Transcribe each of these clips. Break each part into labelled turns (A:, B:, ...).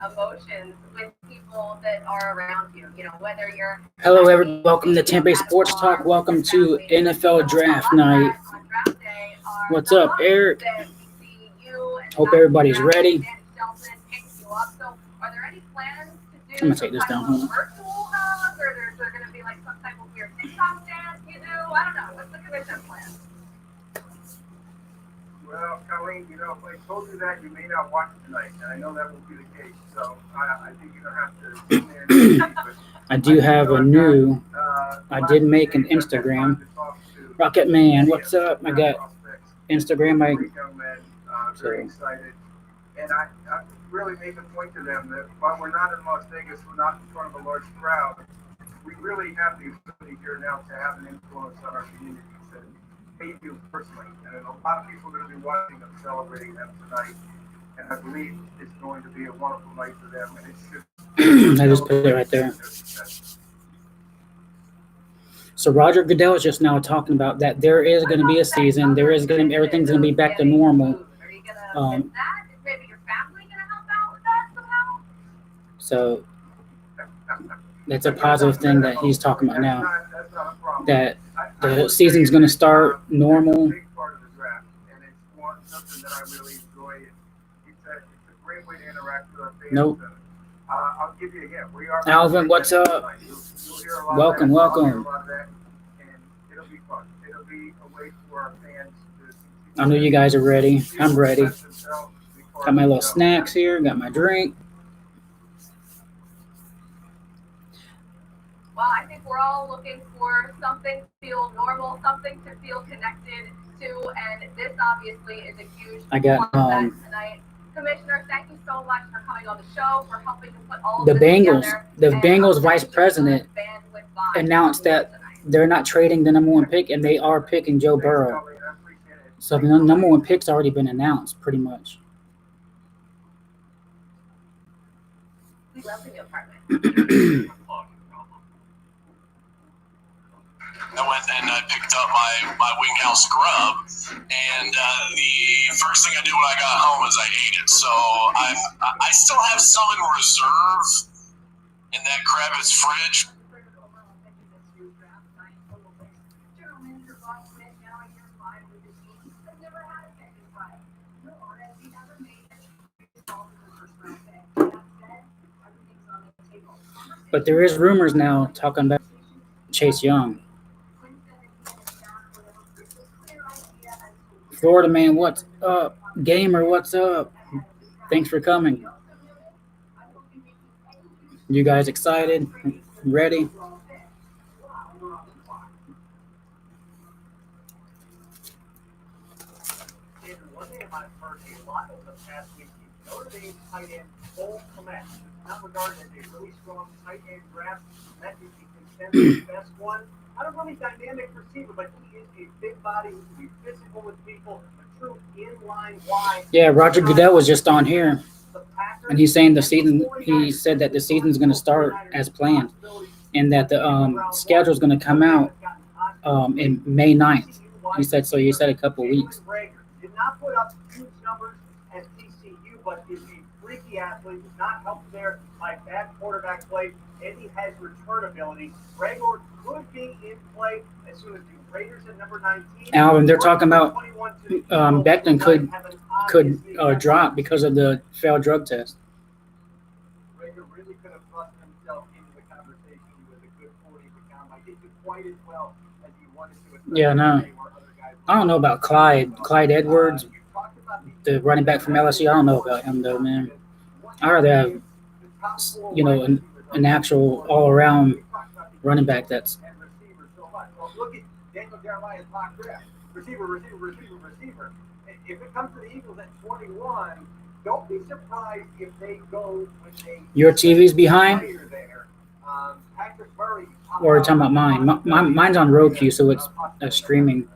A: emotions with people that are around you. You know, whether you're
B: Hello, everyone. Welcome to Tampa Bay Sports Talk. Welcome to NFL Draft Night.
A: on draft day are
B: What's up, Eric?
A: that we see you and
B: Hope everybody's ready.
A: Danny Shelton picks you up. So, are there any plans to do
B: I'm gonna take this
A: some
B: down.
A: type of virtual hug, or is there going to be like some type of weird TikTok dance you do? I don't know. What's the commission plan?
C: Well, Colleen, if I told you that, you may not watch tonight, and I know that won't be the case. So I think you're gonna have to tune in.
B: I do have a new. I did make an Instagram. Rocket Man, what's up? I got Instagram.
C: Very excited, and I really make a point to them that while we're not in Las Vegas, we're not in front of a large crowd. We really have the ability here now to have an influence on our communities. And you personally, and a lot of people are going to be watching them, celebrating them tonight, and I believe it's going to be a wonderful night for them, and it should.
B: I just put it right there. So Roger Goodell is just now talking about that there is going to be a season. There is going to everything's going to be back to normal.
A: Are you going to miss that? Is maybe your family going to help out with that somehow?
B: So that's a positive thing that he's talking about now. That the season's going to start normal.
C: Big part of the draft, and it's something that I really enjoy. It's a great way to interact with our fans.
B: Nope.
C: I'll give you a hint. We are
B: Alvin, what's up?
C: You'll hear a lot
B: Welcome,
C: of that.
B: welcome.
C: I'll hear a lot of that, and it'll be fun. It'll be a way for our fans to.
B: I know you guys are ready. I'm ready. Got my little snacks here. Got my drink.
A: Well, I think we're all looking for something to feel normal, something to feel connected to, and this obviously is a huge
B: I got
A: part of that tonight. Commissioner, thank you so much for coming on the show, for helping to put all of
B: the
A: this
B: Bengals.
A: together.
B: The
A: And
B: Bengals
A: I'll
B: vice
A: send you
B: president
A: a bandwidth vibe
B: announced that
A: tonight.
B: they're not trading the number one pick, and they are picking Joe Burrow. So the number one pick's already been announced, pretty much.
A: We love the new apartment.
D: I went and I picked up my Wing House grub, and the first thing I did when I got home is I ate it. So I still have some in reserve in that Kravitz fridge.
B: But there is rumors now talking about Chase Young. Florida man, what's up? Gamer, what's up? Thanks for coming. You guys excited? Ready?
C: One thing I've heard a lot over the past week is Notre Dame tight end Cole Kmet, not regarded as a really strong tight end draft. That is the consensus best one. Not a really dynamic receiver, but he is a big body who can be physical with people, a true inline wide.
B: Yeah, Roger Goodell was just on here, and he's saying the season. He said that the season's going to start as planned, and that the schedule is going to come out in May 9th. He said so. He said a couple weeks.
C: Did not put up huge numbers at TCU, but is a freaky athlete. Was not helped there by bad quarterback play, and he has return ability. Rager could be in play as soon as the Raiders at number 19.
B: Alvin, they're talking about Becton could drop because of the failed drug test.
C: Rager really could have thrust himself into the conversation with a good 40 to count. I didn't do quite as well as he wanted to.
B: Yeah, no. I don't know about Clyde Edwards, the running back from LSU. I don't know about him though, man. I'd rather have, an actual all-around running back that's.
C: Look at Daniel Jeremiah's mock draft. Receiver. If it comes to the Eagles at 21, don't be surprised if they go with a.
B: Your TV's behind?
C: Patrick Murray.
B: Or are you talking about mine? Mine's on Roku, so it's streaming.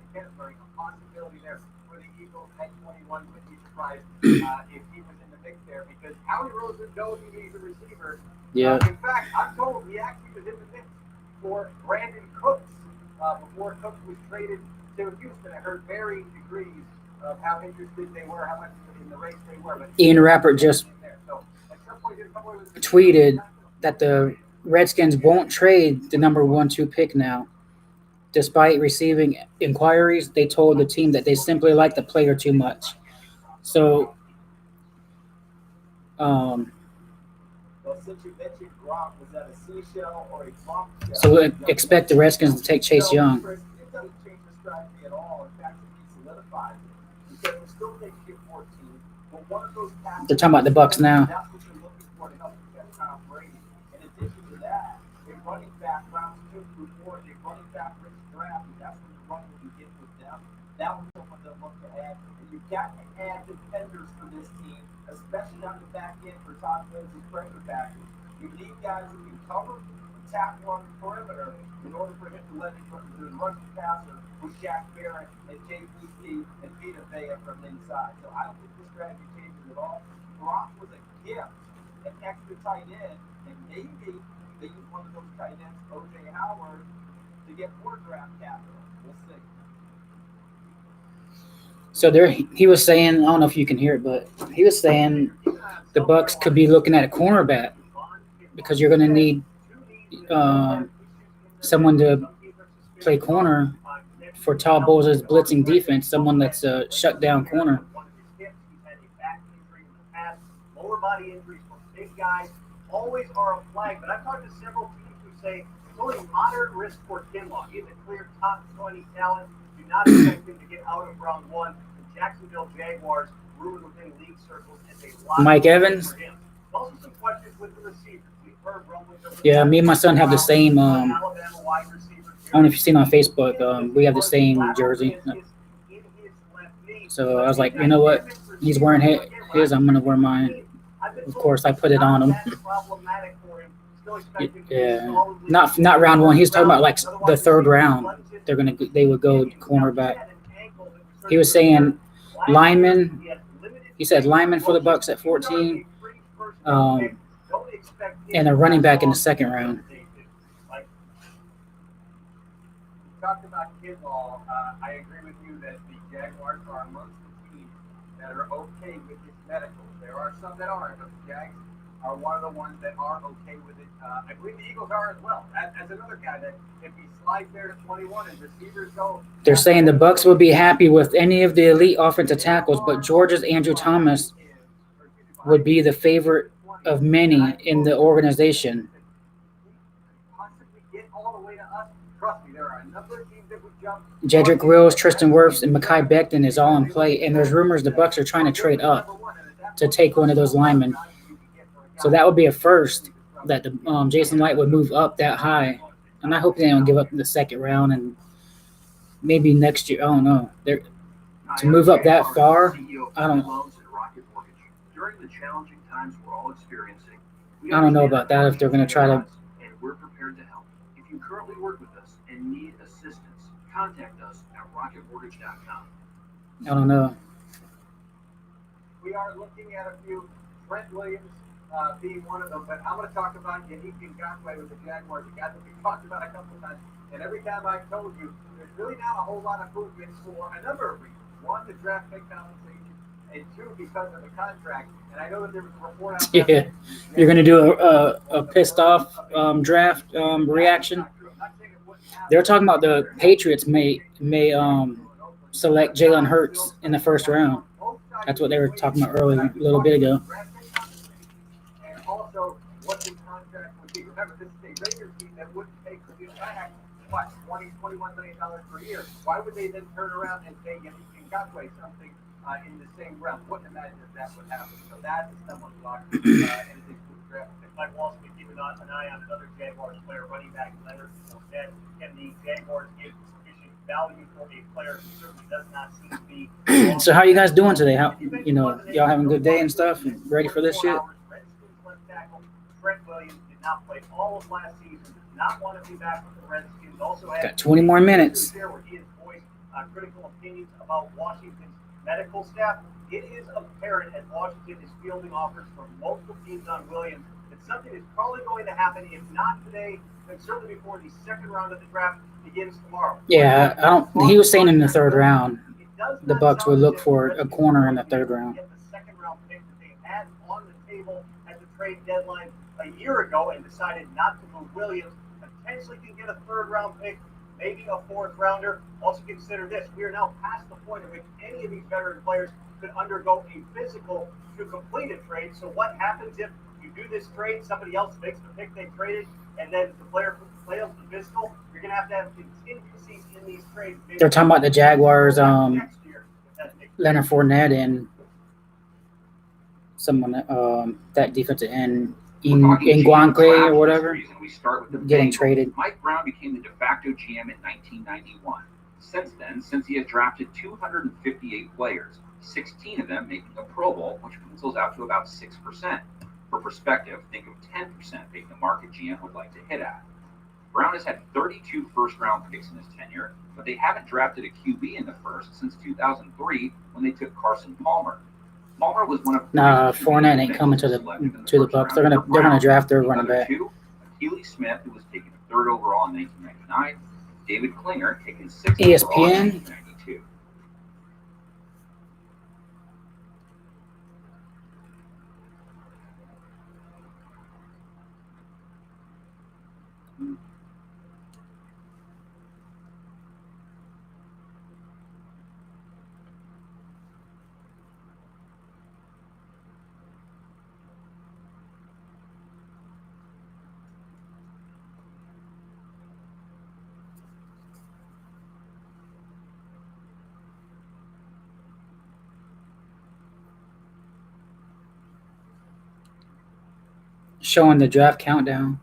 C: Possibility there for the Eagles at 21, but be surprised if he was in the mix there because Howie Roseman knows he needs a receiver.
B: Yeah.
C: In fact, I'm told he actually was in the mix for Brandon Cooks before Cooks was traded to Houston. I heard varying degrees of how interested they were, how much in the race they were. But
B: Ian Rappert just tweeted that the Redskins won't trade the number 1-2 pick now. Despite receiving inquiries, they told the team that they simply like the player too much. So, so expect the Redskins to take Chase Young. They're talking about the Bucs now.
E: That was someone to look to add. And you've got to add defenders for this team, especially on the back end for Todd Lindsay's pressure package. You need guys who can cover and tackle on the perimeter in order for him to let him run the rushing passer with Shaq Barrett and JPP and Vita Vea from the inside. So I don't think this strategy changes at all. Brock was a gift, an extra tight end, and maybe they use one of those tight ends, O.J. Howard, to get more draft capital. We'll see.
B: So there, he was saying, I don't know if you can hear it, but he was saying the Bucs could be looking at a cornerback because you're going to need someone to play corner for Todd Bowles' blitzing defense, someone that's a shutdown corner.
E: Lower body injuries for big guys always are a flag, but I've talked to several teams who say it's only moderate risk for Kinlaw. He's a clear top 20 talent. Do not expect him to get out of round one. The Jacksonville Jaguars rumored within league circles as a lot.
B: Mike Evans.
E: For him. Also some questions with the receivers. We've heard rumblings of
B: Yeah, me and my son have the same. I don't know if you've seen on Facebook. We have the same jersey. So I was like, you know what? He's wearing his. I'm gonna wear mine. Of course, I put it on him. Yeah, not round one. He's talking about like the third round. They would go cornerback. He was saying lineman. He said lineman for the Bucs at 14, and a running back in the second round.
E: Talked about Kinlaw. I agree with you that the Jaguars are amongst the teams that are okay with his medical. There are some that aren't, but the Jags are one of the ones that are okay with it. I believe the Eagles are as well. As another guy that if he slides there to 21 and receivers go.
B: They're saying the Bucs would be happy with any of the elite offensive tackles, but Georgia's Andrew Thomas would be the favorite of many in the organization. Jedrick Wills, Tristan Wirfs, and Mekhi Becton is all in play, and there's rumors the Bucs are trying to trade up to take one of those linemen. So that would be a first that the Jason Licht would move up that high, and I hope they don't give up in the second round and maybe next year. I don't know. To move up that far, I don't know about that if they're going to try to.
F: We're prepared to help. If you currently work with us and need assistance, contact us at rocketmortgage.com.
B: I don't know.
E: We are looking at a few. Trent Williams being one of them, but I'm going to talk about Yannick Ngakoue with the Jaguars, a guy that we've talked about a couple of times. And every time I've told you, there's really not a whole lot of movement for a number of reasons. One, the draft pick compensation, and two, because of the contract. And I know that there was a report out there.
B: Yeah, you're going to do a pissed off draft reaction. They're talking about the Patriots may select Jalen Hurts in the first round. That's what they were talking about earlier, a little bit ago.
E: And also, what the contract would be. Remember, this is a Raiders team that wouldn't pay for this back, what, $21 million per year. Why would they then turn around and pay Yannick Ngakoue something in the same realm? Wouldn't imagine that would happen. So that is someone's locked in anything to the draft. Mike Walsh can keep an eye on another Jaguars player, running back Leonard. Can the Jaguars give sufficient value for a player who certainly does not seem to be?
B: So how you guys doing today? How y'all having a good day and stuff? And ready for this shit?
E: Trent Williams did not play all of last season. Did not want to be back with the Redskins. Also had
B: Got 20 more minutes.
E: Where he has voiced critical opinions about Washington's medical staff. It is apparent as Washington is fielding offers from multiple teams on Williams that something is probably going to happen, if not today, then certainly before the second round of the draft begins tomorrow.
B: Yeah, he was saying in the third round, the Bucs would look for a corner in the third round.
E: The second round pick that they had on the table at the trade deadline a year ago and decided not to move Williams, potentially can get a third-round pick, maybe a fourth-rounder. Also consider this. We are now past the point at which any of these veteran players could undergo a physical to complete a trade. So what happens if you do this trade, somebody else makes the pick they traded, and then the player fails the physical? You're going to have contingencies in these trades.
B: They're talking about the Jaguars,
E: Next year, if that makes sense.
B: Leonard Fournette and someone, that defensive end, Ngwankwe or whatever,
G: We start with the
B: getting
G: Bengals.
B: traded.
G: Mike Brown became the de facto GM in 1991. Since then, he has drafted 258 players, 16 of them making a Pro Bowl, which pencils out to about 6%. For perspective, think of 10% being the market GM would like to hit at. Brown has had 32 first-round picks in his tenure, but they haven't drafted a QB in the first since 2003 when they took Carson Palmer. Palmer was one of
B: Fournette ain't coming to the Bucs. They're gonna draft their running back.
G: Two, Akili Smith, who was taken third overall in 1999. David Klinger, taken sixth overall in
B: ESPN.
G: 1992.
B: Showing the draft countdown.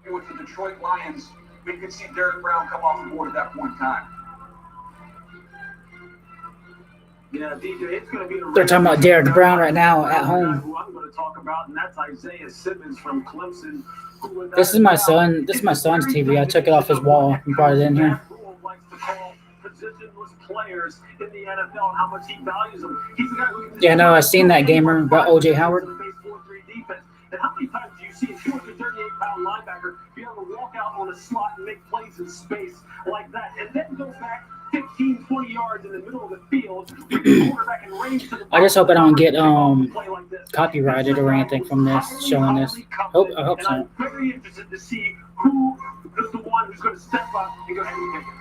H: With the Detroit Lions, we could see Derek Brown come off the board at that point in time.
F: Yeah, DJ, it's going to be the
B: They're talking about Derek Brown right now at home.
F: Who I'm going to talk about, and that's Isaiah Simmons from Clemson.
B: This is my son. This is my son's TV. I took it off his wall and brought it in here.
F: Likes to call positionless players in the NFL and how much he values them. He's the guy who can
B: Yeah, no, I seen that gamer about O.J. Howard.
F: And how many times do you see a 238-pound linebacker be able to walk out on a slot and make plays in space like that, and then go back 15, 20 yards in the middle of the field with the quarterback and range to the
B: I just hope I don't get
F: play like this.
B: copyrighted or anything from this showing this. I hope
F: And
B: so.
F: I'm very interested to see who is the one who's going to step up and go ahead and pick it.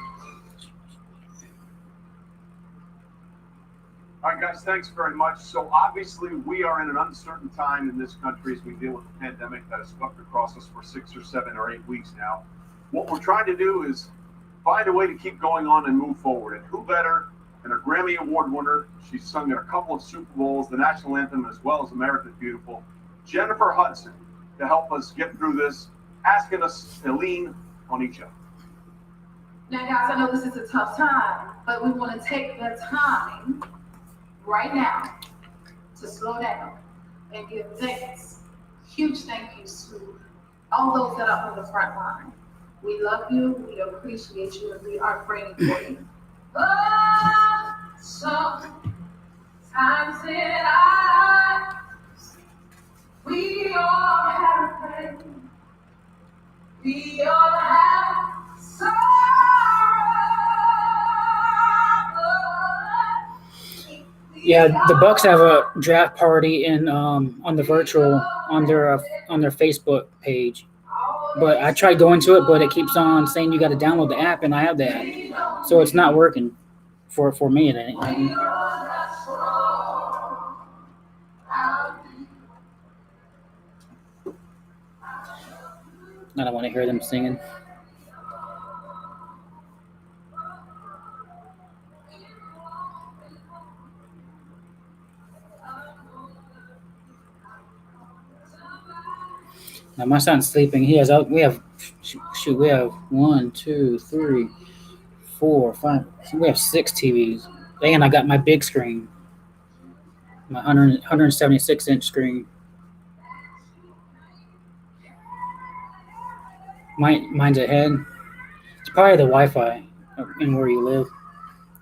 H: All right, guys, thanks very much. So obviously we are in an uncertain time in this country as we deal with the pandemic that has swept across us for 6 or 7 or 8 weeks now. What we're trying to do is find a way to keep going on and move forward. And who better than a Grammy Award winner? She's sung in a couple of Super Bowls, the national anthem, as well as America's Beautiful, Jennifer Hudson, to help us get through this, asking us to lean on each other.
I: Now, guys, I know this is a tough time, but we want to take the time right now to slow down and give thanks, huge thank yous to all those that are on the front line. We love you, we appreciate you, and we are praying for you. Oh, sometimes in our lives, we all have pain, we all have sorrow.
B: Yeah, the Bucks have a draft party in on the virtual on their Facebook page. But I tried going to it, but it keeps on saying you got to download the app, and I have the app, so it's not working for me. It ain't. I don't want to hear them singing. Now my son's sleeping. We have 1, 2, 3, 4, 5. We have 6 TVs. And I got my big screen, my 176-inch screen. Mine's ahead. It's probably the Wi-Fi in where you live.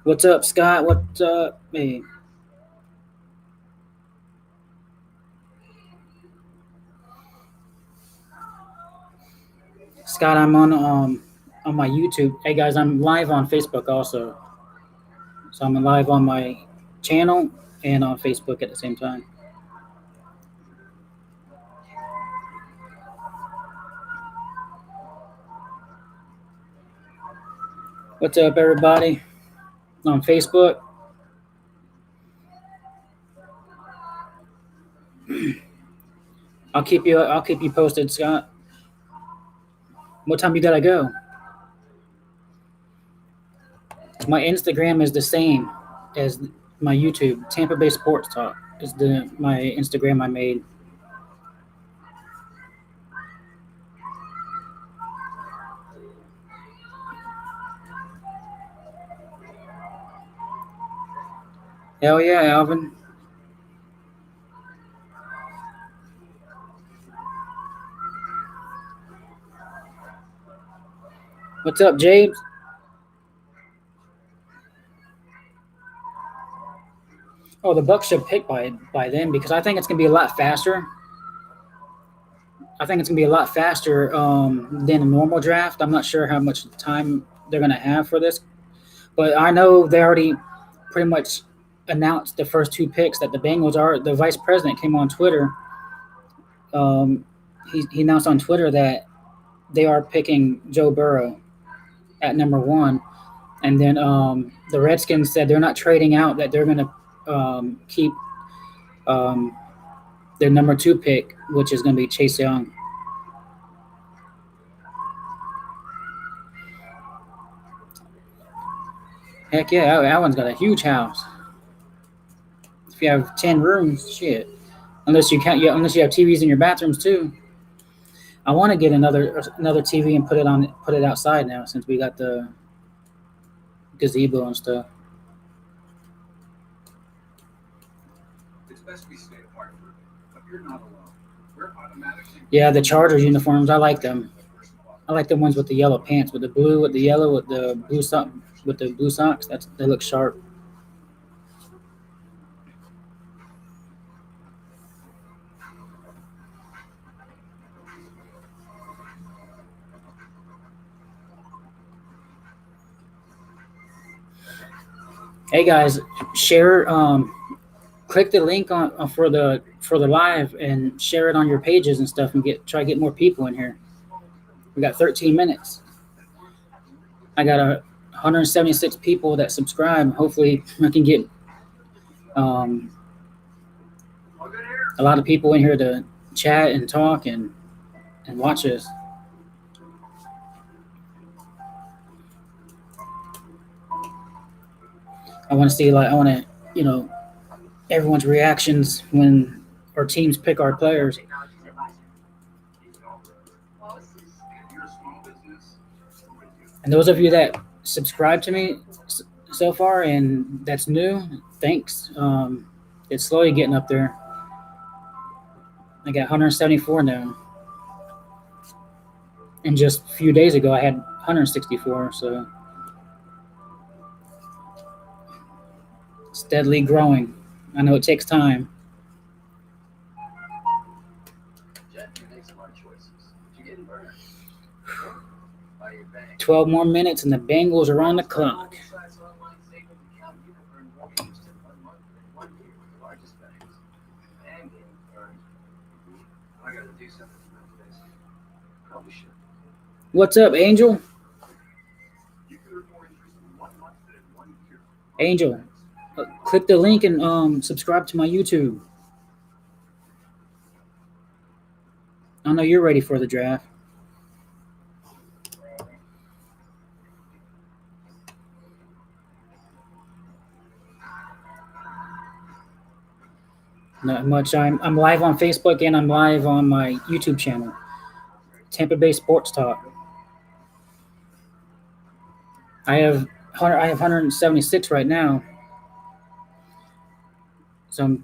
B: What's up, Scott? What's up, hey? Scott, I'm on my YouTube. Hey guys, I'm live on Facebook also. So I'm live on my channel and on Facebook at the same time. What's up, everybody? On Facebook. I'll keep you posted, Scott. What time you gotta go? My Instagram is the same as my YouTube. Tampa Bay Sports Talk is my Instagram I made. Hell yeah, Alvin. What's up, James? Oh, the Bucs should pick by then because I think it's gonna be a lot faster. I think it's gonna be a lot faster than a normal draft. I'm not sure how much time they're gonna have for this, but I know they already pretty much announced the first two picks that the Bengals are. The vice president came on Twitter. He announced on Twitter that they are picking Joe Burrow at number 1, and then the Redskins said they're not trading out. That they're going to keep their number 2 pick, which is going to be Chase Young. Heck yeah, that one's got a huge house. If you have 10 rooms, shit. Unless you have TVs in your bathrooms too. I want to get another TV and put it outside now since we got the gazebo and stuff.
J: It's best we stay apart for a bit, but you're not alone. We're automatically.
B: Yeah, the Chargers uniforms, I like them. I like the ones with the yellow pants, with the blue, with the yellow, with the blue socks. They look sharp. Hey guys, share. Click the link on for the live and share it on your pages and stuff, and try to get more people in here. We got 13 minutes. I got 176 people that subscribe. Hopefully, I can get a lot of people in here to chat and talk and watch us. I want to see, everyone's reactions when our teams pick our players. And those of you that subscribe to me so far and that's new, thanks. It's slowly getting up there. I got 174 now. And just a few days ago, I had 164, so steadily growing. I know it takes time. 12 more minutes and the Bengals are on the clock. What's up, Angel? Angel, click the link and subscribe to my YouTube. I know you're ready for the draft. Not much. I'm live on Facebook and I'm live on my YouTube channel, Tampa Bay Sports Talk. I have 176 right now, so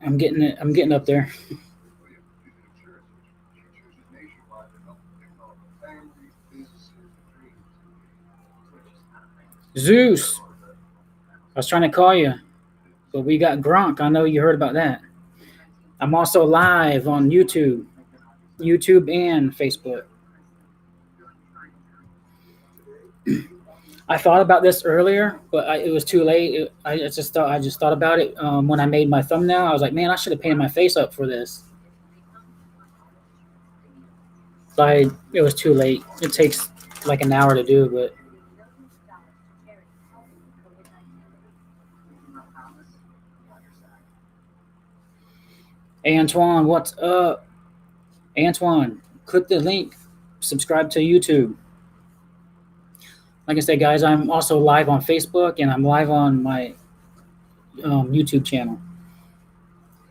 B: I'm getting up there. Zeus, I was trying to call you, but we got Gronk. I know you heard about that. I'm also live on YouTube and Facebook. I thought about this earlier, but it was too late. I just thought about it when I made my thumbnail. I was like, man, I should have painted my face up for this. But it was too late. It takes like an hour to do, but Antoine, what's up? Antoine, click the link, subscribe to YouTube. Like I said, guys, I'm also live on Facebook and I'm live on my YouTube channel,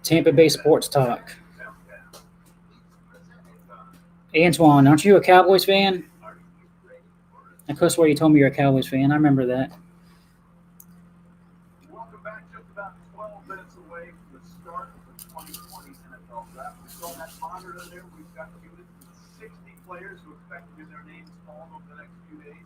B: Tampa Bay Sports Talk. Antoine, aren't you a Cowboys fan? I could swear you told me you're a Cowboys fan. I remember that.
H: Welcome back. Just about 12 minutes away from the start of the 2020 NFL Draft. We saw that monitor there. We've got units with 60 players who expect to get their names called over the next few days.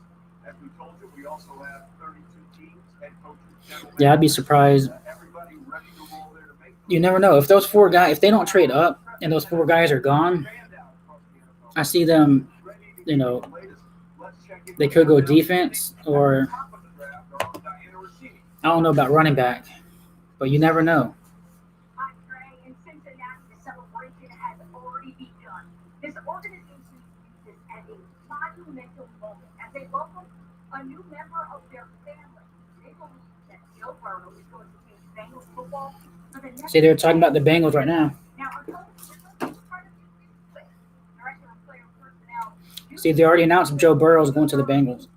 H: As we told you, we also have 32 teams, head coaches, general managers.
B: Yeah, I'd be surprised.
H: Everybody ready to roll there to make.
B: You never know. If those 4 guys, if they don't trade up and those 4 guys are gone, I see them, you know, they could go defense or I don't know about running back, but you never know.
K: In Cincinnati, the celebration has already begun. This organization sees this as a monumental moment as they welcome a new member of their family. They believe that Joe Burrow is going to change Bengals football for the next.
B: See, they're talking about the Bengals right now. See, they already announced Joe Burrow is going to the Bengals.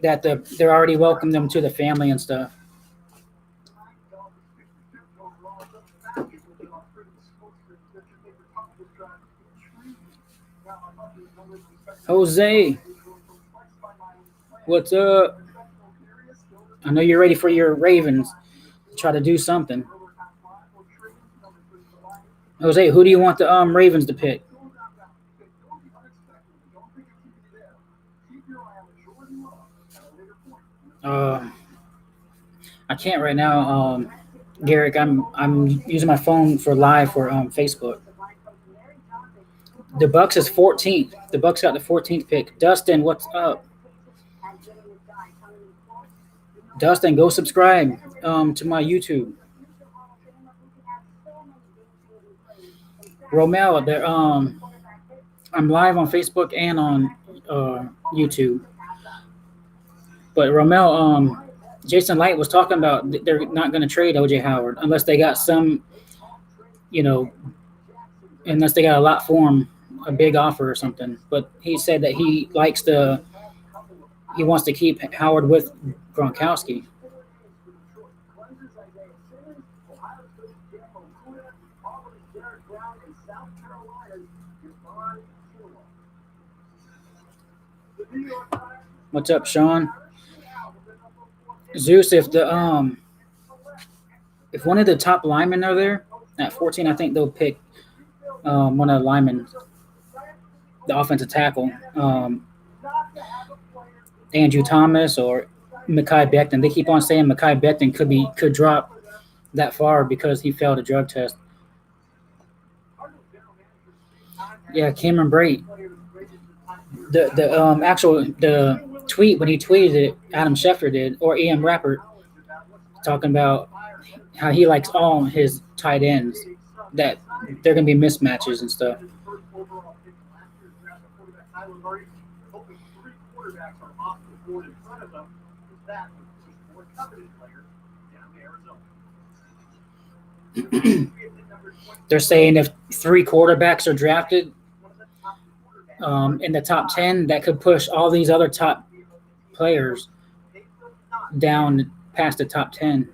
B: That they're already welcomed them to the family and stuff. Jose, what's up? I know you're ready for your Ravens. Try to do something. Jose, who do you want the Ravens to pick? I can't right now, Garrick. I'm using my phone for live for Facebook. The Bucs is 14th. The Bucs got the 14th pick. Dustin, what's up? Dustin, go subscribe to my YouTube. Romel, I'm live on Facebook and on YouTube. But Romel, Jason Light was talking about they're not going to trade O.J. Howard unless they got some, you know, unless they got a lot for him, a big offer or something. But he said that he wants to keep Howard with Gronkowski. What's up, Sean? Zeus, if one of the top linemen are there at 14, I think they'll pick one of the linemen, the offensive tackle, Andrew Thomas or Mekhi Becton. They keep on saying Mekhi Becton could drop that far because he failed a drug test. Yeah, Cameron Brate. The tweet when he tweeted it, Adam Schefter did, or Ian Rappert, talking about how he likes all his tight ends, that they're going to be mismatches and stuff. They're saying if 3 quarterbacks are drafted in the top 10, that could push all these other top players down past the top 10.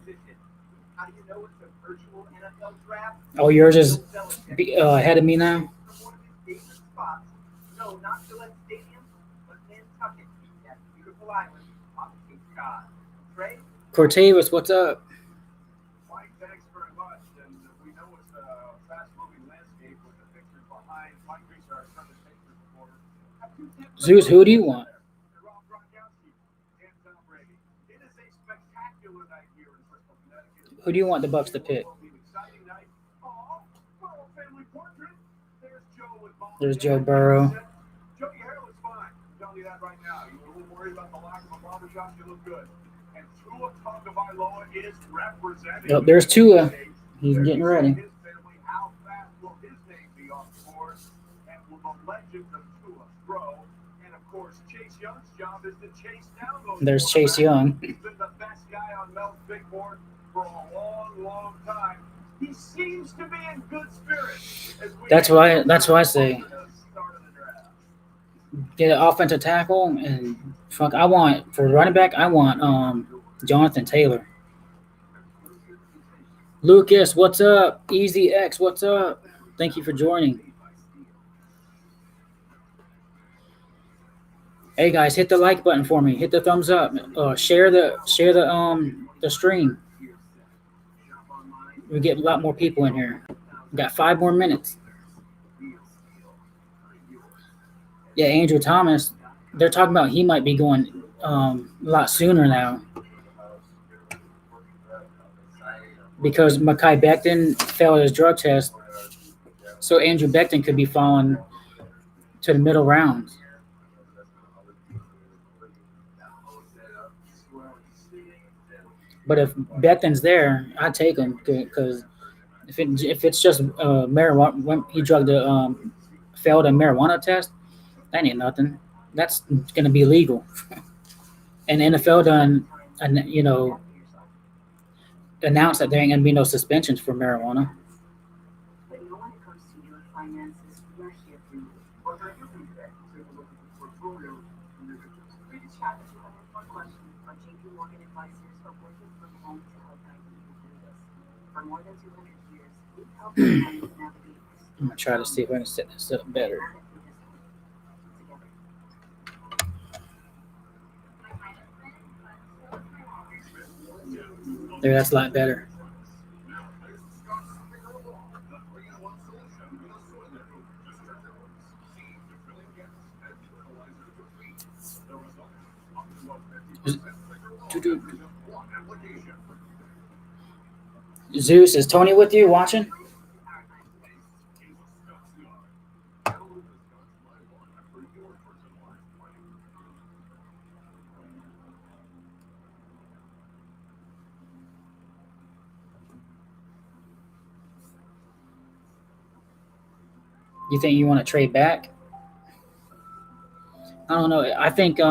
B: Oh, yours is ahead of me now? Cortavas, what's up?
H: Mike, thanks very much. And we know it's a fast-moving landscape with the pictures behind. Mike Reese, our Sunday Pictures reporter.
B: Zeus, who do you want? Who do you want the Bucs to pick? There's Joe Burrow.
H: Joe, your hair looks fine. I'm telling you that right now. worry about the lack of a barbershop. You look good. And Tua Tagovailoa is representing.
B: Yep, there's Tua. He's getting ready.
H: His family, how fast will his name be off the board? And will the legend of Tua grow? And of course, Chase Young's job is to chase down those.
B: There's Chase Young.
H: He's been the best guy on Mel's big board for a long, long time. He seems to be in good spirits.
B: That's why I say get an offensive tackle and I want for running back. I want Jonathan Taylor. Lucas, what's up? Easy X, what's up? Thank you for joining. Hey guys, hit the like button for me. Hit the thumbs up. Share the stream. We get a lot more people in here. We got 5 more minutes. Yeah, Andrew Thomas. They're talking about he might be going a lot sooner now because Mekhi Becton failed his drug test. So Andrew Becton could be falling to the middle rounds. But if Becton's there, I'd take him because if it's just marijuana, when he failed a marijuana test, that ain't nothing. That's going to be legal. And the NFL announced that there ain't going to be no suspensions for marijuana.
L: But when it comes to your finances, we are here for you. What are you doing today? Take a look at the portfolio. We just chat if you have one question. Our JP Morgan advisors are working from home to help guide you through this. For more than 200 years, we've helped clients navigate this.
B: I'm going to try to see if I can set this up better. There, that's a lot better. Zeus, is Tony with you watching? You think you want to trade back? I don't know. I think 3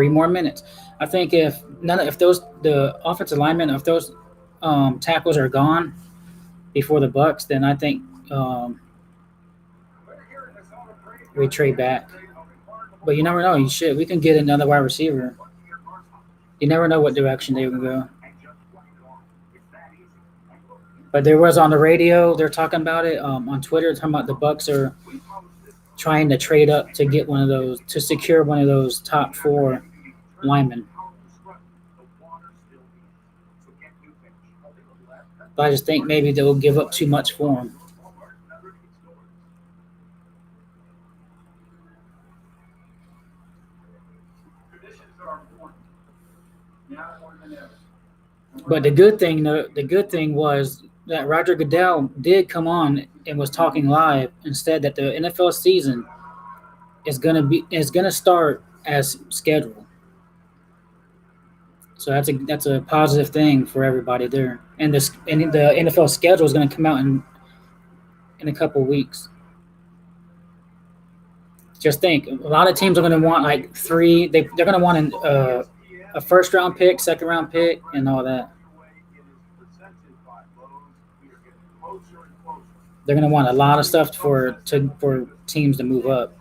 B: more minutes. I think if the offensive linemen, if those tackles are gone before the Bucks, then I think we trade back. But you never know. We can get another wide receiver. You never know what direction they would go. But there was on the radio, they're talking about it on Twitter, talking about the Bucks are trying to trade up to get one of those, to secure one of those top 4 linemen. But I just think maybe they'll give up too much for him. But the good thing was that Roger Goodell did come on and was talking live and said that the NFL season is gonna start as scheduled. So that's a positive thing for everybody there. And the NFL schedule is gonna come out in a couple of weeks. Just think, a lot of teams are gonna want like 3. They're gonna want a first round pick, second round pick, and all that. They're going to want a lot of stuff for teams to move up.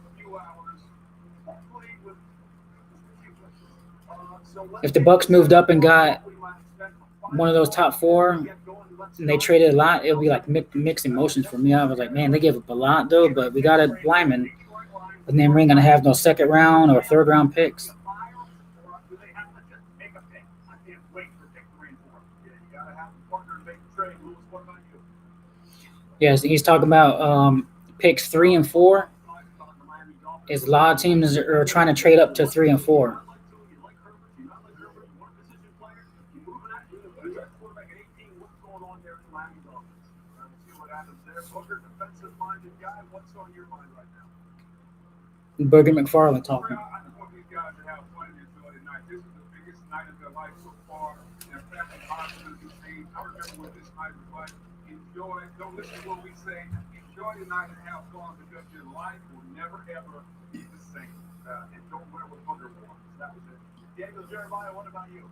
B: If the Bucks moved up and got one of those top 4 and they traded a lot, it would be like mixed emotions for me. I was like, man, they gave up a lot though, but we got a lineman, and then we ain't going to have no second round or third round picks. Yes, he's talking about picks 3 and 4. Is a lot of teams are trying to trade up to 3 and 4.
H: Adams there. Booker, defensive-minded guy. What's on your mind right now?
B: Booger McFarland talking.
H: I just want these guys to have fun and enjoy the night. This is the biggest night of their life so far. Their family possibilities seen. I remember what this night was like. Enjoy. Don't listen to what we say. Enjoy the night and have fun because your life will never ever be the same. And don't wear what Booger wore. That was it. Diego Jeremiah, what about you?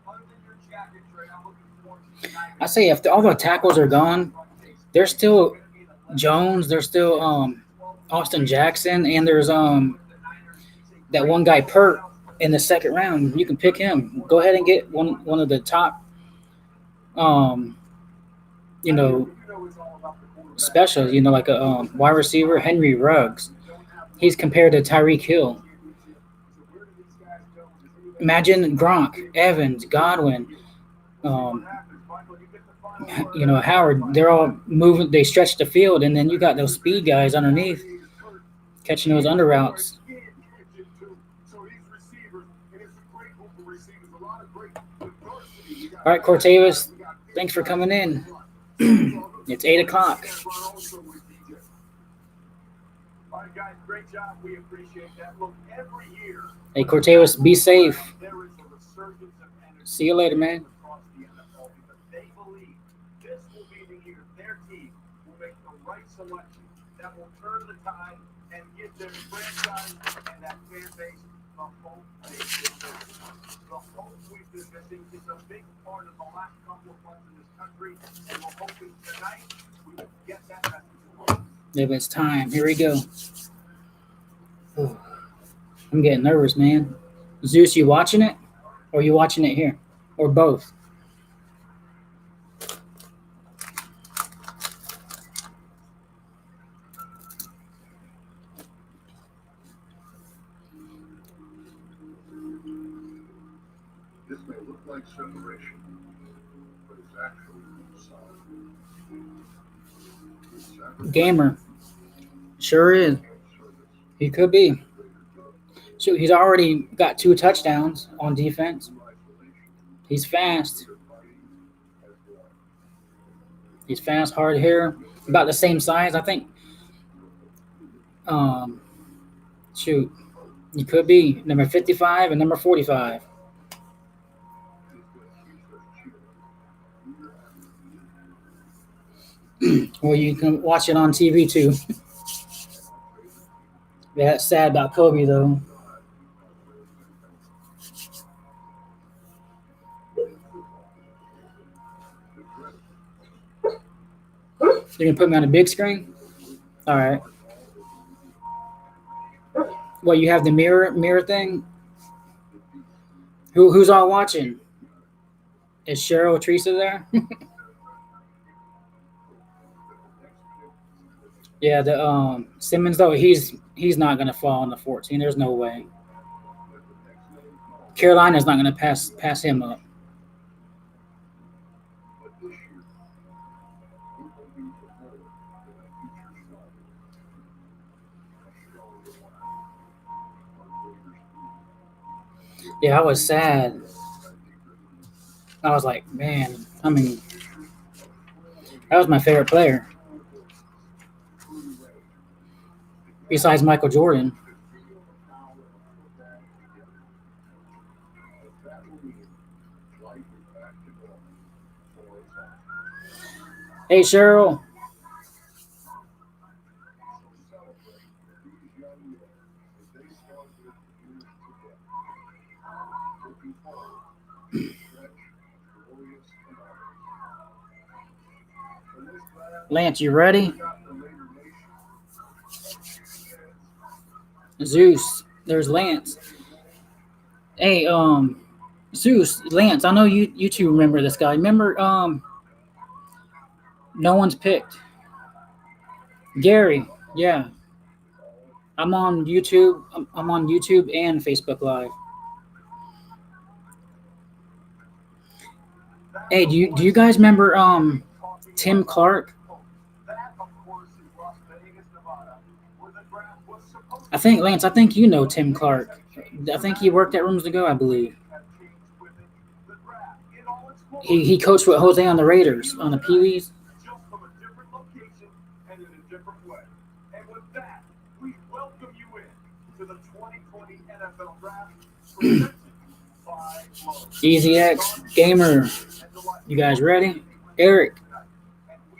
H: Other than your jacket, Trey, I'm looking forward to tonight.
B: I say if all the tackles are gone, there's still Jones, there's still Austin Jackson, and there's that one guy Pert in the second round. You can pick him. Go ahead and get one of the top specials, like a wide receiver, Henry Ruggs. He's compared to Tyreek Hill. Imagine Gronk, Evans, Godwin, Howard. They're all moving. They stretch the field, and then you got those speed guys underneath catching those under routes. All right, Cortavas, thanks for coming in. It's 8 o'clock.
H: All right, guys, great job. We appreciate that. Look, every year.
B: Hey, Cortavas, be safe. See you later, man.
H: They believe this will be the year their team will make the right selection that will turn the tide and give their franchise and that fan base the hope they deserve. The hope we've been missing is a big part of the last couple of months in this country, and we're hoping tonight we will get that message.
B: If it's time, here we go. I'm getting nervous, man. Zeus, you watching it? Or are you watching it here? Or both?
H: This may look like separation, but it's actually solid.
B: Gamer. Sure is. He could be. So he's already got 2 touchdowns on defense. He's fast. He's fast, hard hair. About the same size, I think. He could be number 55 and number 45. Or you can watch it on TV too. That's sad about Kobe though. You're gonna put me on a big screen? All right. Well, you have the mirror thing. Who's all watching? Is Cheryl Teresa there? Yeah, the Simmons though, he's not gonna fall on the 14. There's no way. Carolina's not gonna pass him up. Yeah, I was sad. I was like, man, that was my favorite player. Besides Michael Jordan. Hey, Cheryl. Lance, you ready? Zeus, there's Lance. Hey, Zeus, Lance, I know you two remember this guy. Remember, no one's picked. Gary, yeah. I'm on YouTube. I'm on YouTube and Facebook Live. Hey, do you guys remember Tim Clark? I think, Lance, you know Tim Clark. I think he worked at Rooms to Go, I believe. He coached with Jose on the Raiders, on the Pee-wees. Easy X Gamer, you guys ready? Eric,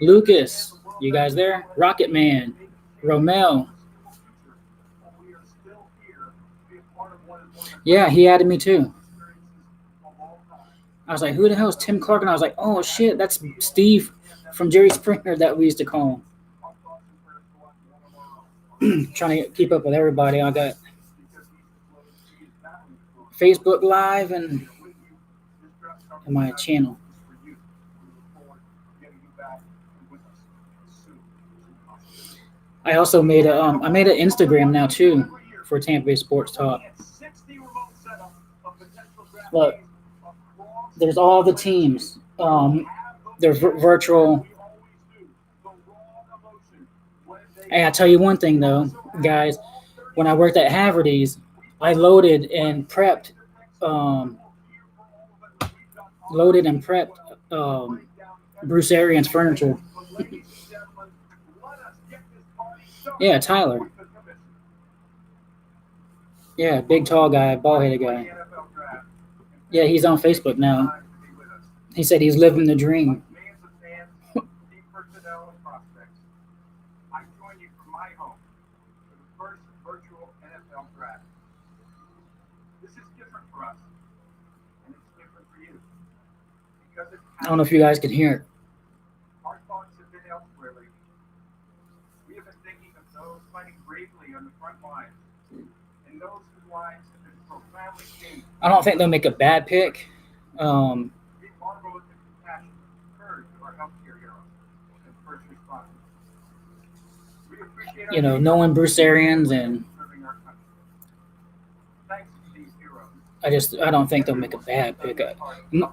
B: Lucas, you guys there? Rocket Man, Romel. Yeah, he added me too. I was like, who the hell is Tim Clark? And I was like, oh shit, that's Steve from Jerry Springer that we used to call him. Trying to keep up with everybody. I got Facebook Live and my channel. I also made a I made an Instagram now too for Tampa Bay Sports Talk. Look, there's all the teams. There's virtual. Hey, I'll tell you one thing though, guys. When I worked at Haverty's, I loaded and prepped Bruce Arians furniture. Yeah, Tyler. Yeah, big tall guy, bald-headed guy. Yeah, he's on Facebook now. He said he's living the dream. I don't know if you guys can hear it.
C: Our thoughts have been elsewhere lately. We have been thinking of those fighting bravely on the front lines, and those whose lives have been profoundly changed.
B: I don't think they'll make a bad pick.
C: We marvel at the compassion, courage of our healthcare heroes and first responders. We appreciate our
B: Knowing Bruce Arians, and
C: serving our country. Thanks to these heroes.
B: I don't think they'll make a bad pick.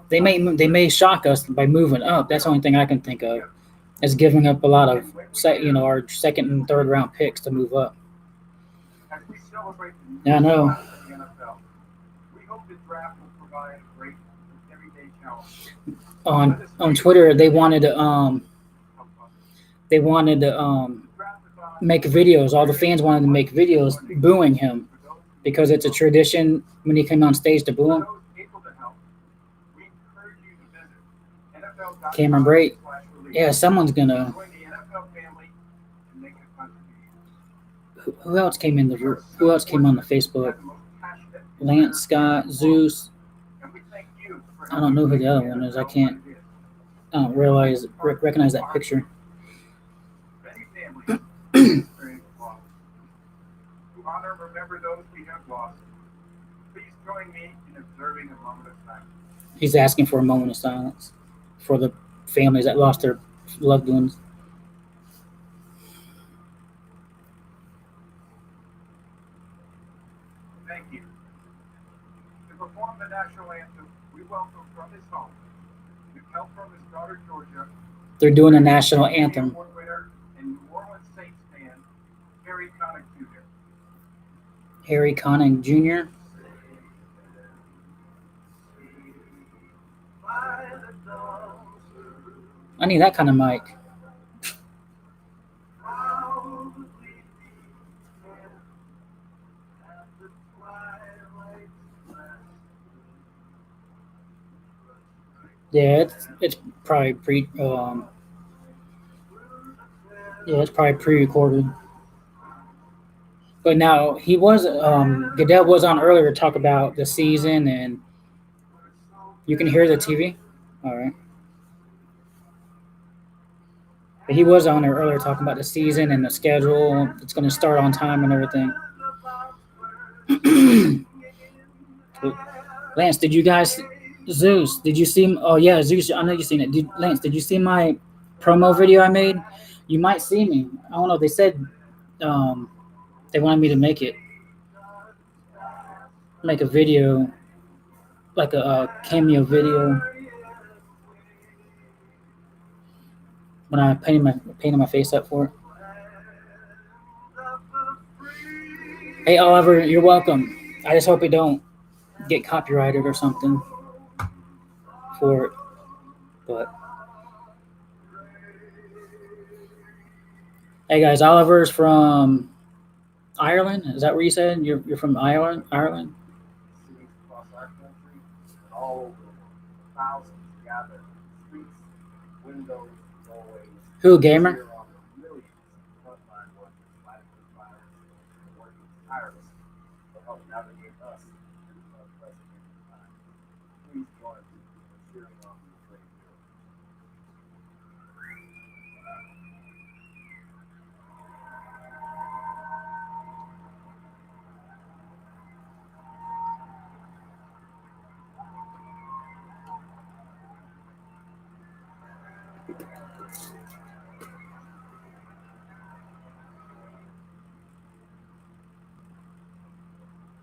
B: They may shock us by moving up. That's the only thing I can think of, is giving up a lot of our second and third round picks to move up.
C: As we celebrate
B: Yeah, I know.
C: the NFL, we hope the draft will provide a great everyday challenge.
B: On Twitter, they wanted to make videos. All the fans wanted to make videos booing him because it's a tradition when he came on stage to boo him. Cameron Brate. Yeah, someone's gonna. Who else came in Who else came on the Facebook? Lance Scott, Zeus. I don't know who the other one is. I don't recognize that picture.
C: To honor and remember those we have lost, please join me in observing a moment of silence.
B: He's asking for a moment of silence for the families that lost their loved ones.
C: Thank you. To perform the national anthem, we welcome from his home, with help from his daughter Georgia.
B: They're doing a national anthem.
C: Award winner and New Orleans Saints fan, Harry Connick Jr.
B: Harry Connick Jr. I need that kind of mic. Yeah, it's probably it's probably pre-recorded. But now Goodell was on earlier to talk about the season, and you can hear the TV. All right. But he was on there earlier talking about the season and the schedule. It's going to start on time and everything. Lance, did you guys? Zeus, did you see? Oh yeah, Zeus. I know you've seen it. Lance, did you see my promo video I made? You might see me. I don't know. They said they wanted me to make a video, like a cameo video. When I painted my face up for it. Hey Oliver, you're welcome. I just hope it don't get copyrighted or something for it. But hey guys, Oliver's from Ireland. Is that where you said you're from Ireland?
E: across our country and all over the world. Thousands gather in the streets, windows, doorways.
B: Who, gamer?
E: Cheer on the millions of frontline workers fighting this virus and working tirelessly to help navigate us through this unprecedented time. Please join me in cheering on these great heroes.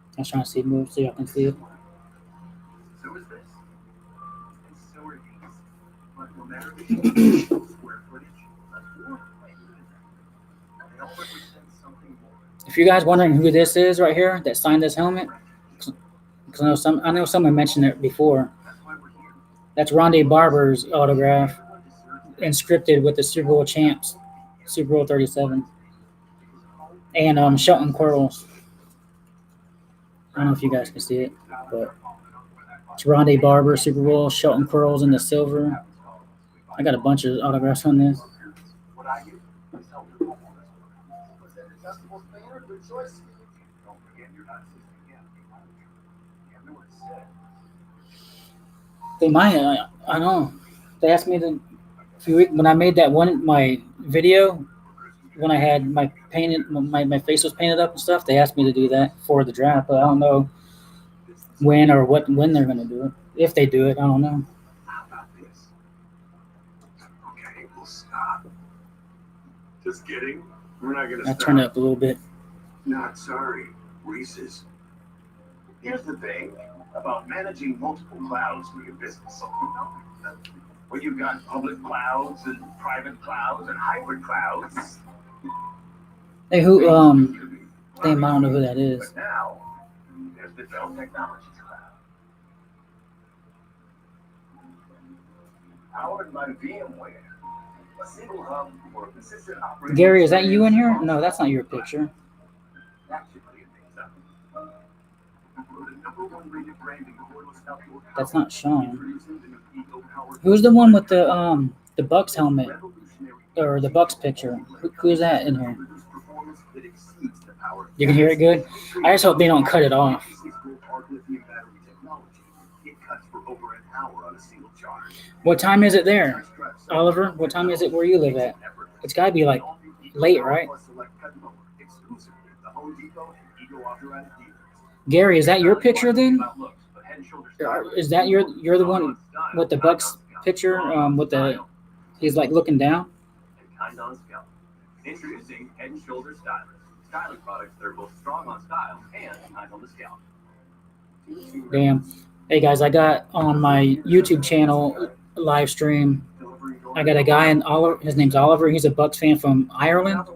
B: I was trying to see move so y'all can see it.
J: So is this. And so are these. But no matter the square footage, they all represent something more.
B: If you guys wondering who this is right here that signed this helmet, because I know someone mentioned it before. That's Rondé Barber's autograph, inscripted with the Super Bowl champs, Super Bowl 37, and Shelton Quarles. I don't know if you guys can see it, but it's Rondé Barber, Super Bowl, Shelton Quarles in the silver. I got a bunch of autographs on this.
E: What I do is help the homeowners. Was that adjustable banner? Good choice, Steve. Don't forget you're not assisting him. Everyone said.
B: They might, I don't know. They asked me to, a few weeks, when I made that one, my video, when I had my painted, my face was painted up and stuff, they asked me to do that for the draft, but I don't know when or when they're going to do it. If they do it, I don't know.
J: How about this? Okay, we'll stop. Just kidding. We're not gonna
B: I'll
J: stop.
B: turn it up a little bit.
J: Not sorry, Reese's. Here's the thing about managing multiple clouds for your business. When you've got public clouds and private clouds and hybrid clouds.
B: Hey, who, damn, I don't know who that is.
J: But now, there's the Dell Technologies cloud. Powered by VMware. A single hub for a consistent operating.
B: Gary, is that you in here? No, that's not your picture. That's not Sean. Who's the one with the Bucks helmet or the Bucks picture? Who's that in here? You can hear it good? I just hope they don't cut it off. What time is it there, Oliver? What time is it where you live at? It's got to be like late, right? Gary, is that your picture then? Is that you're the one with the Bucks picture? With the he's like looking down.
G: Introducing Head and Shoulders Stylers. Styling products that are both strong on style and kind on the scalp.
B: Damn. Hey guys, I got on my YouTube channel live stream. I got a guy in Oliver. His name's Oliver. He's a Bucks fan from Ireland.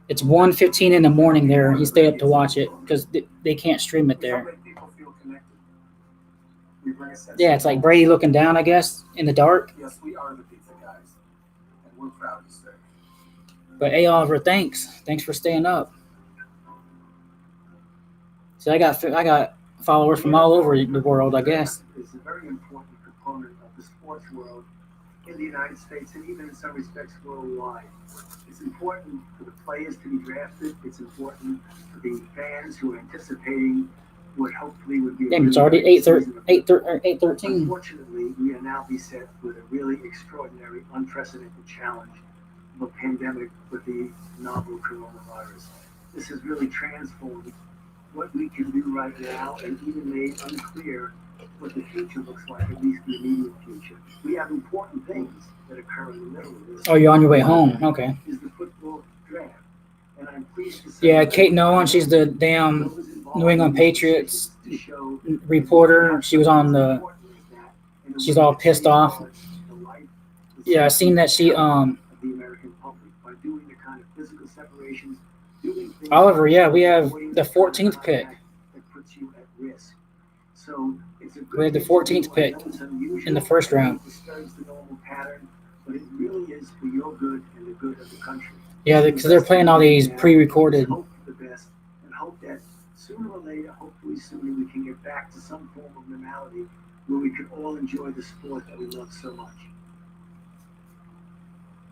B: It's 1:15 in the morning there. He stayed up to watch it because they can't stream it there. Yeah, it's like Brady looking down, I guess, in the dark.
E: Yes, we are the pizza guys, and we're proud to say.
B: But hey, Oliver, thanks for staying up. So I got followers from all over the world, I guess.
E: It's a very important component of the sports world in the United States and even in some respects worldwide. It's important for the players to be drafted. It's important for the fans who are anticipating what hopefully would be.
B: Damn, it's already 8:13.
E: Unfortunately, we are now beset with a really extraordinary, unprecedented challenge of a pandemic with the novel coronavirus. This has really transformed what we can do right now and even made unclear what the future looks like, at least in the immediate future. We have important things that occur in the middle of this.
B: Oh, you're on your way home. Okay.
E: Is the football draft. And I'm pleased to say
B: Yeah, Kate Nolan, she's the damn New England Patriots reporter. She was on the. She's all pissed off. Yeah, I seen that she
E: the American public by doing the kind of physical separations, doing things.
B: Oliver, yeah, we have the 14th pick.
E: That puts you at risk. So it's a good
B: We had the 14th pick in the first round.
E: It disturbs the normal pattern, but it really is for your good and the good of the country.
B: Yeah, because they're playing all these pre-recorded.
E: Hope for the best and hope that
J: sooner or later, hopefully sooner, we can get back to some form of normality where we can all enjoy the sport that we love so much.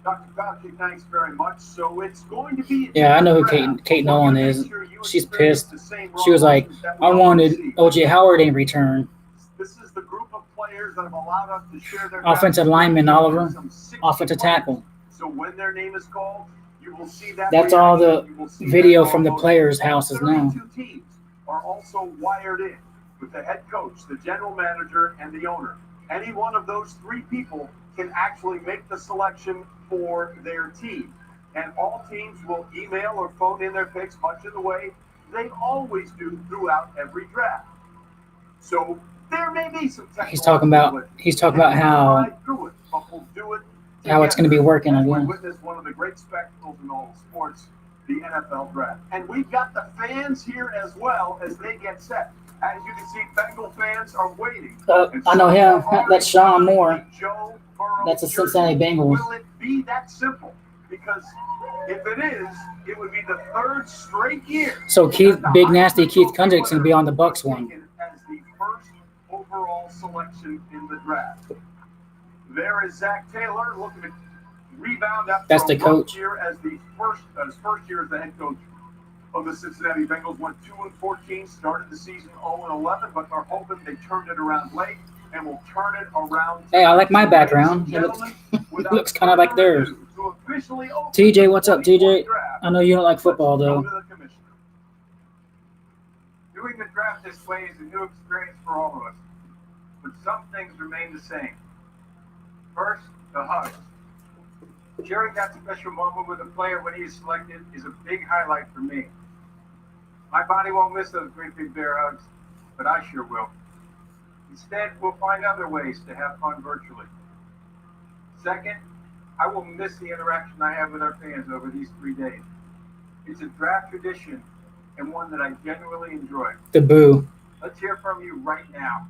H: Dr. Fauci, thanks very much. So it's going to be.
B: Yeah, I know who Kate Nolan is. She's pissed. She was like, I wanted O.J. Howard in return.
H: This is the group of players that have allowed us to share their
B: Offensive lineman, Oliver. Offensive tackle.
H: So when their name is called, you will see that.
B: That's all the video from the players' houses now.
H: 32 teams are also wired in with the head coach, the general manager, and the owner. Any one of those three people can actually make the selection for their team. And all teams will email or phone in their picks, much in the way they always do throughout every draft. So there may be some technical.
B: He's talking about how it's going to be working again.
H: Witness one of the great spectacles in all sports, the NFL draft. And we've got the fans here as well as they get set. As you can see, Bengal fans are waiting.
B: I know him. That's Sean Moore. That's the Cincinnati Bengals.
H: Will it be that simple? Because if it is, it would be the third straight year.
B: So Big Nasty Keith Kundrick's going to be on the Bucs one.
H: As the first overall selection in the draft. There is Zach Taylor looking to rebound after
B: That's the coach.
H: Year as his first year as the head coach of the Cincinnati Bengals. Went 2-14, started the season 0-11, but they're hoping they turned it around late and will turn it around.
B: Hey, I like my background. It looks kind of like theirs. TJ, what's up, TJ? I know you don't like football, though.
C: Doing the draft this way is a new experience for all of us, but some things remain the same. First, the hugs. Sharing that special moment with a player when he is selected is a big highlight for me. My body won't miss those great big bear hugs, but I sure will. Instead, we'll find other ways to have fun virtually. Second, I will miss the interaction I have with our fans over these 3 days. It's a draft tradition and one that I genuinely enjoy.
B: The boo.
C: Let's hear from you right now.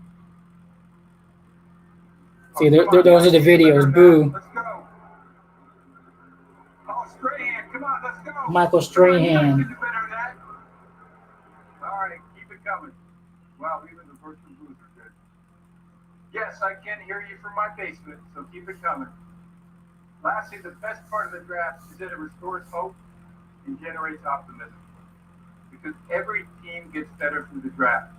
B: See, those are the videos. Boo.
C: Let's go. Oh, Strahan, come on, let's go.
B: Michael Strahan.
C: All right, keep it coming. Wow, even the virtual boos are good. Yes, I can hear you from my basement, so keep it coming. Lastly, the best part of the draft is that it restores hope and generates optimism. Because every team gets better through the draft.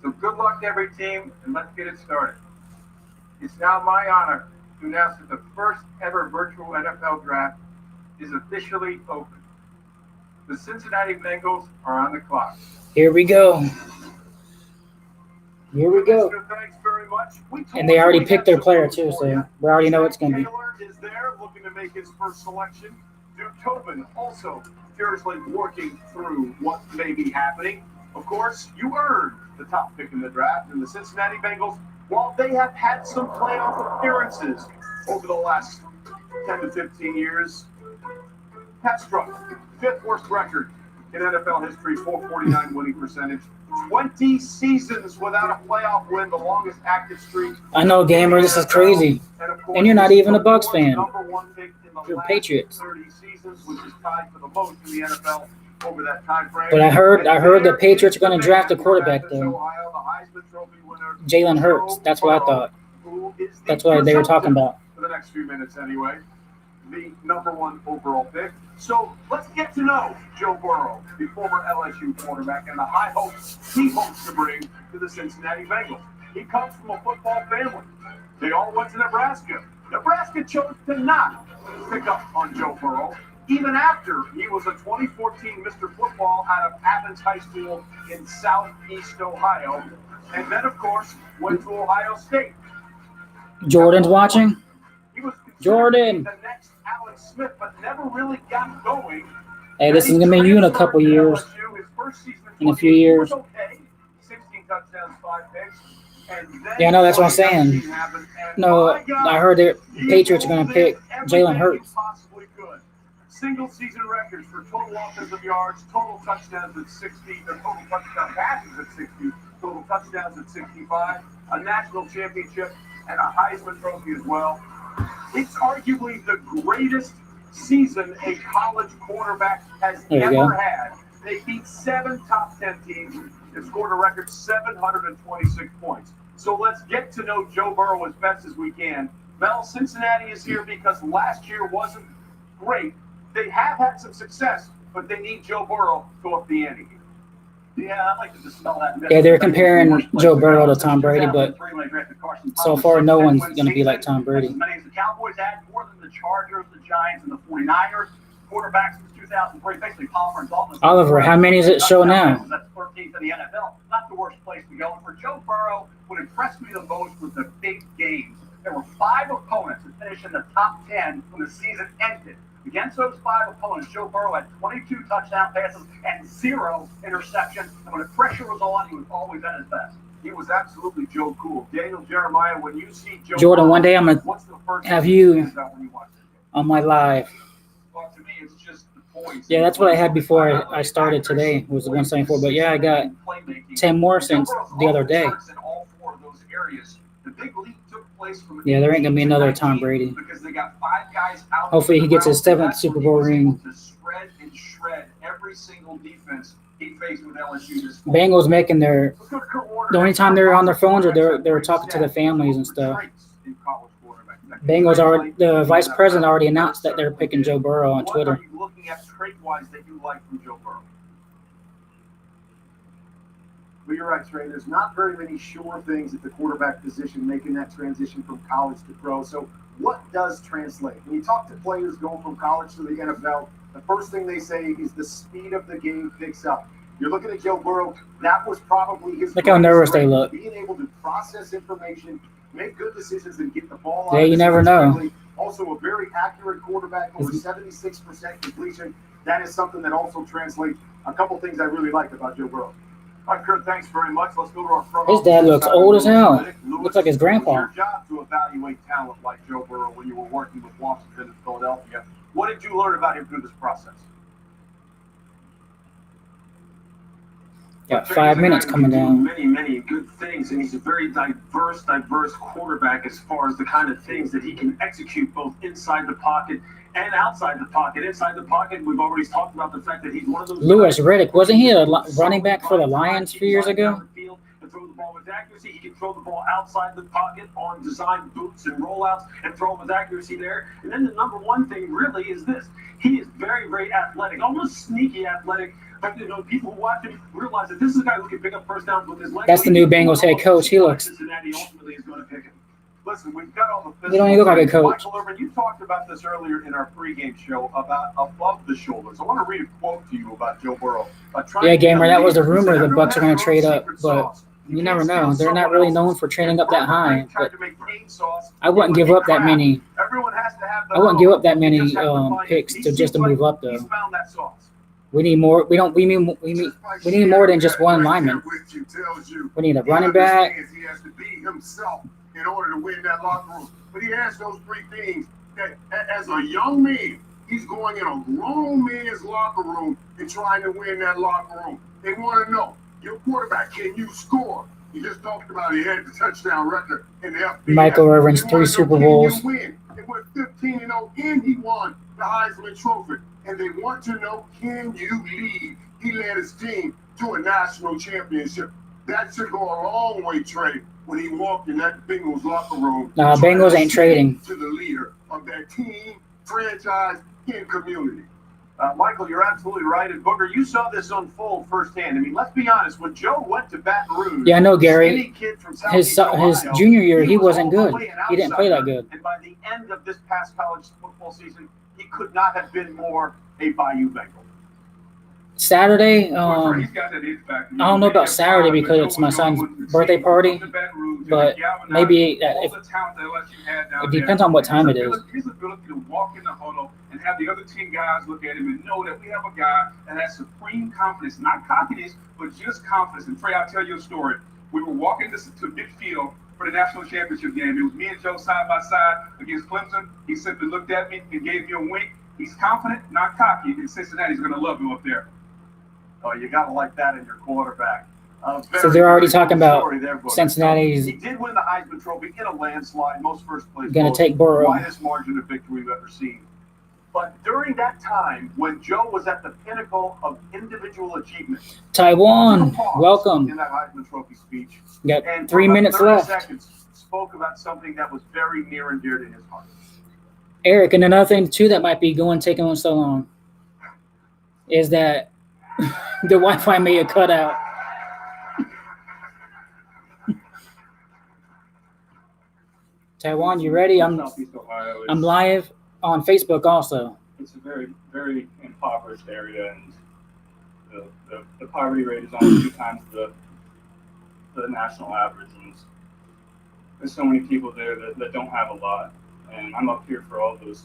C: So good luck to every team, and let's get it started. It's now my honor to announce that the first ever virtual NFL draft is officially open. The Cincinnati Bengals are on the clock.
B: Here we go. Here we go.
H: Thanks very much.
B: And they already picked their player, too, so we already know it's going to be.
H: Taylor is there looking to make his first selection. Duke Tobin also furiously working through what may be happening. Of course, you earned the top pick in the draft, and the Cincinnati Bengals, while they have had some playoff appearances over the last 10 to 15 years, have struggled. Fifth worst record in NFL history, 449 winning percentage. 20 seasons without a playoff win, the longest active streak.
B: I know, Gamer, this is crazy. And you're not even a Bucs fan. You're Patriots.
H: 30 seasons, which is tied for the most in the NFL over that time frame.
B: But I heard the Patriots are going to draft a quarterback, though. Jalen Hurts. That's what I thought. That's what they were talking about.
H: For the next few minutes, anyway. The number one overall pick. So let's get to know Joe Burrow, the former LSU quarterback, and the high hopes he hopes to bring to the Cincinnati Bengals. He comes from a football family. They all went to Nebraska. Nebraska chose to not pick up on Joe Burrow, even after he was a 2014 Mr. Football out of Athens High School in Southeast Ohio, and then, of course, went to Ohio State.
B: Jordan's watching.
H: He was
B: Jordan.
H: The next Alex Smith, but never really got going.
B: Hey, this is going to be you in a couple years. In a few years.
H: 16 touchdowns, 5 picks.
B: Yeah, I know, that's what I'm saying. No, I heard the Patriots are going to pick Jalen Hurts.
H: Single season records for total offensive yards, total touchdowns at 60, or total touchdown passes at 60, total touchdowns at 65, a national championship, and a Heisman Trophy as well. It's arguably the greatest season a college quarterback has ever had, They beat 7 top 10 teams and scored a record 726 points. So let's get to know Joe Burrow as best as we can. Mel, Cincinnati is here because last year wasn't great. They have had some success, but they need Joe Burrow to go up the ante. Yeah, I'd like to dispel that.
B: Yeah, they're comparing Joe Burrow to Tom Brady, but so far no one's going to be like Tom Brady.
E: As many as the Cowboys had, more than the Chargers, the Giants, and the 49ers. Quarterbacks since 2003, basically Palmer and Dalton.
B: Oliver, how many does it show now?
E: That's 13th in the NFL. Not the worst place to go. And for Joe Burrow, what impressed me the most was the big games. There were 5 opponents who finished in the top 10 when the season ended. Against those 5 opponents, Joe Burrow had 22 touchdown passes and 0 interceptions. And when the pressure was on, he was always at his best.
H: He was absolutely Joe Cool. Daniel Jeremiah, when you see Joe
B: Jordan,
H: Burrow,
B: one day I'm going
H: what's the first
B: to have
H: thing
B: you
H: that stands out when you watch it?
B: on my live.
H: Well, to me, it's just the points.
B: Yeah, that's what I had before I started today, was the 174. But yeah, I got 10 more since the other day.
H: In all 4 of those areas. The big leap took place from
B: Yeah, there ain't going to be another Tom Brady.
H: because they got 5 guys out.
B: Hopefully he gets his 7th Super Bowl ring.
H: To spread and shred every single defense he faced with LSU this fall.
B: Bengals making their
H: Let's go to Kurt Warner.
B: the only time they're on their phones or they're talking to their families and stuff. Bengals are the vice president already announced that they're picking Joe Burrow on Twitter.
H: What are you looking at trait-wise that you like from Joe Burrow?
M: Well, you're right, Trey. There's not very many sure things at the quarterback position making that transition from college to pro. So what does translate? When you talk to players going from college to the NFL, the first thing they say is the speed of the game picks up. You're looking at Joe Burrow. That was probably his.
B: Look how nervous they look.
M: Being able to process information, make good decisions, and get the ball
B: Yeah,
M: out.
B: you never know.
M: Quickly. Also, a very accurate quarterback, over 76% completion. That is something that also translates. A couple things I really like about Joe Burrow.
H: All right, Kurt, thanks very much. Let's go to our front
B: His
H: office.
B: dad looks old as hell.
H: Lewis,
B: Looks like his grandpa.
H: It was your job to evaluate talent like Joe Burrow when you were working with Washington and Philadelphia. What did you learn about him through this process?
B: Got 5 minutes coming down.
F: Many good things, and he's a very diverse quarterback as far as the kind of things that he can execute both inside the pocket and outside the pocket. Inside the pocket, we've already talked about the fact that he's one of those.
B: Lewis Riddick, wasn't he a running back for the Lions a few years ago?
F: And throw the ball with accuracy. He can throw the ball outside the pocket on design boots and rollouts and throw with accuracy there. And then the number one thing really is this: he is very athletic, almost sneaky athletic. But, you know, people who watch him realize that this is a guy who can pick up first downs with his legs.
B: That's the new Bengals head coach. He looks.
F: Cincinnati ultimately is going to pick him.
H: Listen, we've got all the.
B: He don't even look like a coach.
H: Michael Irvin, you talked about this earlier in our pregame show about above the shoulders. I want to read a quote to you about Joe Burrow.
B: Yeah, Gamer, that was a rumor the Bucs are going to trade up, but you never know. They're not really known for trading up that high. But I wouldn't give up that many.
H: Everyone has to have.
B: I wouldn't give up that many picks to move up though. We need more. We need more than just one lineman. We need a running back.
J: He has to be himself in order to win that locker room. But he has those 3 things that, as a young man, he's going in a grown man's locker room and trying to win that locker room. They want to know, your quarterback, can you score? You just talked about he had the touchdown record in the FBS.
B: Michael Irvin's 3 Super Bowls.
J: Can you win? It went 15-0, and he won the Heisman Trophy. And they want to know, can you lead? He led his team to a national championship. That should go a long way, Trey, when he walked in that Bengals locker room.
B: Nah, Bengals ain't trading.
J: To the leader of that team, franchise, and community.
H: Michael, you're absolutely right. And Booker, you saw this unfold firsthand. I mean, let's be honest. When Joe went to Baton Rouge,
B: Yeah, I know, Gary.
H: skinny kid from
B: His
H: Southeast Ohio,
B: junior year, he
H: was
B: wasn't
H: all the
B: good.
H: way an
B: He didn't play that
H: outsider.
B: good.
H: And by the end of this past college football season, he could not have been more a Bayou Bengal.
B: Saturday, I don't know about Saturday because it's my son's birthday party, but maybe it depends on what time it is.
N: His ability to walk in the huddle and have the other 10 guys look at him and know that we have a guy that has supreme confidence, not cockiness, but just confidence. And Trey, I'll tell you a story. We were walking to midfield for the national championship game. It was me and Joe side by side against Clemson. He simply looked at me and gave me a wink. He's confident, not cocky, and Cincinnati's going to love him up there.
H: Oh, you got to like that in your quarterback.
B: So they're already talking about
H: there,
B: Cincinnati's
H: He did win the Heisman Trophy in a landslide, most first place.
B: going to take Burrow.
H: Widest margin of victory we've ever seen. But during that time, when Joe was at the pinnacle of individual achievement,
B: Taiwan,
H: took a pause
B: welcome.
H: in that Heisman Trophy speech,
B: You got
H: and
B: 3
H: for about
B: minutes
H: 30
B: left.
H: seconds, spoke about something that was very near and dear to his heart.
B: Eric, and another thing too that might be taking on so long is that the Wi-Fi may have cut out. Taiwan, you ready?
O: Southeast Ohio is,
B: I'm live on Facebook also.
O: It's a very, very impoverished area, and the poverty rate is almost 2 times the national average. And there's so many people there that don't have a lot. And I'm up here for all those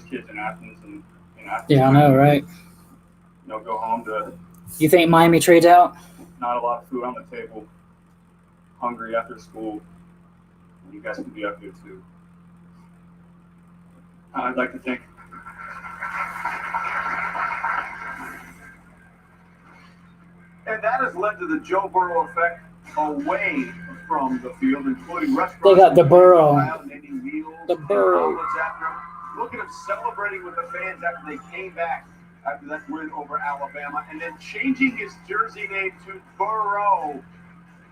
O: kids in Athens and in Athens.
B: Yeah, I know, right?
O: Go home to
B: You think Miami trades out?
O: not a lot of food on the table, hungry after school. You guys can be up here too. I'd like to think.
H: And that has led to the Joe Burrow effect away from the field, including restaurants.
B: They got the Burrow.
H: Meals,
B: The Burrow.
H: Look at him celebrating with the fans after they came back after that win over Alabama, and then changing his jersey name to Burrow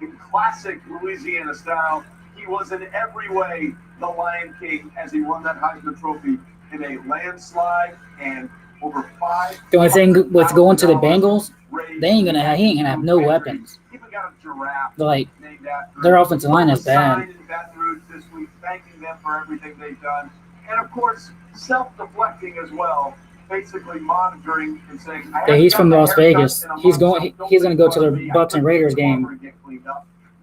H: in classic Louisiana style. He was in every way the Lion King as he won that Heisman Trophy in a landslide and over 5.
B: The only thing with going to the Bengals, he ain't gonna have no weapons.
H: Even got a giraffe
B: Like
H: named after
B: their
H: him.
B: offensive line is bad.
H: Signed in Baton Rouge this week, thanking them for everything they've done, and of course self-deflecting as well, basically monitoring and saying,
B: Yeah, he's from Las Vegas. He's gonna go to the Bucks and Raiders game.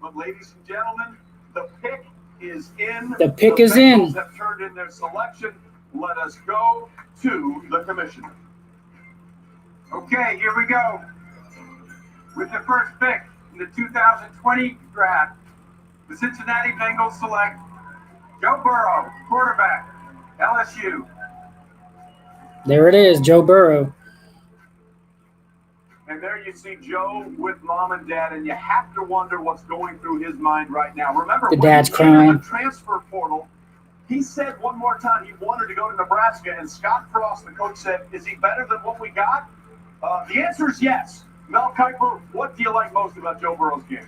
H: But ladies and gentlemen, the pick is in.
B: The pick is in.
H: Bengals have turned in their selection. Let us go to the commissioner.
P: Okay, here we go. With the first pick in the 2020 draft, the Cincinnati Bengals select Joe Burrow, quarterback, LSU.
B: There it is, Joe Burrow.
H: And there you see Joe with mom and dad, and you have to wonder what's going through his mind right now. Remember,
B: The
H: when
B: dad's
H: he came in
B: crying.
H: the transfer portal, he said one more time he wanted to go to Nebraska, and Scott Frost, the coach, said, "Is he better than what we got?" The answer is yes. Mel Kiper, what do you like most about Joe Burrow's game?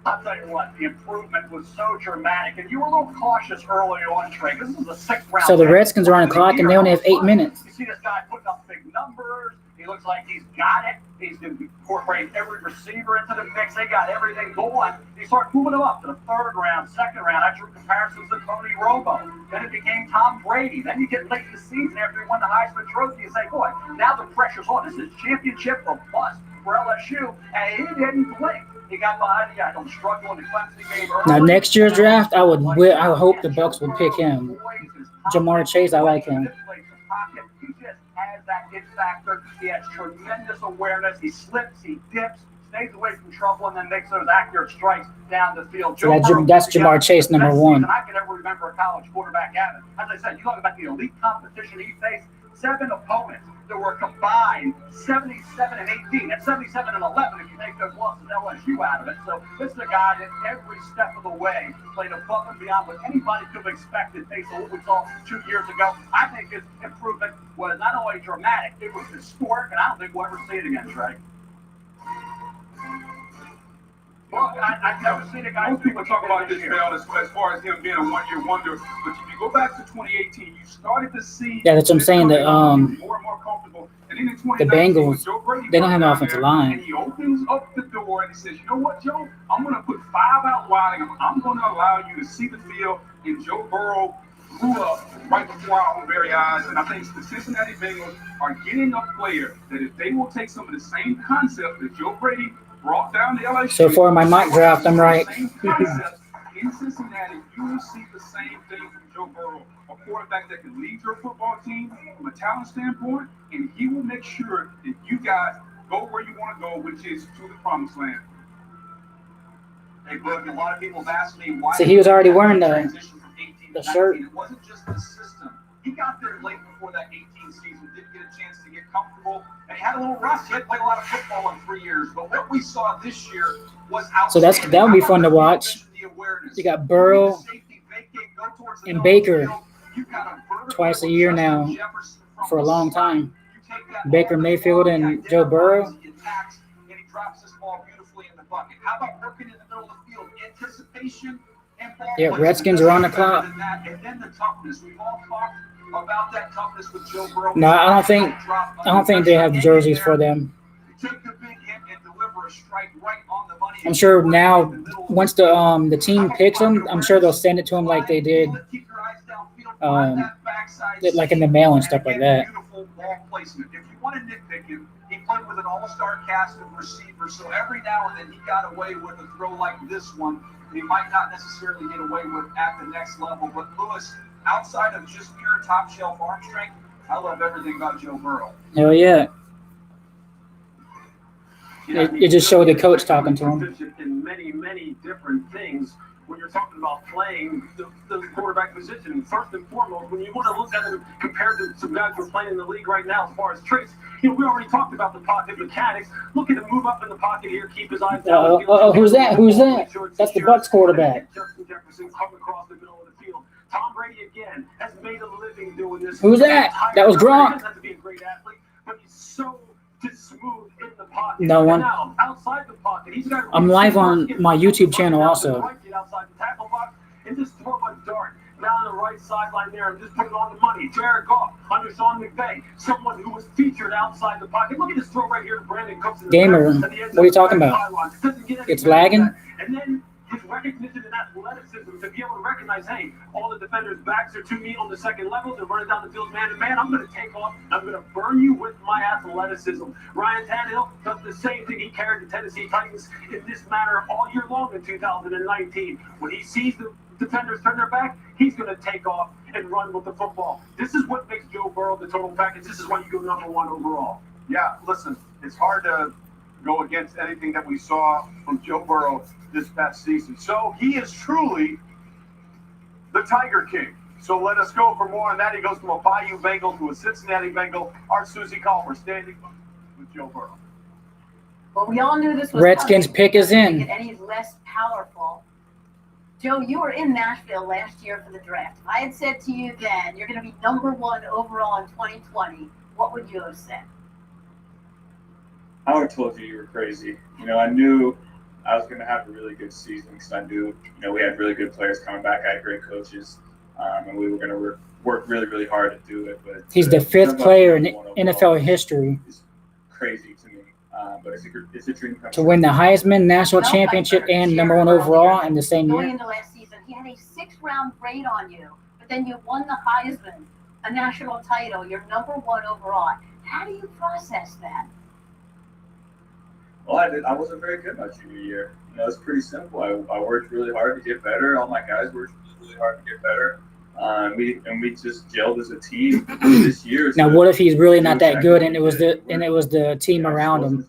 F: I'll tell you what, the improvement was so dramatic, and you were a little cautious early on, Trey. This is the 6th round.
B: So the
F: pick.
B: Redskins are on the clock and they only have 8 minutes.
F: You see this guy putting up big numbers. He looks like he's got it. He's going to incorporate every receiver into the mix. They got everything going. He started moving him up to the 3rd round, 2nd round. I drew comparisons to Tony Romo. Then it became Tom Brady. Then you get late in the season after he won the Heisman Trophy. You say, boy, now the pressure's on. This is championship or bust for LSU. And he didn't blink. He got behind the guy. I'm struggling to Clemson game early.
B: Now next year's draft, I hope the Bucks will pick him. Jamar Chase, I like him.
F: He just has that it factor. He has tremendous awareness. He slips, he dips, stays away from trouble, and then makes those accurate strikes down the field.
B: So that's Jamar Chase, number
F: best
B: 1.
F: season I can ever remember a college quarterback having. As I said, you talk about the elite competition he faced. 7 opponents that were combined 77 and 18. That's 77 and 11 if you take those losses LSU out of it. So this is a guy that every step of the way played above and beyond what anybody could have expected based on what we saw 2 years ago. I think his improvement was not only dramatic, it was historic, and I don't think we'll ever see it again, Trey.
P: Well, I've never seen a guy. Most people talk about this, Mel, as far as him being a one-year wonder. But if you go back to 2018, you started to see.
B: Yeah, that's what I'm saying. The
P: more and more comfortable. And then in 2019,
B: Bengals,
P: Joe Brady
B: they don't have an
P: comes
B: offensive
P: down there,
B: line.
P: And he opens up the door and he says, "You know what, Joe? I'm going to put 5 out wide. And I'm going to allow you to see the field." And Joe Burrow grew up right before our own very eyes. And I think the Cincinnati Bengals are getting a player that if they will take some of the same concepts that Joe Brady brought down the LSU.
B: So for my mock draft, I'm right.
P: In Cincinnati, you will see the same thing from Joe Burrow, a quarterback that can lead your football team from a talent standpoint, and he will make sure that you guys go where you want to go, which is to the promised land.
E: Hey, look, a lot of people have asked me why.
B: So he was already wearing the shirt.
E: It wasn't just the system. He got there late before that 18 season, didn't get a chance to get comfortable, and he had a little rust. He hadn't played a lot of football in 3 years. But what we saw this year was outstanding.
B: So that would be fun to watch. You got Burrow and Baker.
E: You got a
B: twice a year now for a long time. Baker Mayfield and Joe Burrow.
P: And he drops this ball beautifully in the bucket. How about working in the middle of the field? Anticipation and ball
B: Yeah,
P: placement.
B: Redskins are on the clock.
P: And then the toughness. We've all talked about that toughness with Joe Burrow.
B: No, I don't think they have jerseys for them.
P: Take the big hit and deliver a strike right on the money.
B: I'm sure now, once the team picks them, I'm sure they'll send it to them like they did, like in the mail and stuff like that.
P: Beautiful ball placement. If you want to nitpick him, he played with an all-star cast of receivers, so every now and then he got away with a throw like this one. He might not necessarily get away with at the next level, but Lewis, outside of just pure top-shelf arm strength, I love everything about Joe Burrow.
B: Hell yeah. It just showed the coach talking to him.
H: In many, many different things when you're talking about playing the quarterback position. First and foremost, when you want to look at him compared to some guys who are playing in the league right now as far as traits, we already talked about the pocket mechanics. Look at him move up in the pocket here, keep his eyes down.
B: Who's that? Who's that? That's the Bucs quarterback.
H: Justin Jefferson come across the middle of the field. Tom Brady, again, has made a living doing this.
B: Who's that? That was Gronk.
H: He doesn't have to be a great athlete, but he's so smooth in the pocket.
B: No one.
H: Now, outside the pocket, he's got
B: I'm live on my YouTube channel also.
H: Outside the tackle box and just throw a dart down the right sideline there and just put it on the money. Jared Goff under Sean McVay, someone who was featured outside the pocket. Look at this throw right here to Brandon Cooks.
B: Gamer, what are you talking about? It's lagging?
H: And then his recognition and athleticism to be able to recognize, hey, all the defenders' backs are to me on the second level. They're running down the field man to man. I'm going to take off. I'm going to burn you with my athleticism. Ryan Tannehill does the same thing. He carried the Tennessee Titans in this manner all year long in 2019. When he sees the defenders turn their back, he's going to take off and run with the football. This is what makes Joe Burrow the total package. This is why you go number one overall. Yeah, listen, it's hard to go against anything that we saw from Joe Burrow this past season. So he is truly the Tiger King. So let us go for more on that. He goes from a Bayou Bengal to a Cincinnati Bengal. Our Susie Calmer standing with Joe Burrow.
L: Well, we all knew this was
B: Redskins
L: coming.
B: pick is in.
L: And he's less powerful. Joe, you were in Nashville last year for the draft. I had said to you then, you're going to be number one overall in 2020. What would you have said?
O: I would have told you were crazy. I knew I was going to have a really good season because I knew, we had really good players coming back. I had great coaches, and we were going to work really, really hard to do it. But
B: he's the fifth player in NFL history
O: it's crazy to me, but it's a dream come
B: to win the Heisman National Championship and number one overall in the same
L: Going
B: year.
L: into last season, he had a 6-round grade on you, but then you won the Heisman, a national title. You're number one overall. How do you process that?
O: Well, I wasn't very good my junior year. It's pretty simple. I worked really hard to get better. All my guys worked really hard to get better. We just gelled as a team this year.
B: Now, what if he's really not that good, and it was the team around him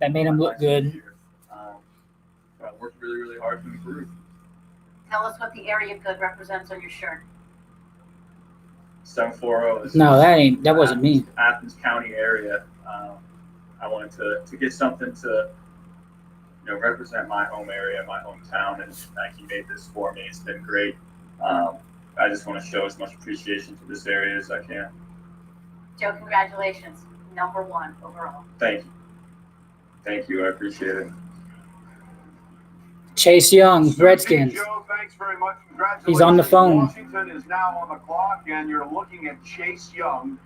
B: that made him look good?
O: I worked really, really hard to improve.
L: Tell us what the area code represents on your shirt.
O: 740 is
B: No, that wasn't me.
O: Athens County area. I wanted to get something to, represent my home area, my hometown, and he made this for me. It's been great. I just want to show as much appreciation to this area as I can.
L: Joe, congratulations. Number one overall.
O: Thank you. Thank you. I appreciate it.
B: Chase Young, Redskins.
H: Joe, thanks very much. Congratulations.
B: He's on the phone.
H: Washington is now on the clock, and you're looking at Chase Young,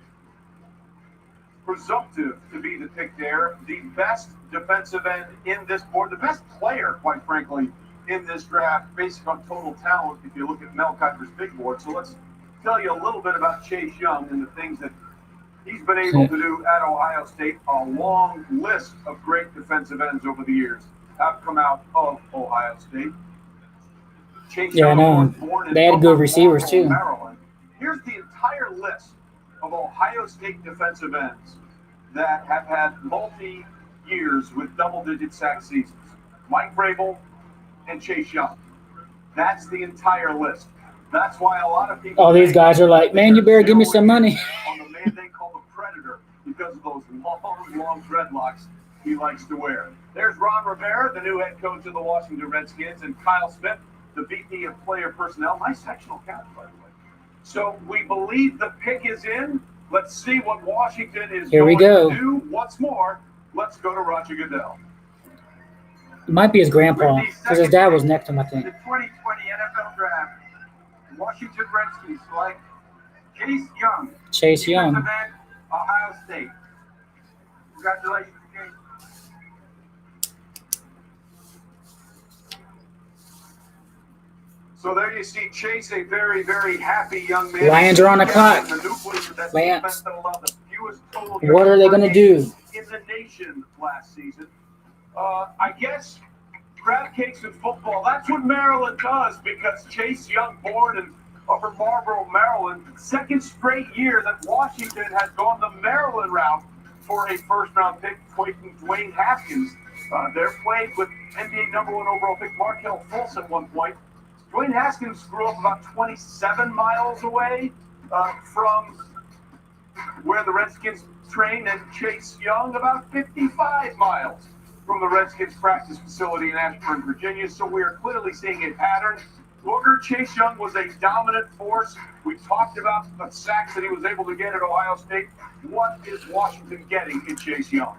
H: presumptive to be the pick there, the best defensive end in this board, the best player, quite frankly, in this draft, based on total talent, if you look at Mel Kiper's big board. So let's tell you a little bit about Chase Young and the things that he's been able to do at Ohio State. A long list of great defensive ends over the years have come out of Ohio State. Chase
B: Yeah, I
H: Young
B: know.
H: was born in
B: They had good
H: Upper
B: receivers,
H: Marlboro,
B: too.
H: Maryland. Here's the entire list of Ohio State defensive ends that have had multi-years with double-digit sack seasons. Mike Vrabel and Chase Young. That's the entire list. That's why a lot of people...
B: All these guys are like, man, you better give me some money.
H: ...on the man they call the Predator because of those long dreadlocks he likes to wear. There's Ron Rivera, the new head coach of the Washington Redskins, and Kyle Smith, the VP of Player Personnel. Nice sectional cap, by the way. So we believe the pick is in. Let's see what Washington is
B: Here we
H: going
B: go.
H: to do. Once more, let's go to Roger Goodell.
B: It might be his grandpa, because his dad was next to him, I think.
C: The 2020 NFL Draft, Washington Redskins select Chase Young.
B: Chase Young.
C: defensive end, Ohio State. Congratulations, Chase.
H: So there you see Chase, a very, very happy young man.
B: Lions are on the clock. Lance. What are they going to do?
H: In the nation last season. I guess crab cakes and football, that's what Maryland does, because Chase Young, born in Upper Marlboro, Maryland, second straight year that Washington has gone the Maryland route for a first-round pick, taking Dwayne Haskins. They're played with NBA #1 overall pick Markelle Fultz at one point. Dwayne Haskins grew up about 27 miles away from where the Redskins train, and Chase Young about 55 miles from the Redskins practice facility in Ashburn, Virginia. So we are clearly seeing a pattern. Booker Chase Young was a dominant force. We talked about the sacks that he was able to get at Ohio State. What is Washington getting in Chase Young?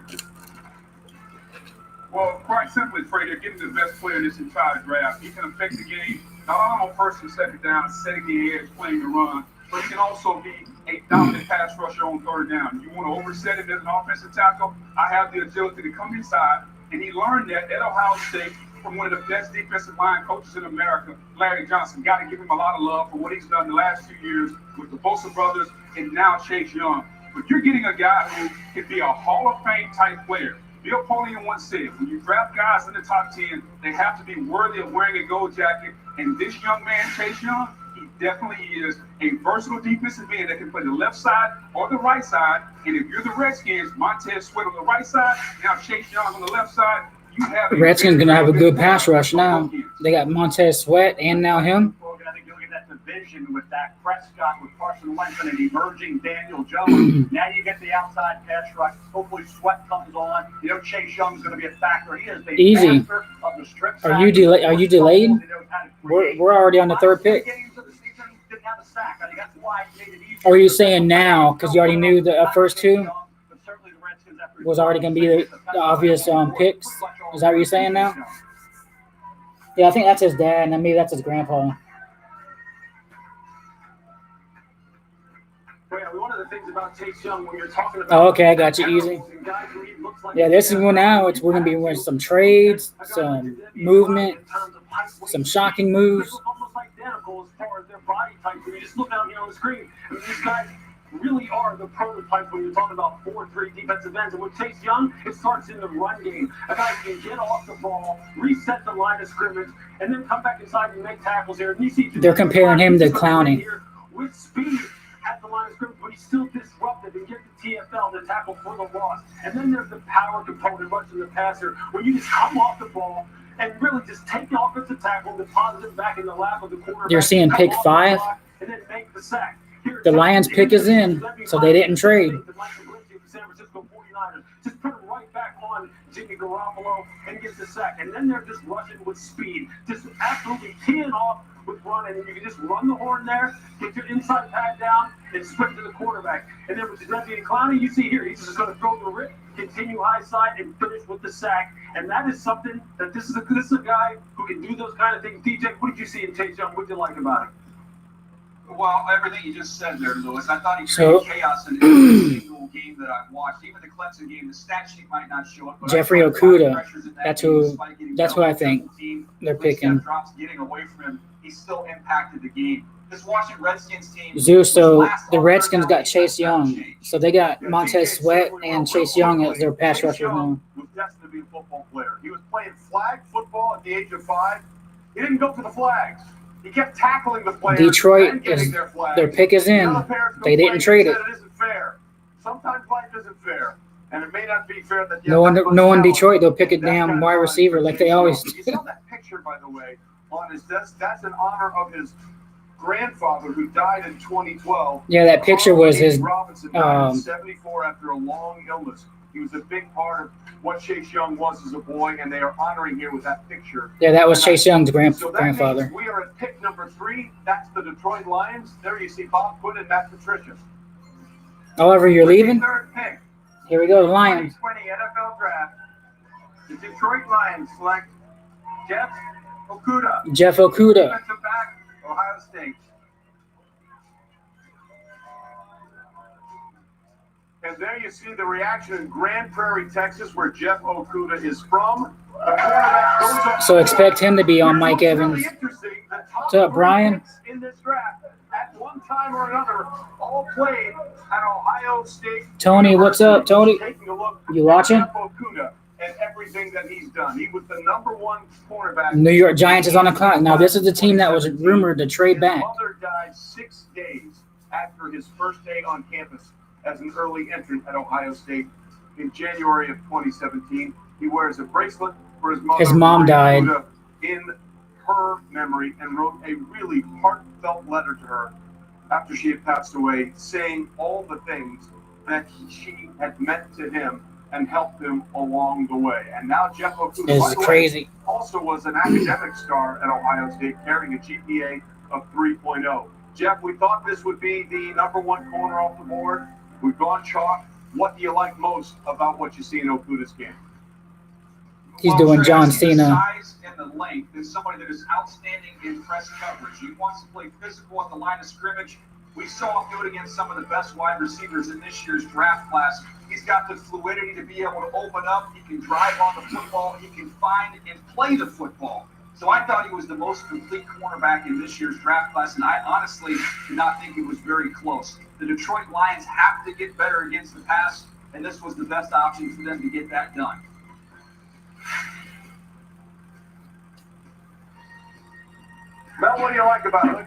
N: Well, quite simply, Trey, they're getting the best player in this entire draft. He can affect the game, not only on first and second down, setting the edge, playing the run, but he can also be a dominant pass rusher on third down. You want to overset it as an offensive tackle, I have the agility to come inside, and he learned that at Ohio State from one of the best defensive line coaches in America, Larry Johnson. Got to give him a lot of love for what he's done the last few years with the Bosa brothers and now Chase Young. But you're getting a guy who can be a Hall of Fame type player. Bill Polian once said, when you draft guys in the top 10, they have to be worthy of wearing a gold jacket. And this young man, Chase Young, he definitely is a versatile defensive end that can play the left side or the right side. And if you're the Redskins, Montez Sweat on the right side, now Chase Young on the left side, you have
B: The Redskins going to have a good pass rush now. They got Montez Sweat and now him.
E: I think you look at that division with Dak Prescott, with Carson Wentz, and an emerging Daniel Jones. Now you get the outside pass rush. Hopefully Sweat comes on. You know Chase Young's going to be a factor. He is the
B: Easy.
E: master of the strip
B: Are
E: sack.
B: you delayed? We're already on the third pick. Or are you saying now because you already knew the first two was already going to be the obvious picks? Is that what you're saying now? Yeah, I think that's his dad, and then maybe that's his grandpa.
E: One of the things about Chase Young when you're talking about
B: Oh, okay, I got you. Easy. Yeah, this is one now. We're going to be with some trades, some movement, some shocking moves.
E: almost identical as far as their body types. When you just look out here on the screen, I mean, these guys really are the prototype when you're talking about 4-3 defensive ends. And with Chase Young, it starts in the run game. A guy who can get off the ball, reset the line of scrimmage, and then come back inside and make tackles here. And you see
B: They're comparing him to Clowney.
E: with speed at the line of scrimmage, but he's still disruptive and get the TFL, the tackle for the loss. And then there's the power component, rushing the passer, where you just come off the ball and really just take the offensive tackle, deposit it back in the lap of the quarterback.
B: You're seeing pick 5.
E: And then make the sack.
B: The Lions pick is in, so they didn't trade.
E: San Francisco 49ers just put him right back on Jimmy Garoppolo and get the sack. And then they're just rushing with speed, just absolutely teeing off with running. And you can just run the horn there, get your inside pad down, and sprint to the quarterback. And then with Jadeveon Clowney, you see here, he's just going to throw the rip, continue high side, and finish with the sack. And that is something that this is a guy who can do those kind of things. DJ, what did you see in Chase Young? What did you like about him?
Q: Well, everything you just said there, Lewis. I thought he
B: So-
Q: created chaos in every single game that I've watched. Even the Clemson game, the stat sheet might not show it. But
B: Jeffrey
Q: I thought the
B: Okudah.
Q: pressures in that
B: That's
Q: game,
B: who.
Q: despite getting
B: That's who I think they're
Q: when
B: picking.
Q: Steph drops getting away from him, he still impacted the game. This Washington Redskins team.
B: Zeus. So
Q: was last
B: the
Q: on
B: Redskins
Q: third down
B: got Chase Young. So they got Montez Sweat and Chase Young as their pass rushers now.
H: Was destined to be a football player. He was playing flag football at the age of 5. He didn't go for the flags. He kept tackling the players.
B: Detroit
H: and getting
B: is
H: their flags.
B: their pick is in.
H: The other parents
B: They didn't
H: complained
B: trade
H: and
B: it.
H: said it isn't fair. Sometimes life isn't fair, and it may not be fair that
B: No one Detroit. They'll pick a damn wide receiver like they always
H: You
B: do.
H: saw that picture, by the way, on his desk. That's in honor of his grandfather who died in 2012.
B: Yeah, that picture was his.
H: Robinson died at 74 after a long illness. He was a big part of what Chase Young was as a boy, and they are honoring here with that picture.
B: Yeah, that was Chase Young's
H: So that
B: grandfather.
H: means we are at pick number 3. 3, that's the Detroit Lions. There you see Bob Quinn and Matt Patricia.
B: However, you're leaving.
H: Third pick,
B: Here we go, the Lions.
H: 2020 NFL Draft. The Detroit Lions select Jeff Okudah.
B: Jeff Okudah.
H: Defensive back, Ohio State. And there you see the reaction in Grand Prairie, Texas, where Jeff Okudah is from. The quarterback goes up.
B: So expect him to be on Mike Evans. What's up, Brian?
H: In this draft, at one time or another, all played at Ohio State.
B: Tony, what's up, Tony?
H: Taking a look
B: You watching?
H: at Jeff Okudah and everything that he's done. He was the #1 cornerback.
B: New York Giants is on the clock. Now, this is the team that was rumored to trade back.
H: His mother died 6 days after his first day on campus as an early entrant at Ohio State in January of 2017. He wears a bracelet for his mother.
B: His mom died.
H: In her memory, and wrote a really heartfelt letter to her after she had passed away, saying all the things that she had meant to him and helped him along the way. And now Jeff Okudah,
B: This
H: by
B: is
H: the way,
B: crazy.
H: also was an academic star at Ohio State, carrying a GPA of 3.0. Jeff, we thought this would be the #1 corner off the board. We've gone chalk. What do you like most about what you see in Okudah's game?
B: He's doing John
Q: The
B: Cena.
Q: size and the length is somebody that is outstanding in press coverage. He wants to play physical at the line of scrimmage. We saw him do it against some of the best wide receivers in this year's draft class. He's got the fluidity to be able to open up. He can drive on the football. He can find and play the football. So I thought he was the most complete cornerback in this year's draft class, and I honestly did not think it was very close. The Detroit Lions have to get better against the pass, and this was the best option for them to get that done.
H: Mel, what do you like about it?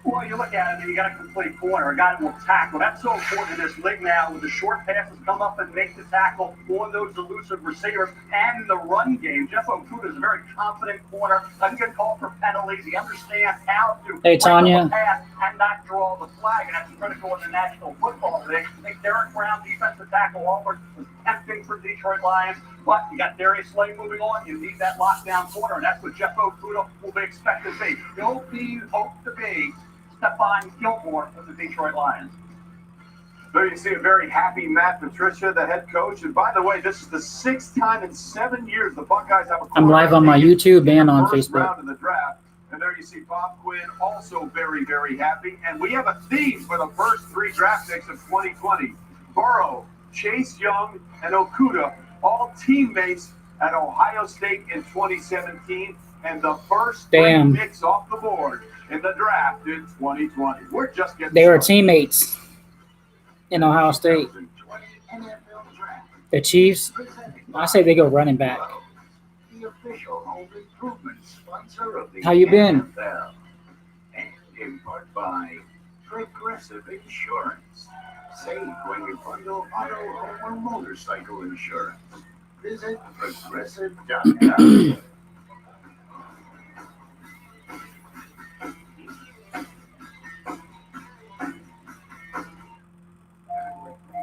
F: Well, you look at it and you got a complete corner, a guy that will tackle. That's so important in this league now, with the short passes come up and make the tackle on those elusive receivers and the run game. Jeff Okudah is a very confident corner. Doesn't get called for penalties. He understands how to
B: Hey, Tanya.
F: pass and not draw the flag, and that's critical in the National Football League. I think Derek Brown, defensive tackle, Auburn, was tempting for Detroit Lions, but you got Darius Slay moving on. You need that lockdown corner, and that's what Jeff Okudah will be expected to be. He'll be hoped to be Stephon Gilmore of the Detroit Lions.
H: There you see a very happy Matt Patricia, the head coach. And by the way, this is the 6th time in 7 years the Buckeyes have a
B: I'm live on my YouTube and on
H: first
B: Facebook.
H: round of the draft. And there you see Bob Quinn, also very, very happy. And we have a theme for the first 3 draft picks of 2020. Burrow, Chase Young, and Okudah, all teammates at Ohio State in 2017. And the first 3 picks off the board in the draft in 2020. We're just getting
B: They were
H: started.
B: teammates in Ohio State. The Chiefs, I say they go running back.
J: The official home improvement sponsor of the
B: How you been?
J: NFL. And in part by Progressive Insurance. Save when you bundle auto, home, or motorcycle insurance. Visit progressive.com.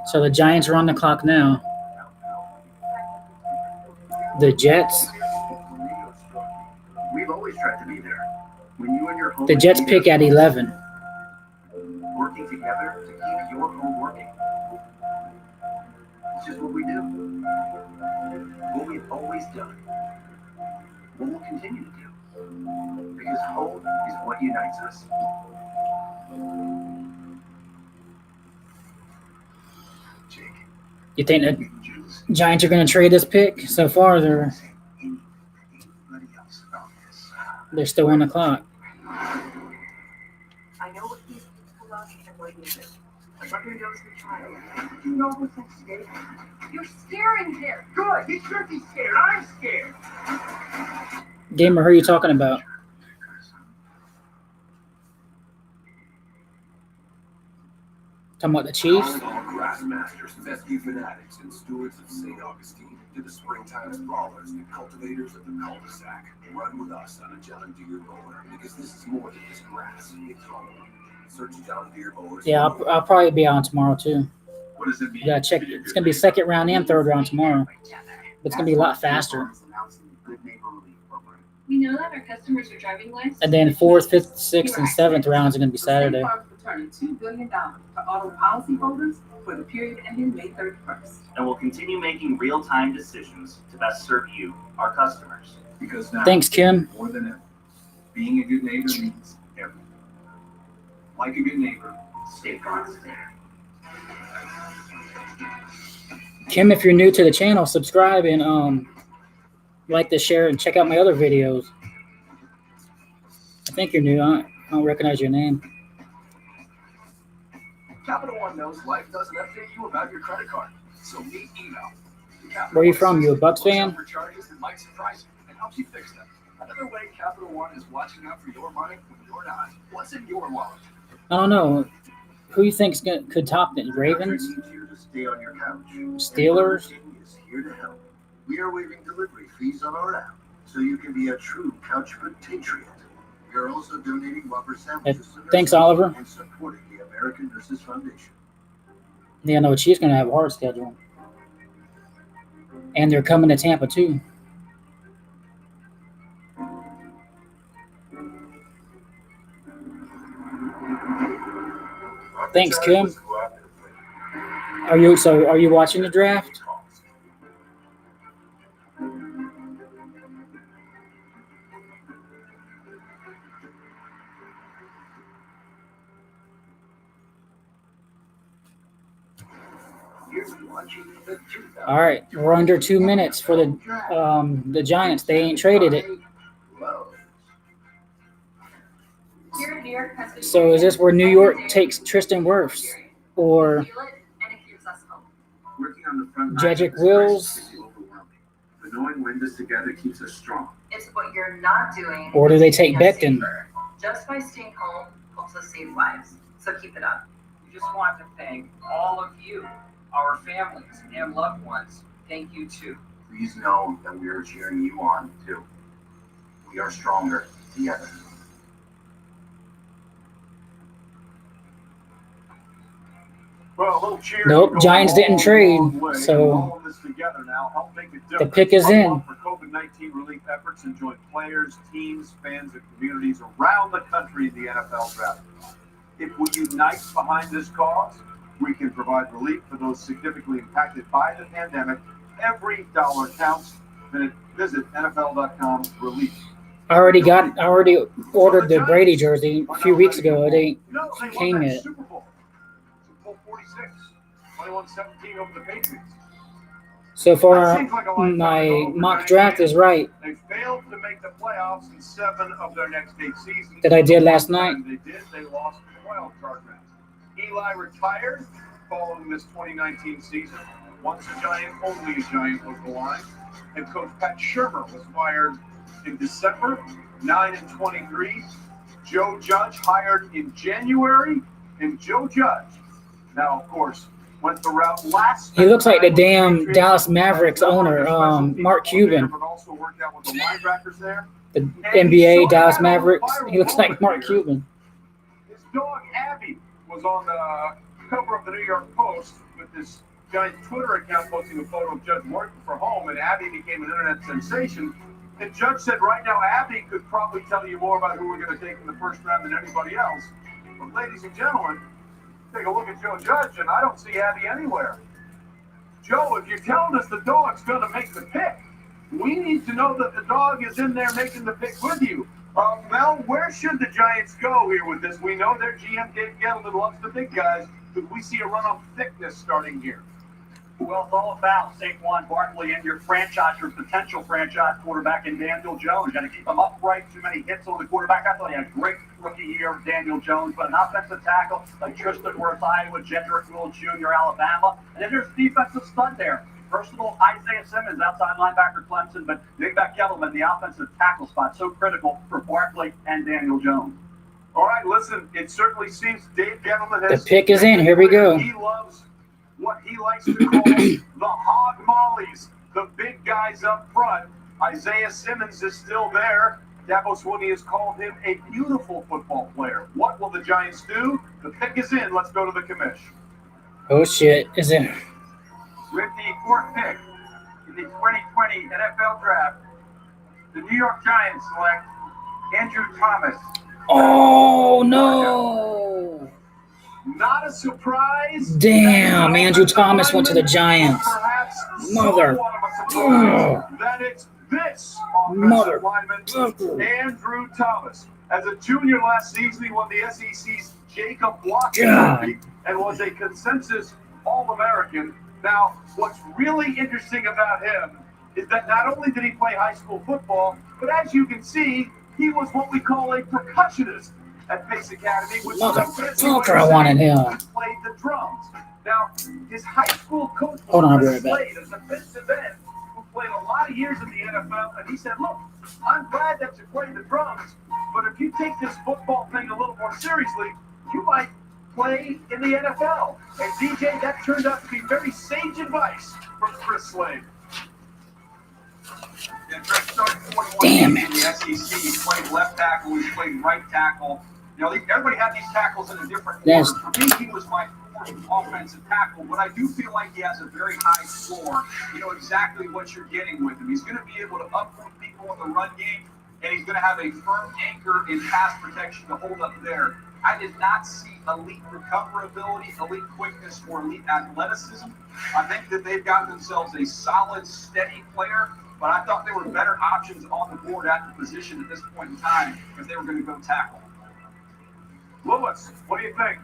B: So the Giants are on the clock now. The Jets.
J: We've always tried to be there. When you and your home
B: The Jets pick at 11.
J: working together to keep your home working. It's just what we do. What we've always done. What we'll continue to do. Because home is what unites us.
B: You think the Giants are going to trade this pick? So far, they're still on the clock.
L: I know what these people love and what you do. But what your nose the child.
K: You know what's at stake? You're scaring him.
J: Good. He should be scared. I'm scared.
B: Gamer, who are you talking about? Talking about the Chiefs?
R: All grassmasters, fescue fanatics, and stewards of St. Augustine, to the springtime sprawlers and cultivators of the cul-de-sac. Run with us on a John Deere mower, because this is more than just grass. It's home. Search John Deere mowers.
B: Yeah, I'll probably be on tomorrow too.
R: What does it mean?
B: You gotta check. It's gonna be second round and third round tomorrow. But it's gonna be a lot faster.
L: We know that our customers are driving less.
B: And then 4th, 5th, 6th, and 7th rounds are going to be Saturday.
S: State Farm is returning $2 billion to auto policyholders for the period ending May 31st.
T: And we'll continue making real-time decisions to best serve you, our customers.
J: Because now,
B: Thanks, Kim.
J: more than ever, being a good neighbor means everything. Like a good neighbor, State Farm is there.
B: Kim, if you're new to the channel, subscribe and like to share and check out my other videos. I think you're new. I don't recognize your name.
J: Capital One knows life doesn't update you about your credit card, so meet email.
B: Where are you from? You a Bucks fan?
J: For charges that might surprise you and helps you fix them. Another way Capital One is watching out for your money when you're not. What's in your wallet?
B: I don't know. Who you think could top the Ravens?
J: Here to stay on your couch.
B: Steelers?
J: Is here to help. We are waiving delivery fees on our app, so you can be a true couch patriot. We are also donating Whopper sandwiches to nurses
B: Thanks, Oliver.
J: and supporting the American Nurses Foundation.
B: Yeah, no, she's going to have a hard schedule. And they're coming to Tampa, too. Thanks, Kim. Are you watching the draft? All right, we're under 2 minutes for the Giants. They ain't traded it.
A: Here in New York, has been
B: So is this where New York takes Tristan Wirfs or
A: feel it, and it keeps us home.
J: Working on the front
B: Jedrick Wills,
J: but knowing when this together keeps us strong.
U: It's what you're not doing.
B: or do they take Becton?
U: Just by staying home helps us save lives. So keep it up.
E: We just want to thank all of you, our families and loved ones. Thank you too.
J: Please know that we are cheering you on too. We are stronger together.
H: Well, a little cheer.
B: Nope, Giants didn't trade, so
H: All of this together now help make a
B: the
H: difference.
B: pick is in.
H: For COVID-19 relief efforts and join players, teams, fans, and communities around the country in the NFL draft. If we unite behind this cause, we can provide relief for those significantly impacted by the pandemic. Every dollar counts. Visit NFL.com/relief.
B: I already ordered the Brady jersey a few weeks ago. It ain't came yet.
H: Super Bowl 46, 21-17 over the Patriots.
B: So far, my mock draft is right
H: They failed to make the playoffs in 7 of their next 8 seasons.
B: that I did last night.
H: They did. They lost the wild card round. Eli retired following this 2019 season. Once a Giant, only a Giant was the line. And Coach Pat Shermer was fired in December, 9-23. Joe Judge hired in January, and Joe Judge, now of course, went the route last.
B: He looks like the damn Dallas Mavericks owner, Mark Cuban.
H: But also worked out with the linebackers there.
B: The NBA Dallas Mavericks. He looks like Mark Cuban.
H: His dog Abby was on the cover of the New York Post with this Giant Twitter account posting a photo of Judge working from home, and Abby became an internet sensation. And Judge said right now Abby could probably tell you more about who we're going to take in the first round than anybody else. But ladies and gentlemen, take a look at Joe Judge, and I don't see Abby anywhere. Joe, if you're telling us the dog's going to make the pick, we need to know that the dog is in there making the pick with you. Mel, where should the Giants go here with this? We know their GM, Dave Gettleman, loves the big guys. Could we see a run on thickness starting here?
F: Well, it's all about Saquon Barkley and your potential franchise quarterback in Daniel Jones. Got to keep him upright. Too many hits on the quarterback. I thought he had a great rookie year with Daniel Jones, but an offensive tackle like Tristan Wirfs, Iowa, Jedrick Wills Jr., Alabama. And then there's defensive stud there. Personal Isaiah Simmons, outside linebacker Clemson, but Big Mac Gettleman, the offensive tackle spot, so critical for Barkley and Daniel Jones.
H: All right, listen, it certainly seems Dave Gettleman has...
B: The pick is in. Here we go.
H: He loves what he likes to call the hog mollies, the big guys up front. Isaiah Simmons is still there. Dabo Swinney has called him a beautiful football player. What will the Giants do? The pick is in. Let's go to the commish.
B: Oh shit, is it?
E: With the 4th pick in the 2020 NFL Draft,
C: The New York Giants select Andrew Thomas.
B: Oh, no.
H: Not a surprise.
B: Damn, Andrew Thomas went to the Giants. Mother.
H: That it's this offensive lineman, Andrew Thomas. As a junior last season, he won the SEC's Jacob Block Trophy and was a consensus All-American. Now, what's really interesting about him is that not only did he play high school football, but as you can see, he was what we call a percussionist at Pace Academy, which
B: Motherfucker, I wanted him.
H: played the drums. Now, his high school coach
B: Hold on, I'll be
H: was
B: right back.
H: Slade, a defensive end who played a lot of years in the NFL, and he said, look, I'm glad that you play the drums, but if you take this football thing a little more seriously, you might play in the NFL. And DJ, that turned out to be very sage advice from Chris Slade.
C: Yeah, Drake started 41
B: Damn
C: games in the SEC. He played left tackle, he played right tackle. You know, everybody had these tackles in a different order.
B: Yes.
C: For me, he was my fourth offensive tackle, but I do feel like he has a very high floor. You know exactly what you're getting with him. He's going to be able to uproot people in the run game, and he's going to have a firm anchor in pass protection to hold up there. I did not see elite recoverability, elite quickness, or elite athleticism. I think that they've got themselves a solid, steady player, but I thought there were better options on the board at the position at this point in time if they were going to go tackle.
H: Lewis, what do you think?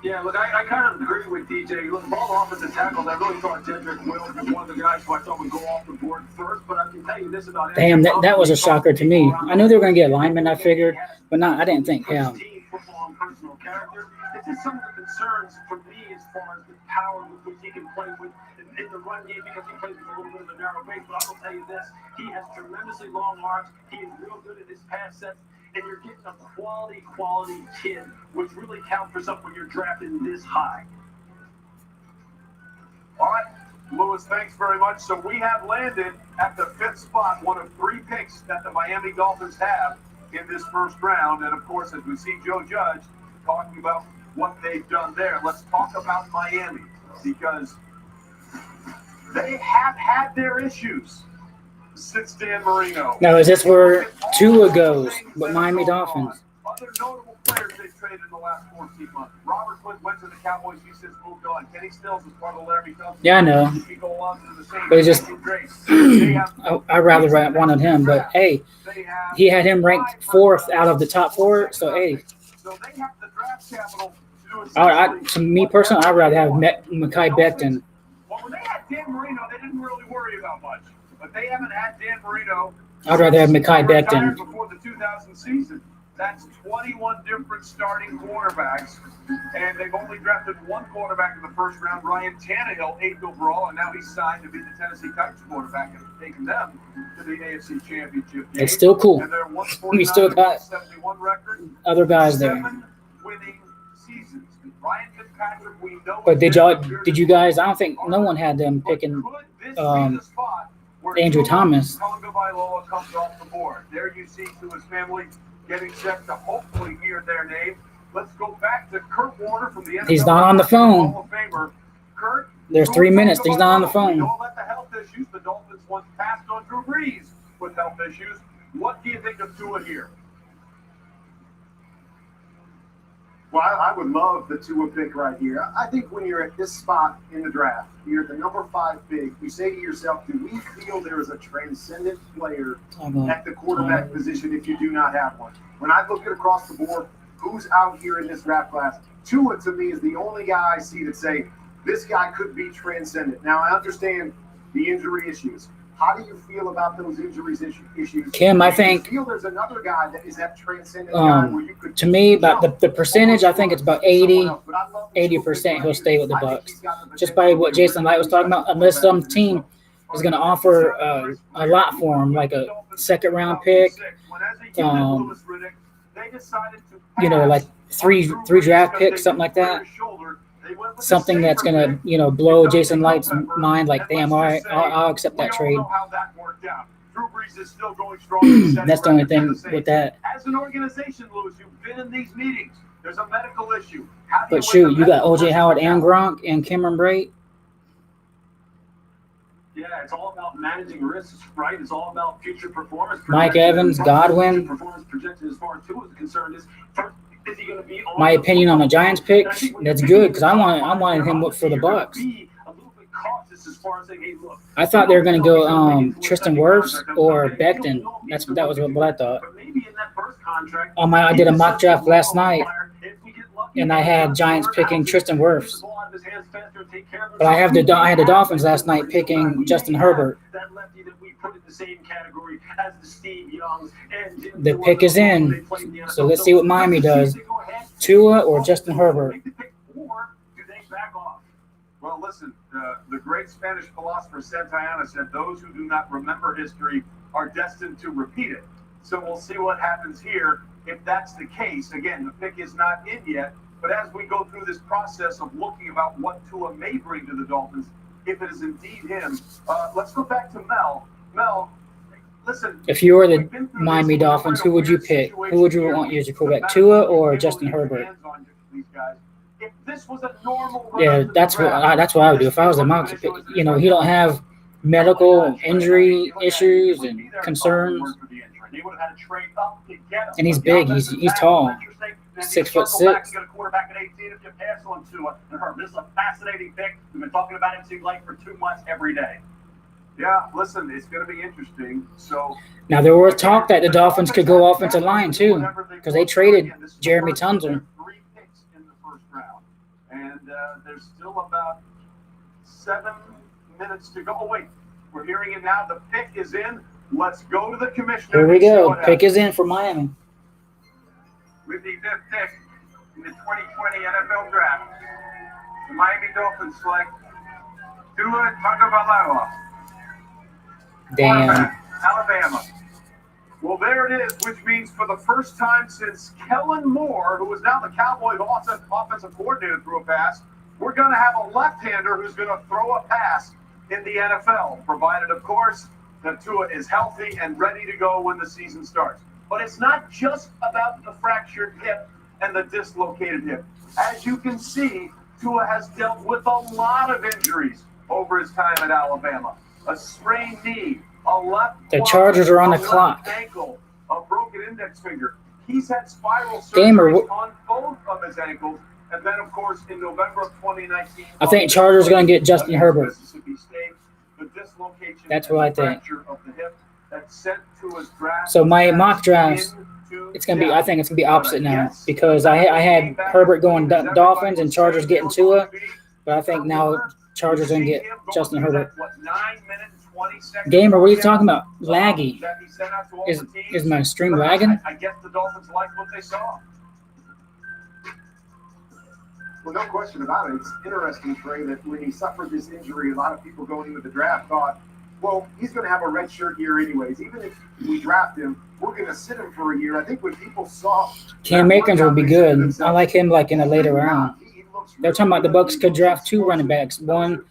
F: Yeah, look, I kind of agree with DJ. Look, ball offensive tackles, I really thought Jedrick Wills was one of the guys who I thought would go off the board first, but I can tell you this about
B: Damn, that was a shocker to me. I knew they were going to get linemen, I figured, but not. I didn't think him.
F: Football and personal character. It's just some of the concerns for me as far as the power with which he can play with in the run game because he plays with a little bit of a narrow base. But I will tell you this, he has tremendously long arms. He is real good at his pass sets. And you're getting a quality kid, which really counts for something when you're drafted this high.
H: All right, Lewis, thanks very much. So we have landed at the 5th spot, one of 3 picks that the Miami Dolphins have in this first round. And, of course, as we see Joe Judge talking about what they've done there, let's talk about Miami because they have had their issues since Dan Marino.
B: Now, is this where Tua goes, but Miami Dolphins?
H: Other notable players they've traded in the last 14 months. Robert Quinn went to the Cowboys. He says moved on. Kenny Stills is part of Larry Johnson.
B: Yeah, I know.
H: He go on to the same
B: But it's just, I rather wanted him. But, hey, he had him ranked 4th out of the top 4. So, hey,
H: So they have the draft capital to do
B: to me personally, I'd rather have Mekhi Becton.
H: Well, when they had Dan Marino, they didn't really worry about much. But they haven't had Dan Marino.
B: I'd rather have Mekhi Becton.
H: Before the 2000 season. That's 21 different starting quarterbacks. And they've only drafted one quarterback in the first round, Ryan Tannehill, 8th overall, and now he's signed to be the Tennessee Titans quarterback and taking them to the AFC Championship game.
B: It's still cool.
H: And they're
B: We still got
H: 71 record.
B: other guys there.
H: 7 winning seasons. Ryan Fitzpatrick, we know.
B: But did you guys, I don't think no one had them picking Andrew Thomas.
H: Tonga Bailoa comes off the board. There you see to his family getting set to hopefully hear their name. Let's go back to Kurt Warner from the NFL.
B: He's not on the phone.
H: Hall of Famer. Kurt,
B: There's 3 minutes. He's not on the
H: we
B: phone.
H: know about the health issues. The Dolphins once passed on Drew Brees with health issues. What do you think of Tua here?
M: Well, I would love the Tua pick right here. I think when you're at this spot in the draft, you're at the number 5 pick, you say to yourself, do we feel there is a transcendent player at the quarterback position if you do not have one? When I look at across the board, who's out here in this draft class, Tua to me is the only guy I see that say, this guy could be transcendent. Now, I understand the injury issues. How do you feel about those injuries issues?
B: Kim, I think,
M: do you feel there's another guy that is that transcendent guy where you could
B: to me, about the percentage, I think it's about 80% he'll stay with the Bucks. Just by what Jason Light was talking about, unless some team is going to offer a lot for him, like a 2nd round pick, like three draft picks, something like that. Something that's going to, blow Jason Light's mind, like, damn, all right, I'll accept that trade. That's the only thing with that.
H: As an organization, Lewis, you've been in these meetings. There's a medical issue.
B: But shoot, you got O.J. Howard and Gronk and Cameron Brate.
H: Yeah,
F: Yeah, it's all about managing risks, right? It's all about future performance.
B: Mike Evans, Godwin.
F: Performance projected as far as Tua is concerned is he going to be on
B: My opinion on the Giants pick, that's good because I wanted him for the Bucks. I thought they were going to go Tristan Wirfs or Becton. That was what I thought. I did a mock draft last night, and I had Giants picking Tristan Wirfs. But I had the Dolphins last night picking Justin Herbert. The pick is in, so let's see what Miami does. Tua or Justin Herbert?
H: Well, listen, the great Spanish philosopher Santayana said those who do not remember history are destined to repeat it. So we'll see what happens here. If that's the case, again, the pick is not in yet, but as we go through this process of looking about what Tua may bring to the Dolphins, if it is indeed him, let's go back to Mel. Mel, listen.
B: If you were the Miami Dolphins, who would you pick? Who would you want as your quarterback, Tua or Justin Herbert?
H: If this was a normal
B: Yeah, that's what I would do. If I was a Monkey, he don't have medical injury issues and concerns, and he's big. He's tall, 6'6".
H: This is a fascinating pick. We've been talking about it, seems like, for 2 months every day. Yeah, listen, it's going to be interesting. So
B: now there was talk that the Dolphins could go offensive line too, because they traded Jeremy Tunzel.
H: And there's still about 7 minutes to go. Oh, wait, we're hearing it now. The pick is in. Let's go to the commissioner.
B: Here we go. Pick is in for Miami.
C: With the 5th pick in the 2020 NFL Draft, the Miami Dolphins select Tua Tagovailoa.
B: Damn.
H: Alabama. Well, there it is, which means for the first time since Kellen Moore, who is now the Cowboys' offensive coordinator, threw a pass, we're going to have a left-hander who's going to throw a pass in the NFL, provided, of course, that Tua is healthy and ready to go when the season starts. But it's not just about the fractured hip and the dislocated hip. As you can see, Tua has dealt with a lot of injuries over his time at Alabama. A sprained knee, a left
B: The Chargers are on the clock.
H: ankle, a broken index finger. He's had spiral
B: Gamer,
H: surgeries on both of his ankles. And then, of course, in November of 2019,
B: I think Chargers are going to get Justin Herbert.
H: Mississippi State, the dislocation
B: That's what I think.
H: fracture of the hip that sent to his draft.
B: So my mock drafts, it's going to be. I think it's going to be opposite now because I had Herbert going Dolphins and Chargers getting Tua, but I think now Chargers are going to get Justin Herbert. Gamer, what are you talking about? Laggy. Is my stream lagging?
H: I guess the Dolphins like what they saw.
M: Well, no question about it. It's interesting, Trey, that when he suffered this injury, a lot of people going into the draft thought, well, he's going to have a red shirt year anyways. Even if we draft him, we're going to sit him for a year. I think when people saw
B: Cam Akers will be good. I like him like in a later round. They're talking about the Bucs could draft 2 running backs, one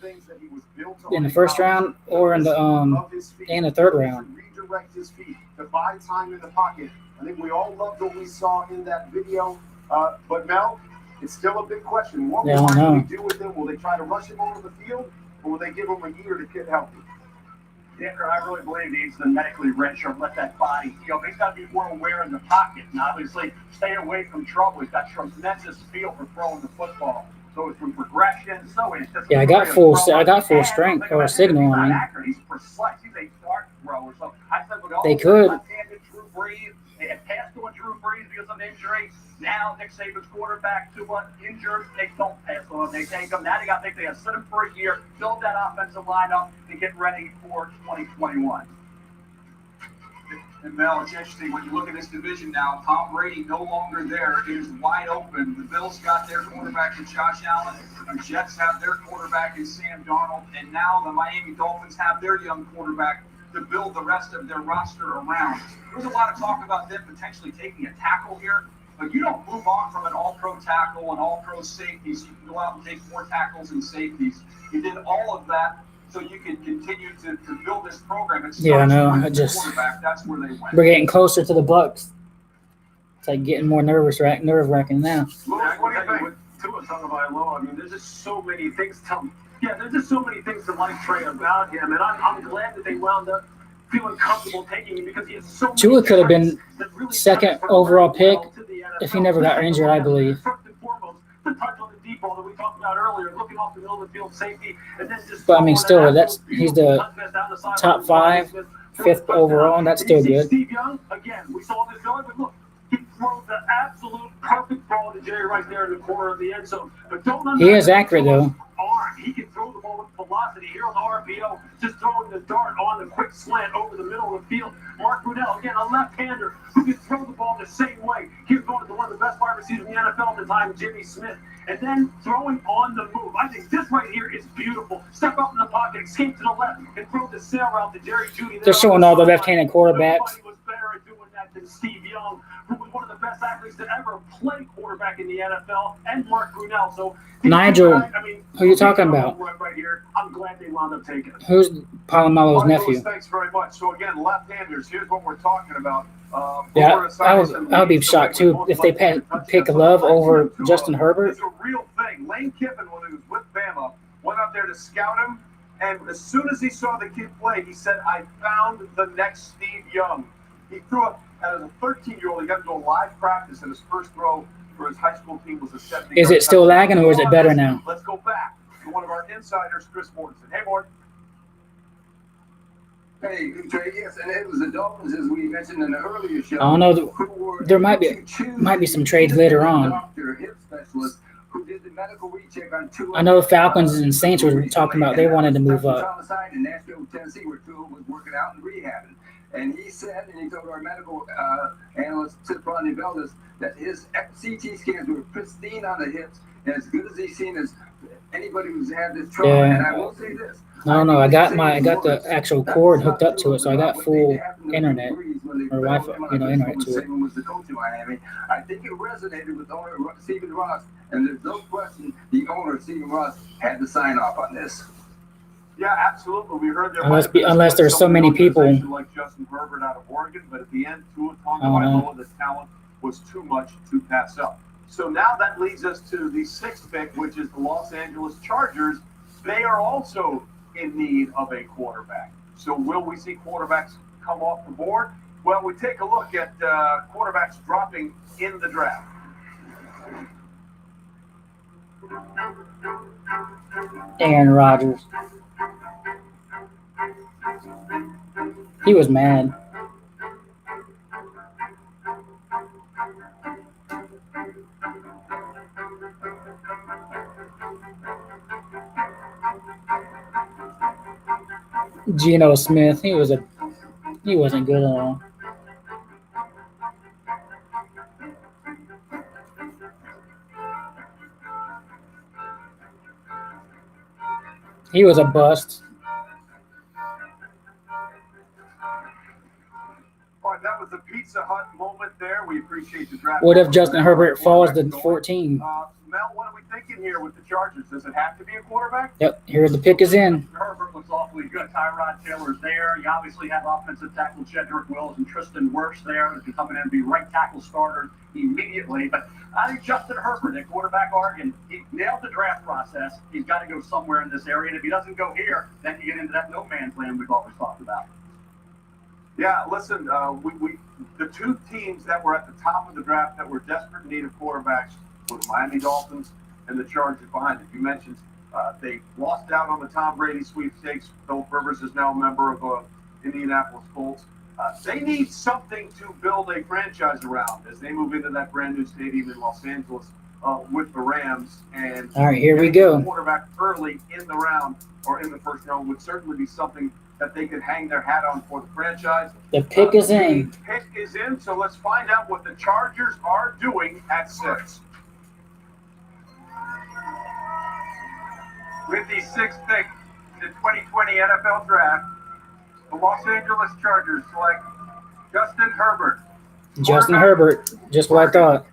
B: in the first round or in the 3rd round.
M: Redirect his feet to buy time in the pocket. I think we all loved what we saw in that video. But Mel, it's still a big question. What will Miami do with him? Will they try to rush him over the field, or will they give him a year to get healthy?
F: Dicker, I really believe he needs to medically wrench or let that body feel. He's got to be more aware in the pocket and obviously stay away from trouble. He's got tremendous feel for throwing the football. So it's from progression. So it's just
B: I got full strength or signal on me.
F: He's precise. He's a dart thrower. So I said, with all
B: They could.
F: left-handed Drew Brees, they had passed on Drew Brees because of injury. Now Nick Saban's quarterback, Tua, injured. They don't pass on him. They take him. Now they got to think they have to sit him for a year, build that offensive line up, and get ready for 2021.
C: And Mel, it's interesting when you look at this division now. Tom Brady no longer there. It is wide open. The Bills got their quarterback in Josh Allen. The Jets have their quarterback in Sam Darnold. And now the Miami Dolphins have their young quarterback to build the rest of their roster around. There's a lot of talk about them potentially taking a tackle here. But you don't move on from an all-pro tackle and all-pro safeties. You can go out and take more tackles and safeties. You did all of that so you can continue to build this program.
B: Yeah, I know.
C: That's where they went.
B: We're getting closer to the Bucs. It's like getting more nerve-wracking now.
F: What do you think? Tua Tagovailoa, I mean, there's just so many things. Yeah, there's just so many things to like Trey about him, and I'm glad that they wound up feeling comfortable taking him because he has so many
B: Tua could have been
F: that really
B: second
F: transfer
B: overall pick
F: well to the NFL.
B: if he never got injured, I believe.
F: First and foremost, the touch on the deep ball that we talked about earlier, looking off the middle of the field safety, and then just
B: But I mean, still,
F: throwing that
B: he's
F: absolute
B: the
F: touchdown down the sideline
B: top
F: with
B: 5,
F: Smith.
B: 5th overall, and that's
F: And you
B: still
F: see
B: good.
F: Steve Young, again, we saw this earlier, but look, he throws the absolute perfect ball to Jerry right there in the corner of the end zone. But don't
B: He is accurate, though.
F: arm. He can throw the ball with velocity here on the RPO, just throwing the dart on the quick slant over the middle of the field. Mark Brunell, again, a left-hander who can throw the ball the same way. He was going to one of the best wide receivers in the NFL at the time, Jimmy Smith. And then throwing on the move. I think this right here is beautiful. Step up in the pocket, escape to the left, and throw the sail route to Jerry Jeudy.
B: They're showing all the left-handed quarterbacks.
F: Nobody was better at doing that than Steve Young, who was one of the best athletes to ever play quarterback in the NFL, and Mark Brunell. So
B: Nigel,
F: I mean,
B: who you talking about?
F: Right here, I'm glad they wound up taking it.
B: Who's Polamalu's nephew?
H: Thanks very much. So again, left-handers. Here's what we're talking about.
B: Yeah, I would be shocked too if they pick Love over Justin Herbert.
H: It's a real thing. Lane Kiffin, when he was with Bama, went up there to scout him, and as soon as he saw the kid play, he said, "I found the next Steve Young." He threw up as a 13-year-old. He got into a live practice, and his first throw for his high school team was a 70.
B: Is it still lagging or is it better now?
H: Let's go back to one of our insiders, Chris Mortensen. Hey, Mort.
D: Hey, Trey, yes, and it was the Dolphins, as we mentioned in the earlier show.
B: I don't know. There might be some trades later on.
D: Doctor, hip specialist, who did the medical recheck on Tua.
B: I know Falcons and Saints were talking about they wanted to move up.
D: Homicide in Nashville, Tennessee, where Tua was working out and rehabbing. And he said, and he told our medical analyst, Rodney Veldis, that his CT scans were pristine on the hips, and as good as he's seen as anybody who's had this trouble.
B: Yeah.
D: And I will say this.
B: No, I got the actual cord hooked up to it, so I got full internet or Wi-Fi, internet to it.
D: Was the coach in Miami. I think it resonated with owner Stephen Ross, and there's no question the owner Stephen Ross had to sign off on this.
H: Yeah, absolutely. We heard there
B: Unless there's so many people.
H: Like Justin Herbert out of Oregon, but at the end, Tua Tagovailoa, the talent was too much to pass up. So now that leads us to the 6th pick, which is the Los Angeles Chargers. They are also in need of a quarterback. So will we see quarterbacks come off the board? Well, we take a look at quarterbacks dropping in the draft.
B: Aaron Rodgers. He was mad. Geno Smith, he wasn't good at all. He was a bust.
H: All right, that was a Pizza Hut moment there. We appreciate the draft.
B: What if Justin Herbert falls to 14?
H: Mel, what are we thinking here with the Chargers? Does it have to be a quarterback?
B: Yep, here the pick is in.
F: Herbert looks awfully good. Tyrod Taylor's there. You obviously have offensive tackle Jedrick Wills and Tristan Wirfs there that can come in and be right tackle starters immediately. But I think Justin Herbert at quarterback Oregon, he nailed the draft process. He's got to go somewhere in this area. And if he doesn't go here, then you get into that no man's land we've always talked about.
H: Yeah, listen, the two teams that were at the top of the draft that were desperate in need of quarterbacks were the Miami Dolphins and the Chargers behind it. You mentioned they lost out on the Tom Brady sweepstakes. Philip Rivers is now a member of Indianapolis Colts. They need something to build a franchise around as they move into that brand new stadium in Los Angeles with the Rams. And
B: all right, here we go.
H: Quarterback early in the round or in the first round would certainly be something that they could hang their hat on for the franchise.
B: The pick is in.
H: The pick is in, so let's find out what the Chargers are doing at 6. With the 6th pick in the 2020 NFL Draft, the Los Angeles Chargers select Justin Herbert.
B: Justin Herbert, just what I thought.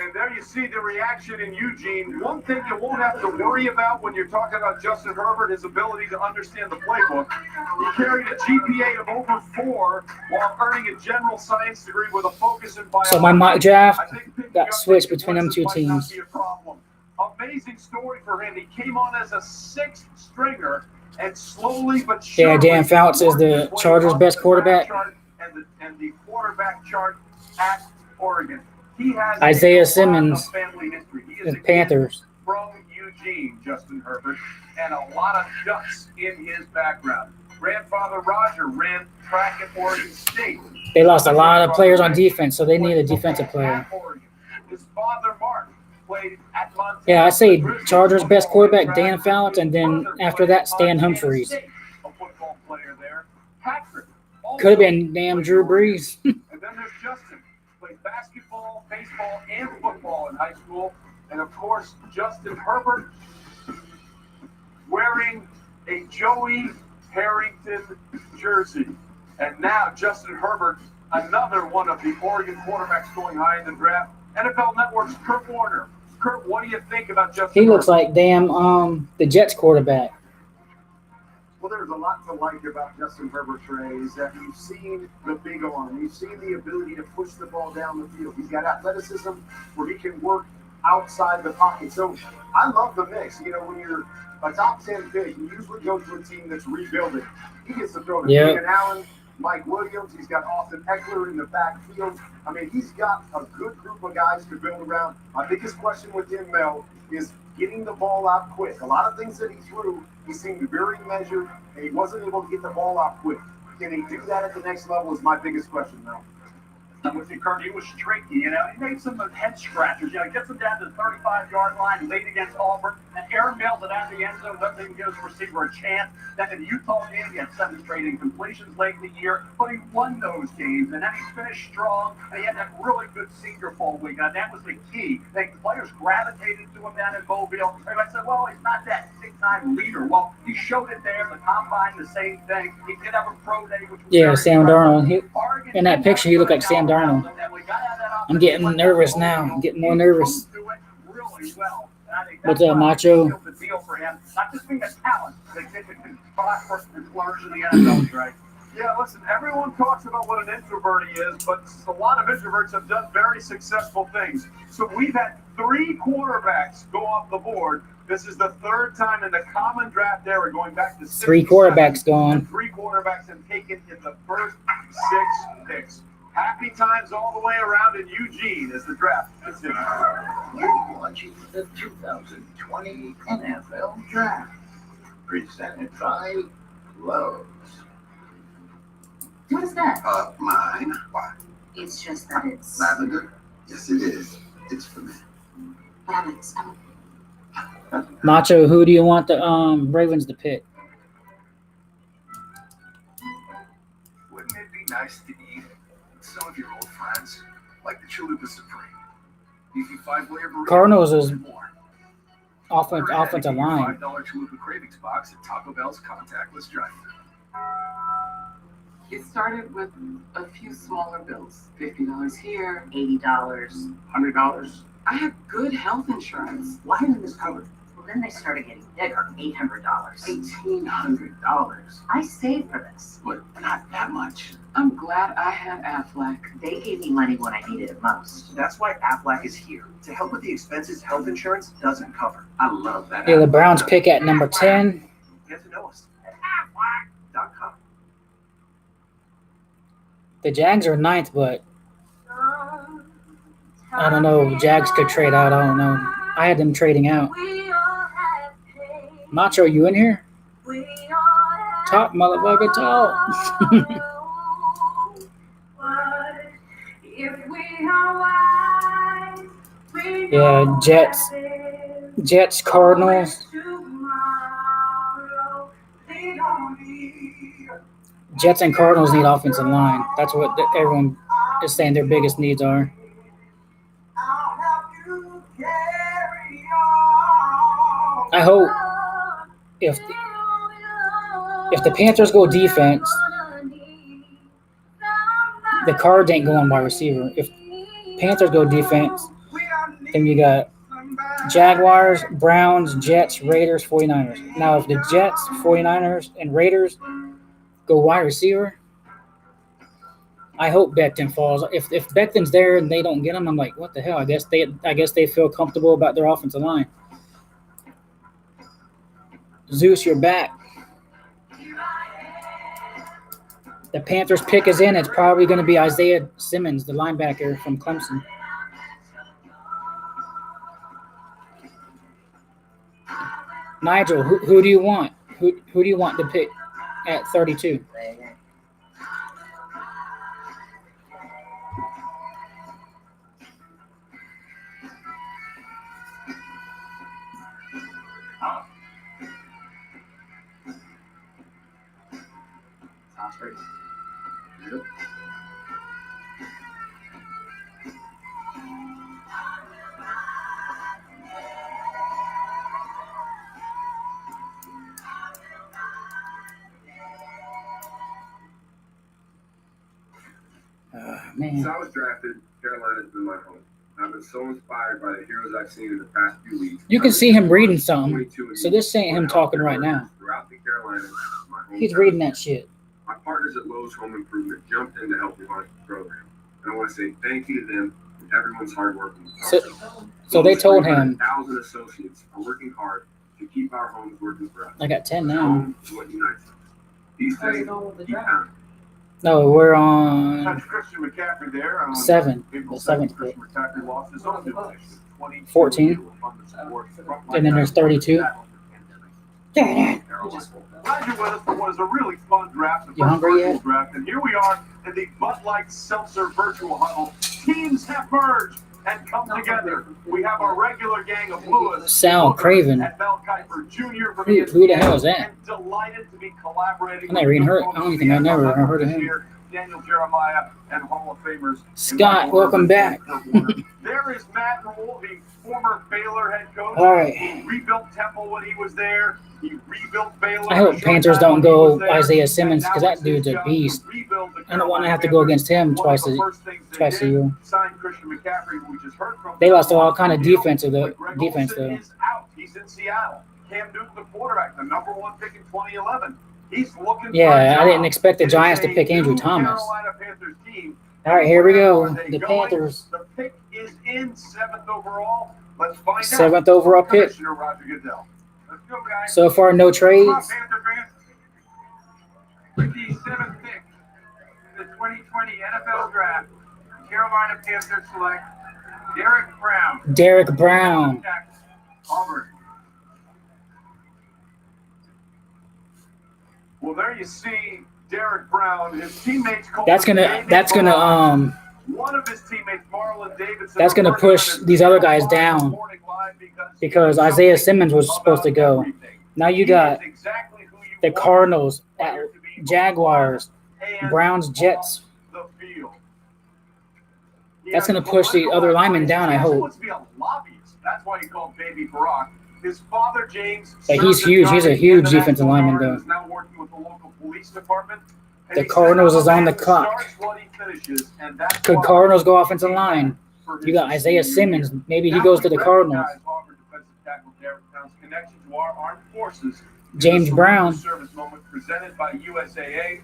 H: And there you see the reaction in Eugene. One thing you won't have to worry about when you're talking about Justin Herbert, his ability to understand the playbook. He carried a GPA of over 4 while earning a general science degree with a focus in biology.
B: So my mock draft got switched between them two teams.
H: amazing story for him. He came on as a sixth stringer and slowly but
B: Yeah,
H: surely.
B: Dan Fouts is the Chargers' best quarterback.
H: And the quarterback chart at Oregon. He has
B: Isaiah
H: a lot
B: Simmons,
H: of family history. He is
B: the
H: a kid
B: Panthers.
H: from Eugene, Justin Herbert, and a lot of guts in his background. Grandfather Roger ran track at Oregon State.
B: They lost a lot of players on defense, so they need a defensive player.
H: His father Mark played at Montana.
B: Yeah, I say Chargers' best quarterback, Dan Fouts, and then after that, Stan Humphries.
H: A football player there. Patrick.
B: Could have been damn Drew Brees.
H: And then there's Justin. Played basketball, baseball, and football in high school. And of course, Justin Herbert wearing a Joey Harrington jersey. And now Justin Herbert, another one of the Oregon quarterbacks going high in the draft. NFL Network's Kurt Warner. Kurt, what do you think about Justin
B: He looks
H: Herbert?
B: like damn the Jets quarterback.
M: Well, there's a lot to like about Justin Herbert, Trey, is that you've seen the big arm. You've seen the ability to push the ball down the field. He's got athleticism where he can work outside the pocket. So I love the mix. You know, when you're a top 10 pick, you usually go to a team that's rebuilding. He gets to throw to Keenan Allen, Mike Williams. He's got Austin Eckler in the backfield. I mean, he's got a good group of guys to build around. My biggest question with him, Mel, is getting the ball out quick. A lot of things that he threw, he seemed very measured, and he wasn't able to get the ball out quick. Can he do that at the next level is my biggest question, Mel.
F: I'm with you, Kurt. He was streaky, you know. He made some head scratchers. You know, he gets them down to the 35-yard line late against Auburn, and Aaron mails it out of the end zone, doesn't even give his receiver a chance. Then in the Utah game, he had 7 straight incompletions late in the year, but he won those games, and then he finished strong, and he had that really good Senior Bowl week, and that was the key. The players gravitated to him down in Mobile. Everybody said, well, he's not that big-time leader. Well, he showed it there. The combine, the same thing. He did have a pro day, which was
B: Yeah, Sam Darnold. In that picture, you look like Sam Darnold. I'm getting nervous now. I'm getting more nervous. What's up, Macho?
F: Not just being a talent, they get to prosper and flourish in the NFL, right?
H: Yeah, listen, everyone talks about what an introvert he is, but a lot of introverts have done very successful things. So we've had 3 quarterbacks go off the board. This is the 3rd time in the common draft era, going back to
B: 3 quarterbacks gone.
H: 3 quarterbacks have taken in the first 6 picks. Happy times all the way around in Eugene as the draft continues.
J: You're watching the 2020 NFL Draft, presented by Lowe's.
L: What is that?
J: Mine. Why?
L: It's just that it's.
J: Lavender? Yes, it is. It's for me.
L: But I'm
B: Macho, who do you want the Ravens to pick?
J: Wouldn't it be nice to eat some of your old friends, like the Chalupa Supreme? Beefy 5-layer burrito.
B: Cardinals is
J: and more.
B: offensive line.
J: $5 Chalupa Cravings box at Taco Bell's contactless drive-thru.
S: It started with a few smaller bills, $50 here,
U: $80,
H: $100.
S: I had good health insurance.
U: Why isn't this covered? Well, then they started getting bigger, $800.
S: $1,800.
U: I saved for this.
J: But not that much.
S: I'm glad I had Aflac.
U: They gave me money when I needed it most.
I: That's why Aflac is here, to help with the expenses health insurance doesn't cover.
J: I love that.
B: Yeah, the Browns pick at number 10.
I: You have to know us at Aflac.com.
B: The Jags are 9th, but I don't know. Jags could trade out. I don't know. I had them trading out. Macho, you in here? Talk, motherfucker, talk. Yeah, Jets, Cardinals. Jets and Cardinals need offensive line. That's what everyone is saying their biggest needs are. I hope if the Panthers go defense, the Cards ain't going wide receiver. If Panthers go defense, then you got Jaguars, Browns, Jets, Raiders, 49ers. Now, if the Jets, 49ers, and Raiders go wide receiver, I hope Becton falls. If Becton's there and they don't get him, I'm like, what the hell? I guess they feel comfortable about their offensive line. Zeus, you're back. The Panthers pick is in. It's probably going to be Isaiah Simmons, the linebacker from Clemson. Nigel, who do you want? Who do you want to pick at 32?
G: Sounds great. Yep.
B: Man.
V: Since I was drafted, Carolina's been my home. I've been so inspired by the heroes I've seen in the past few weeks.
B: You can see him reading something. So this ain't him talking right now.
V: Throughout the Carolinas, my home
B: He's reading that shit.
V: My partners at Lowe's Home Improvement jumped in to help me launch the program. And I want to say thank you to them and everyone's hard work.
B: So they told him.
V: 1,000 associates are working hard to keep our homes working for us.
B: I got 10 now.
V: Home is what unites us. These days, keep pounding.
B: No, we're on
H: That's Christian McCaffrey there.
B: 7.
H: April
B: The 7th
H: 7th, Christian McCaffrey lost his own position.
B: 14. And then there's 32.
H: Glad you're with us for what is a really fun draft, the
B: You
H: first
B: hungry
H: virtual
B: yet?
H: draft. And here we are in the Bud Light Seltzer virtual huddle. Teams have merged and come together. We have our regular gang of Lewis,
B: Sal Craven.
H: and Mel Kiper Jr. from
B: Who the hell is that?
H: And delighted to be collaborating
B: I'm not reading her. I don't think I never heard of
H: this
B: him.
H: year, Daniel Jeremiah and Hall of Famers.
B: Scott, welcome back.
H: There is Matt Rule, the former Baylor head coach.
B: All right.
H: He rebuilt Temple when he was there. He rebuilt Baylor.
B: I hope Panthers don't go Isaiah Simmons because that dude's a beast. I don't want to have to go against him twice a year.
H: Signed Christian McCaffrey, who we just heard from.
B: They lost all kind of defense though.
H: Is out. He's in Seattle. Cam Newton, the quarterback, the number 1 pick in 2011. He's looking.
B: Yeah, I didn't expect the Giants to pick Andrew Thomas. All right, here we go. The Panthers.
H: The pick is in 7th overall. Let's find out.
B: 7th overall pick.
H: Commissioner Roger Goodell. Let's go, guys.
B: So far, no trades.
H: Panther fans. With the 7th pick in the 2020 NFL Draft, Carolina Panthers select Derek Brown.
B: Derek Brown.
H: Auburn. Well, there you see Derek Brown. His teammates.
B: That's gonna
H: One of his teammates, Marlon Davidson.
B: that's gonna push these other guys down because Isaiah Simmons was supposed to go. Now you got the Cardinals, Jaguars, Browns, Jets. That's gonna push the other linemen down, I hope.
H: That's why he called Baby Barack. His father, James.
B: But he's huge. He's a huge defensive lineman, though.
H: Is now working with the local police department.
B: The Cardinals is on the clock. Could Cardinals go offensive line? You got Isaiah Simmons. Maybe he goes to the Cardinals. James Brown.
H: Service moment presented by USAA.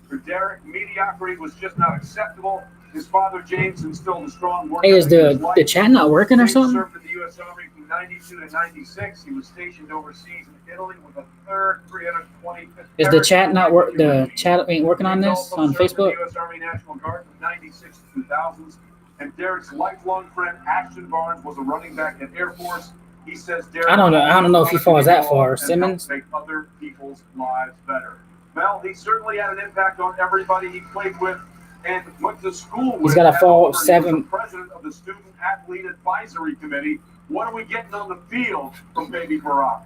H: For Derek, mediocrity was just not acceptable. His father, James, instilled a strong work.
B: Hey, is the chat not working or something?
H: Served in the U.S. Army from 92 to 96. He was stationed overseas in Italy with a 3rd 325th.
B: Is the chat not work? The chat ain't working on this on Facebook?
H: U.S. Army National Guard from 96 to 2000s. And Derek's lifelong friend, Ashton Barnes, was a running back at Air Force. He says Derek.
B: I don't know if he falls that far. Simmons.
H: Make other people's lives better. Well, he certainly had an impact on everybody he played with and went to school with.
B: He's got to fall 7.
H: He was the president of the Student Athlete Advisory Committee. What are we getting on the field from Baby Barack?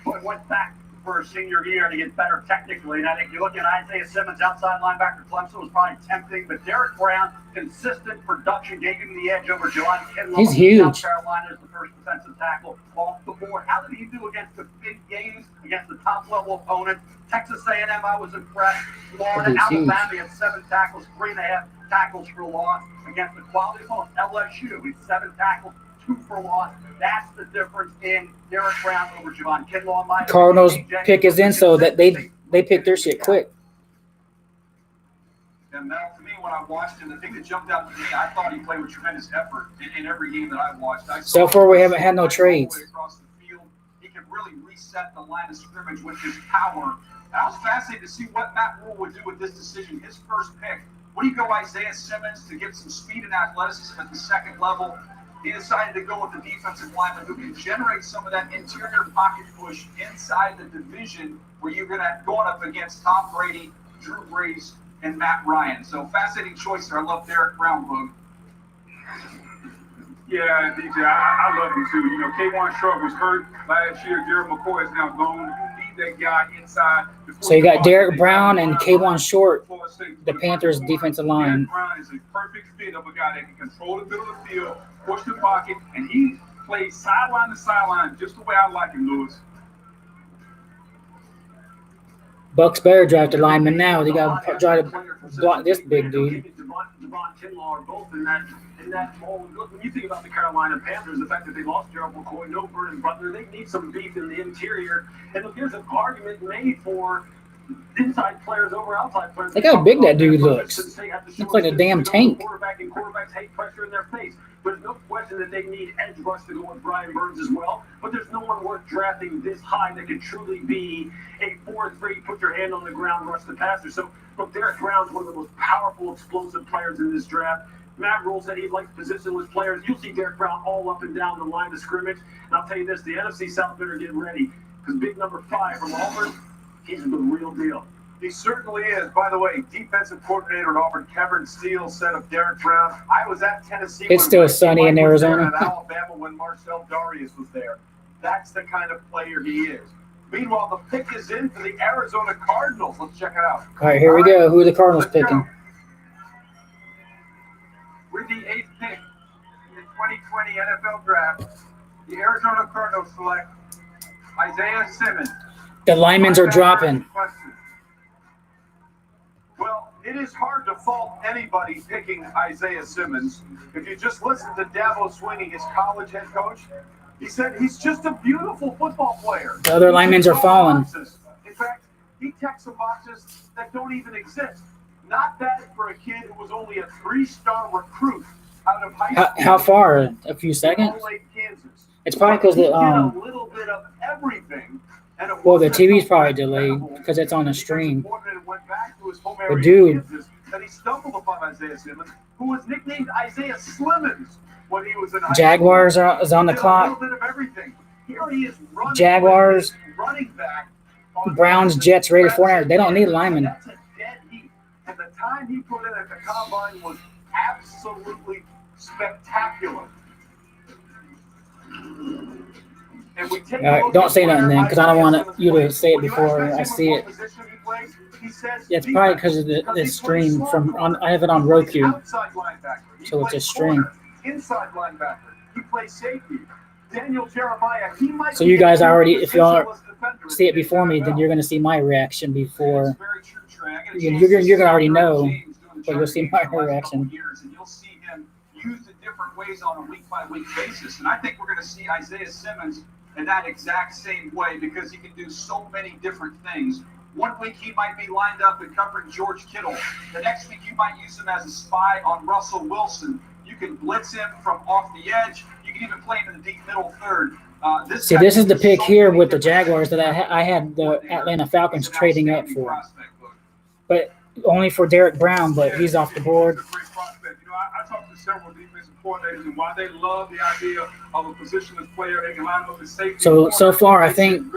W: Well, went back for a senior year to get better technically, and I think you look at Isaiah Simmons, outside linebacker, Clemson was probably tempting, but Derek Brown, consistent production gave him the edge over Jelani Kinlaw.
B: He's huge.
W: South Carolina is the first defensive tackle off the board. How did he do against the big games, against the top-level opponents? Texas A&M, I was impressed. Florida, Alabama, he had 7 tackles, 3.5 tackles for loss against the quality opponents. LSU, he had 7 tackles, 2 for loss. That's the difference in Derek Brown over Javon Kinlaw.
B: Cardinals pick is in, so that they pick their shit quick.
H: And Mel, to me, when I watched him, the thing that jumped out to me, I thought he played with tremendous effort in every game that I watched.
B: So far, we haven't had no trades.
H: Across the field. He can
Q: really reset the line of scrimmage with his power. And I was fascinated to see what Matt Rule would do with this decision. His first pick, what do you go Isaiah Simmons to get some speed and athleticism at the second level? He decided to go with the defensive lineman who can generate some of that interior pocket push inside the division where you're going to going up against Tom Brady, Drew Brees, and Matt Ryan. So fascinating choice there. I love Derek Brown, Boog.
N: Yeah, DJ, I love him too. You know, K'Wan Short was hurt last year. Gerald McCoy is now gone. You need that guy inside.
B: So you got Derek Brown and K'Wan Short, the Panthers defensive line.
N: Derek Brown is a perfect fit of a guy that can control the middle of the field, push the pocket, and he plays sideline to sideline just the way I like him, Lewis.
B: Bucks better draft a lineman now. They got to try to block this big dude.
F: Devon Kinlaw are both in that mold. Look, when you think about the Carolina Panthers, the fact that they lost Gerald McCoy, no Vernon Butler, they need some beef in the interior. And look, there's an argument made for inside players over outside players.
B: Look how big that dude looks. Looks like a damn tank.
F: Quarterbacks hate pressure in their face. There's no question that they need edge rush to go with Brian Burns as well. But there's no one worth drafting this high that could truly be a 4-3, put your hand on the ground, rush the passer. So, look, Derek Brown's one of the most powerful, explosive players in this draft. Matt Rule said he likes positionless players. You'll see Derek Brown all up and down the line of scrimmage. And I'll tell you this, the NFC South better get ready. Because big number 5 from Auburn, he's the real deal.
H: He certainly is. By the way, defensive coordinator at Auburn, Kevin Steele, said of Derek Brown, I was at Tennessee.
B: It's still sunny in Arizona.
H: And Alabama when Marcel Darius was there. That's the kind of player he is. Meanwhile, the pick is in for the Arizona Cardinals. Let's check it out.
B: All right, here we go. Who are the Cardinals picking?
C: With the 8th pick in the 2020 NFL Draft, the Arizona Cardinals select Isaiah Simmons.
B: The linemen are dropping.
H: Well, it is hard to fault anybody picking Isaiah Simmons. If you just listen to Dabo Swinney, his college head coach, he said he's just a beautiful football player.
B: The other linemen are falling.
H: In fact, he checks some boxes that don't even exist. Not bad for a kid who was only a 3-star recruit out of high school.
B: How far? A few seconds?
H: Kansas.
B: It's probably because the
H: a little bit of everything.
B: Well, the TV's probably delayed because it's on a stream. But dude,
H: and he stumbled upon Isaiah Simmons, who was nicknamed Isaiah Slimmons when he was in
B: Jaguars is on the clock. Jaguars, Browns, Jets, Raiders, 49ers. They don't need linemen.
H: And the time he put in at the combine was absolutely spectacular. And we take
B: don't say nothing then, because I don't want you to say it before I see it. Yeah, it's probably because of the stream I have it on Roku, so it's a stream.
H: Inside linebacker, he plays safety. Daniel Jeremiah, he might.
B: So you guys already, if y'all see it before me, then you're going to see my reaction before. You're going to already know, but you'll see my reaction.
Q: And you'll see him used in different ways on a week-by-week basis. And I think we're going to see Isaiah Simmons in that exact same way because he can do so many different things. One week he might be lined up and covering George Kittle. The next week you might use him as a spy on Russell Wilson. You can blitz him from off the edge. You can even play him in the deep middle third.
B: This is the pick here with the Jaguars that I had the Atlanta Falcons trading up for. But only for Derek Brown, but he's off the board.
N: I talked to several defensive coordinators and why they love the idea of a positionless player they can line up as safety.
B: So far, I think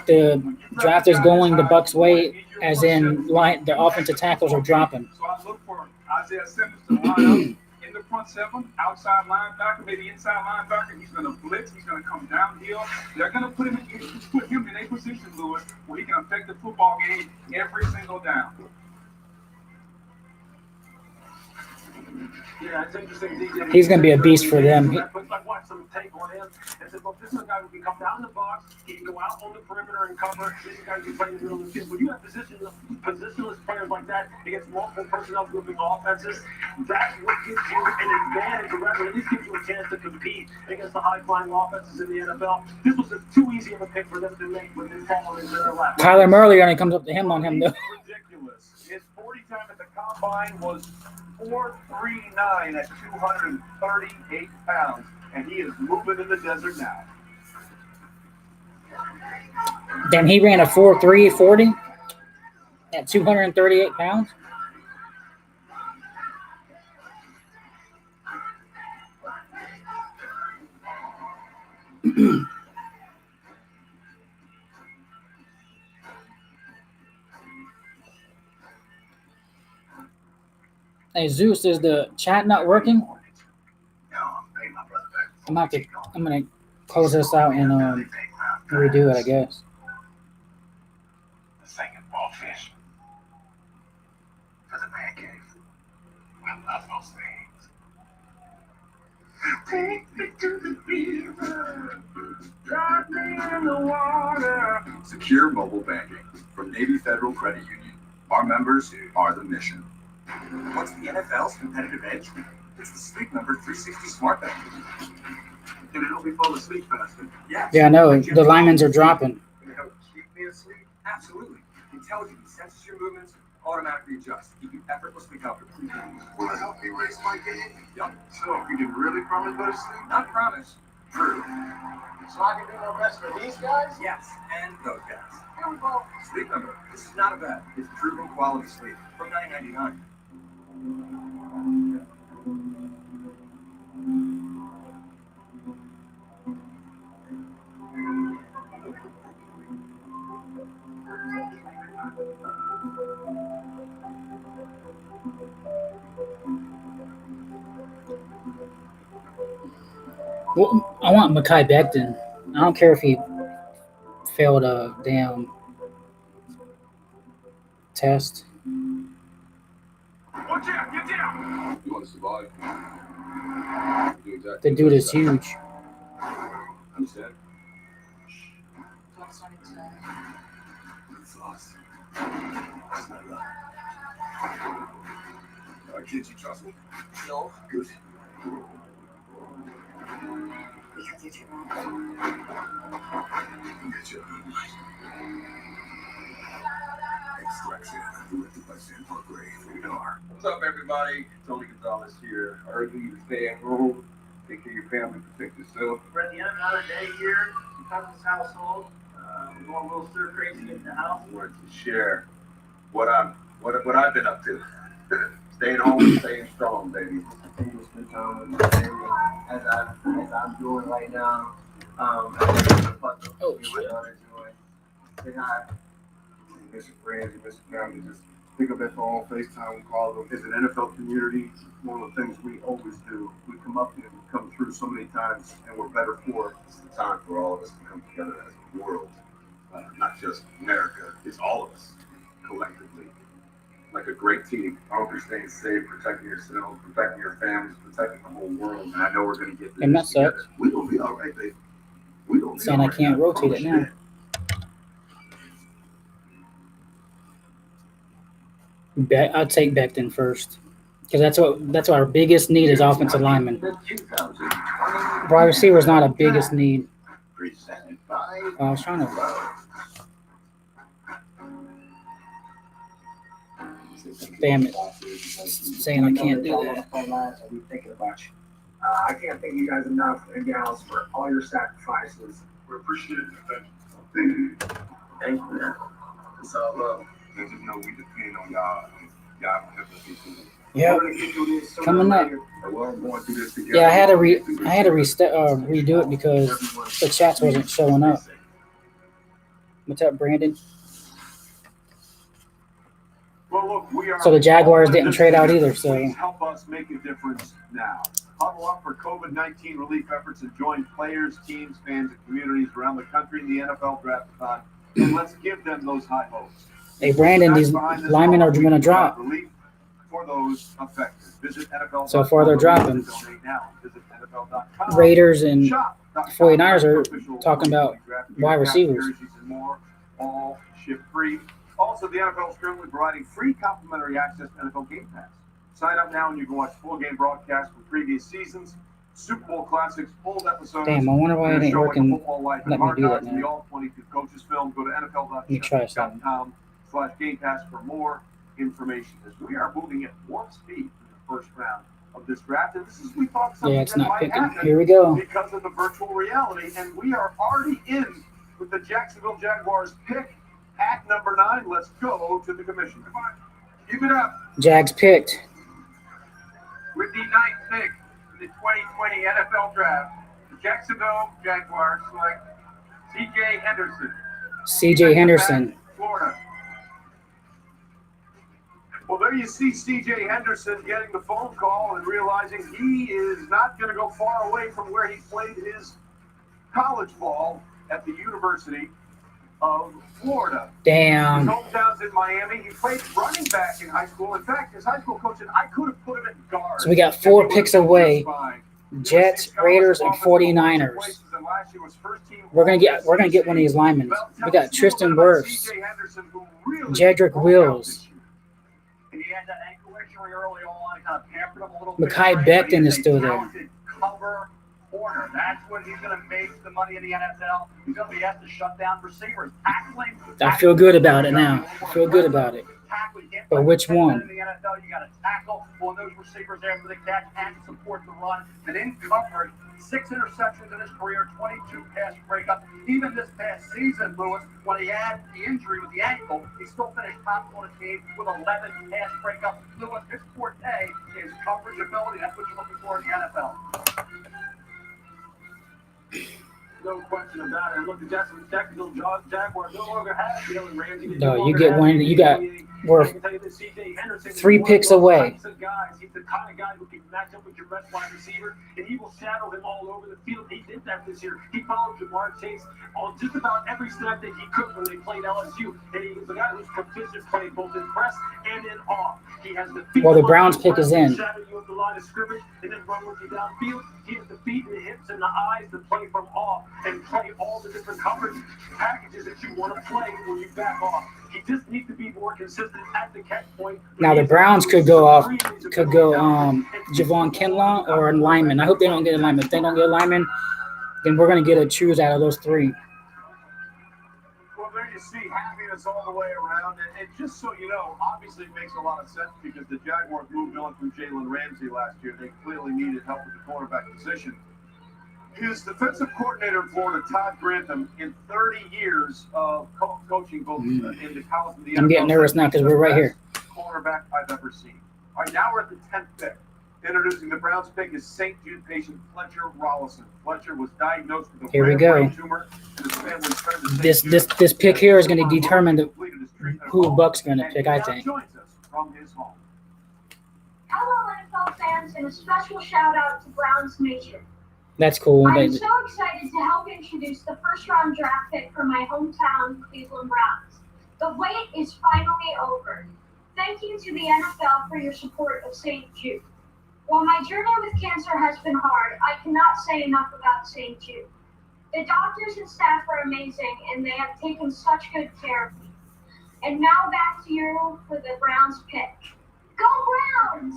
B: the draft is going the Bucks' way, as in the offensive tackles are dropping.
N: So I look for Isaiah Simmons to line up in the front 7, outside linebacker, maybe inside linebacker. He's going to blitz. He's going to come downhill. They're going to put him in a position, Lewis, where he can affect the football game every single down.
F: Yeah, it's interesting. DJ,
B: he's going to be a beast for them.
F: I watched some tape on him and said, look, this is a guy who can come down the box. He can go out on the perimeter and cover. This guy can play in the middle of the field. When you have positionless players like that against multiple personnel grouping offenses, that's what gives you an advantage, or rather, at least gives you a chance to compete against the high-flying offenses in the NFL. This was too easy of a pick for them to make when they fall into their lap.
B: Kyler Murray only comes up to him on him, though.
H: Ridiculous. His 40 time at the combine was 4.39 at 238 pounds, and he is moving in the desert now.
B: Then he ran a 4.340 at 238 pounds. Hey Zeus, is the chat not working? I'm gonna close this out and redo it, I guess.
J: The second ball fish for the man cave. I love those things. Take me to the river, drop me in the water.
R: Secure mobile banking from Navy Federal Credit Union. Our members are the mission.
I: What's the NFL's competitive edge? It's the Sleep Number 360 Smart Bed.
H: Can it help me fall asleep faster?
I: Yes.
B: Yeah, I know. The linemen are dropping.
I: Can it help keep me asleep? Absolutely. Intelligently senses your movements, automatically adjusts to keep you effortlessly comfortable.
J: Will it help me raise my game?
I: Yup.
J: So you can really promise go to sleep?
I: Not promise.
J: True.
I: So I can do no best for these guys? Yes, and those guys. Here we go. Sleep Number. This is not a bet. It's proven quality sleep from $9.99.
B: Well, I want Mekhi Becton. I don't care if he failed a damn test.
J: Watch out, get down!
R: You want to survive? Do exactly
B: The dude is huge.
R: Understand?
L: What's starting to
R: It's lost. It's not enough. Kids, you trust me?
L: No.
R: Good.
L: Because you're too wrong.
R: Get your Extraction, directed by Sam Parkway, Radar.
K: What's up, everybody? Tony Gonzalez here. I urge you to stay at home, take care of your family, protect yourself.
E: We're at the end of another day here in Cousins' household. We're going a little stir crazy in the house.
K: I wanted to share what I've been up to. Staying home, staying strong, baby.
E: Continue to spend time with my family as I'm doing right now. Oh, shit. Say hi.
K: You miss your friends, you miss your family. Just pick up that phone, FaceTime, and call them. As an NFL community, one of the things we always do, we come up and come through so many times, and we're better for it. It's the time for all of us to come together as a world, not just America. It's all of us collectively, like a great team. I hope you're staying safe, protecting yourselves, protecting your families, protecting the whole world. And I know we're going to get
B: And that
K: this together.
B: sucks.
K: We're going to be all right, baby. We're going to be
B: Saying
K: all
B: I
K: right.
B: can't rotate it now. I'll take Becton first, because that's what our biggest need is offensive lineman. Wide receiver is not a biggest need. I was trying to. Damn it! Saying I can't do that.
E: We're thinking about you. I can't thank you guys enough and gals for all your sacrifices.
K: We appreciate it.
E: Thank you, man.
K: It's all love. Just know we depend on y'all. Y'all can help us get through this.
B: Yep.
E: We're gonna get through this sooner
B: Coming
E: or
B: up.
E: later.
K: We're all going through this together.
B: Yeah, I had to redo it because the chats wasn't showing up. What's up, Brandon?
H: Well, look, we are.
B: So the Jaguars didn't trade out either, so.
H: Please help us make a difference now. Huddle up for COVID-19 relief efforts and join players, teams, fans, and communities around the country in the NFL Draft-a-thon. And let's give them those high hopes.
B: Hey, Brandon, these linemen are going to drop.
H: Relief for those affected. Visit NFL.
B: So far, they're dropping.
H: Donate now. Visit NFL.com.
B: Raiders and 49ers are talking about wide receivers.
H: Jerseys and more, all ship free. Also, the NFL is currently providing free complimentary access to NFL Game Pass. Sign up now and you can watch full game broadcasts from previous seasons, Super Bowl classics, old episodes.
B: Damn, I wonder why it ain't working. Let me do that
H: The
B: now.
H: all 22 coaches film. Go to
B: Let me try something.
H: NFL.com/Game Pass for more information. As we are moving at warp speed in the first round of this draft, and this is we thought something
B: Yeah, it's
H: that
B: not
H: might
B: picking.
H: happen
B: Here we go.
H: because of the virtual reality, and we are already in with the Jacksonville Jaguars pick at number 9. Let's go to the commissioner.
C: Keep it up.
B: Jags picked.
C: With the 9th pick in the 2020 NFL Draft, the Jacksonville Jaguars select C.J. Henderson.
B: C.J. Henderson.
C: Florida.
H: Well, there you see C.J. Henderson getting the phone call and realizing he is not going to go far away from where he played his college ball at the University of Florida.
B: Damn.
H: His hometown's in Miami. He played running back in high school. In fact, his high school coach said, I could have put him at guard.
B: So we got 4 picks away. Jets, Raiders, and 49ers. We're gonna get one of these linemen. We got Tristan Wirfs, Jedrick Wills.
W: He had that ankle injury early on, kind of pampered him a little
B: Mekhi
W: bit.
B: Becton is still there.
W: Cover corner. That's when he's going to make the money in the NFL. He's going to be asked to shut down receivers. Tackling.
B: I feel good about it now. I feel good about it. But which one?
W: In the NFL, you got to tackle on those receivers after the catch and support the run. And in coverage, 6 interceptions in his career, 22 pass breakups. Even this past season, Lewis, when he had the injury with the ankle, he still finished top on the team with 11 pass breakups. Lewis, his forte is coverage ability. That's what you're looking for in the NFL.
F: No question about it. Look, the Jacksonville Jaguars no longer have Jalen Ramsey.
B: No, you get one. You got. We're 3 picks away.
F: He's the kind of guy who can match up with your best wide receiver, and he will shadow him all over the field. He did that this year. He followed Jamar Chase on just about every snap that he could when they played LSU, and he was the guy who's proficient playing both in press and in off. He has the feet.
B: Well, the Browns pick is in.
F: Shadow you at the line of scrimmage and then run with you downfield. He has the feet and the hips and the eyes to play from off and play all the different coverage packages that you want to play when you back off. He just needs to be more consistent at the catch point.
B: Now the Browns could go Javon Kinlaw or a lineman. I hope they don't get a lineman. If they don't get a lineman, then we're going to get a choose out of those 3.
H: Well, there you see happiness all the way around. And just so you know, obviously it makes a lot of sense because the Jaguars moved on from Jalen Ramsey last year. They clearly needed help with the cornerback position. His defensive coordinator in Florida, Todd Grantham, in 30 years of coaching both in the college and the NFL.
B: I'm getting nervous now because we're right here.
H: Cornerback I've ever seen. All right, now we're at the 10th pick. Introducing the Browns pick is St. Jude patient Fletcher Rollison. Fletcher was diagnosed with a rare brain tumor, and his family turned to St. Jude.
B: This pick here is going to determine who Buck's going to pick, I think.
H: Joins us from his home.
O: Hello, NFL fans, and a special shout out to Browns Nation.
B: That's cool.
O: I'm so excited to help introduce the first-round draft pick for my hometown Cleveland Browns. The wait is finally over. Thank you to the NFL for your support of St. Jude. While my journey with cancer has been hard, I cannot say enough about St. Jude. The doctors and staff are amazing, and they have taken such good care of me. And now back to you for the Browns pick. Go Browns!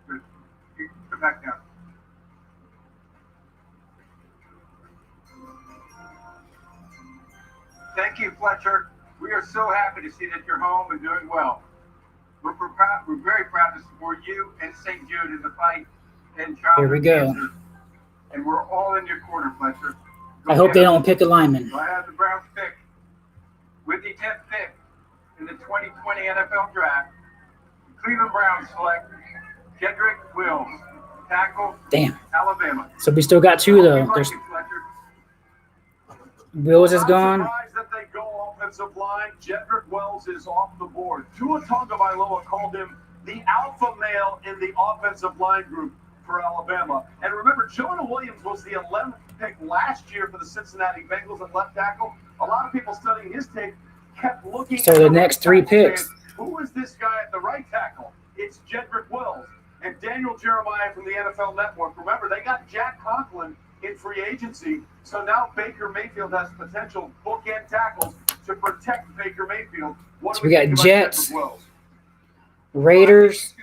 C: Come back down. Thank you, Fletcher. We are so happy to see that you're home and doing well. We're very proud to support you and St. Jude in the fight and childhood
B: Here we go.
C: cancer. And we're all in your corner, Fletcher.
B: I hope they don't pick a lineman.
C: So I have the Browns pick. With the 10th pick in the 2020 NFL Draft, the Cleveland Browns select Jedrick Wills, tackle,
B: Damn.
C: Alabama.
B: So we still got 2 though. There's Wills is gone.
H: Surprised that they go offensive line. Jedrick Wills is off the board. Tua Tagovailoa called him the alpha male in the offensive line group for Alabama. And remember, Jonah Williams was the 11th pick last year for the Cincinnati Bengals at left tackle. A lot of people studying his tape kept looking.
B: So the next 3 picks.
H: Who is this guy at the right tackle? It's Jedrick Wills and Daniel Jeremiah from the NFL Network. Remember, they got Jack Conklin in free agency, so now Baker Mayfield has potential bookend tackles to protect Baker Mayfield.
B: So we got Jets, Raiders,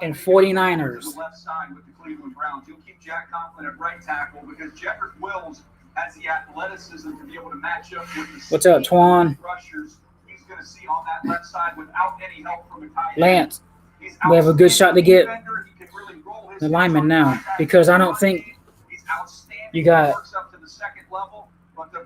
B: and 49ers.
Q: The left side with the Cleveland Browns. You'll keep Jack Conklin at right tackle because Jedrick Wills has the athleticism to be able to match up with the
B: What's up, Twan?
Q: rushers he's going to see on that left side without any help from Mekhi.
B: Lance, we have a good shot to get the lineman now because I don't think you got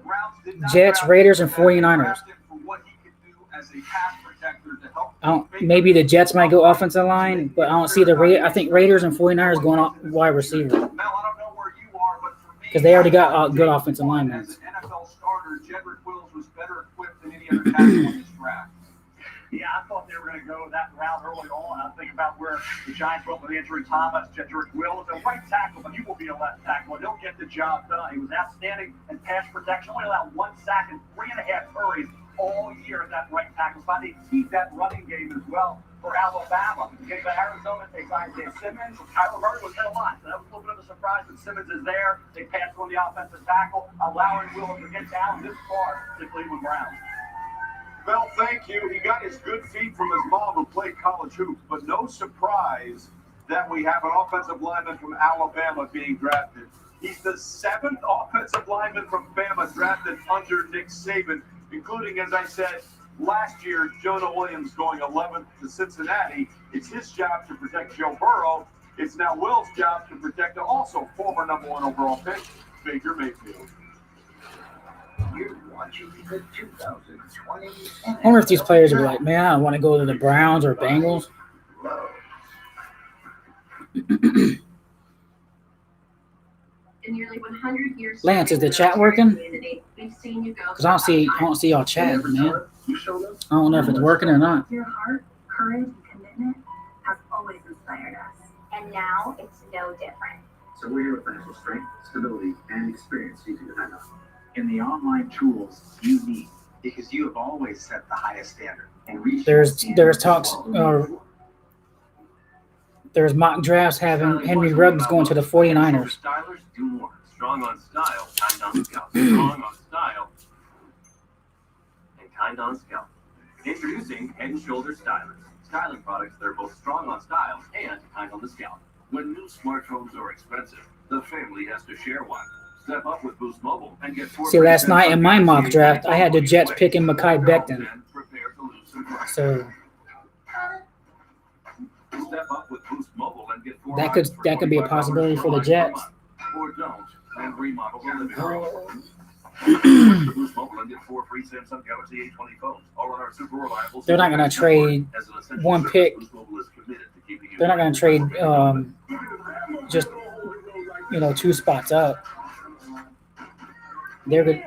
H: Browns did not
B: Jets,
H: draft
B: Raiders,
H: him,
B: and
H: but they
B: 49ers.
H: drafted him for what he could do as a pass protector to help
B: I don't, maybe the Jets might go offensive line, but I don't see I think Raiders and 49ers going wide receiver
H: Mel, I don't know where you are, but for me,
B: because they already got good offensive linemen.
H: as an NFL starter, Jedrick Wills was better equipped than any other tackle in this draft.
W: Yeah, I thought they were going to go that route early on. I think about where the Giants went with Andrew Thomas, Jedrick Wills, a right tackle, but he will be a left tackle, and he'll get the job done. He was outstanding in pass protection, only allowed 1 sack and 3.5 hurries all year at that right tackle spot. They keep that running game as well for Alabama. They got Arizona, they signed Isaiah Simmons. Kyler Murray was hit a lot, so that was a little bit of a surprise that Simmons is there. They pass on the offensive tackle, allowing Willis to get down this far to Cleveland Browns.
H: Well, thank you. He got his good feet from his mom who played college hoops, but no surprise that we have an offensive lineman from Alabama being drafted. He's the 7th offensive lineman from Bama drafted under Nick Saban, including, as I said, last year, Jonah Williams going 11th to Cincinnati. It's his job to protect Joe Burrow. It's now Will's job to protect the also former number 1 overall pick, Baker Mayfield.
J: You're watching the 2020.
B: I wonder if these players will be like, man, I want to go to the Browns or Bengals.
L: In nearly 100 years,
B: Lance, is the chat working?
L: we've seen you go.
B: Because I don't see y'all chatting, man. I don't know if it's working or not.
L: Your heart, courage, and commitment has always inspired us. And now it's no different.
G: So we're here with financial strength, stability, and experience you can depend on. In the online tools you need, because you have always set the highest standard and reached.
B: There's talks there's mock drafts having Henry Ruggs going to the 49ers.
R: Stylers do more. Strong on style, kind on scalp. Strong on style, and kind on scalp. Introducing Head and Shoulders Stylers. Styling products that are both strong on style and kind on the scalp. When new smartphones are expensive, the family has to share one. Step up with Boost Mobile and get 4
B: See, last night in my mock draft, I had the Jets picking Mekhi Becton. So
R: Step up with Boost Mobile and get 4
B: that could be a possibility for the Jets.
R: Or don't and remodel the living room. Boost Mobile and get 4 free Samsung Galaxy A20 phones. All on our super reliable.
B: They're not going to trade one pick. They're not going to trade just 2 spots up. They're good.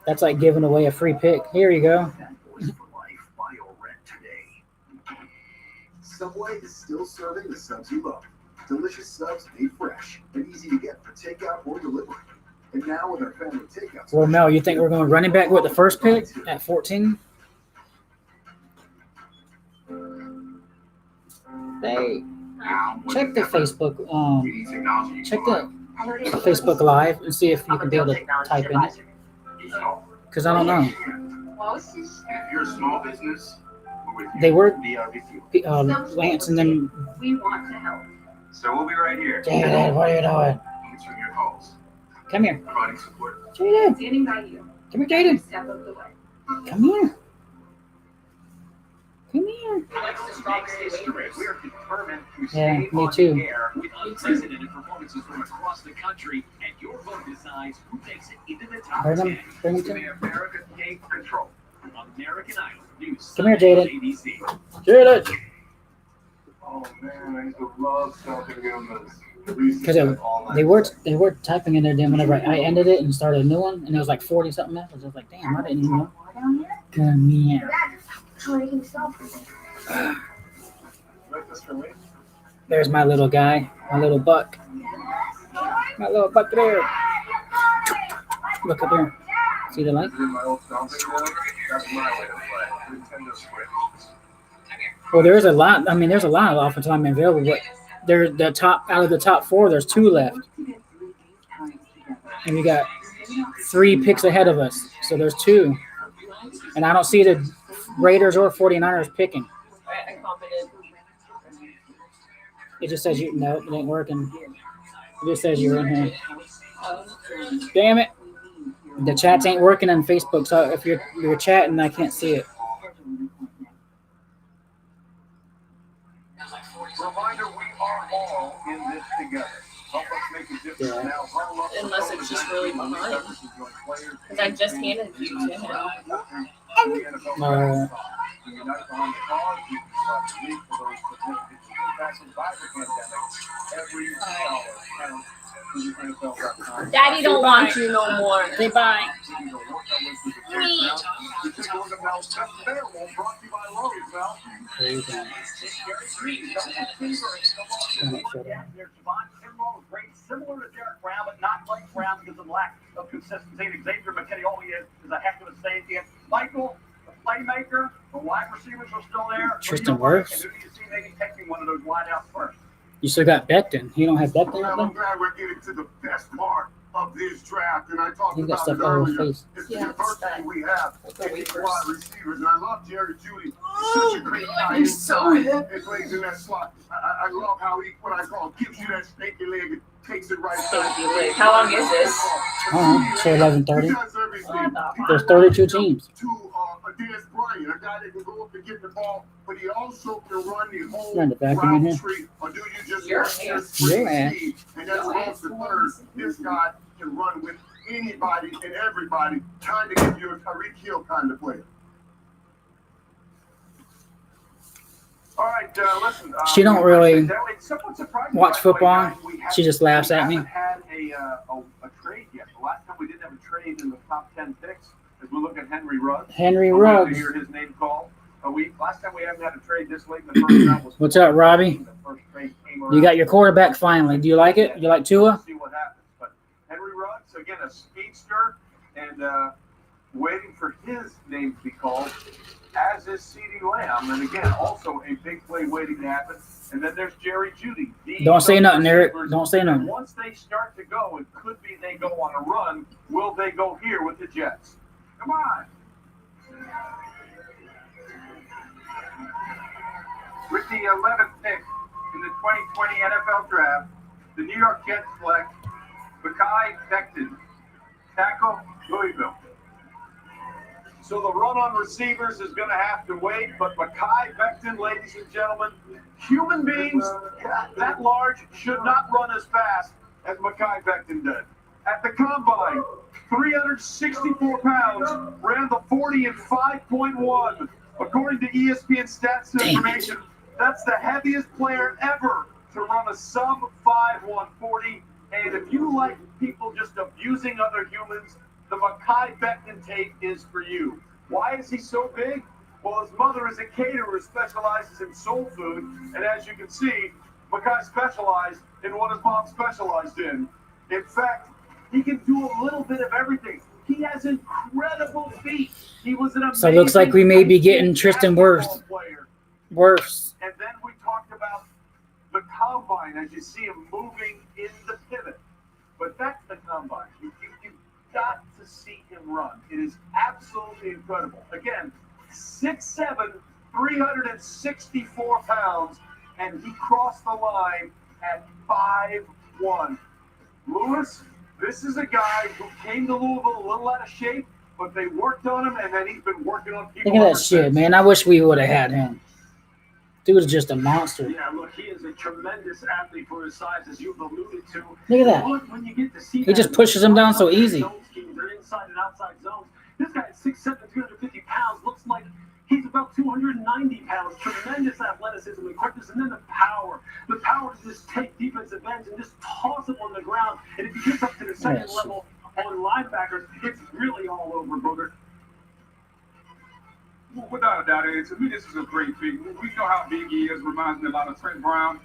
B: That's like giving away a free pick. Here you go.
A: Subway is still serving the subs you love. Delicious subs made fresh and easy to get for takeout or delivery. And now with our family takeout.
B: Romel, you think we're going running back with the first pick at 14? Hey, check the Facebook. Check the Facebook Live and see if you can be able to type in it. Because I don't know.
J: If you're a small business,
B: They were Lance and then.
L: We want to help.
J: so we'll be right here.
B: Jaden, what are you doing?
J: Answering your calls,
B: Come here.
J: providing support.
B: Jaden.
L: Standing by you.
B: Come here, Jaden.
L: Step of the way.
B: Come here. Come here.
Q: Makes history. We are determined to
B: Yeah,
Q: stay
B: me
Q: on
B: too.
Q: the air with unprecedented performances from across the country, and your vote decides who makes it into the top
B: Bring
Q: 10.
B: him. Bring him to
Q: The
B: me.
Q: American Game Control. American Idol News.
B: Come here, Jaden.
Q: ABC.
B: Jaden.
K: Oh man, I used to love stopping him
B: Because they were typing in there. Then whenever I ended it and started a new one, and it was like 40 something messages. I was like, damn, I didn't even know. Come here. There's my little guy, my little buck. My little buck there. Look up there. See the light? Well, there's a lot. I mean, there's a lot of offensive linemen available, but they're the top out of the top 4. There's 2 left, and we got 3 picks ahead of us. So there's 2, and I don't see the Raiders or 49ers picking. It just says you. No, it ain't working. It just says you're in here. Damn it! The chats ain't working on Facebook, so if you're chatting, I can't see it.
H: Reminder, we are all in this together. Help us make a difference.
B: Yeah.
D: Unless it's just really behind. Because I just handed it to him. Daddy don't want you no more.
B: Say bye.
W: Similar to Derek Brown, but not like Brown because of lack of consistency. And Xavier McKinney, all he is a heck of a safety. And Michael, the playmaker, the wide receivers are still there.
B: Tristan Wirfs.
W: And who do you see maybe taking one of those wideouts first?
B: You still got Becton. You don't have Becton
K: Well,
B: out
K: I'm
B: there?
K: glad we're getting to the best part of this draft, and I talked
B: You got
K: about it
B: stuff all over
K: earlier.
B: his face.
K: It's
D: Yeah,
K: the diversity we have
D: the
K: in these
D: wafers.
K: wide receivers, and I love Jerry Jeudy. He's such a great guy.
D: You're so
K: inside and plays in that slot. I love how he, what I call, gives you that stinky leg and takes it right back.
D: How long is this?
B: Till 11:30.
K: He does everything.
B: There's 32 teams.
K: To Dez Bryant, a guy that can go up and get the ball, but he also can run the whole
B: Run the vacuum in here.
K: route tree, or do you just
D: Your
K: want your
D: ass.
K: sprint
B: Your ass.
K: speed? And that's off the third. This guy can run with anybody and everybody, trying to give you a Tyreek Hill kind of player.
H: All right, listen.
B: She don't really
H: it's somewhat surprising,
B: watch
H: by the way,
B: football.
H: guys, we
B: She just laughs at me.
H: haven't had a trade yet. The last time we didn't have a trade in the top 10 picks, as we look at Henry Ruggs.
B: Henry
H: I'm glad to
B: Ruggs.
H: hear his name called. Last time we haven't had a trade this late in the first round was.
B: What's up, Robbie?
H: The first trade came
B: You
H: around.
B: got your quarterback finally. Do you like it? You like Tua?
H: See what happens. But Henry Ruggs, again, a speedster, and waiting for his name to be called, as is CeeDee Lamb, and again, also a big play waiting to happen. And then there's Jerry Jeudy.
B: Don't say nothing, Eric. Don't say nothing.
H: Once they start to go, it could be they go on a run. Will they go here with the Jets? Come on. With the 11th pick in the 2020 NFL Draft, the New York Jets select Mekhi Becton, tackle, Louisville. So the run on receivers is going to have to wait, but Mekhi Becton, ladies and gentlemen, human beings that large should not run as fast as Mekhi Becton did. At the combine, 364 pounds, ran the 40 in 5.1. According to ESPN stats information, that's the heaviest player ever to run a sub 5 140. And if you like people just abusing other humans, the Mekhi Becton tape is for you. Why is he so big? Well, his mother is a caterer who specializes in soul food. And as you can see, Mekhi specialized in what his mom specialized in. In fact, he can do a little bit of everything. He has incredible feet. He was an amazing
B: So it looks like we may be getting Tristan Wirfs.
H: player.
B: Wirfs.
H: And then we talked about the combine as you see him moving in the pivot. But that's the combine. You've got to see him run. It is absolutely incredible. Again, 6'7", 364 pounds, and he crossed the line at 5'1". Lewis, this is a guy who came to Louisville a little out of shape, but they worked on him, and then he's been working on people.
B: Look at
H: ever
B: that shit,
H: since.
B: man. I wish we would have had him. Dude is just a monster.
F: Yeah, look, he is a tremendous athlete for his size, as you've alluded to.
B: Look at that.
F: Look, when you get to see
B: He just pushes him down so easy.
F: Zone schemes, they're inside and outside zones. This guy is 6'7", 350 pounds. Looks like he's about 290 pounds. Tremendous athleticism and quickness, and then the power. The power to just take defensive ends and just toss them on the ground. And if he gets up to the second
B: Yes.
F: level on linebackers, it's really all over, Booger.
N: Well, without a doubt, to me, this is a great pick. We know how big he is. Reminds me a lot of Trent Brown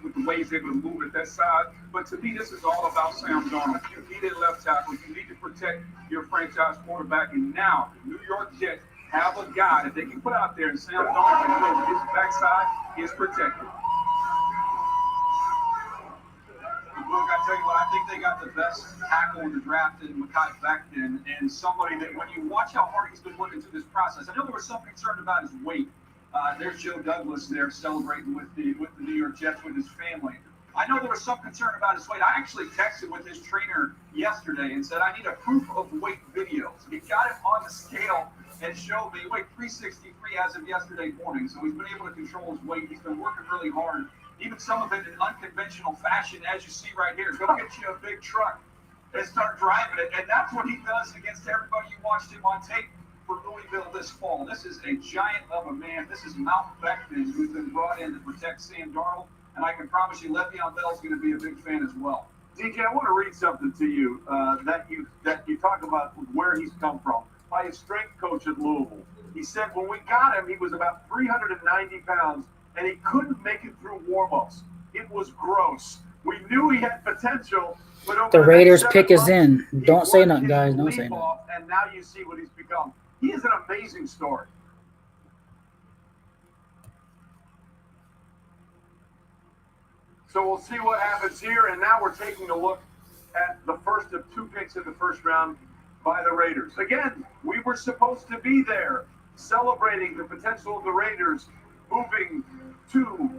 N: with the way he's able to move at that side. But to me, this is all about Sam Darnold. You need a left tackle. You need to protect your franchise quarterback. And now, the New York Jets have a guy that they can put out there, and Sam Darnold can know his backside is protected.
Q: Look, I tell you what, I think they got the best tackle in the draft in Mekhi Becton, and somebody that when you watch how hard he's been working through this process, I know there was some concern about his weight. There's Joe Douglas there celebrating with the New York Jets with his family. I know there was some concern about his weight. I actually texted with his trainer yesterday and said, I need a proof of weight video. So he got him on the scale and showed me, weight 363 as of yesterday morning. So he's been able to control his weight. He's been working really hard even some of it in unconventional fashion, as you see right here. Go get you a big truck and start driving it. And that's what he does against everybody you watched him on tape for Louisville this fall. This is a giant of a man. This is Mount Beckman, who's been brought in to protect Sam Darnold. And I can promise you Le'Veon Bell's going to be a big fan as well.
H: DJ, I want to read something to you that you talk about where he's come from. By his strength coach at Louisville. He said when we got him, he was about 390 pounds, and he couldn't make it through warm-ups. It was gross. We knew he had potential, but over
B: The Raiders
H: next
B: pick
H: 7
B: is in.
H: months,
B: Don't
H: he
B: say
H: worked
B: nothing,
H: his
B: guys. Don't
H: leap
B: say nothing.
H: off, and now you see what he's become. He is an amazing story. So we'll see what happens here, and now we're taking a look at the first of 2 picks in the first round by the Raiders. Again, we were supposed to be there celebrating the potential of the Raiders moving to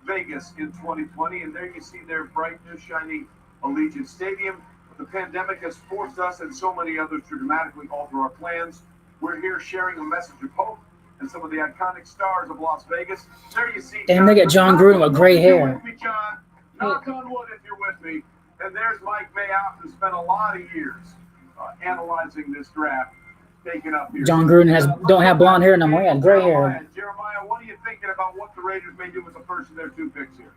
H: Vegas in 2020, and there you see their bright new shiny Allegiant Stadium. The pandemic has forced us and so many others to dramatically alter our plans. We're here sharing a message of hope and some of the iconic stars of Las Vegas. There you see
B: Damn, they got John Gruden with gray
H: If you're
B: hair.
H: with me, John. Knock on wood if you're with me. And there's Mike Mayock, who spent a lot of years analyzing this draft, taking up here.
B: John Gruden don't have blonde hair no more. He had gray hair.
H: Jeremiah, what are you thinking about what the Raiders may do with the first of their 2 picks here?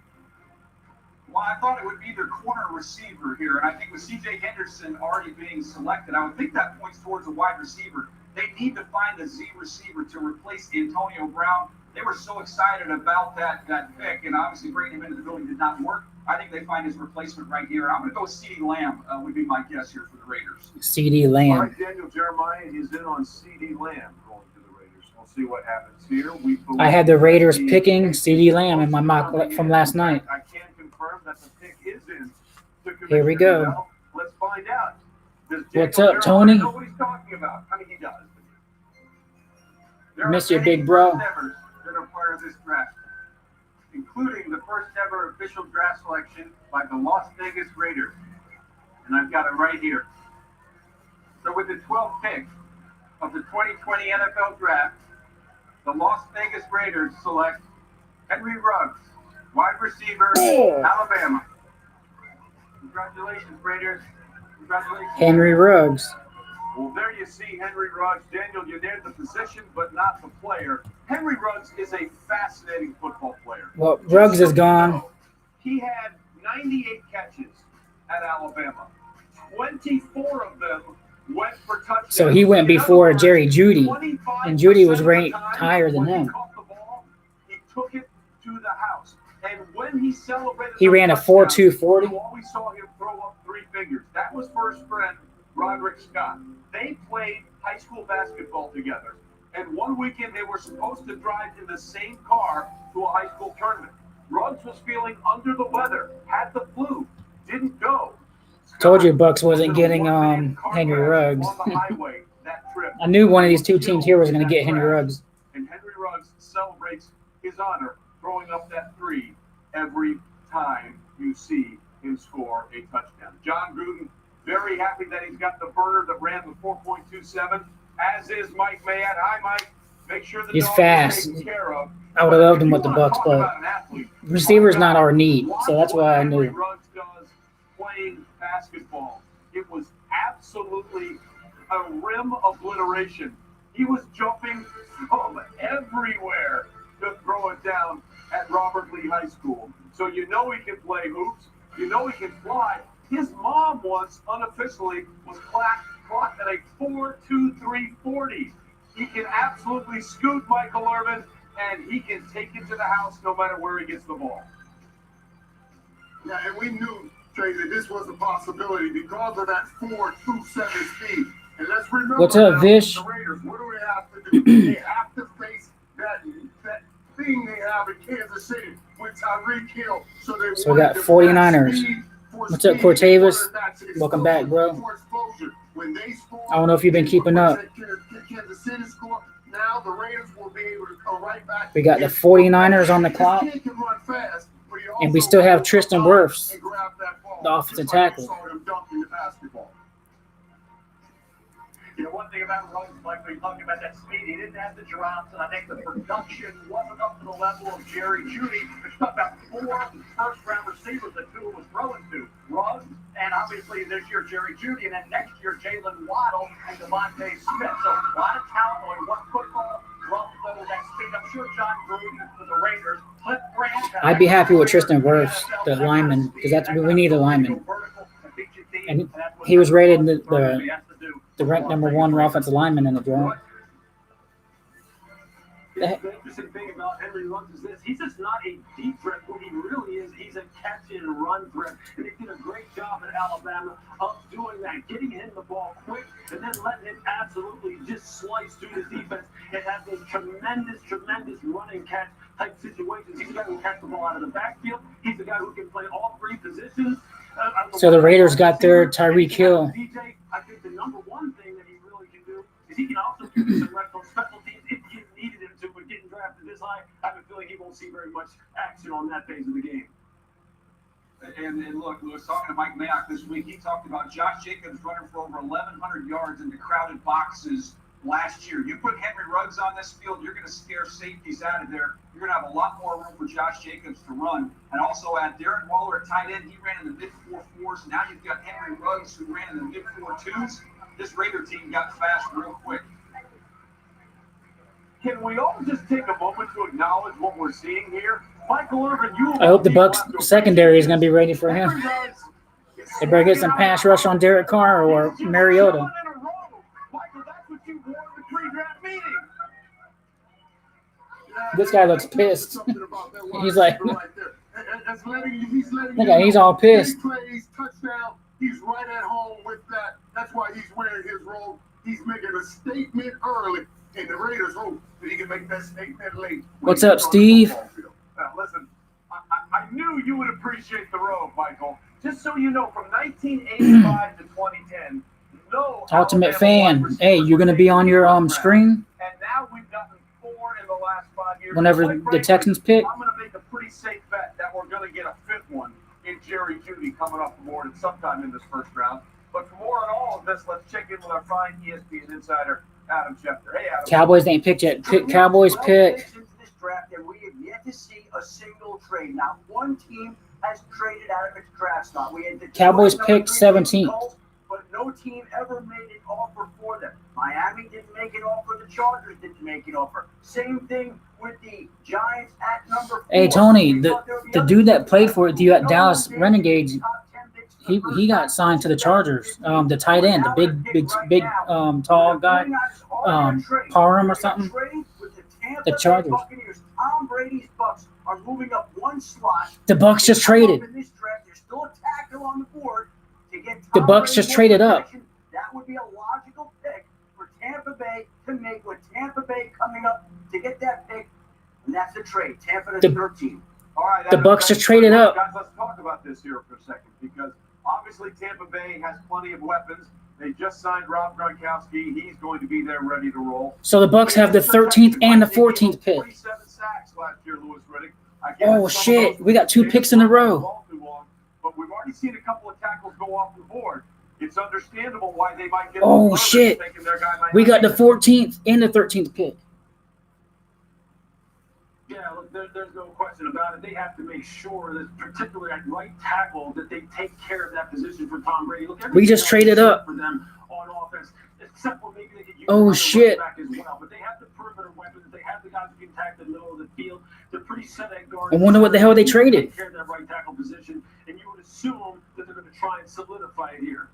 Q: Well, I thought it would be their corner receiver here, and I think with C.J. Henderson already being selected, I would think that points towards a wide receiver. They need to find a Z receiver to replace Antonio Brown. They were so excited about that pick, and obviously bringing him into the building did not work. I think they find his replacement right here. I'm going to go CeeDee Lamb would be my guess here for the Raiders.
B: CeeDee
H: All
B: Lamb.
H: right, Daniel Jeremiah is in on CeeDee Lamb going to the Raiders. We'll see what happens here.
B: I had the Raiders picking CeeDee Lamb in my mock from last night.
H: I can confirm that the pick is in. to
B: Here we go.
H: Now, let's find out. Does
B: What's
H: Daniel
B: up,
H: Jeremiah
B: Tony?
H: know what he's talking about? I mean, he does. There
B: Miss
H: are
B: you,
H: many
B: big bro.
H: first evers that are part of this draft, including the first ever official draft selection by the Las Vegas Raiders. And I've got it right here. So with the 12th pick of the 2020 NFL Draft, the Las Vegas Raiders select Henry Ruggs, wide receiver, Alabama. Congratulations, Raiders. Congratulations.
B: Henry Ruggs.
H: Well, there you see Henry Ruggs. Daniel, you named the position, but not the player. Henry Ruggs is a fascinating football player.
B: Well, Ruggs is gone.
H: He had 98 catches at Alabama. 24 of them went for touchdowns.
B: So he went before Jerry Jeudy, and Jeudy was ranked higher than him.
H: He took it to the house. And when he celebrated,
B: He ran a 4.240.
H: you always saw him throw up 3 figures. That was first friend Roderick Scott. They played high school basketball together. And one weekend they were supposed to drive in the same car to a high school tournament. Ruggs was feeling under the weather, had the flu, didn't go.
B: Told you Bucks wasn't getting Henry Ruggs.
H: On the highway that trip.
B: I knew one of these 2 teams here was going to get Henry Ruggs.
H: And Henry Ruggs celebrates his honor throwing up that 3 every time you see him score a touchdown. John Gruden, very happy that he's got the burner that ran the 4.27, as is Mike Mayock. Hi, Mike. Make sure the
B: He's
H: dog is
B: fast.
H: taken care of.
B: I would have loved him with the Bucks, but receiver's not our need, so that's why I
H: Henry
B: knew.
H: Ruggs does playing basketball. It was absolutely a rim obliteration. He was jumping from everywhere to throw it down at Robert Lee High School. So you know he can play hoops. You know he can fly. His mom once unofficially was clocked at a 4.2340. He can absolutely scoot Michael Irvin, and he can take it to the house no matter where he gets the ball.
K: Yeah, and we knew, Trey, that this was a possibility because of that 4.27 speed. And let's remember,
B: What's up,
K: now,
B: Vish?
K: the Raiders, what do they have to do? They have to face that thing they have in Kansas City with Tyreek Hill. So
B: we got 49ers. What's up, Cortavis? Welcome back, bro. I don't know if you've been keeping up.
K: Kansas City score. Now the Raiders will be able to come right back.
B: We got the 49ers on the clock, and we still have Tristan Wirfs, the offensive tackle.
H: Yeah, one thing
W: about Ruggs, like we talking about that speed, he didn't have the drops, and I think the production wasn't up to the level of Jerry Jeudy. We're talking about 4 first-round receivers that Tua was throwing to. Ruggs, and obviously this year Jerry Jeudy, and then next year Jalen Waddle and Devontae Smith. So a lot of talent on one football. Love that speed. I'm sure John Gruden for the Raiders. Cliff Grant.
B: I'd be happy with Tristan Wirfs, the lineman, because we need a lineman. And he was rated the ranked number 1 offensive lineman in the draft.
F: The interesting thing about Henry Ruggs is this: he's just not a deep threat. What he really is, he's a catch and run threat. And they did a great job at Alabama of doing that, getting him the ball quick, and then letting him absolutely just slice through the defense and have those tremendous running catch type situations. He's a guy who can catch the ball out of the backfield. He's a guy who can play all 3 positions.
B: So the Raiders got their Tyreek Hill.
F: DJ, I think the number one thing that he really can do is he can also give you some reps on special teams if you needed him to. But getting drafted this high, I have a feeling he won't see very much action on that phase of the game.
Q: And look, we was talking to Mike Mayock this week. He talked about Josh Jacobs running for over 1,100 yards into crowded boxes last year. You put Henry Ruggs on this field, you're going to scare safeties out of there. You're going to have a lot more room for Josh Jacobs to run. And also at Darren Waller at tight end, he ran in the mid-4.4s. Now you've got Henry Ruggs who ran in the mid-4.2s. This Raider team got fast real quick.
H: Can we all just take a moment to acknowledge what we're seeing here? Michael Irvin,
B: I hope the Bucs secondary is going to be ready for him. They better get some pass rush on Derek Carr or Mariota.
H: Michael, that's what you wore in the pre-draft meeting.
B: This guy looks pissed. He's like, he's all pissed.
K: Plays, touchdown. He's right at home with that. That's why he's wearing his robe. He's making a statement early, and the Raiders hope that he can make that statement late.
B: What's up, Steve?
H: Now, listen, I knew you would appreciate the robe, Michael. Just so you know, from 1985 to 2010, no
B: Ultimate fan. Hey, you're going to be on your screen
H: and now we've gotten 4 in the last 5 years.
B: whenever the Texans pick.
H: I'm going to make a pretty safe bet that we're going to get a 5th one in Jerry Jeudy coming off the board at sometime in this first round. But for more on all of this, let's check in with our fine ESPN insider, Adam Schefter. Hey, Adam.
B: Cowboys ain't picked yet. Cowboys pick.
E: This draft, and we have yet to see a single trade. Not one team has traded out of its draft slot. We had the
B: Cowboys picked 17th.
E: But no team ever made an offer for them. Miami didn't make an offer. The Chargers didn't make an offer. Same thing with the Giants at number 4.
B: Hey, Tony, the dude that played for the Dallas Renegades, he got signed to the Chargers. The tight end, the big tall guy, Parham or something. The Chargers.
E: Tom Brady's Bucs are moving up 1 slot.
B: The Bucs just traded.
E: In this draft, there's still a tackle on the board to get
B: The Bucs just traded up.
E: That would be a logical pick for Tampa Bay to make with Tampa Bay coming up to get that pick, and that's the trade. Tampa to 13.
H: All right,
B: The Bucs just traded up.
H: Guys, let's talk about this here for a second because obviously Tampa Bay has plenty of weapons. They just signed Rob Gronkowski. He's going to be there ready to roll.
B: So the Bucs have the 13th and the 14th pick.
H: 47 sacks last year, Louis Riddick.
B: Oh, shit. We got 2 picks in a row.
H: But we've already seen a couple of tackles go off the board. It's understandable why they might get.
B: Oh, shit. We got the 14th and the 13th pick.
F: Yeah, look, there's no question about it. They have to make sure that, particularly at right tackle, that they take care of that position for Tom Brady. Look,
B: We just traded up.
F: for them on offense, except for maybe they could use
B: Oh, shit.
F: back as well. But they have the perimeter weapons. They have the guys who can attack the middle of the field. They're pretty set at guard.
B: I wonder what the hell they traded.
F: Take care of that right tackle position, and you would assume that they're going to try and solidify it here.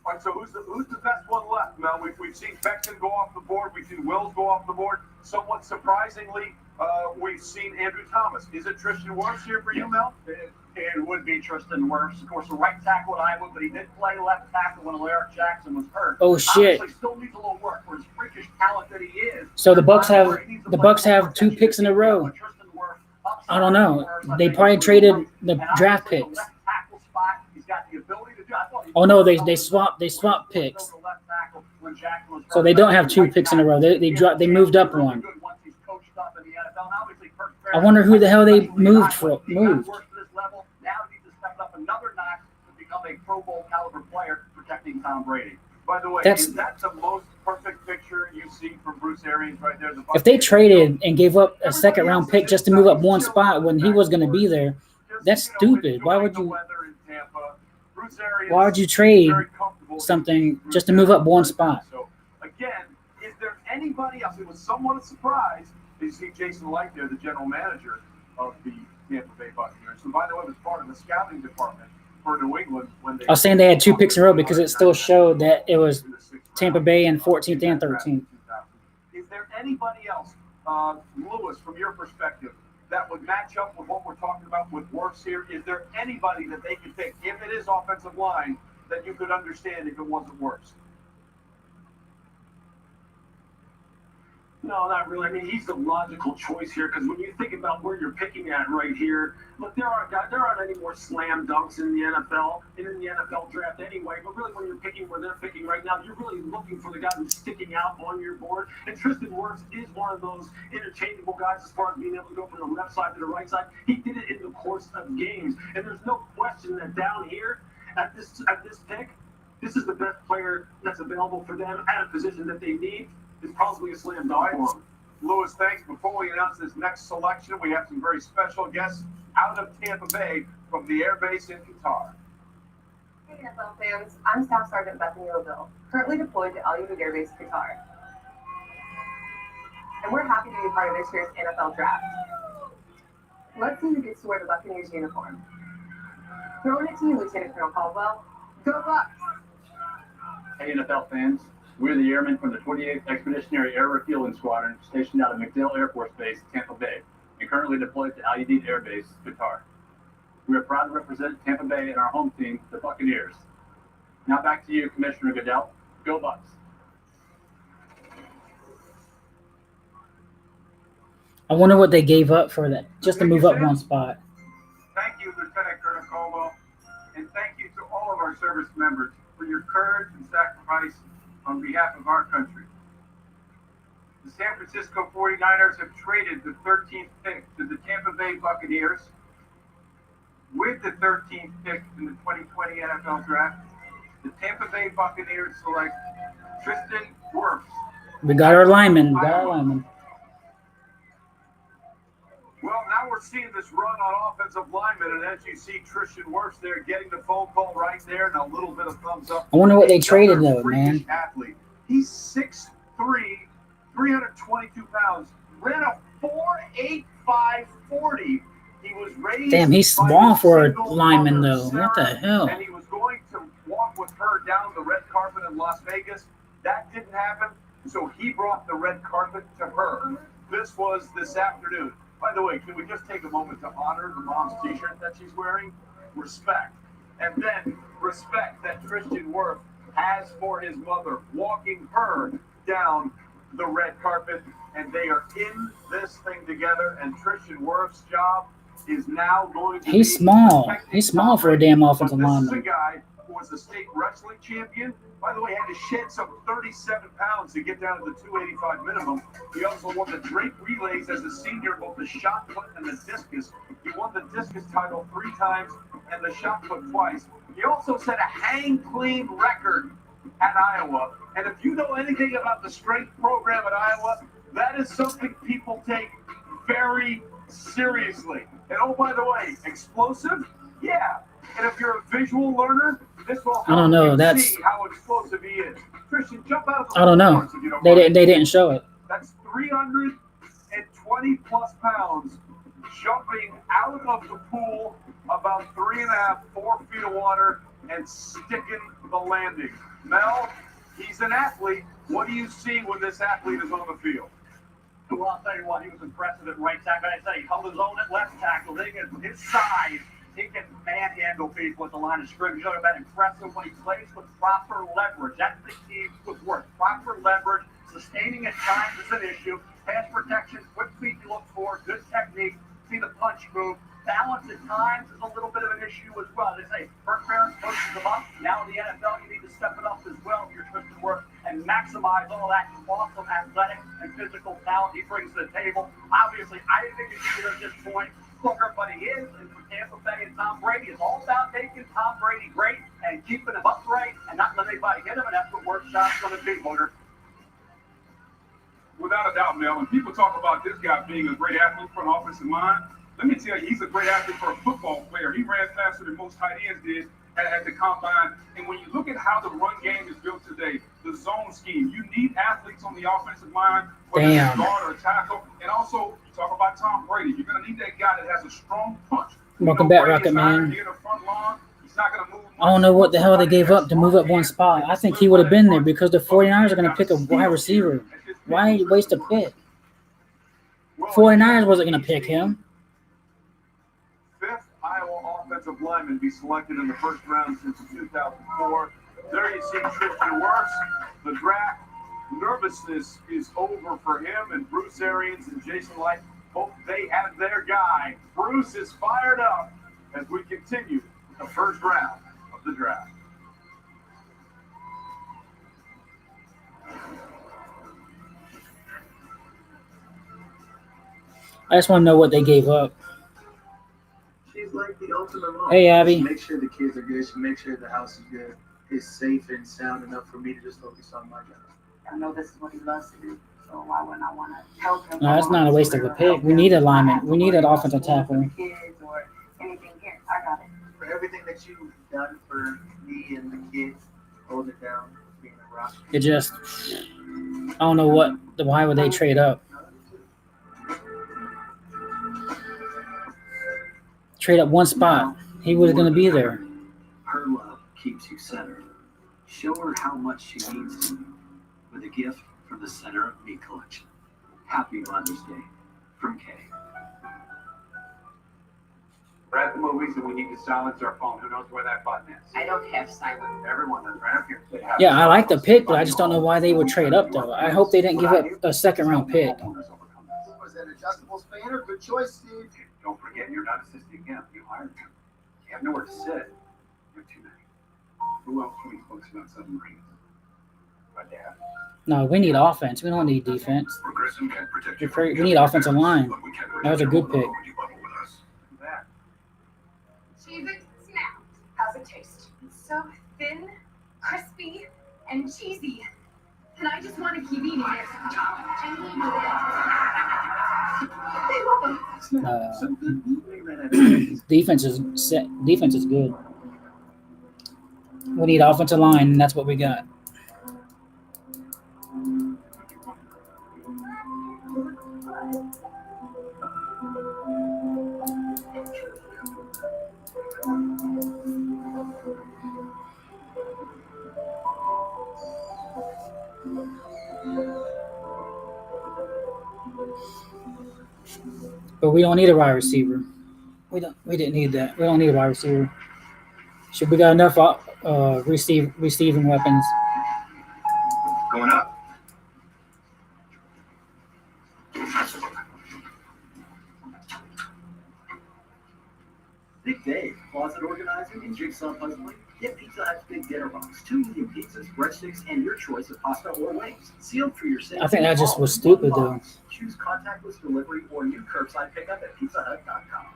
H: All right, so who's the best one left, Mel? We've seen Becton go off the board. We've seen Wills go off the board. Somewhat surprisingly, we've seen Andrew Thomas. Is it Tristan Wirfs here for you, Mel?
W: It would be Tristan Wirfs. Of course, the right tackle at Iowa, but he did play left tackle when Alaric Jackson was hurt.
B: Oh, shit.
W: Obviously, still needs a little work for his freakish talent that he is.
B: So the Bucs have 2 picks in a row. I don't know. They probably traded the draft picks. Oh no, they swapped picks. So they don't have 2 picks in a row. They moved up 1. I wonder who the hell they moved.
W: Now he needs to step up another notch to become a Pro Bowl caliber player protecting Tom Brady.
H: By the way,
B: That's-
H: is that the most see from Bruce Arians right there.
B: If they traded and gave up a second-round pick just to move up one spot when he was going to be there, that's stupid. Why would you trade something just to move up one spot?
H: So again, is there anybody else? It was somewhat a surprise to see Jason Licht there, the general manager of the Tampa Bay Buccaneers, who, by the way, was part of the scouting department for New England when they.
B: I was saying they had 2 picks in a row because it still showed that it was Tampa Bay in 14th and 13th.
H: Is there anybody else, Lewis, from your perspective, that would match up with what we're talking about with Wirfs here? Is there anybody that they could pick, if it is offensive line, that you could understand if it wasn't Wirfs?
F: No, not really. I mean, he's the logical choice here because when you think about where you're picking at right here, look, there aren't any more slam dunks in the NFL and in the NFL draft anyway. But really, when you're picking where they're picking right now, you're really looking for the guy who's sticking out on your board. And Tristan Wirfs is one of those interchangeable guys as far as being able to go from the left side to the right side. He did it in the course of games, and there's no question that down here at this pick, this is the best player that's available for them at a position that they need. It's probably a slam dunk for him.
H: Lewis, thanks. Before we announce this next selection, we have some very special guests out of Tampa Bay from the air base in Qatar.
M: Hey NFL fans, I'm Staff Sergeant Bethany O'Bill, currently deployed to Al Udeid Air Base, Qatar. And we're happy to be part of this year's NFL Draft. Let's see who gets to wear the Buccaneers uniform. Throwing it to you, Lieutenant Colonel Caldwell. Go Bucs!
P: Hey NFL fans, we're the airmen from the 28th Expeditionary Air Refueling Squadron stationed out of MacDill Air Force Base, Tampa Bay, and currently deployed to Al Udeid Air Base, Qatar. We are proud to represent Tampa Bay and our home team, the Buccaneers. Now back to you, Commissioner Goodell. Go Bucs.
B: I wonder what they gave up for that, just to move up one spot.
C: Thank you, Lieutenant Colonel Caldwell, and thank you to all of our service members for your courage and sacrifice on behalf of our country. The San Francisco 49ers have traded the 13th pick to the Tampa Bay Buccaneers. With the 13th pick in the 2020 NFL Draft, the Tampa Bay Buccaneers select Tristan Wirfs.
B: We got our lineman.
H: Well, now we're seeing this run on offensive linemen, and as you see Tristan Wirfs there getting the phone call right there, and a little bit of thumbs up.
B: I wonder what they traded though, man.
H: Athlete. He's 6'3", 322 pounds, ran a 4.85 40. He was raised.
B: Damn, he's small for a lineman though. What the hell?
H: And he was going to walk with her down the red carpet in Las Vegas. That didn't happen, so he brought the red carpet to her. This was this afternoon. By the way, can we just take a moment to honor the mom's t-shirt that she's wearing? Respect. And then respect that Tristan Wirfs has for his mother, walking her down the red carpet, and they are in this thing together, and Tristan Wirfs' job is now going to
B: He's small. He's small for a damn offensive lineman.
H: This is a guy who was a state wrestling champion. By the way, had to shed some 37 pounds to get down to the 285 minimum. He also won the Drake relays as a senior, both the shot put and the discus. He won the discus title 3 times and the shot put twice. He also set a hang clean record at Iowa. And if you know anything about the strength program at Iowa, that is something people take very seriously. And oh, by the way, explosive? Yeah. And if you're a visual learner, this will help
B: I don't know.
H: you see how explosive he is. Christian, jump out of the
B: I don't know.
H: if you don't
B: They
H: mind.
B: didn't show it.
H: That's 320 plus pounds jumping out of the pool about 3.5, 4 feet of water and sticking the landing. Mel, he's an athlete. What do you see when this athlete is on the field?
W: Well, I'll tell you what, he was impressive at right tackle. I say he held his own at left tackle. His size, he can manhandle people at the line of scrimmage. Talking about impressive when he plays with proper leverage. That's the key with work. Proper leverage. Sustaining at times is an issue. Pass protection, quick feet you look for, good technique. See the punch move. Balance at times is a little bit of an issue as well. They say Burt Ferentz pushes them up. Now in the NFL, you need to step it up as well if you're Tristan Wirfs and maximize all that awesome athletic and physical talent he brings to the table. Obviously, I didn't think he'd be there at this point. Booker, but he is, and for Tampa Bay and Tom Brady, it's all about making Tom Brady great and keeping him upright and not letting anybody hit him, and that's what Wirfs' shot's going to be, Booker.
N: Without a doubt, Mel. When people talk about this guy being a great athlete for an offensive line, let me tell you, he's a great athlete for a football player. He ran faster than most tight ends did at the combine. And when you look at how the run game is built today, the zone scheme, you need athletes on the offensive line, whether it's guard or tackle. And also, you talk about Tom Brady. You're going to need that guy that has a strong punch.
B: Welcome back, Rocket Man. I don't know what the hell they gave up to move up one spot. I think he would have been there because the 49ers are going to pick a wide receiver. Why waste a pick? 49ers wasn't going to pick him.
H: Fifth Iowa offensive lineman be selected in the first round since 2004. There you see Tristan Wirfs. The draft nervousness is over for him, and Bruce Arians and Jason Light, hope they have their guy. Bruce is fired up as we continue the first round of the draft.
B: I just want to know what they gave up.
E: She's like the ultimate mom.
B: Hey, Abby.
E: She makes sure the kids are good. She makes sure the house is good. It's safe and sound enough for me to just focus on my job.
L: I know this is what he loves to do, so why wouldn't I want to help him?
B: No, that's not a waste of a pick. We need alignment. We need an offensive tackle.
L: Kids or anything here. I got it.
E: For everything that you've done for me and the kids, hold it down, being a rock.
B: It just, I don't know why would they trade up? Trade up one spot. He was going to be there.
G: Her love keeps you centered. Show her how much she means to you with a gift from the Center of Me collection. Happy Mother's Day from Kay.
Q: We're at the movies and we need to silence our phone. Who knows where that button is?
L: I don't have silent.
Q: Everyone does right up here. They have
B: Yeah, I like the pick, but I just don't know why they would trade up, though. I hope they didn't give up a second-round pick.
E: Was that adjustable spanner? Good choice, Steve.
Q: Don't forget, you're not assisting him. You hired him. You have nowhere to sit. You're too many. Who else can we focus on submarines? My dad.
B: No, we need offense. We don't need defense.
R: Progressive can protect you
B: We need offensive line. That was a good pick.
M: Cheese it snapped. How's it taste? It's so thin, crispy, and cheesy. And I just want to keep eating it.
B: Defense is set. Defense is good. We need offensive line, and that's what we got. But we don't need a wide receiver. We didn't need that. We don't need a wide receiver. We got enough receiving weapons.
R: Going up.
G: Big Dave, closet organizing and jigsaw puzzling. Get Pizza Hut's Big Dinner Box. 2 medium pizzas, breadsticks, and your choice of pasta or wings. Sealed for your safety.
B: I think that just was stupid, though.
G: Choose contactless delivery or new curbside pickup at pizzahut.com.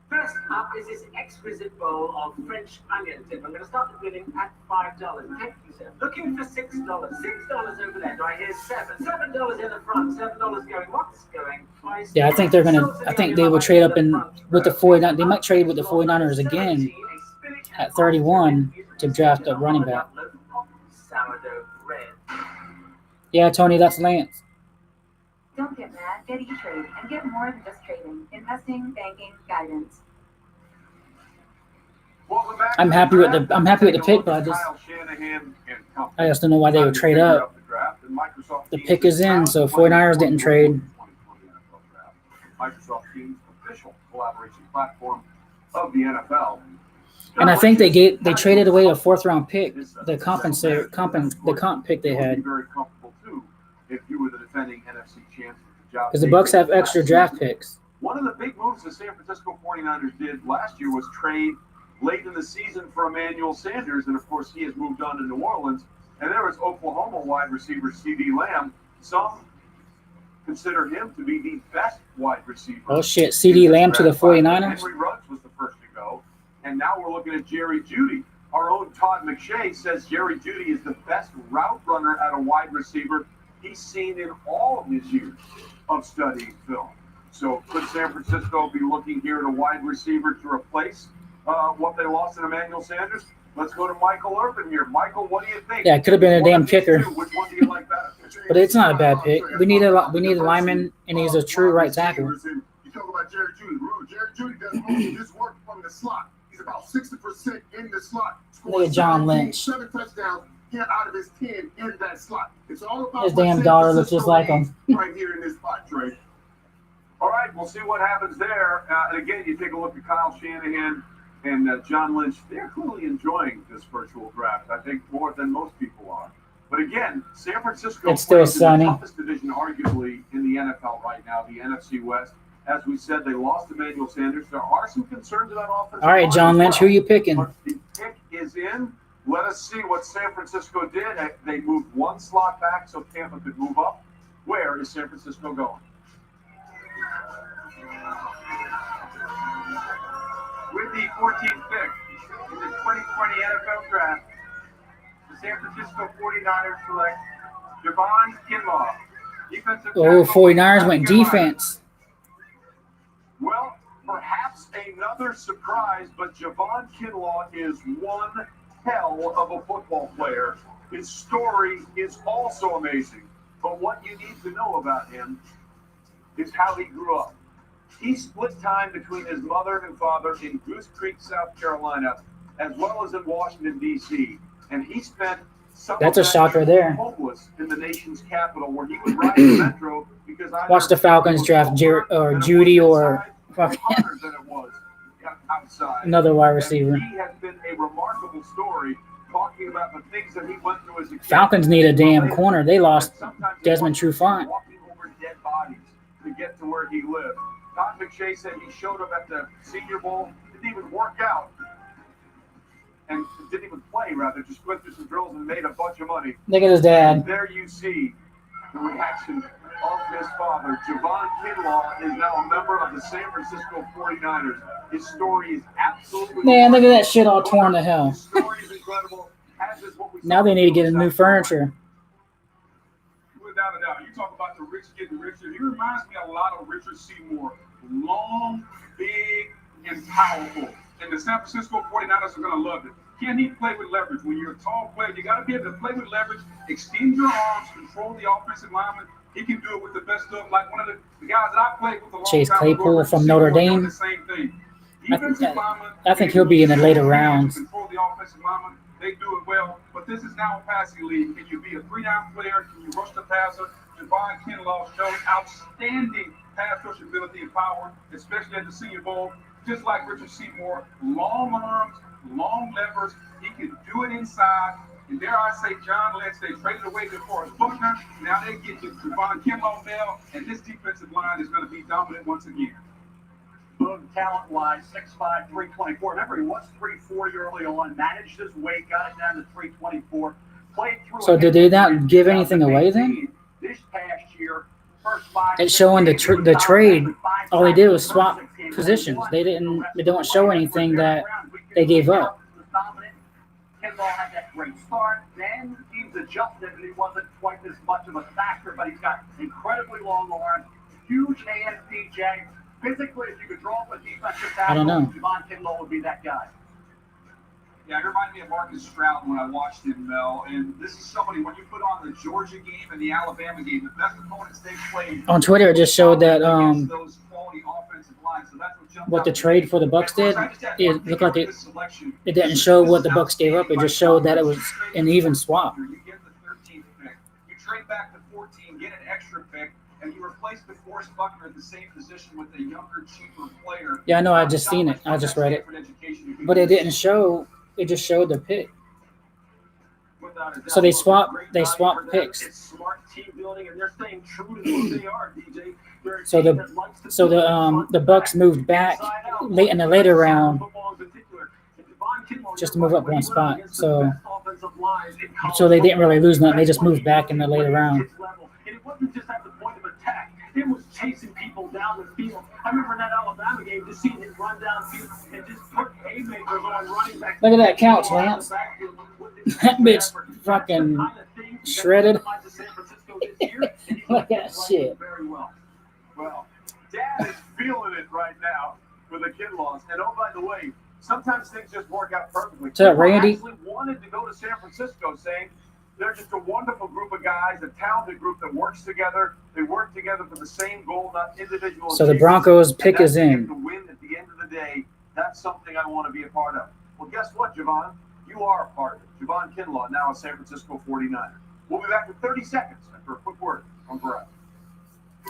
F: First up is this exquisite bowl of French onion dip. I'm going to start the bidding at $5. Thank you, sir. Looking for $6. $6 over there. Do I hear $7? $7 in the front. $7 going once, going twice.
B: Yeah, I think they're gonna. I think they will trade up with the 49. They might trade with the 49ers again at 31 to draft a running back.
F: Sourdough bread.
B: Yeah, Tony, that's Lance.
L: Don't get mad, get E-Trade, and get more than just trading. Investing, banking, guidance.
B: I'm happy with the pick, but I just don't know why they would trade up. The pick is in, so 49ers didn't trade.
H: Microsoft Teams official collaboration platform of the NFL.
B: And I think they traded away a 4th-round pick, the comp pick they had.
H: Very comfortable too if you were the defending NFC champs.
B: Because the Bucs have extra draft picks.
H: One of the big moves the San Francisco 49ers did last year was trade late in the season for Emmanuel Sanders, and of course he has moved on to New Orleans. And there was Oklahoma wide receiver CeeDee Lamb. Some consider him to be the best wide receiver.
B: Oh shit, CeeDee Lamb to the 49ers?
H: Henry Ruggs was the first to go. And now we're looking at Jerry Jeudy. Our own Todd McShay says Jerry Jeudy is the best route runner at a wide receiver he's seen in all of his years of studying film. So could San Francisco be looking here at a wide receiver to replace what they lost in Emmanuel Sanders? Let's go to Michael Irvin here. Michael, what do you think?
B: Yeah, it could have been a damn kicker.
H: Which one do you like better?
B: But it's not a bad pick. We need a lineman, and he's a true right tackle.
K: You talk about Jerry Jeudy. Remember, Jerry Jeudy does most of his work from the slot. He's about 60% in the slot.
B: Look at John Lynch.
K: 7 touchdowns. Get out of his 10 in that slot. It's all about
B: His damn daughter looks just like him.
K: right here in this spot, Trey.
H: All right, we'll see what happens there. And again, you take a look at Kyle Shanahan and John Lynch. They're clearly enjoying this virtual draft, I think, more than most people are. But again, San Francisco
B: It's still
H: plays in
B: sunny.
H: the toughest division, arguably, in the NFL right now, the NFC West. As we said, they lost Emmanuel Sanders. There are some concerns about offensive
B: All right,
H: line
B: John
H: as
B: Lynch,
H: well.
B: who you picking?
H: But the pick is in. Let us see what San Francisco did. They moved one slot back so Tampa could move up. Where is San Francisco going?
C: With the 14th pick in the 2020 NFL Draft, the San Francisco 49ers select Javon Kinlaw, defensive
B: Oh,
C: tackle,
B: 49ers went
C: South Carolina.
B: defense.
H: Well, perhaps another surprise, but Javon Kinlaw is one hell of a football player. His story is also amazing. But what you need to know about him is how he grew up. He split time between his mother and father in Goose Creek, South Carolina, as well as in Washington, D.C. And he spent some
B: That's
H: of
B: a
H: that
B: shocker
H: time
B: there.
H: homeless in the nation's capital, where he would ride the metro because either
B: Watch the Falcons draft Judy or fucking
H: harder than it was outside.
B: another wide receiver.
H: And he has been a remarkable story, talking about the things that he went through as a kid.
B: Falcons need a damn corner. They lost Desmond Trufant.
H: Walking over dead bodies to get to where he lived. Todd McShay said he showed up at the Senior Bowl, didn't even work out, and didn't even play, rather, just went through some drills and made a bunch of money.
B: Look at his dad.
H: There you see the reaction of his father. Javon Kinlaw is now a member of the San Francisco 49ers. His story is absolutely
B: Man, look at that shit all torn to hell.
H: His story is incredible, as is what we
B: Now they need to get a new furniture.
N: Without a doubt. You talk about the rich getting richer. He reminds me a lot of Richard Seymour. Long, big, and powerful. And the San Francisco 49ers are going to love it. Can he play with leverage? When you're a tall player, you got to be able to play with leverage, extend your arms, control the offensive lineman. He can do it with the best of them. Like one of the guys that I played with a long
B: Chase
H: time ago,
B: Claypool
H: Richard
B: from
H: Seymour,
B: Notre
H: doing
B: Dame.
H: the same thing.
B: I think he'll be in the later rounds.
N: Control the offensive lineman. They do it well. But this is now a passing league. Can you be a three-down player? Can you rush the passer? Javon Kinlaw showed outstanding pass rush ability and power, especially at the Senior Bowl. Just like Richard Seymour, long arms, long levers. He can do it inside. And dare I say, John Lynch, they traded away DeForest Buckner. Now they get to Javon Kinlaw now, and this defensive line is going to be dominant once again.
F: Boom, talent-wise, 6'5", 324. Remember, he was 340 early on, managed his weight, got it down to 324. Played through
B: So did they not give anything away then?
F: this past year, first 5
B: It's showing the trade. All they did was swap positions. They don't show anything that they gave up.
F: Kinlaw had that great start. Then he's adjusted, and he wasn't quite as much of a factor, but he's got incredibly long arms, huge hands, DJ. Physically, if you could draw up a defensive tackle,
B: I don't know.
F: Javon Kinlaw would be that guy.
Q: Yeah, it reminded me of Marcus Stroud when I watched him, Mel. And this is somebody, when you put on the Georgia game and the Alabama game, the best opponents they played.
B: On Twitter, it just showed that
Q: those quality offensive lines. So that's what jumped
B: what the
Q: out to
B: trade
Q: me.
B: for the Bucks did. It looked like it didn't show what the Bucks gave up. It just showed that it was an even swap.
Q: You get the 13th pick. You trade back to 14, get an extra pick, and you replace DeForest Buckner at the same position with a younger, cheaper player.
B: Yeah, I know. I just seen it. I just read it, but it didn't show. It just showed the pick. So they swap picks.
F: It's smart team building, and they're staying true to who they are, DJ. They're a
B: So
F: team that likes to play
B: the Bucks moved back late in the later round just to move up one spot. So they didn't really lose nothing. They just moved back in the later round.
F: And it wasn't just at the point of attack. It was chasing people down the field. I remember in that Alabama game, just seeing him run downfield and just put haymakers on running back.
B: Look at that couch, Lance. That bitch fucking shredded. Look at that shit.
H: Very well. Well, Dad is feeling it right now with a kid loss. And oh, by the way, sometimes things just work out perfectly.
B: What's up, Randy?
H: People actually wanted to go to San Francisco, saying they're just a wonderful group of guys, a talented group that works together. They work together for the same goal, not individual.
B: So the Broncos pick is in.
H: To win at the end of the day, that's something I want to be a part of. Well, guess what, Javon? You are a part of it. Javon Kinlaw, now a San Francisco 49er. We'll be back in 30 seconds after a quick word on Verizon.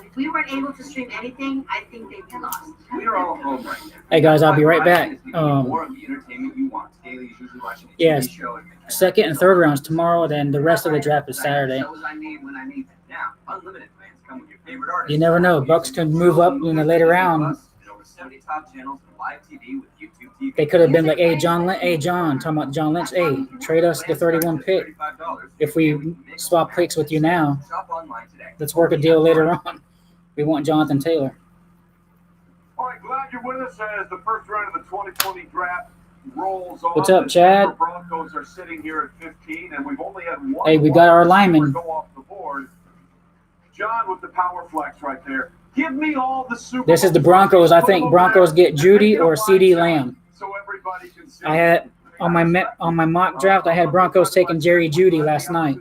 L: If we weren't able to stream anything, I think they'd be lost.
I: We are all home right now.
B: Hey guys, I'll be right back.
I: More of the entertainment you want. Daily is usually watching a
B: Yes,
I: TV show.
B: second and third rounds tomorrow. Then the rest of the draft is Saturday.
I: Shows I need when I need them. Now, unlimited plans come with your favorite artists.
B: You never know. Bucks could move up in the later round.
I: And over 70 top channels and live TV with YouTube TV.
B: They could have been like, hey, John, talking about John Lynch. Hey, trade us the 31 pick. If we swap picks with you now,
I: Shop online today.
B: let's work a deal later on. We want Jonathan Taylor.
H: All right, glad you're with us as the first round of the 2020 draft rolls on.
B: What's up,
H: The
B: Chad?
H: Denver Broncos are sitting here at 15, and we've only had one.
B: Hey, we got our
H: wide
B: lineman.
H: receiver go off the board. John with the power flex right there. Give me all the Super
B: This is the Broncos. I think Broncos get Judy or CD Lamb.
H: So everybody can see.
B: I had on my mock draft. I had Broncos taking Jerry Judy last night.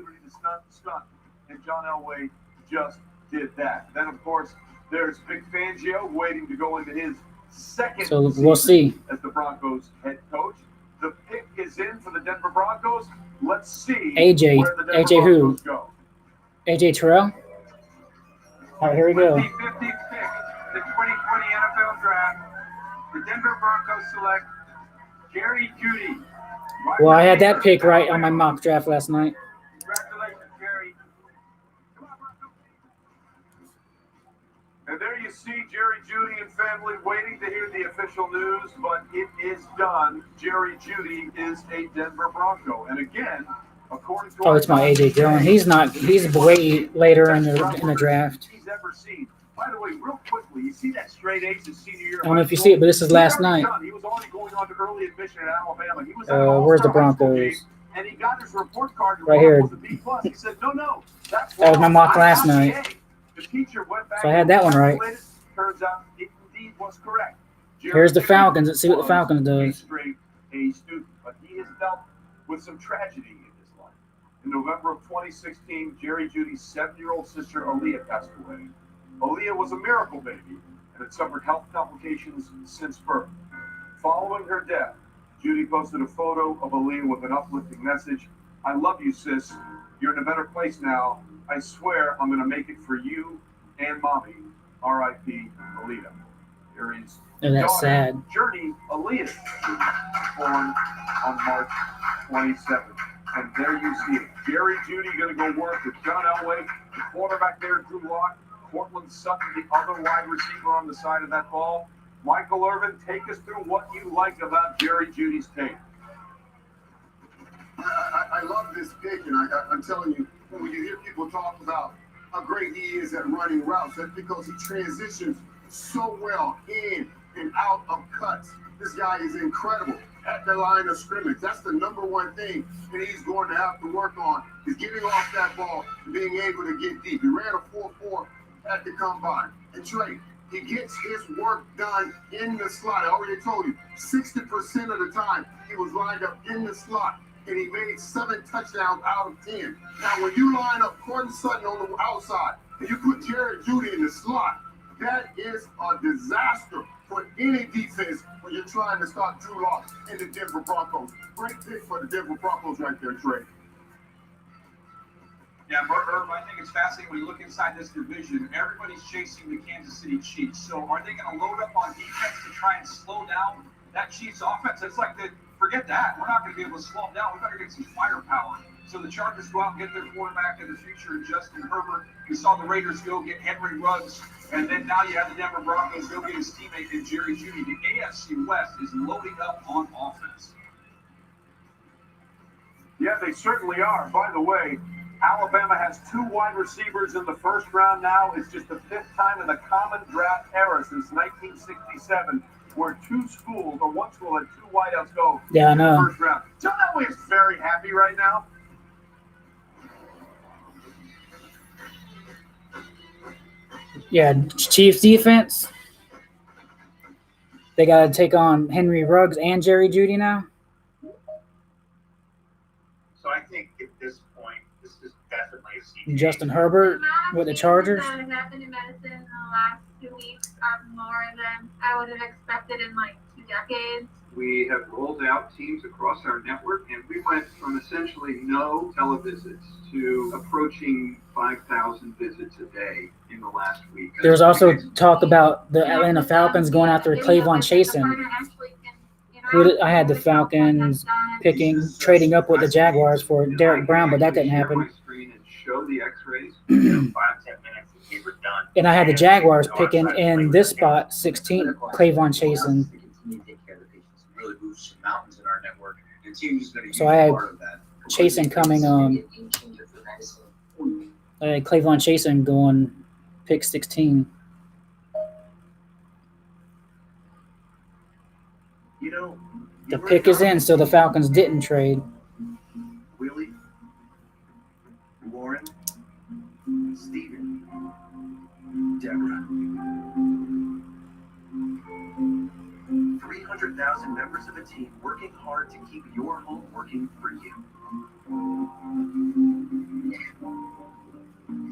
H: And John Elway just did that. Then, of course, there's Vic Fangio waiting to go into his second
B: So we'll see.
H: season as the Broncos head coach. The pick is in for the Denver Broncos. Let's see
B: AJ
H: where the Denver
B: AJ who?
H: Broncos go.
B: AJ Terrell. All right, here we go.
C: With the 50th pick, the 2020 NFL Draft, the Denver Broncos select Jerry Judy.
B: Well, I had that pick right on my mock draft last night.
C: Congratulations, Jerry.
H: And there you see Jerry Judy and family waiting to hear the official news, but it is done. Jerry Judy is a Denver Bronco. And again, according to
B: Oh, it's my AJ Dillon. He's way later in the draft.
H: he's ever seen. By the way, real quickly, you see that straight A's his senior year.
B: I don't know if you see it, but this is last night.
H: He was already going on to early admission at Alabama. He was
B: Where's the Broncos?
H: and he got his report card
B: Right here.
H: with a B+. He said, no, that's
B: That was my
H: wrong.
B: mock last
H: I got the
B: night.
H: A. The teacher went back
B: So I had that one right.
H: and calculated. Turns out it indeed was correct.
B: Here's the Falcons. Let's see what the Falcons
H: A
B: does.
H: straight A student, but he has dealt with some tragedy in his life. In November of 2016, Jerry Judy's 7-year-old sister Aaliyah passed away. Aaliyah was a miracle baby and had suffered health complications since birth. Following her death, Judy posted a photo of Aaliyah with an uplifting message. I love you, sis. You're in a better place now. I swear I'm going to make it for you and mommy. R.I.P. Aaliyah. Here is
B: And that's
H: daughter,
B: sad.
H: Journey Aaliyah, born on March 27th. And there you see it. Jerry Judy going to go work with John Elway, the quarterback there, Drew Lock, Cortland Sutton, the other wide receiver on the side of that ball. Michael Irvin, take us through what you like about Jerry Judy's tape.
K: I love this pick, and I'm telling you, when you hear people talk about how great he is at running routes, that's because he transitions so well in and out of cuts. This guy is incredible at the line of scrimmage. That's the number one thing that he's going to have to work on, is getting off that ball and being able to get deep. He ran a 4.4 at the combine. And Trey, he gets his work done in the slot. I already told you, 60% of the time he was lined up in the slot, and he made 7 touchdowns out of 10. Now, when you line up Cortland Sutton on the outside and you put Jerry Judy in the slot, that is a disaster for any defense when you're trying to stop Drew Lock and the Denver Broncos. Great pick for the Denver Broncos right there, Trey.
Q: Yeah, Herb, I think it's fascinating when you look inside this division. Everybody's chasing the Kansas City Chiefs. So are they going to load up on defense to try and slow down that Chiefs offense? It's like, forget that. We're not going to be able to slow them down. We better get some firepower. So the Chargers go out and get their quarterback of the future, Justin Herbert. We saw the Raiders go get Henry Ruggs. And then now you have the Denver Broncos go get his teammate in Jerry Judy. The AFC West is loading up on offense.
H: Yeah, they certainly are. By the way, Alabama has 2 wide receivers in the first round now. It's just the 5th time in the common draft era since 1967 where one school had 2 wideouts go
B: Yeah, I
H: in the
B: know.
H: first round. John Elway is very happy right now.
B: Yeah, Chiefs defense. They got to take on Henry Ruggs and Jerry Jeudy now.
G: So I think at this point, this is definitely a CJ.
B: Justin Herbert with the Chargers.
S: That has happened in medicine in the last 2 weeks are more than I would have expected in like 2 decades.
H: We have rolled out teams across our network, and we went from essentially no televisits to approaching 5,000 visits a day in the last week.
B: There's also talk about the Atlanta Falcons going after Cleveland Chasen. I had the Falcons trading up with the Jaguars for Derek Brown, but that didn't happen.
H: Show the X-rays.
G: 5-10 minutes and we were done.
B: And I had the Jaguars picking in this spot 16 Cleveland Chasen.
G: Really move some mountains in our network. And teams going to
B: So I had
G: part of that.
B: Chasen coming I had Cleveland Chasen going pick 16.
G: You know,
B: The pick is in, so the Falcons didn't trade.
G: Willie, Warren, Steven, Deborah. 300,000 members of a team working hard to keep your home working for you.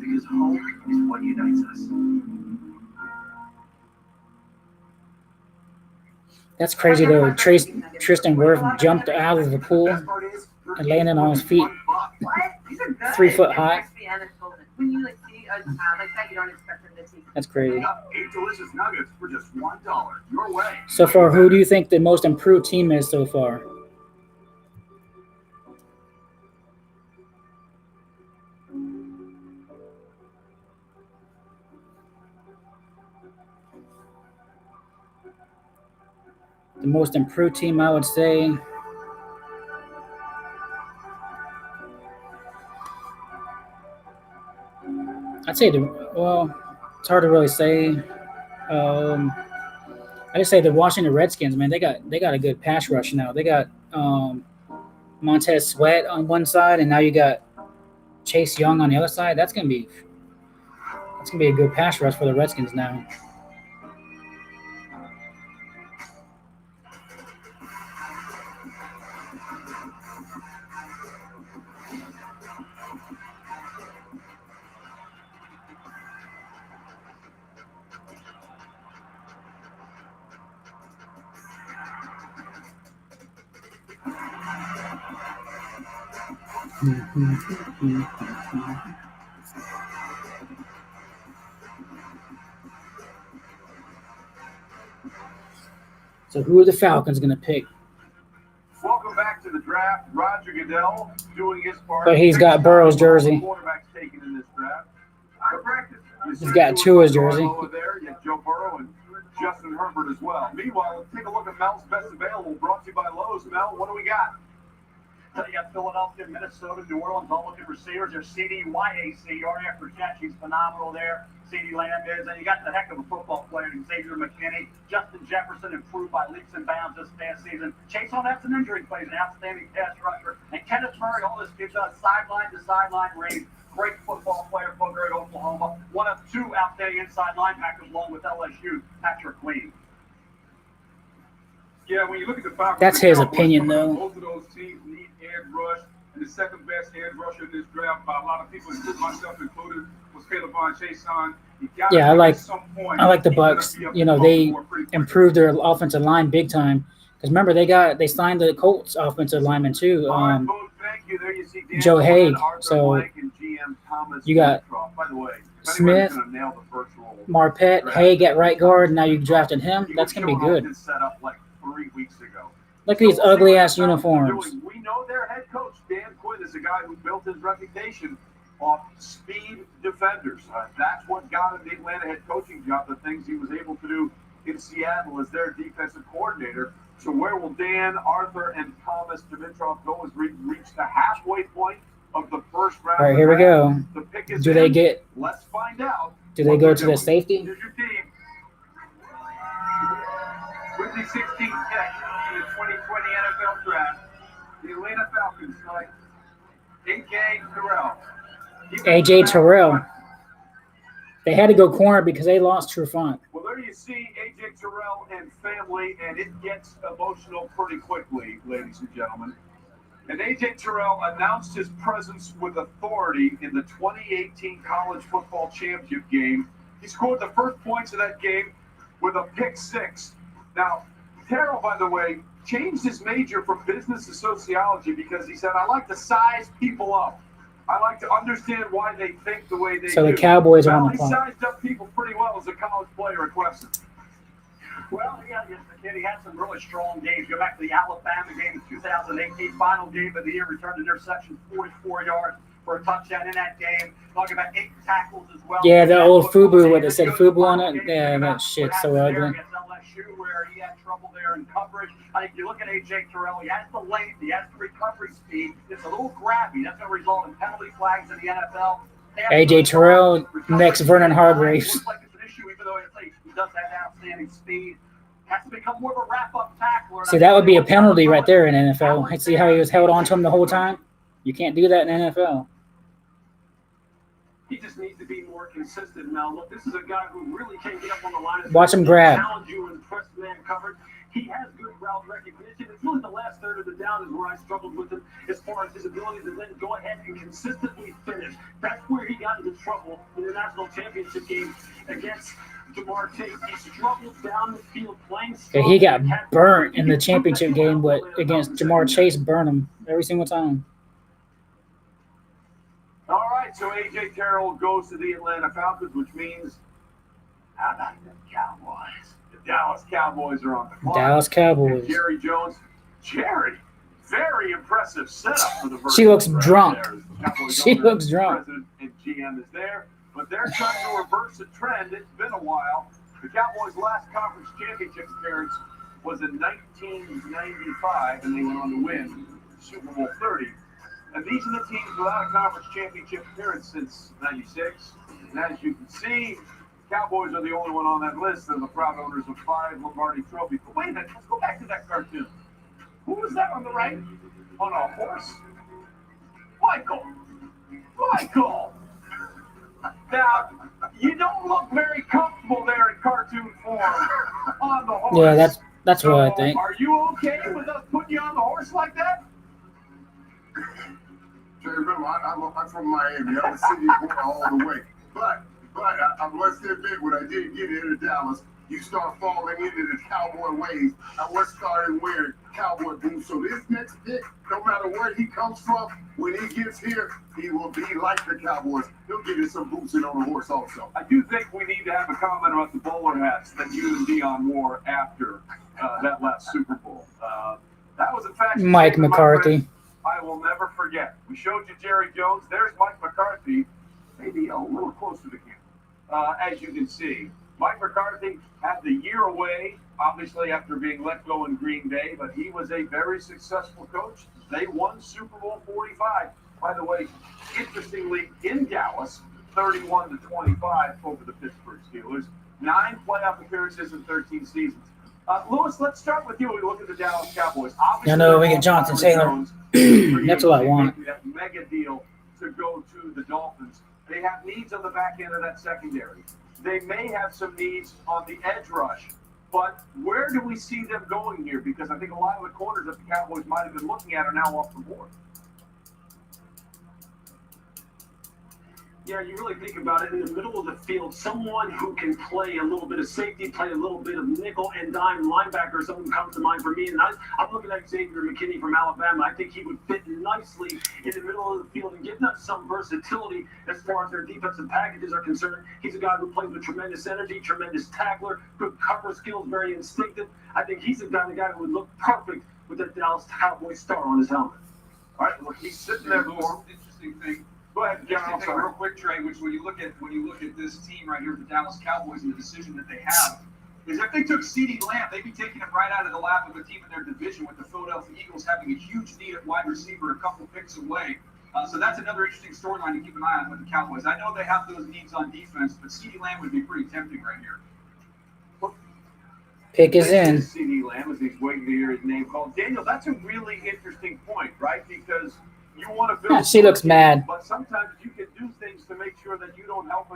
G: Because home is what unites us.
B: That's crazy though. Tristan Wirth jumped out of the pool and landed on his feet, 3 foot high.
M: When you like see a child like that, you don't expect them to take.
B: That's crazy.
J: 8 delicious nuggets for just $1. Your way.
B: So far, who do you think the most improved team is so far? The most improved team, I would say. I'd say it's hard to really say. I just say the Washington Redskins, man. They got a good pass rush now. They got Montez Sweat on one side, and now you got Chase Young on the other side. That's gonna be a good pass rush for the Redskins now. So who are the Falcons going to pick?
H: Welcome back to the draft. Roger Goodell doing his part.
B: But he's got Burrow's jersey.
H: Quarterbacks taken in this draft.
B: He's got Tua's jersey.
H: Over there, you have Joe Burrow and Justin Herbert as well. Meanwhile, let's take a look at Mel's best available, brought to you by Lowe's. Mel, what do we got?
W: So you got Philadelphia, Minnesota, New Orleans, all looking receivers. There's CD YAC, yard after catch. He's phenomenal there. CD Lamb is. And you got the heck of a football player in Xavier McKinney. Justin Jefferson improved by leaps and bounds this past season. Chase Honet's an injury, plays an outstanding pass rusher. And Kenneth Murray, all this gives us sideline to sideline range. Great football player, Booker at Oklahoma. One of 2 outstanding inside linebackers along with LSU, Patrick Queen.
N: Yeah, when you look at the Falcons,
B: That's his opinion, though.
N: Both of those teams need edge rush, and the second best edge rusher in this draft, by a lot of people, including myself included, was Caleb Chason.
B: Yeah, I like the Bucks. You know, they improved their offensive line big time. Because remember, they signed the Colts offensive lineman too, Joe Haig. So you got Smith, Marpet, Haig at right guard. Now you drafted him. That's gonna be good. Look at these ugly ass uniforms.
H: We know their head coach, Dan Quinn, is a guy who built his reputation off speed defenders. That's what got him the Atlanta head coaching job, the things he was able to do in Seattle as their defensive coordinator. So where will Dan, Arthur, and Thomas Dimitrov go as we reach the halfway point of the first round?
B: All right, here we go.
H: The pick is
B: Do they
H: in.
B: get?
H: Let's find out.
B: Do they go to the safety?
H: Here's your team. With the 16th pick in the 2020 NFL Draft, the Atlanta Falcons select A.J. Terrell.
B: AJ Terrell. They had to go corner because they lost Trufant.
H: Well, there you see AJ Terrell and family, and it gets emotional pretty quickly, ladies and gentlemen. And AJ Terrell announced his presence with authority in the 2018 College Football Championship game. He scored the first points of that game with a pick six. Now, Terrell, by the way, changed his major from business to sociology because he said, I like to size people up. I like to understand why they think the way they do.
B: So the Cowboys are on the
H: He
B: clock.
H: sized up people pretty well as a college player at Clemson.
W: Well, yeah, he had some really strong games. Go back to the Alabama game, 2018 final game of the year, returned interception, 44 yards for a touchdown in that game. Talking about 8 tackles as well.
B: Yeah, the old FUBU, what they said FUBU on it. Yeah, that shit's so ugly.
W: Against LSU, where he had trouble there in coverage. I think you look at AJ Terrell, he has the length, he has the recovery speed. It's a little grabby. That's going to result in penalty flags in the NFL.
B: AJ Terrell, next Vernon Hargraves.
W: Looks like it's an issue, even though he does have outstanding speed. Has to become more of a wrap-up tackler.
B: See, that would be a penalty right there in NFL. I see how he was held on to him the whole time. You can't do that in NFL.
F: He just needs to be more consistent now. Look, this is a guy who really can't get up on the line.
B: Watch him grab.
F: Challenge you and press man covered. He has good route recognition. It's really the last third of the down is where I struggled with him as far as his ability to then go ahead and consistently finish. That's where he got into trouble in the national championship game against Jamar Chase. He struggled down the field playing.
B: Yeah, he got burnt in the championship game, but against Jamar Chase, burned him every single time.
H: All right, so AJ Terrell goes to the Atlanta Falcons, which means how about the Cowboys? The Dallas Cowboys are on the clock.
B: Dallas Cowboys.
H: And Jerry Jones. Jerry, very impressive setup for the
B: She looks drunk. She
H: owner,
B: looks drunk.
H: President and GM is there, but they're trying to reverse the trend. It's been a while. The Cowboys' last conference championship appearance was in 1995, and they went on to win Super Bowl 30. And these are the teams without a conference championship appearance since '96. And as you can see, Cowboys are the only one on that list. They're the proud owners of 5 Lombardi trophies. But wait a minute, let's go back to that cartoon. Who was that on the right? On a horse? Michael! Michael! Now, you don't look very comfortable there in cartoon form on the horse.
B: Yeah, that's what I think.
H: Are you okay with us putting you on the horse like that?
K: Remember, I'm from Miami. I'm a city boy all the way. But I must admit, when I did get into Dallas, you start falling into the cowboy ways. I was starting wearing cowboy boots. So this next pick, no matter where he comes from, when he gets here, he will be like the Cowboys. He'll get in some boots and on a horse also.
H: I do think we need to have a comment about the bowler hats that you and Dion wore after that last Super Bowl. That was a fact.
B: Mike McCarthy.
H: I will never forget. We showed you Jerry Jones. There's Mike McCarthy, maybe a little closer to him. As you can see, Mike McCarthy had the year away, obviously after being let go in Green Bay, but he was a very successful coach. They won Super Bowl 45. By the way, interestingly, in Dallas, 31-25 over the Pittsburgh Steelers. 9 playoff appearances in 13 seasons. Lewis, let's start with you. We look at the Dallas Cowboys. Obviously,
B: I know we get Jonathan Taylor. That's what I want.
H: That mega deal to go to the Dolphins. They have needs on the back end of that secondary. They may have some needs on the edge rush. But where do we see them going here? Because I think a lot of the corners that the Cowboys might have been looking at are now off the board.
F: Yeah, you really think about it, in the middle of the field, someone who can play a little bit of safety, play a little bit of nickel and dime linebacker, someone comes to mind for me. And I'm looking at Xavier McKinney from Alabama. I think he would fit nicely in the middle of the field and give them some versatility as far as their defensive packages are concerned. He's a guy who plays with tremendous energy, tremendous tackler, good cover skills, very instinctive. I think he's the guy who would look perfect with that Dallas Cowboys star on his helmet.
H: All right, look, he's sitting there for an interesting thing. Go ahead, John.
Q: Real quick, Trey, which when you look at this team right here, the Dallas Cowboys, and the decision that they have, is if they took CeeDee Lamb, they'd be taking him right out of the lap of a team in their division, with the Philadelphia Eagles having a huge need at wide receiver, a couple picks away. So that's another interesting storyline to keep an eye on with the Cowboys. I know they have those needs on defense, but CeeDee Lamb would be pretty tempting right here.
B: Pick is in.
H: CeeDee Lamb, as he's waiting to hear his name called. Daniel, that's a really interesting point, right? Because you want to build.
B: She looks mad.
H: But sometimes you can do things to make sure that you don't help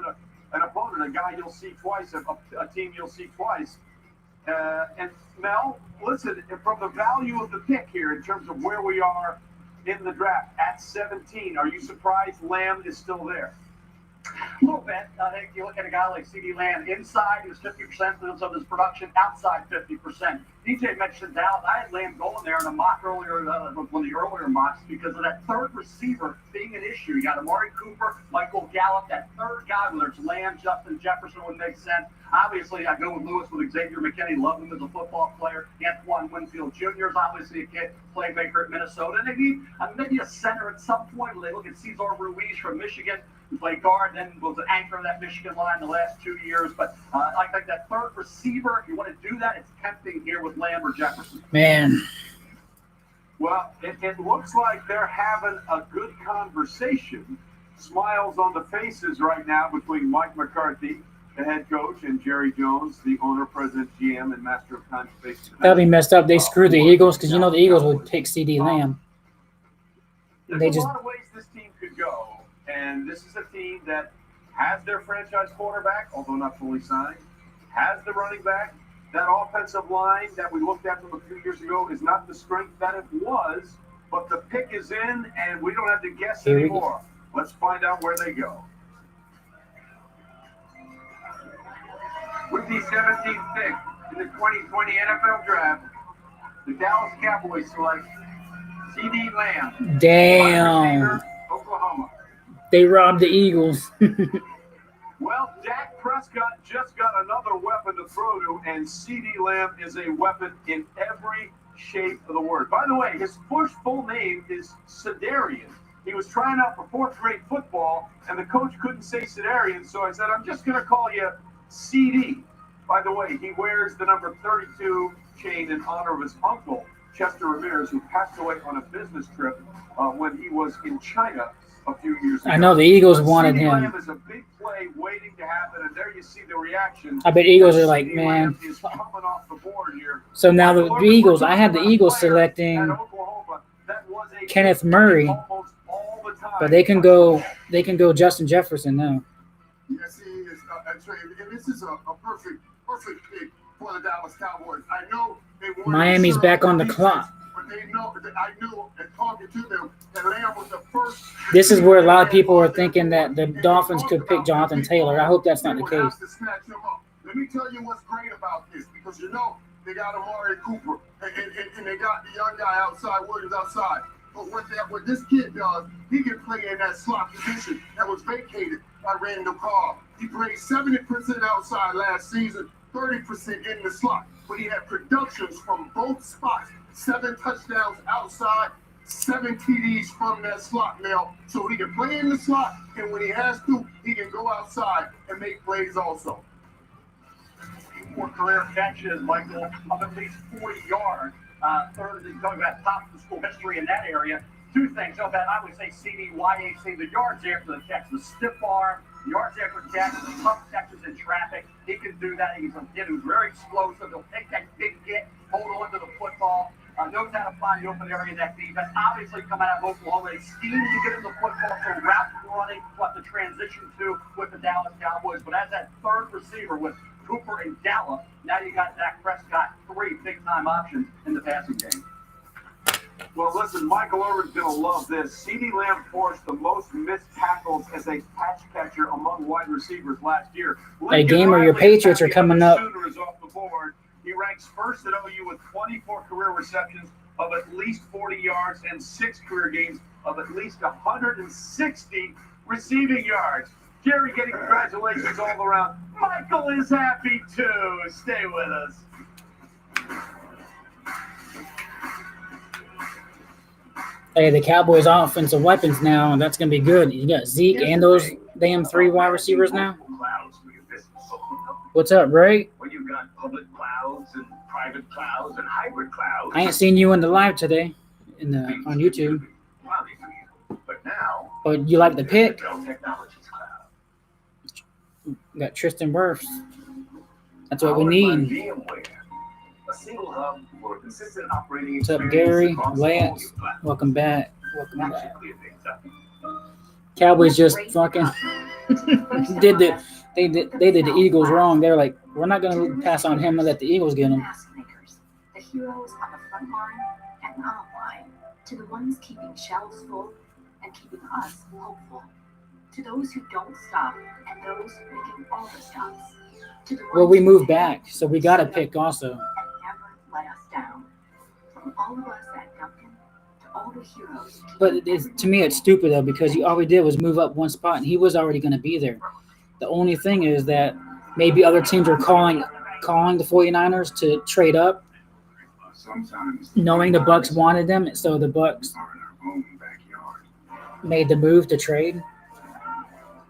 H: an opponent, a guy you'll see twice, a team you'll see twice. And Mel, listen, from the value of the pick here in terms of where we are in the draft at 17, are you surprised Lamb is still there?
W: A little bit. I think you look at a guy like C.D. Lamb. Inside, he was 50% of his production. Outside, 50%. DJ mentioned Dallas. I had Lamb going there in a mock earlier, one of the earlier mocks, because of that third receiver being an issue. You got Amari Cooper, Michael Gallup, that third guy, whether it's Lamb, Justin Jefferson would make sense. Obviously, I go with Lewis with Xavier McKinney. Love him as a football player. Antoine Winfield Jr. is obviously a kid, playmaker at Minnesota. And they need maybe a center at some point when they look at Cesar Ruiz from Michigan, who played guard, then was an anchor of that Michigan line the last 2 years. But I think that third receiver, if you want to do that, it's tempting here with Lamb or Jefferson.
B: Man.
H: Well, it looks like they're having a good conversation. Smiles on the faces right now between Mike McCarthy, the head coach, and Jerry Jones, the owner, president, GM, and master of time, space.
B: That'd be messed up. They screwed the Eagles because the Eagles would pick C.D. Lamb.
H: There's a lot of ways this team could go, and this is a team that has their franchise quarterback, although not fully signed, has the running back. That offensive line that we looked at from a few years ago is not the strength that it was, but the pick is in, and we don't have to guess anymore. Let's find out where they go.
C: With the 17th pick in the 2020 NFL Draft, the Dallas Cowboys select C.D. Lamb.
B: Damn.
C: Oklahoma.
B: They robbed the Eagles.
H: Well, Dak Prescott just got another weapon to throw to, and C.D. Lamb is a weapon in every shape of the word. By the way, his first full name is Sedarian. He was trying out for fourth-grade football, and the coach couldn't say Sedarian, so I said, I'm just going to call you CD. By the way, he wears the number 32 chain in honor of his uncle, Chester Ramirez, who passed away on a business trip when he was in China a few years ago.
B: I know the Eagles wanted
H: CD
B: him.
H: Lamb is a big play waiting to happen, and there you see the reaction.
B: I bet Eagles are like,
H: CD
B: man.
H: Lamb is coming off the board here.
B: So now the Eagles, I had the Eagles selecting Kenneth Murray, but they can go Justin Jefferson now.
K: Yeah, see, this is a perfect pick for the Dallas Cowboys. I know they wanted
B: Miami's back on the clock.
K: but they know that I knew and talking to them that Lamb was the first.
B: This is where a lot of people are thinking that the Dolphins could pick Jonathan Taylor. I hope that's not the case.
K: To snatch him up. Let me tell you what's great about this, because they got Amari Cooper and they got the young guy outside, Williams outside. But what this kid does, he can play in that slot position that was vacated by Randall Cobb. He played 70% outside last season, 30% in the slot. But he had productions from both spots, 7 touchdowns outside, 7 TDs from that slot now. So he can play in the slot, and when he has to, he can go outside and make plays also.
W: 4 career catches, Michael, of at least 40 yards. Third, talking about top of the school history in that area. 2 things. So that I would say CDYAC, the yards after the catch, the stiff arm, the yards after the catch, the tough catches in traffic. He can do that. He's a kid who's very explosive. He'll take that big hit, hold on to the football, knows how to find the open area in that defense. Obviously, coming out of Oklahoma, they scheme to get him the football, so route running, what the transition to with the Dallas Cowboys. But as that third receiver with Cooper and Gallup, now you got Dak Prescott, 3 big-time options in the passing game.
H: Well, listen, Michael Irvin's going to love this. C.D. Lamb forced the most missed tackles as a pass catcher among wide receivers last year.
B: Hey, Gamer, your Patriots are coming up.
H: Is off the board. He ranks first at OU with 24 career receptions of at least 40 yards and 6 career games of at least 160 receiving yards. Jerry getting congratulations all around. Michael is happy too. Stay with us.
B: Hey, the Cowboys' offensive weapons now, and that's going to be good. You got Zeke and those damn 3 wide receivers now. What's up, Ray?
J: When you've got public clouds and private clouds and hybrid clouds.
B: I ain't seen you in the live today on YouTube.
J: But now,
B: But you like the pick?
J: technology's cloud.
B: You got Tristan Wirfs. That's what we need.
J: VMware, a single hub for consistent operating
B: What's up,
J: experience
B: Gary?
J: across
B: Lance?
J: all your platforms.
B: Welcome back. Welcome
J: That
B: back.
J: should clear things up.
B: Cowboys just fucking did the they did the Eagles wrong. They're like, we're not going to pass on him and let the Eagles get him.
L: Mask makers, the heroes on the front line and not line, to the ones keeping shelves full and keeping us hopeful, to those who don't stop and those making all the stops, to the ones
B: Well, we
L: who
B: moved
L: pick
B: back, so we got to pick also.
L: and never let us down. From all of us at Duncan to all the heroes.
B: But to me, it's stupid, though, because all we did was move up one spot, and he was already going to be there. The only thing is that maybe other teams are calling the 49ers to trade up, knowing the Bucs wanted them, so the Bucs made the move to trade.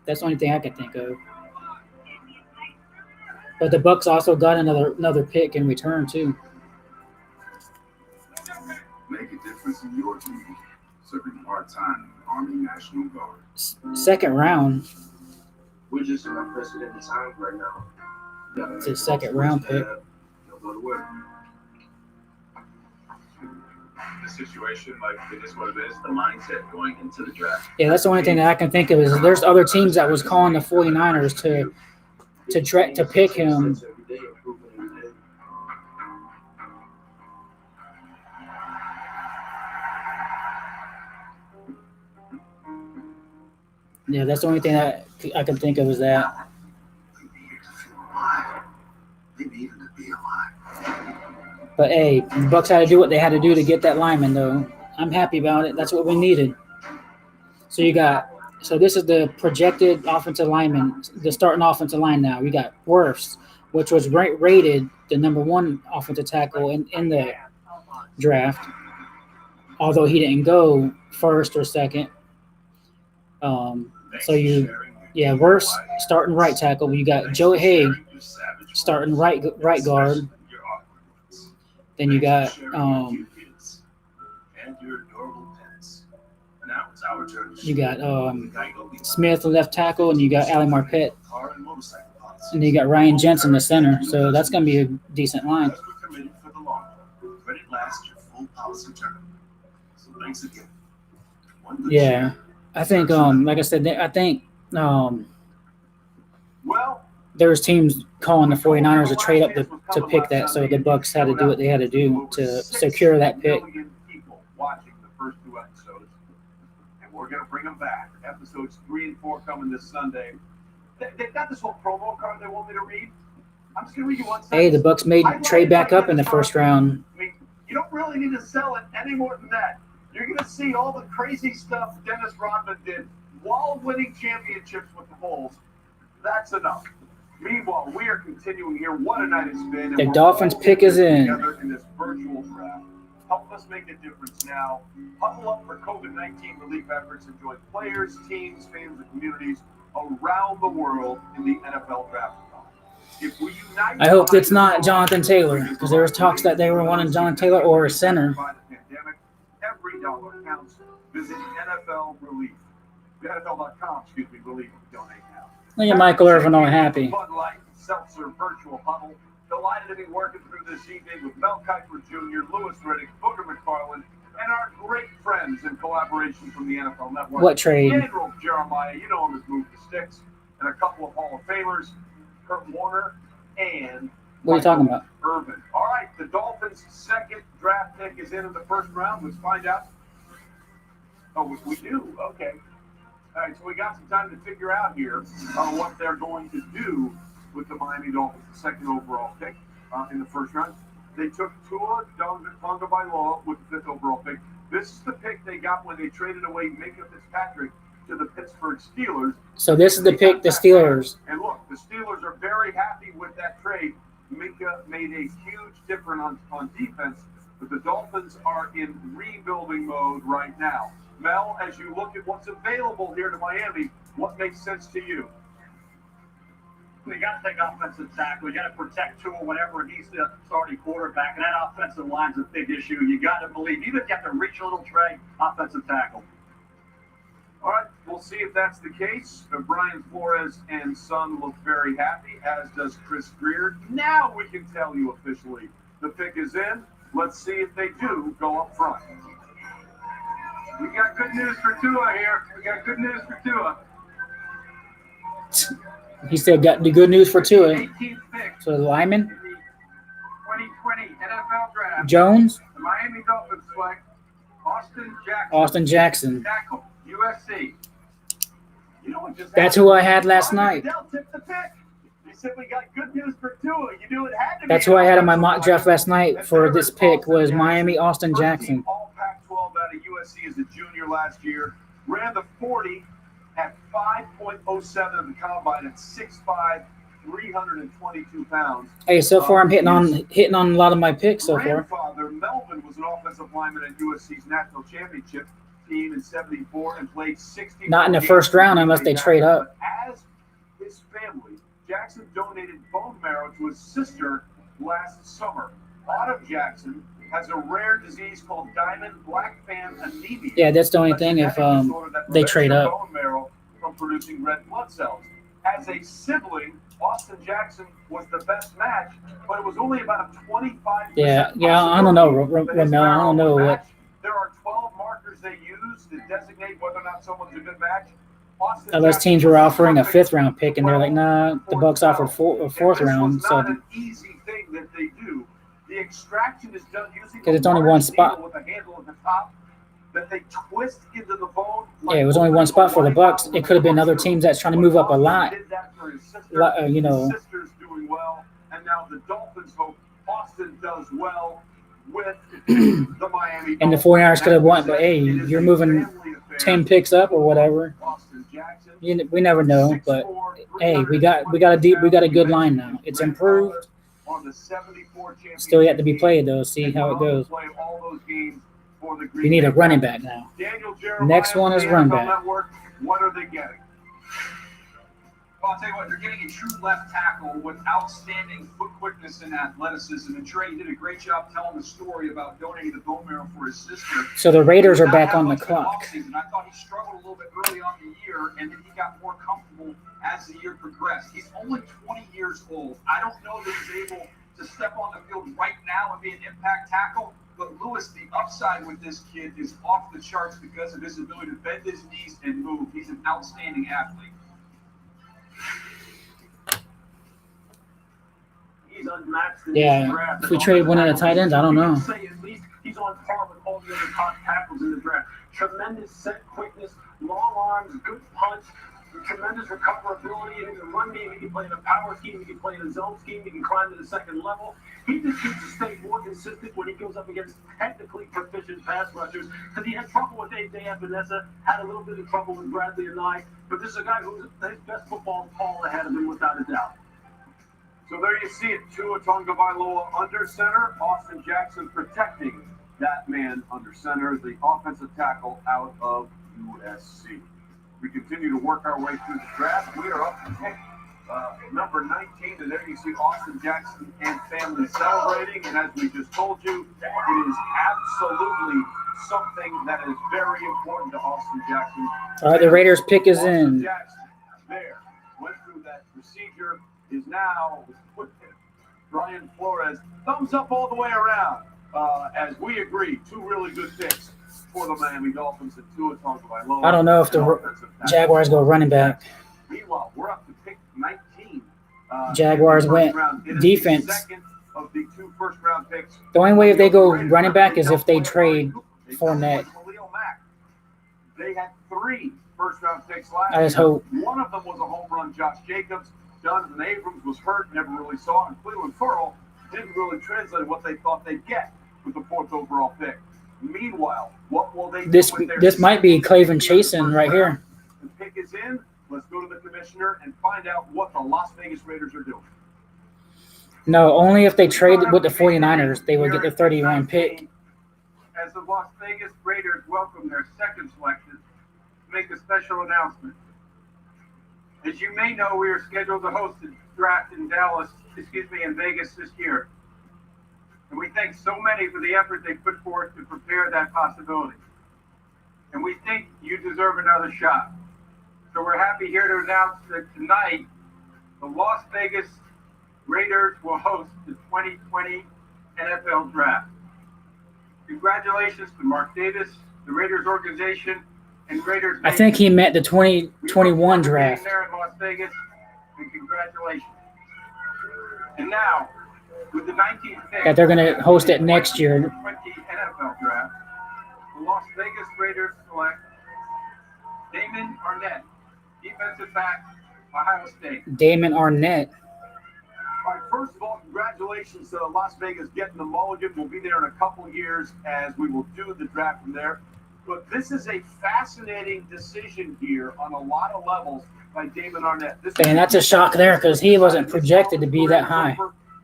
B: That's the only thing I can think of. But the Bucs also got another pick in return too.
K: Make a difference in your team. Serving part-time in the Army National Guard.
B: Second round.
C: We're just in unprecedented times right now.
B: It's a second round pick.
J: The situation, like it is what it is, the mindset going into the draft.
B: Yeah, that's the only thing that I can think of is there's other teams that was calling the 49ers to pick him. Yeah, that's the only thing that I can think of is that.
A: Maybe even to be alive.
B: But hey, the Bucs had to do what they had to do to get that lineman, though. I'm happy about it. That's what we needed. So this is the projected offensive lineman, the starting offensive line now. We got Wirfs, which was rated the number 1 offensive tackle in the draft, although he didn't go first or second. Wirfs starting right tackle. You got Joe Haig starting right guard. Then you got Smith left tackle, and you got Ali Marpet, and you got Ryan Jensen the center. So that's going to be a decent line. Yeah, I think like I said, I think there's teams calling the 49ers to trade up to pick that, so the Bucs had to do what they had to do to secure that pick.
H: Watching the first 2 episodes, and we're going to bring them back. Episodes 3 and 4 coming this Sunday. They've got this whole promo card they want me to read. I'm just going to read you one sentence.
B: Hey, the Bucs made trade back up in the first round.
H: I mean, you don't really need to sell it any more than that. You're going to see all the crazy stuff Dennis Rodman did while winning championships with the Bulls. That's enough. Meanwhile, we are continuing here. What a night it's been.
B: The Dolphins pick is in.
H: Together in this virtual draft. Help us make a difference now. Huddle up for COVID-19 relief efforts and join players, teams, fans, and communities around the world in the NFL draft. If we unite,
B: I hope it's not Jonathan Taylor, because there was talks that they were wanting Jonathan Taylor or a center.
H: Every dollar counts. Visit NFL Relief. NFL.com, relief. Donate now.
B: Look at Michael Irvin all happy.
H: Bud Light, Seltzer Virtual Huddle. Delighted to be working through this evening with Mel Kiper Jr., Lewis Riddick, Booker McFarland, and our great friends in collaboration from the NFL Network.
B: What trade?
H: Daniel Jeremiah, you know him as Move the Sticks, and a couple of Hall of Famers, Kurt Warner, and
B: What are you talking about?
H: Irvin. All right, the Dolphins' second draft pick is in the first round. Let's find out. Oh, we do? Okay. All right, so we got some time to figure out here what they're going to do with the Miami Dolphins, the second overall pick in the first round. They took Tua Tagovailoa with the 5th overall pick. This is the pick they got when they traded away Minka Fitzpatrick to the Pittsburgh Steelers.
B: So this is the pick, the Steelers.
H: And look, the Steelers are very happy with that trade. Minka made a huge difference on defense, but the Dolphins are in rebuilding mode right now. Mel, as you look at what's available here to Miami, what makes sense to you?
W: You got to take offensive tackle. You got to protect Tua whenever he's the starting quarterback, and that offensive line's a big issue. You got to believe, even if you have to reach a little tray, offensive tackle.
H: All right, we'll see if that's the case. Brian Flores and son look very happy, as does Chris Greer. Now we can tell you officially the pick is in. Let's see if they do go up front. We got good news for Tua here. We got good news for Tua.
B: He said got the good news for Tua.
W: 18th pick
B: So the lineman,
W: in the 2020 NFL Draft.
B: Jones,
W: The Miami Dolphins select Austin Jackson.
B: Austin Jackson.
W: Tackle, USC. You know what just
B: That's
W: happened?
B: who I had last night.
W: Dell tipped the pick. He simply got good news for Tua. You knew it had to be.
B: That's who I had in my mock draft last night for this pick was Miami Austin Jackson.
H: All Pac-12 out of USC as a junior last year. Ran the 40 at 5.07 of the combine at 6'5", 322 pounds.
B: Hey, so far I'm hitting on a lot of my picks so far.
H: Grandfather Melvin was an offensive lineman at USC's national championship team in '74 and played 60.
B: Not in the first round unless they trade up.
H: As his family, Jackson donated bone marrow to his sister last summer. Autumn Jackson has a rare disease called diamond black fan anemia.
B: Yeah, that's the only thing if they trade up.
H: Bone marrow from producing red blood cells. As a sibling, Austin Jackson was the best match, but it was only about a 25%.
B: Yeah, I don't know, Ramel. I don't know what.
H: There are 12 markers they use to designate whether or not someone's a good match.
B: Unless teams were offering a 5th round pick and they're like, nah, the Bucks offered a 4th round. So
H: an easy thing that they do. The extraction is done using
B: because it's only one spot.
H: with a handle at the top that they twist into the bone.
B: Yeah, it was only one spot for the Bucks. It could have been other teams that's trying to move up a lot. You know.
H: Sister's doing well, and now the Dolphins hope Austin does well with the Miami.
B: And the 49ers could have won, but hey, you're moving 10 picks up or whatever. We never know, but hey, we got a good line now. It's improved. Still yet to be played though. See how it goes. We need a running back now. Next one is run back.
H: What are they getting?
Q: Well, I'll tell you what, they're getting a true left tackle with outstanding foot quickness and athleticism. And Trey did a great job telling the story about donating the bone marrow for his sister.
B: So the Raiders are back on the clock.
Q: I thought he struggled a little bit early on in the year, and then he got more comfortable as the year progressed. He's only 20 years old. I don't know that he's able to step on the field right now and be an impact tackle. But Lewis, the upside with this kid is off the charts because of his ability to bend his knees and move. He's an outstanding athlete.
F: He's unmatched in
B: Yeah,
F: this draft.
B: if we trade one of the tight ends, I don't know.
F: Say at least he's on par with all the other top tackles in the draft. Tremendous set quickness, long arms, good punch, tremendous recoverability. In the run game, he can play in a power scheme, he can play in a zone scheme, he can climb to the second level. He just needs to stay more consistent when he goes up against technically proficient pass rushers. Because he had trouble with A.J. Epinesa, had a little bit of trouble with Bradley and Nye. But this is a guy who's his best football all ahead of him without a doubt.
H: So there you see it, Tua Tagovailoa under center, Austin Jackson protecting that man under center, the offensive tackle out of USC. We continue to work our way through the draft. We are up to pick number 19, and there you see Austin Jackson and family celebrating. And as we just told you, it is absolutely something that is very important to Austin Jackson.
B: All right, the Raiders pick is
H: Austin
B: in.
H: Jackson there went through that procedure. Is now with Brian Flores. Thumbs up all the way around. As we agree, 2 really good picks for the Miami Dolphins and Tua Tagovailoa.
B: I don't know if the Jaguars go running back.
H: Meanwhile, we're up to pick 19.
B: Jaguars went defense.
H: Second of the 2 first-round picks.
B: The only way if they go running back is if they trade Fournette.
H: They had 3 first-round picks last
B: I just
H: year.
B: hope.
H: One of them was a home run, Josh Jacobs. Jonathan Abrams was hurt, never really saw it. And Cleveland Ferrell didn't really translate what they thought they'd get with the 4th overall pick. Meanwhile, what will they do with their
B: This might be Clavin Chasen right here.
H: The pick is in. Let's go to the commissioner and find out what the Las Vegas Raiders are doing.
B: No, only if they trade with the 49ers, they will get the 31 pick.
W: As the Las Vegas Raiders welcome their second selection, make a special announcement. As you may know, we are scheduled to host the draft in in Vegas this year. And we thank so many for the effort they put forth to prepare that possibility. And we think you deserve another shot. So we're happy here to announce that tonight, the Las Vegas Raiders will host the 2020 NFL Draft. Congratulations to Mark Davis, the Raiders organization, and Raiders.
B: I think he meant the 2021 draft.
W: There in Las Vegas, and congratulations.
C: And now, with the 19th pick,
B: That they're gonna host it next year.
C: 20 NFL draft, the Las Vegas Raiders select Damon Arnett, defensive back, Ohio State.
B: Damon Arnett.
H: All right, first of all, congratulations to Las Vegas getting the mulligan. We'll be there in a couple of years as we will do the draft from there. But this is a fascinating decision here on a lot of levels by Damon Arnett.
B: And that's a shock there because he wasn't projected to be that high.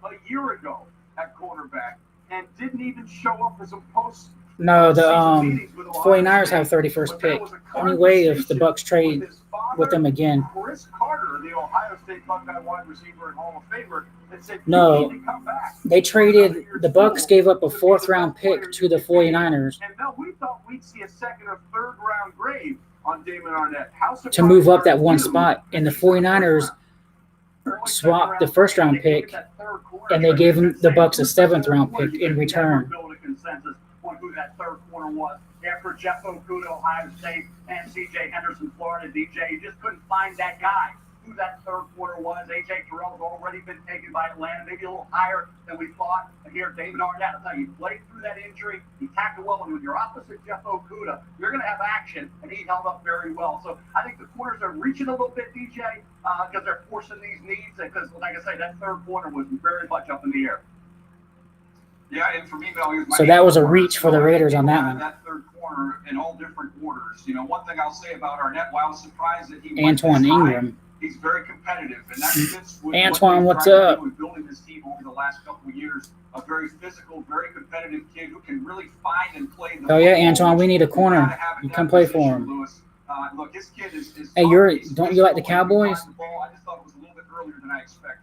H: A year ago at cornerback and didn't even show up for some post.
B: No, the 49ers have 31st pick. Only way if the Bucks trade with them again.
H: Chris Carter, the Ohio State Buckeye wide receiver and Hall of Famer, that said,
B: No,
H: "You need to come back."
B: they traded, the Bucks gave up a 4th-round pick to the 49ers
H: And no, we thought we'd see a 2nd or 3rd round grade on Damon Arnett. How
B: to move up that one spot. And the 49ers swapped the 1st-round pick, and they gave the Bucks a 7th-round pick in return.
W: Build a consensus on who that third corner was. After Jeff Okudah, Ohio State, and C.J. Henderson, Florida, DJ, you just couldn't find that guy. Who that third corner was. A.J. Terrell's already been taken by Atlanta, maybe a little higher than we thought. And here, Damon Arnett, I'll tell you, he played through that injury. He tackled well. And when you're opposite Jeff Okudah, you're going to have action, and he held up very well. So I think the corners are reaching a little bit, DJ, because they're forcing these needs. Because, like I say, that third corner was very much up in the air.
Q: Yeah, and for me, Mel, he was my
B: So that was a reach for the Raiders on that one.
Q: That third corner in all different orders. You know, one thing I'll say about Arnett, while I was surprised that he went
B: Antoine
Q: this high,
B: Ingram.
Q: he's very competitive, and that fits with
B: Antoine,
Q: what
B: what's
Q: they've tried to
B: up?
Q: do with building this team over the last couple of years. A very physical, very competitive kid who can really find and play the
B: Oh yeah,
Q: football,
B: Antoine, we
Q: which
B: need a
Q: you gotta
B: corner.
Q: have in
B: You
Q: that
B: come play
Q: position,
B: for him.
Q: Lewis. Look, this kid is
B: Hey, don't you like the Cowboys?
Q: the ball. I just thought it was a little bit earlier than I expected.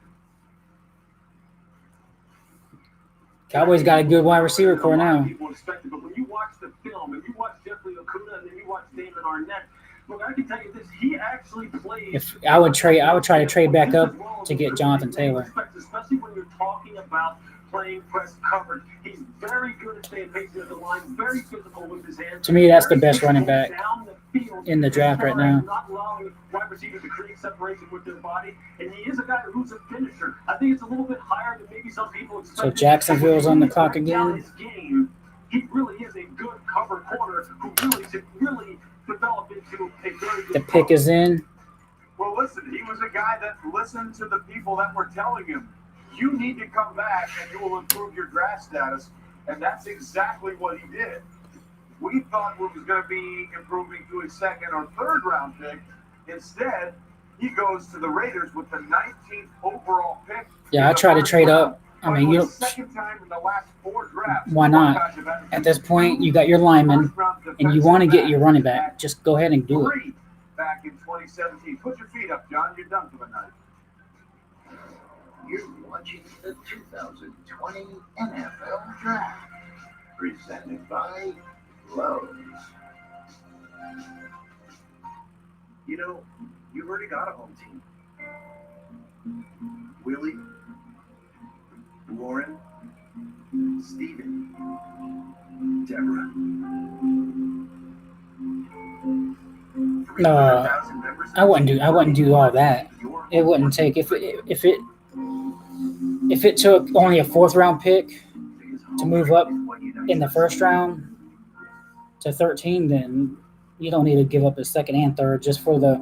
B: Cowboys got a good wide receiver core now.
F: People expect it, but when you watch the film and you watch Jeffrey Okudah and then you watch Damon Arnett, look, I can tell you this: he actually played.
B: If I would try to trade back up to get Jonathan Taylor.
F: Especially when you're talking about playing press coverage, he's very good at staying patient at the line, very physical with his hands.
B: To me, that's the best running back in the draft right now.
F: Not allowing wide receivers to create separation with their body, and he is a guy who's a finisher. I think it's a little bit higher than maybe some people expect.
B: So Jacksonville's on the clock again.
F: His game, he really is a good cover corner who really develop into a very good
B: The pick is in.
H: Well, listen, he was a guy that listened to the people that were telling him, you need to come back and you will improve your draft status. And that's exactly what he did. We thought it was going to be improving to a 2nd or 3rd round pick. Instead, he goes to the Raiders with the 19th overall pick.
B: Yeah, I try to trade up. I mean, you don't,
H: Second time in the last 4 drafts.
B: why not? At this point, you got your lineman, and you want to get your running back. Just go ahead and do it.
H: 3 back in 2017. Put your feet up, John. You're done for the night.
J: You're watching the 2020 NFL Draft, presented by Lowe's. You know, you've already got a home team. Willie, Lauren, Steven, Deborah.
B: I wouldn't do all that. It wouldn't take if it took only a 4th-round pick to move up in the 1st round to 13, then you don't need to give up a 2nd and 3rd just for the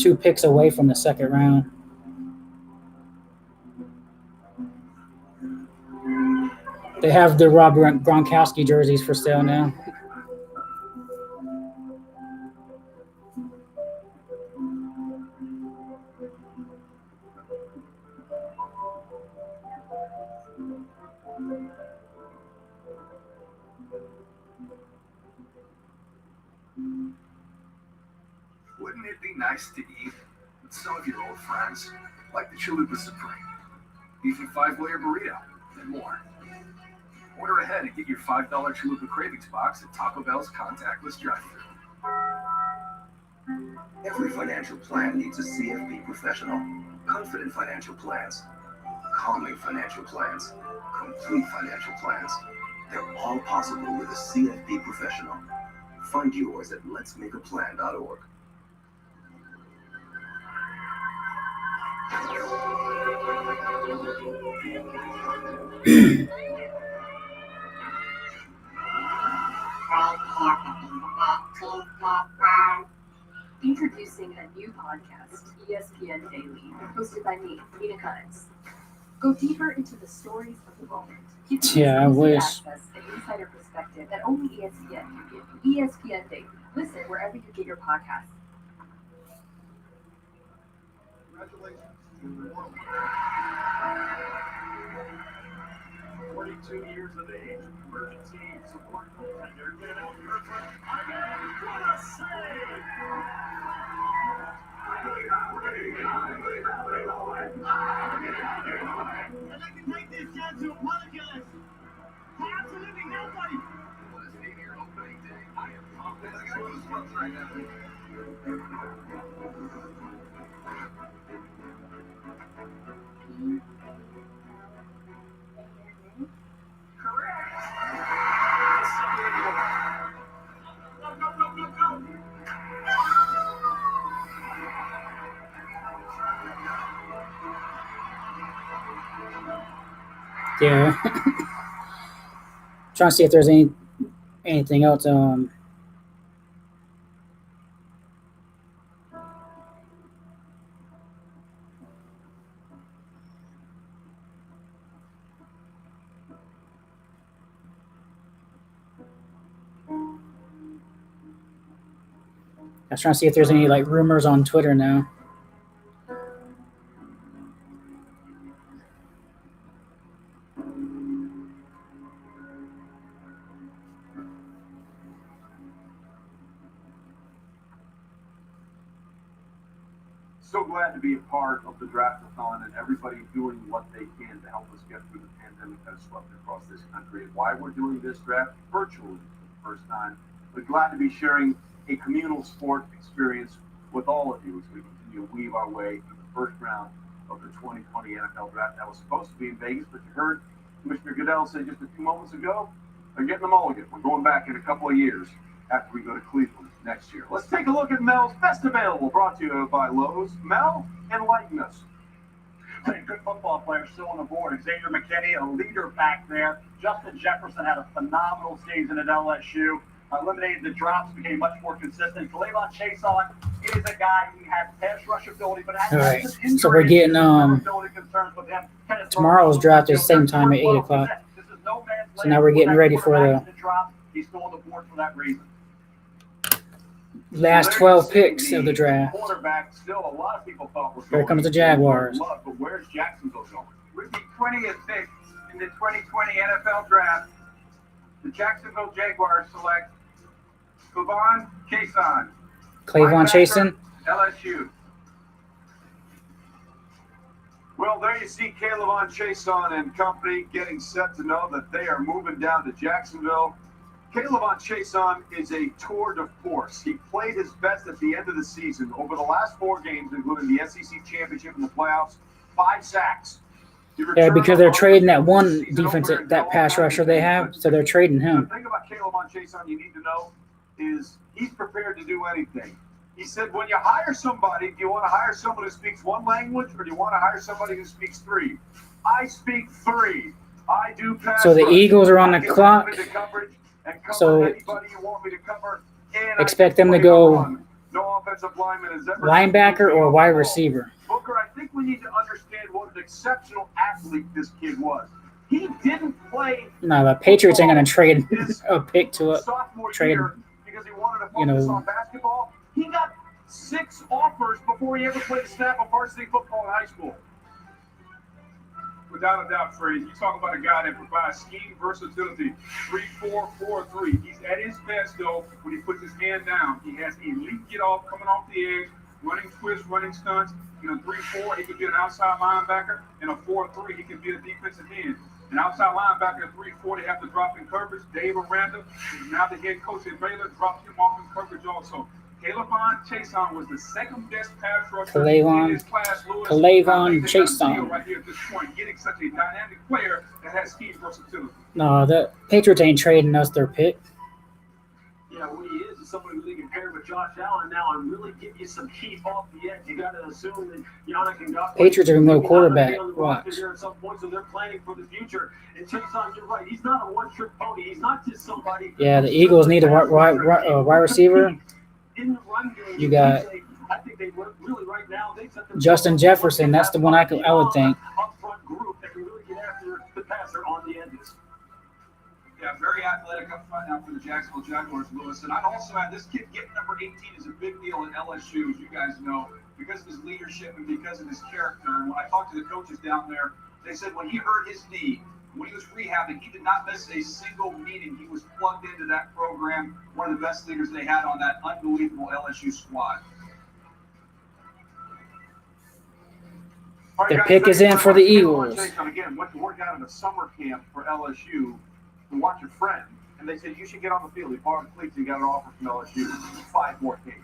B: 2 picks away from the 2nd round. They have the Rob Gronkowski jerseys for sale now.
R: Wouldn't it be nice to eat with some of your old friends, like the Chalupa Supreme, beef and 5-layer burrito, and more? Order ahead and get your $5 Chalupa Cravings box at Taco Bell's contactless drive-thru.
J: Every financial plan needs a CFP professional. Confident financial plans, calming financial plans, complete financial plans. They're all possible with a CFP professional. Find yours at letsmakeaplan.org.
L: Introducing a new podcast, ESPN Daily, hosted by me, Nina Cummins. Go deeper into the stories of the moment.
B: Yeah, I wish.
L: Access and insider perspective that only ESPN can give you. ESPN Daily. Listen wherever you get your podcasts.
H: Congratulations. 42 years of age, emergency support goaltender. What a save!
F: I'd like to take this chance to apologize to absolutely nobody.
J: Want to stay here opening day? I am confident I got goosebumps right now.
B: Yeah. Trying to see if there's anything else. I was trying to see if there's any like rumors on Twitter now.
H: So glad to be a part of the draft-a-thon and everybody doing what they can to help us get through the pandemic that has swept across this country. And why we're doing this draft virtually for the first time. We're glad to be sharing a communal sport experience with all of you as we continue to weave our way through the first round of the 2020 NFL draft. That was supposed to be in Vegas, but you heard Commissioner Goodell say just a few moments ago, they're getting the mulligan. We're going back in a couple of years after we go to Cleveland next year. Let's take a look at Mel's Best Available, brought to you by Lowe's. Mel, enlighten us.
W: Hey, good football players still on the board. Xavier McKinney, a leader back there. Justin Jefferson had a phenomenal season at LSU. Eliminated the drops, became much more consistent. K'Lavon Chaisson is a guy who has pass rush ability, but has
B: All right,
W: some injury
B: so we're getting
W: concerns with him.
B: tomorrow's draft is the same time at 8:00. So now we're getting ready for the
W: He's still on the board for that reason.
B: last 12 picks of the draft.
H: Quarterback, still a lot of people thought was
B: Here comes the Jaguars.
H: But where's Jacksonville going?
C: With the 20th pick in the 2020 NFL Draft, the Jacksonville Jaguars select K'Lavon Chaisson.
B: K'Lavon Chaisson.
C: LSU.
H: Well, there you see K'Lavon Chaisson and company getting set to know that they are moving down to Jacksonville. K'Lavon Chaisson is a tour de force. He played his best at the end of the season. Over the last 4 games, including the SEC Championship and the playoffs, 5 sacks.
B: Yeah, because they're trading that one defense, that pass rusher they have, so they're trading him.
H: The thing about K'Lavon Chaisson you need to know is he's prepared to do anything. He said, when you hire somebody, do you want to hire someone who speaks 1 language, or do you want to hire somebody who speaks 3? I speak 3. I do pass.
B: So the
H: rush.
B: Eagles are on the
H: I can
B: clock.
H: move into coverage and cover
B: So
H: anybody you want me to cover, and
B: expect
H: I can
B: them to
H: play
B: go
H: run. No offensive lineman has ever
B: linebacker or wide receiver.
H: Booker, I think we need to understand what an exceptional athlete this kid was. He didn't play
B: No, the Patriots ain't gonna trade a pick to a
H: sophomore
B: trade.
H: year because he wanted to focus on basketball. He got 6 offers before he ever played a snap of varsity football in high school.
N: Without a doubt, Fred, you talk about a guy that provides scheme versatility. 3-4-4-3. He's at his best, though, when he puts his hand down. He has elite get off, coming off the edge, running twists, running stunts. In a 3-4, he could be an outside linebacker. In a 4-3, he can be a defensive end. An outside linebacker in 3-4, they have to drop in coverage. Dave Aranda, who's now the head coach at Baylor, dropped him off in coverage also. K'Lavon Chaisson was the second best pass rusher in his class.
B: K'Lavon Chaisson.
N: Right here at this point, getting such a dynamic player that has scheme versatility.
B: No, the Patriots ain't trading us their pick.
F: Yeah, who he is somebody who they can pair with Josh Allen. now and really give you some heat off the edge. You got to assume that Yannick Ngakoue.
B: Patriots are gonna go quarterback.
F: Watch.
B: Watch.
F: At some point, so they're planning for the future. And Chason, you're right. He's not a one-trick pony. He's not just somebody.
B: Yeah, the Eagles need a wide receiver.
F: In the run game,
B: You got
F: I think they really right now. They set themselves
B: Justin Jefferson. That's the one I would think.
F: Up-front group that can really get after the passer on the edges.
Q: Yeah, very athletic up front now for the Jacksonville Jaguars, Lewis. And I'd also add this kid getting number 18 is a big deal at LSU, as you guys know, because of his leadership and because of his character. And when I talked to the coaches down there, they said when he hurt his knee, when he was rehabbing, he did not miss a single meeting. He was plugged into that program, one of the best leaders they had on that unbelievable LSU squad.
H: All right,
B: The
H: guys,
B: pick
H: thanks
B: is in
H: very
B: for the
H: much.
B: Eagles.
H: Jason, again, went to work out at a summer camp for LSU to watch a friend, and they said, you should get on the field. He borrowed cleats and got an offer from LSU. 5 more games.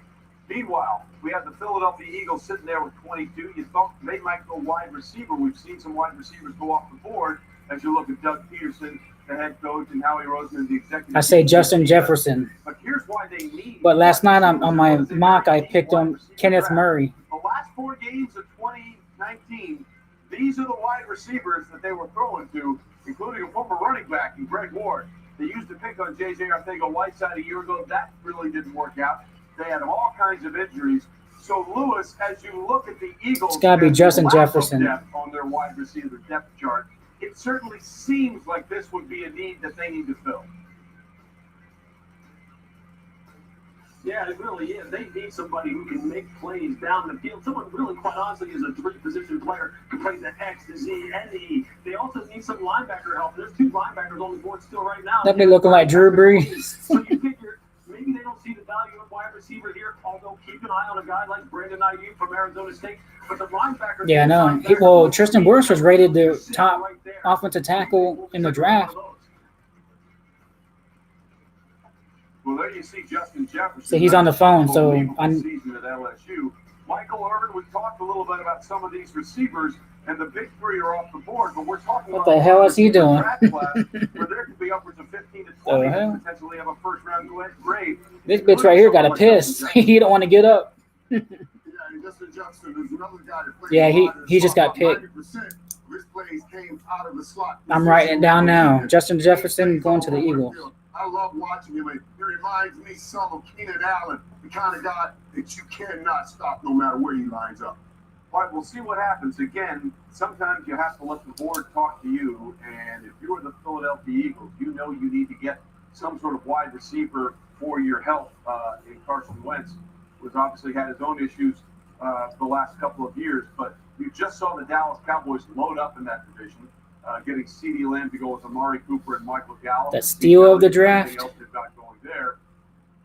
H: Meanwhile, we have the Philadelphia Eagles sitting there with 22. You thought they might go wide receiver. We've seen some wide receivers go off the board as you look at Doug Peterson, the head coach, and Howie Roseman, the executive.
B: I say Justin Jefferson.
H: But here's why they need.
B: But last night on my mock, I picked on Kenneth Murray.
H: The last 4 games of 2019, these are the wide receivers that they were throwing to, including a former running back in Greg Ward. They used to pick on J.J. Arcega-Whiteside a year ago. That really didn't work out. They had all kinds of injuries. So, Lewis, as you look at the Eagles,
B: It's got to be Justin Jefferson.
H: depth on their wide receiver depth chart, it certainly seems like this would be a need that they need to fill.
F: Yeah, it really is. They need somebody who can make plays down the field. Someone really, quite honestly, is a three-position player who plays the X, the Z, and the E. They also need some linebacker help. There's 2 linebackers on the board still right now.
B: That be looking like Drew Brees.
F: So you figure maybe they don't see the value of wide receiver here, although keep an eye on a guy like Brandon Ayuk from Arizona State. But the linebacker.
B: Yeah, I know. Well, Tristan Wirfs was rated the top offensive tackle in the draft.
H: Well, there you see Justin Jefferson.
B: So he's on the phone, so I'm.
H: Season at LSU. Michael Irvin, we talked a little bit about some of these receivers, and the big 3 are off the board, but we're talking
B: What
H: about
B: the hell is he doing?
H: draft class where there could be upwards of 15 to 20 and potentially have a first-round grade.
B: This bitch right here got a piss. He don't want to get up.
K: Justin Jefferson is another guy that plays
B: Yeah,
K: wide and
B: he just got
K: slot.
B: picked.
K: 90% of his plays came out of the slot.
B: I'm writing it down now. Justin Jefferson going to the Eagles.
K: I love watching him. He reminds me some of Keenan Allen, the kind of guy that you cannot stop no matter where he lines up.
H: All right, we'll see what happens. Again, sometimes you have to let the board talk to you, and if you're the Philadelphia Eagles, you know you need to get some sort of wide receiver for your health in Carson Wentz, who's obviously had his own issues the last couple of years, but you just saw the Dallas Cowboys load up in that division, getting CeeDee Lamb to go with Amari Cooper and Michael Gallup.
B: That steal of the draft.
H: Else they've got going there.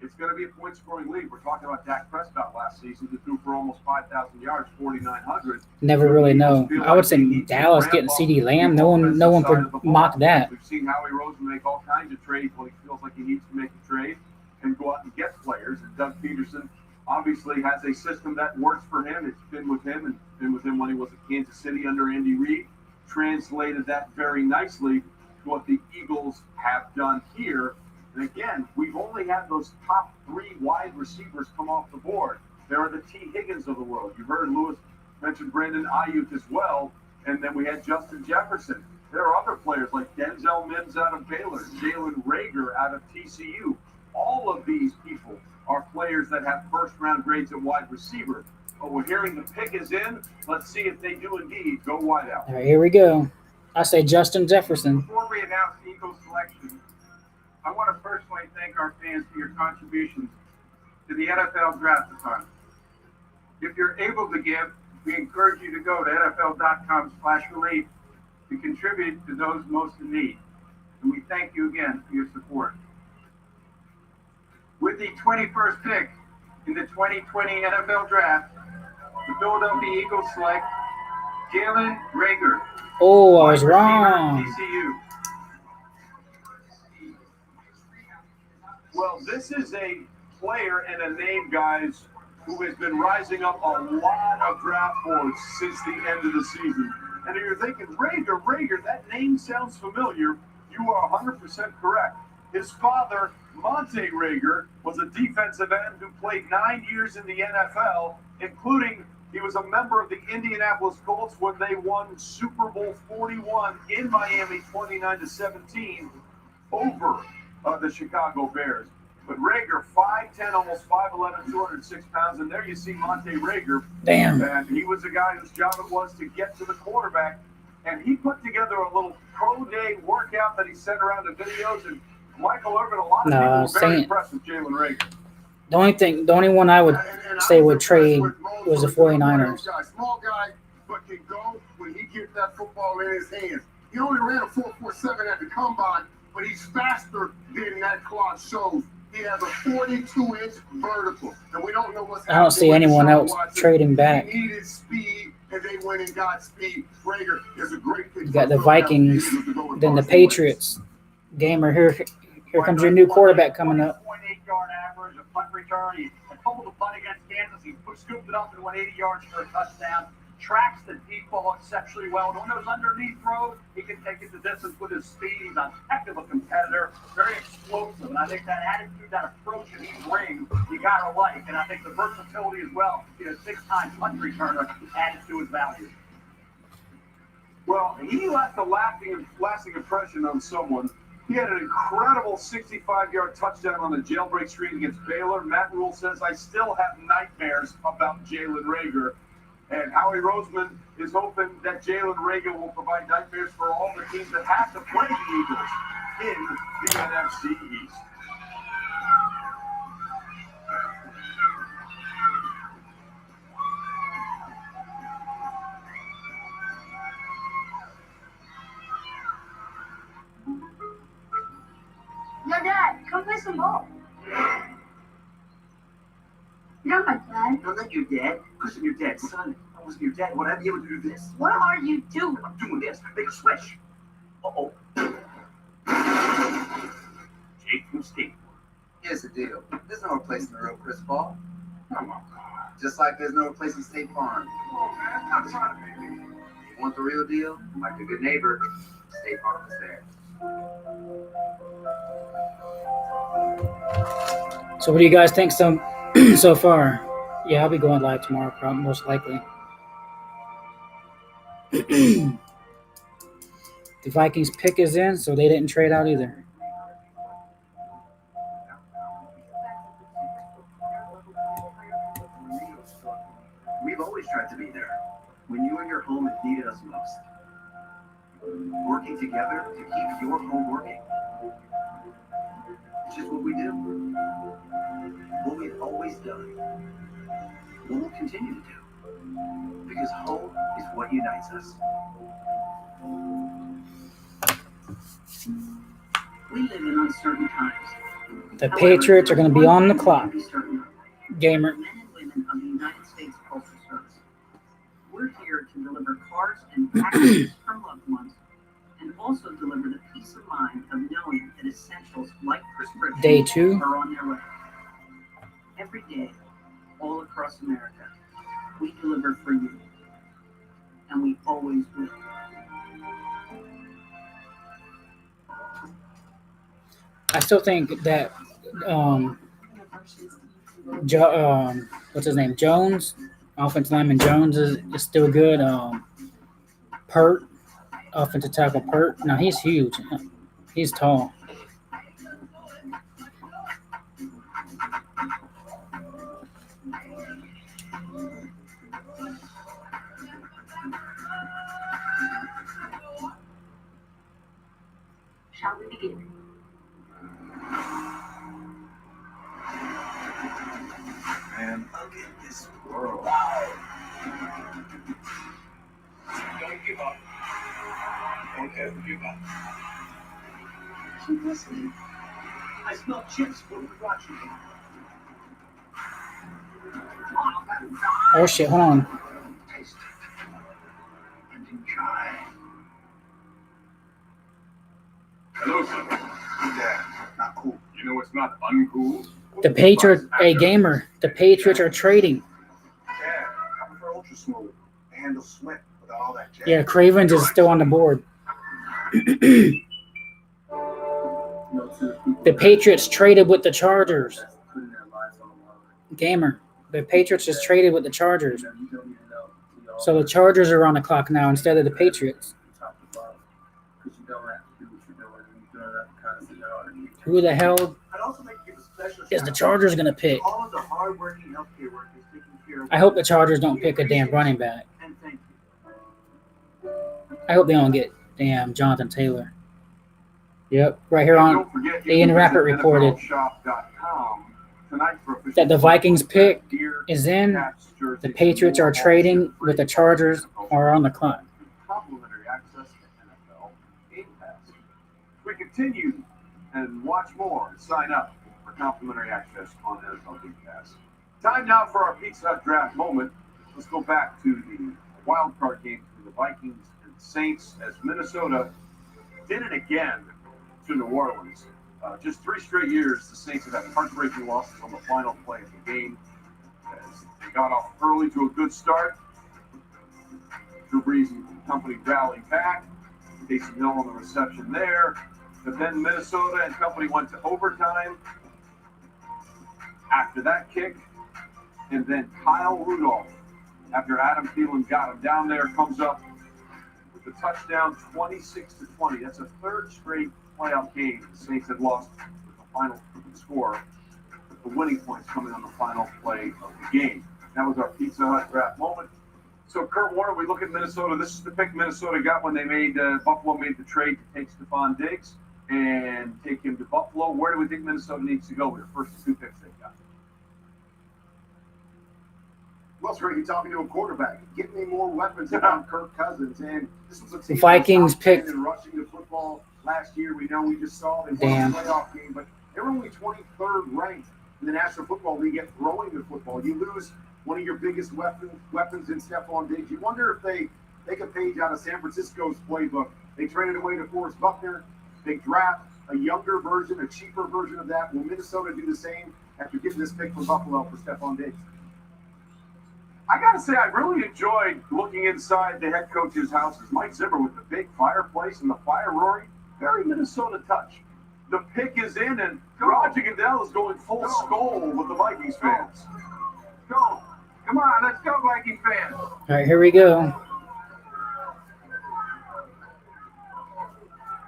H: It's going to be a point-scoring league. We're talking about Dak Prescott last season, who threw for almost 5,000 yards, 4,900.
B: Never really know. I would say Dallas getting CeeDee Lamb. No one could mock that.
H: We've seen Howie Roseman make all kinds of trades when he feels like he needs to make a trade and go out and get players. And Doug Peterson obviously has a system that works for him. It's been with him and been with him when he was at Kansas City under Andy Reid. Translated that very nicely to what the Eagles have done here. And again, we've only had those top 3 wide receivers come off the board. There are the T. Higgins of the world. You heard Lewis mention Brandon Ayuk as well. And then we had Justin Jefferson. There are other players like Denzel Mims out of Baylor, Jalen Reagor out of TCU. All of these people are players that have first-round grades at wide receiver. But we're hearing the pick is in. Let's see if they do indeed go wide out.
B: All right, here we go. I say Justin Jefferson.
C: Before we announce the Eagles selection, I want to personally thank our fans for your contributions to the NFL Draft-a-thon. If you're able to give, we encourage you to go to NFL.com/relief to contribute to those most in need. And we thank you again for your support. With the 21st pick in the 2020 NFL Draft, the Philadelphia Eagles select Jalen Reagor.
B: Oh, I was wrong.
C: TCU.
H: Well, this is a player and a name, guys, who has been rising up a lot of draft boards since the end of the season. And if you're thinking, Reagor, that name sounds familiar, you are 100% correct. His father, Monte Rager, was a defensive end who played 9 years in the NFL, including he was a member of the Indianapolis Colts when they won Super Bowl 41 in Miami 29-17 over the Chicago Bears. But Rager, 5'10", almost 5'11", 206 pounds, and there you see Monte Rager.
B: Damn.
H: And he was the guy whose job it was to get to the quarterback. And he put together a little pro day workout that he sent around to videos. And Michael Irvin, a lot of people were very impressed with Jalen Rager.
B: The only one I would say would trade was the 49ers.
K: Small guy, but can go when he gets that football in his hands. He only ran a 4.47 at the combine, but he's faster than that clock shows. He has a 42-inch vertical, and we don't know what's happening.
B: I don't see anyone else trading back.
K: He needed speed, and they went and got speed. Rager is a great pick.
B: You got the Vikings, then the Patriots. Gamer, here comes your new quarterback coming up.
W: 0.8-yard average, a punt return. He fumbled the punt against Kansas. He scooped it up and went 80 yards for a touchdown. Tracks the deep ball exceptionally well. And when those underneath throws, he can take it the distance with his speed. He's a heck of a competitor, very explosive. And I think that attitude, that approach that he brings, you got to like. And I think the versatility as well, he's a 6-time punt returner, added to his value.
H: Well, he left a lasting impression on someone. He had an incredible 65-yard touchdown on the jailbreak screen against Baylor. Matt Rule says, I still have nightmares about Jalen Rager. And Howie Roseman is hoping that Jalen Rager will provide nightmares for all the teams that have to play the Eagles in the NFC East.
O: Yo, Dad, come play some ball. You're my dad.
G: No, not your dad. Because I'm your dad's son. I wasn't your dad. Would I be able to do this?
O: What are you doing?
G: I'm doing this. Make a switch. Uh-oh. Jake from State.
I: Here's the deal. There's no replacing the real Chris Paul. Come on. Just like there's no replacing State Farm.
H: I'm trying to be.
I: You want the real deal? Like a good neighbor, State Farm is there.
B: So what do you guys think so far? Yeah, I'll be going live tomorrow, probably, most likely. The Vikings pick is in, so they didn't trade out either.
G: We've always tried to be there when you and your home have needed us most. Working together to keep your home working. It's just what we do. What we've always done. What we'll continue to do. Because home is what unites us. We live in uncertain times.
B: The Patriots are going to be on the clock. Gamer.
G: Men and women of the United States Postal Service. We're here to deliver cards and packages for loved ones, and also deliver the peace of mind of knowing that essentials like prescriptions
B: Day 2.
G: are on their way. Every day, all across America, we deliver for you, and we always will.
B: I still think that what's his name? Jones, offensive lineman Jones is still good. Pert, offensive tackle Pert. Now he's huge. He's tall.
L: Shall we begin?
J: Man, look at this world.
N: Don't give up. Don't ever give up.
G: Keep listening. I smell chips when we're watching.
B: Oh shit! Hold on.
J: Taste it and enjoy.
N: Hello, sir.
J: Yeah, not cool.
N: You know what's not uncool?
B: The Patriots, a gamer. The Patriots are trading.
K: Yeah, I prefer ultra smooth. They handle sweat without all that jazz.
B: Yeah, Cravens is still on the board. The Patriots traded with the Chargers. Gamer. The Patriots just traded with the Chargers. So the Chargers are on the clock now instead of the Patriots. Who the hell is the Chargers going to pick?
E: All of the hardworking healthcare workers taking care of.
B: I hope the Chargers don't pick a damn running back.
E: And thank you.
B: I hope they don't get damn Jonathan Taylor. Yep, right here on
H: Don't forget, you
B: Ian
H: can
B: Rappert
H: visit
B: reported
H: NFLshop.com tonight for official
B: that the Vikings pick
H: gear,
B: is in.
H: hats, jerseys,
B: The Patriots
H: and
B: are
H: more.
B: trading with the Chargers are on the clock.
H: Complimentary access to NFL Game Pass. We continue and watch more. Sign up for complimentary access on NFL Game Pass. Time now for our Pizza Hut draft moment. Let's go back to the wild card game between the Vikings and the Saints as Minnesota did it again to New Orleans. Just 3 straight years, the Saints have had heartbreaking losses on the final play of the game. As they got off early to a good start. Drew Brees and company rallied back. Taysom Hill on the reception there. But then Minnesota and company went to overtime. After that kick, and then Kyle Rudolph, after Adam Thielen got him down there, comes up with the touchdown, 26-20. That's a 3rd straight playoff game the Saints had lost with the final score. The winning points coming on the final play of the game. That was our Pizza Hut draft moment. So Kurt Warner, we look at Minnesota. This is the pick Minnesota got when they made Buffalo made the trade to take Stephon Diggs and take him to Buffalo. Where do we think Minnesota needs to go with the first 2 picks they got?
A: Well, it's great you're talking to a quarterback. Get me more weapons around Kirk Cousins. And this was a team
B: Vikings
A: that
B: picked-
A: in rushing the football last year. We know we just saw they won
B: Damn.
A: the playoff game, but they're only 23rd ranked in the National Football League at throwing the football. You lose one of your biggest weapons in Stephon Diggs. You wonder if they take a page out of San Francisco's playbook. They traded away to Forrest Buckner. They draft a younger version, a cheaper version of that. Will Minnesota do the same after getting this pick from Buffalo for Stephon Diggs?
H: I got to say, I really enjoyed looking inside the head coach's houses. Mike Zimmer with the big fireplace and the fire roaring. Very Minnesota touch. The pick is in, and Roger Goodell is going full skull with the Vikings fans.
C: Go. Come on, let's go, Viking fans.
B: All right, here we go.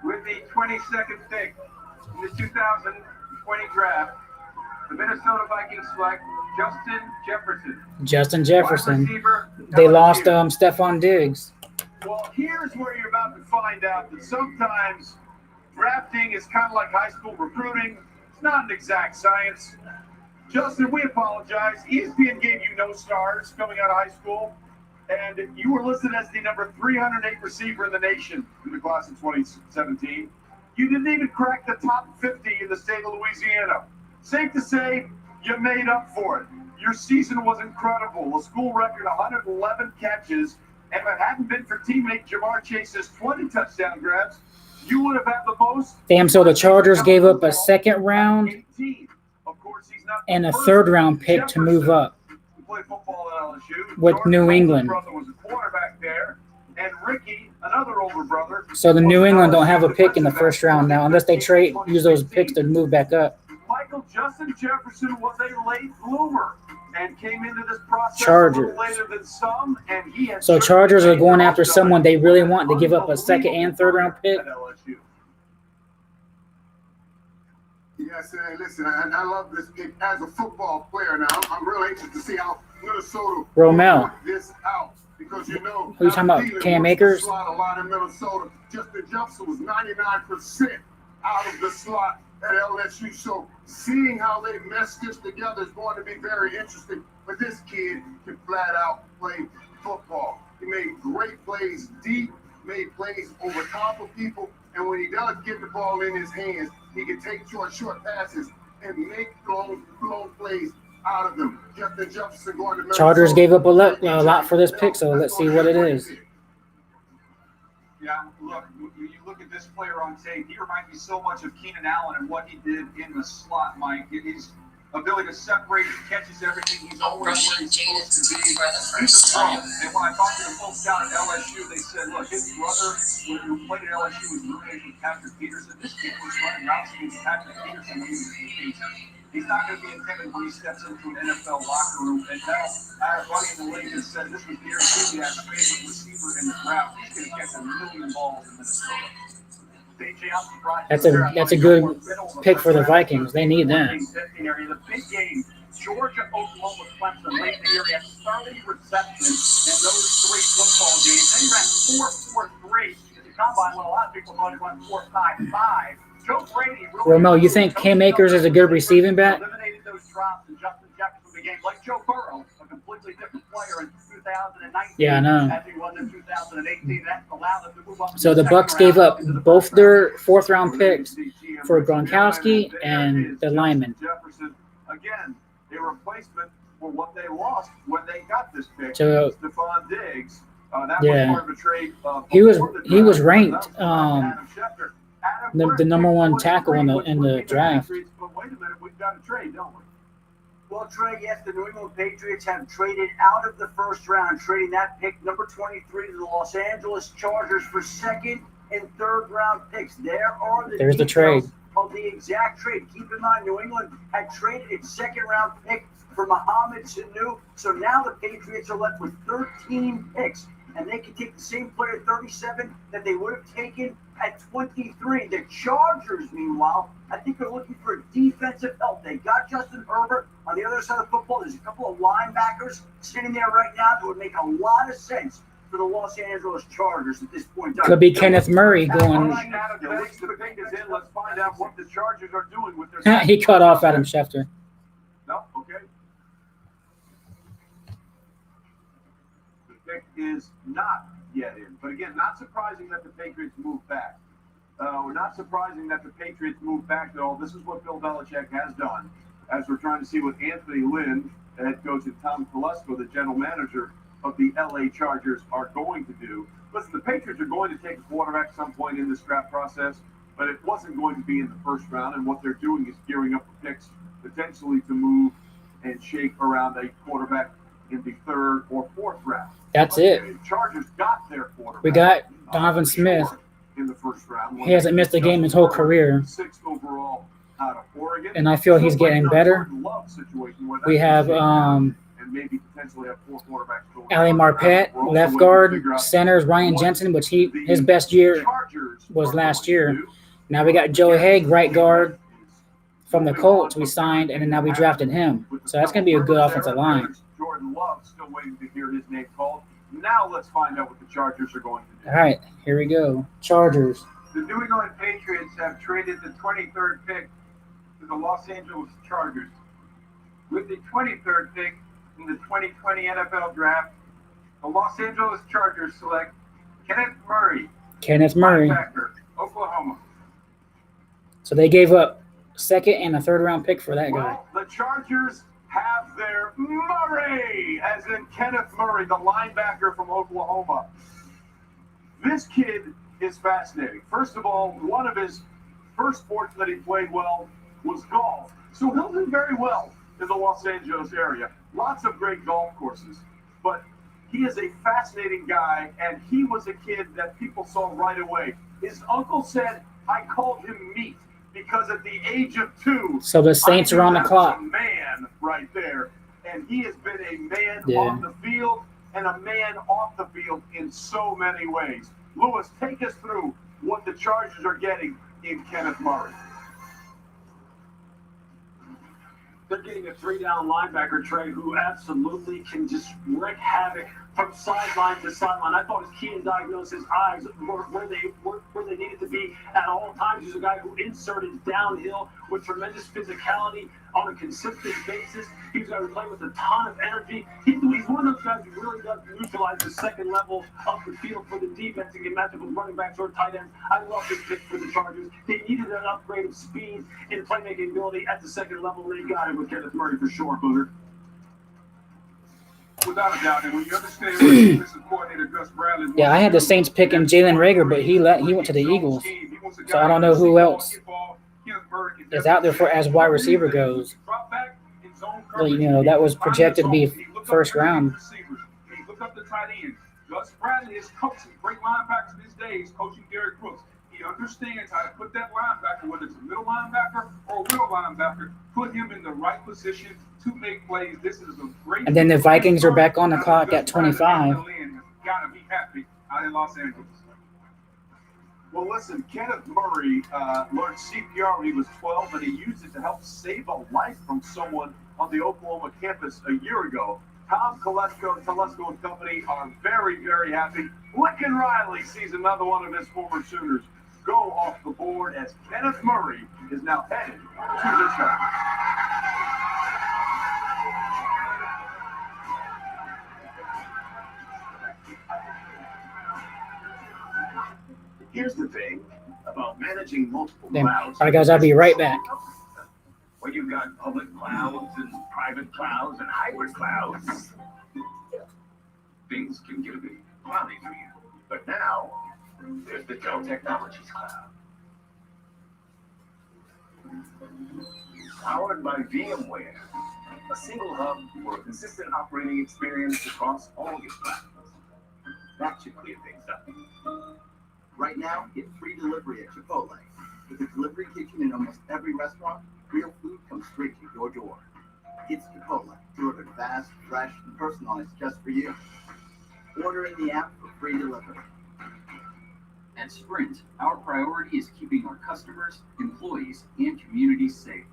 C: With the 22nd pick in the 2020 draft, the Minnesota Vikings select Justin Jefferson.
B: Justin Jefferson.
C: Wide receiver,
B: They lost
C: LSU.
B: Stephon Diggs.
H: Well, here's where you're about to find out that sometimes drafting is kind of like high school recruiting. It's not an exact science. Justin, we apologize. ESPN gave you no stars coming out of high school, and you were listed as the number 308 receiver in the nation in the class of 2017. You didn't even crack the top 50 in the state of Louisiana. Safe to say, you made up for it. Your season was incredible. A school record 111 catches, and if it hadn't been for teammate Jamar Chase's 20 touchdown grabs, you would have had the most.
B: Damn, so the Chargers gave up a 2nd round
H: 18. Of course, he's not
B: and a
H: the
B: 3rd
H: first
B: round pick to move up
H: who played football at LSU.
B: with
H: Jordan
B: New
H: Cole's
B: England.
H: brother was a quarterback there, and Ricky, another older brother.
B: So the New
H: was
B: England don't
H: LSU
B: have a pick in the
H: defensive
B: 1st round now unless they use those picks to move back up.
H: Michael Justin Jefferson was a late bloomer and came into this process a
B: Chargers.
H: little later than some, and he has
B: So Chargers are
H: certainly
B: going
H: made
B: after
H: the
B: someone they really want to
H: most
B: give up a 2nd and 3rd round pick.
H: at LSU.
K: Yes, and listen, I love this pick as a football player. Now, I'm really anxious to see how Minnesota
B: Romel.
K: work this out because you know
B: Who you talking about,
K: Thielen
B: Cam
K: works the
B: Akers?
K: slot a lot in Minnesota. Justin Jefferson was 99% out of the slot at LSU. So seeing how they mesh this together is going to be very interesting. But this kid can flat out play football. He made great plays deep, made plays over top of people, and when he does get the ball in his hands, he can take short passes and make long plays out of them. Justin Jefferson going to Minnesota.
B: Chargers gave up a lot for this pick, so let's see what it is.
Q: Yeah, look, you look at this player on tape, he reminds me so much of Keenan Allen and what he did in the slot, Mike. ability to separate, he catches everything. He's always where
D: Rushing
Q: he's supposed to be.
D: for the
Q: He's
D: first
Q: a pro.
D: time.
Q: And when I talked to the folks down at LSU, they said, look, his brother, who played at LSU, was roommates with Patrick Peterson. This kid was running routes against Patrick Peterson when he was 18. He's not going to be intimidated when he steps into an NFL locker room. And now, I have buddy in the league that said this was Derek Kubiak's favorite receiver in the draft. He's going to catch 1 million balls in Minnesota.
B: That's a good pick for the Vikings. They need that.
W: The big game, Georgia, Oklahoma, Clemson, late in the year, he had 30 receptions in those 3 football games. Then he ran 4.43 at the combine when a lot of people thought he went 4.55. Joe Brady really
B: Romo, you think Cam Akers is a good receiving back?
W: eliminated those drops, and Justin Jefferson became like Joe Burrow, a completely different player in 2019.
B: Yeah, I know.
W: As he was in 2018. That allowed them to move up.
B: So the Bucks gave up both their 4th-round picks for Gronkowski and the lineman.
H: Jefferson, again, a replacement for what they lost when they got this pick.
B: So-
H: Stephon Diggs. That
B: Yeah.
H: was part of a trade.
B: He was
H: before the
B: ranked
H: Adam Schefter.
B: the number 1 tackle in the draft.
H: But wait a minute, we've got a trade, don't we?
E: Well, Trey, yes, the New England Patriots have traded out of the first round, trading that pick, number 23, to the Los Angeles Chargers for 2nd and 3rd round picks.
B: There's the trade.
E: Of the exact trade. Keep in mind, New England had traded its 2nd round pick for Mohamed Sanu. So now the Patriots are left with 13 picks, and they can take the same player at 37 that they would have taken at 23. The Chargers, meanwhile, I think they're looking for defensive help. They got Justin Herbert. On the other side of the football, there's a couple of linebackers sitting there right now that would make a lot of sense for the Los Angeles Chargers at this point.
B: Could be Kenneth Murray going.
H: Adam, once the pick is in, let's find out what the Chargers are doing with their.
B: He cut off Adam Schefter.
H: No, okay. The pick is not yet in, but again, not surprising that the Patriots moved back. Not surprising that the Patriots moved back at all. This is what Bill Belichick has done, as we're trying to see what Anthony Lynn, the head coach, and Tom Telesco, the general manager of the LA Chargers, are going to do. Listen, the Patriots are going to take a quarterback at some point in this draft process, but it wasn't going to be in the first round, and what they're doing is gearing up the picks potentially to move and shake around a quarterback in the 3rd or 4th round.
B: That's
H: But
B: it.
H: The Chargers got their quarterback.
B: We got Donovan Smith.
H: In the first round.
B: He hasn't missed a game his whole career.
H: 6th overall out of Oregon.
B: And I feel he's getting better. We have
H: and maybe potentially have 4 quarterbacks going.
B: Ali Marpet, left guard, centers Ryan Jensen, which his best year was last year. Now we got Joey Haig, right guard from the Colts we signed, and then now we drafted him. So that's going to be a good offensive line.
H: Jordan Love still waiting to hear his name called. Now let's find out what the Chargers are going to do.
B: All right, here we go. Chargers.
C: The New England Patriots have traded the 23rd pick to the Los Angeles Chargers. With the 23rd pick in the 2020 NFL Draft, the Los Angeles Chargers select Kenneth Murray, linebacker, Oklahoma.
B: So they gave up 2nd and a 3rd round pick for that guy.
H: Well, the Chargers have their Murray, as in Kenneth Murray, the linebacker from Oklahoma. This kid is fascinating. First of all, one of his first sports that he played well was golf. So he'll do very well in the Los Angeles area. Lots of great golf courses. But he is a fascinating guy, and he was a kid that people saw right away. His uncle said, I called him meat, because at the age of 2,
B: So the Saints are on the clock.
H: a man right there, and he has been a man
B: Yeah.
H: on the field and a man off the field in so many ways. Lewis, take us through what the Chargers are getting in Kenneth Murray.
F: They're getting a 3-down linebacker, Trey, who absolutely can just wreak havoc from sideline to sideline. I thought his key in diagnosis, his eyes were where they needed to be at all times. He's a guy who inserted downhill with tremendous physicality on a consistent basis. He's a guy who played with a ton of energy. He's one of those guys who really does neutralize the second level of the field for the defense and can match up with running backs or tight ends. I love this pick for the Chargers. They needed an upgrade of speed and playmaking ability at the second level, and they got it with Kenneth Murray for sure, Booger.
N: Without a doubt, and when you understand what defensive coordinator Gus Bradley wants
B: Yeah, I had the
N: to do,
B: Saints picking Jalen Reagor, but he went to the Eagles. So I don't know who else is out there for as wide receiver goes.
N: drop back,
B: that was projected to be first round.
N: He looked up the tight end. Gus Bradley is coaching great linebackers these days, coaching Derrick Brooks. He understands how to put that linebacker, whether it's a middle linebacker or a wheel linebacker, put him in the right position to make plays. This is a great.
B: And then the Vikings are back on the clock at 25.
N: Gotta be happy out in Los Angeles.
H: Well, listen, Kenneth Murray learned CPR when he was 12, and he used it to help save a life from someone on the Oklahoma campus a year ago. Tom Telesco and company are very, very happy. Lincoln Riley sees another one of his former Sooners go off the board as Kenneth Murray is now headed to the track.
J: Here's the thing about managing multiple
B: Then,
J: clouds.
B: all right, guys, I'll be right back.
J: When you've got public clouds and private clouds and hybrid clouds, things can get a bit cloudy for you. But now, there's the Dell Technologies Cloud. Powered by VMware, a single hub for a consistent operating experience across all your platforms. That should clear things up.
E: Right now, get free delivery at Chipotle. With a delivery kitchen in almost every restaurant, real food comes straight to your door. It's Chipotle, delivered fast, fresh, and personalized just for you. Order in the app for free delivery.
T: At Sprint, our priority is keeping our customers, employees, and communities safe.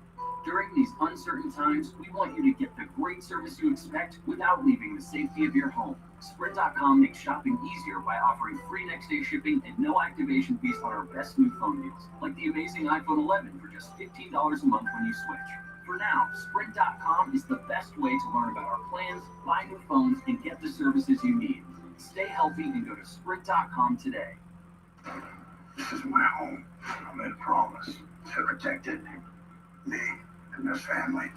T: During these uncertain times, we want you to get the great service you expect without leaving the safety of your home. Sprint.com makes shopping easier by offering free next-day shipping and no activation fees on our best new phone deals, like the amazing iPhone 11 for just $15 a month when you switch. For now, Sprint.com is the best way to learn about our plans, buy new phones, and get the services you need. Stay healthy and go to Sprint.com today.
J: This is my home. I made a promise to protect it. Me and this family.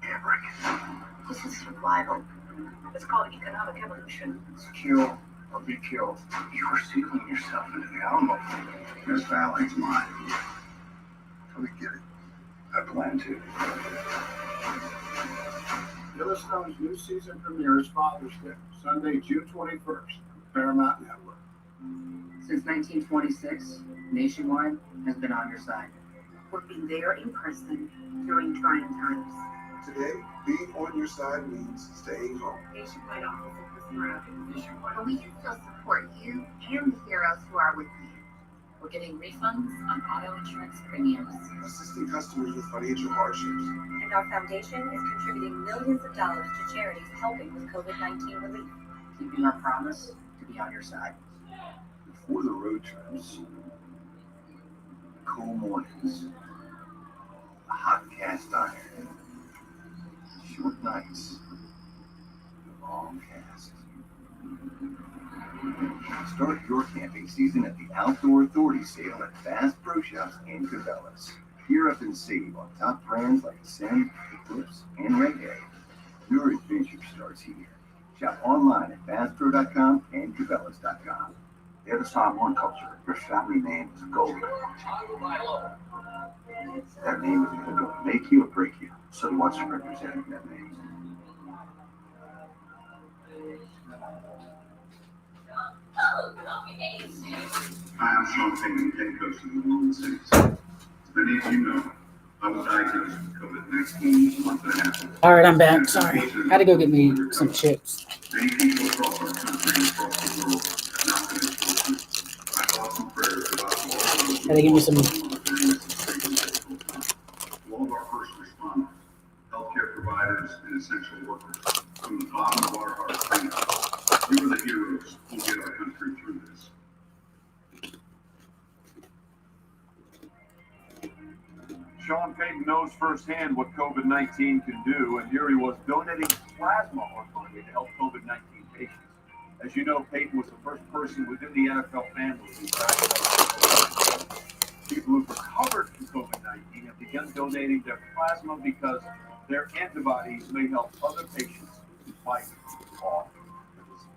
J: Can't break it.
L: This is survival. It's called economic evolution.
J: It's kill or be killed. You are sealing yourself into the Alamo. This valley's mine. Let me get it. I plan to.
K: Yellowstone's new season premieres Father's Day, Sunday, June 21st, Paramount Network.
U: Since 1926, Nationwide has been on your side.
L: Working there in person during trying times.
K: Today, being on your side means staying home.
L: Nationwide Office of Customer Advocacy.
V: But we can still support you and the heroes who are with you.
L: We're getting refunds on auto insurance premiums.
K: Assisting customers with financial hardships.
V: And our foundation is contributing millions of dollars to charities helping with COVID-19 relief.
U: Keeping our promise to be on your side.
J: Before the road trips, cool mornings, a hot cast iron, short nights, a long cast. Start your camping season at the Outdoor Authority sale at Bass Pro Shops and Cabela's. Gear up and save on top brands like Ascend, Eclipse, and Reggae. Your adventure starts here. Shop online at BassPro.com and Cabela's.com. They're the Samoan culture. Your family name is Gold. That name is either going to make you or break you. So what's representing that name?
K: Hi, I'm Sean Payton, head coach of the New Orleans Saints. As many of you know, I was diagnosed with COVID-19 a month and a half ago.
B: All right, I'm back. Sorry. Had to go get me some chips.
K: Many people across our country and across the world have not been fortunate. My thoughts and prayers about all of those
B: Had to give me some.
K: to all of our first responders, healthcare providers, and essential workers. From the bottom of our hearts, thank you. You are the heroes who get our country through this.
H: Sean Payton knows firsthand what COVID-19 can do, and here he was donating plasma on Monday to help COVID-19 patients. As you know, Payton was the first person within the NFL family who died. People who've recovered from COVID-19 have begun donating their plasma because their antibodies may help other patients fight off the disease.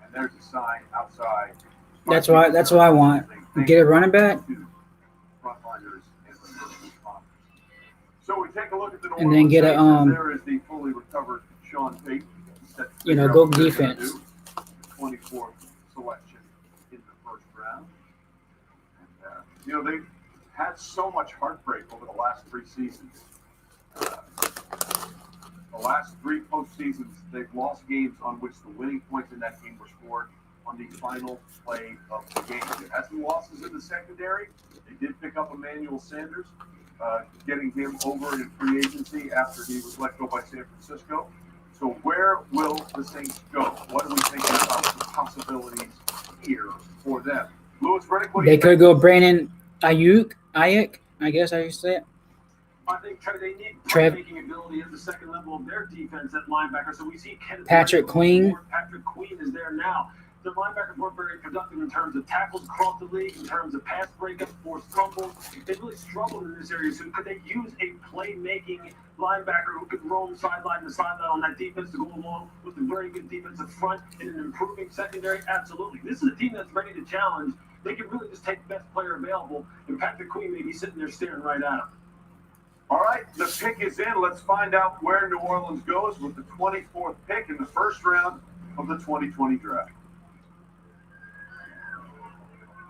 H: And there's a sign outside.
B: That's what I want. Get a running back.
H: Frontliners and the first responders. So So we take a look at the New
B: And then get a,
H: Orleans Saints. There is the fully recovered Sean Payton.
B: go defense.
H: 24th selection in the first round. And, they've had so much heartbreak over the last 3 seasons. The last 3 postseasons, they've lost games on which the winning points in that game were scored on the final play of the game. They had some losses in the secondary. They did pick up Emmanuel Sanders, getting him over in free agency after he was let go by San Francisco. So where will the Saints go? What are we thinking about the possibilities here for them? Louis Riddick, what do
B: They
H: you
B: could
H: think?
B: go Brandon Ayuk, I guess how you say it.
F: I think they need
B: Trev.
F: playmaking ability at the second level of their defense at linebacker. So we see Kenneth
B: Patrick Queen.
F: Patrick Queen is there now. The linebackers weren't very productive in terms of tackles across the league, in terms of pass breakups, forced fumbles. They really struggled in this area. So could they use a playmaking linebacker who could roam sideline to sideline on that defense to go along with a very good defensive front and an improving secondary? Absolutely. This is a team that's ready to challenge. They can really just take the best player available, and Patrick Queen may be sitting there staring right at him.
H: All right, the pick is in. Let's find out where New Orleans goes with the 24th pick in the first round of the 2020 draft.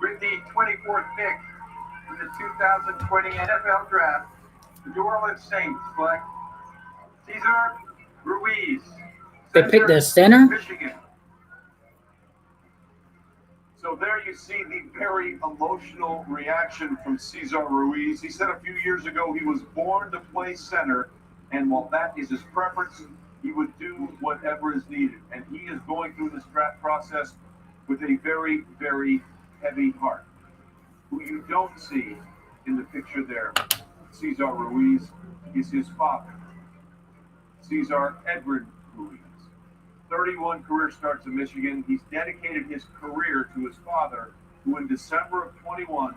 C: With the 24th pick in the 2020 NFL Draft, the New Orleans Saints select Cesar Ruiz.
B: They picked the center?
C: Michigan.
H: So there you see the very emotional reaction from Cesar Ruiz. He said a few years ago he was born to play center, and while that is his preference, he would do whatever is needed. And he is going through this draft process with a very, very heavy heart. Who you don't see in the picture there, Cesar Ruiz, is his father, Cesar Edward Ruiz. 31 career starts in Michigan. He's dedicated his career to his father, who in December of 21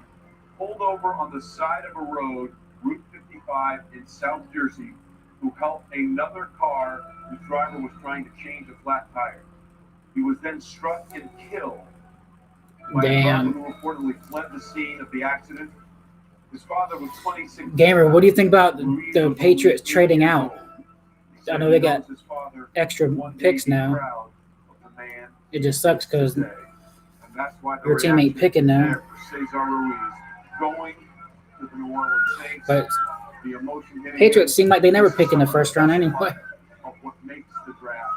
H: pulled over on the side of a road, Route 55 in South Jersey, who helped another car whose driver was trying to change a flat tire. He was then struck and killed by a driver who reportedly fled the scene of the accident. His father was 26.
B: Gamer, what do you think about the Patriots trading out? I know they got extra picks now. It just sucks because your team ain't picking now. But Patriots seem like they never pick in the first round anyway.
H: Of what makes the draft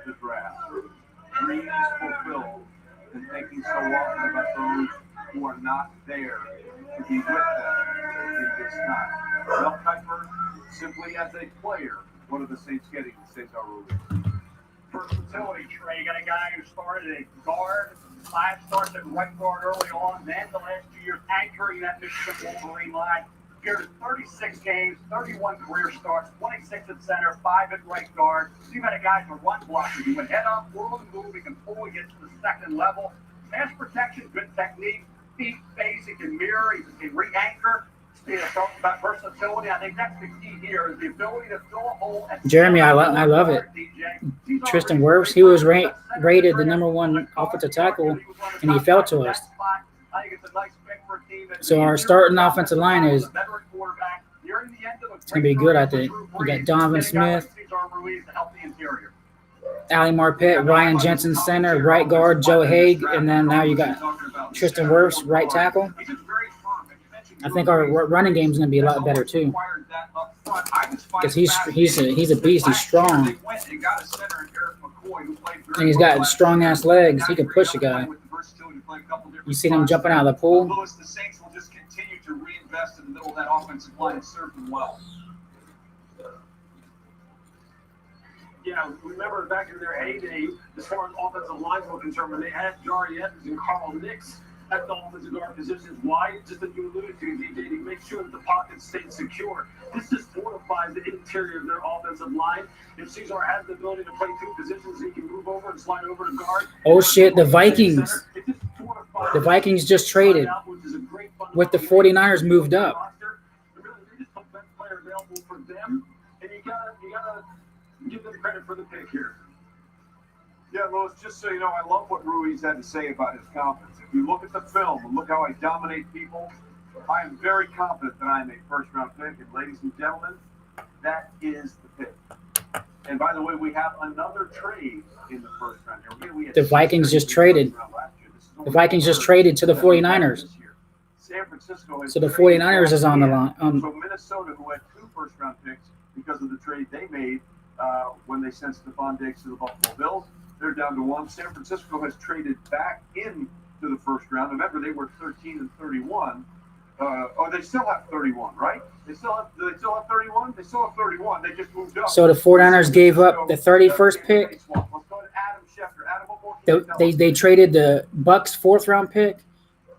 H: the draft. Dreams fulfilled and thinking so often about those who are not there to be with them in this time. Mel Kiper, simply as a player, what are the Saints getting in Cesar Ruiz?
W: Versatility, Trey. You got a guy who started at guard, 5 starts at right guard early on, then the last 2 years anchoring that Michigan Wolverine line. Here's 36 games, 31 career starts, 26 at center, 5 at right guard. So you've got a guy who's a run blocker. He would head up, whirl and move. He can pull, he gets to the second level. Pass protection, good technique. Feet, face, he can mirror, he can re-anchor. Talking about versatility, I think that's the key here is the ability to fill a hole.
B: Jeremy, I love it. Tristan Wirfs, he was rated the #1 offensive tackle, and he fell to us. So our starting offensive line is it's gonna be good, I think. We got Donovan Smith, Ali Marpet, Ryan Jensen center, right guard, Joe Haig, and then now you got Tristan Wirfs, right tackle. I think our running game is going to be a lot better too, because he's a beast. He's strong, and he's got strong ass legs. He can push a guy. You seen him jumping out of the pool?
Q: Louis, the Saints will just continue to reinvest in the middle of that offensive line and serve them well.
F: Yeah, remember back in their heyday, as far as offensive lines were concerned, when they had Jari Evans and Carl Nix at the offensive guard positions. Why? Just that you alluded to, DJ, to make sure that the pocket stayed secure. This just fortifies the interior of their offensive line. If Cesar has the ability to play 2 positions, he can move over and slide over to guard.
B: Oh shit, the Vikings. The Vikings just traded with the 49ers moved up.
F: Player available for them, and you gotta give them credit for the pick here.
H: Yeah, Louis, just so you know, I love what Ruiz had to say about his confidence. If you look at the film and look how I dominate people, I am very confident that I am a first-round pick, and ladies and gentlemen, that is the pick. And by the way, we have another trade in the first round here. We had
B: The Vikings just traded. The Vikings just traded to the 49ers.
H: San Francisco has
B: So the
H: traded
B: 49ers is on the
H: back
B: line.
H: in. So Minnesota, who had 2 first-round picks because of the trade they made when they sent Stephon Diggs to the Buffalo Bills, they're down to 1. San Francisco has traded back into the first round. Remember, they were 13 and 31. They still have 31, right? Do they still have 31? They still have 31. They just moved up.
B: So the 49ers gave up the 31st pick.
H: Let's go to Adam Schefter. Adam, what more can you tell us?
B: They traded the Bucks 4th-round pick,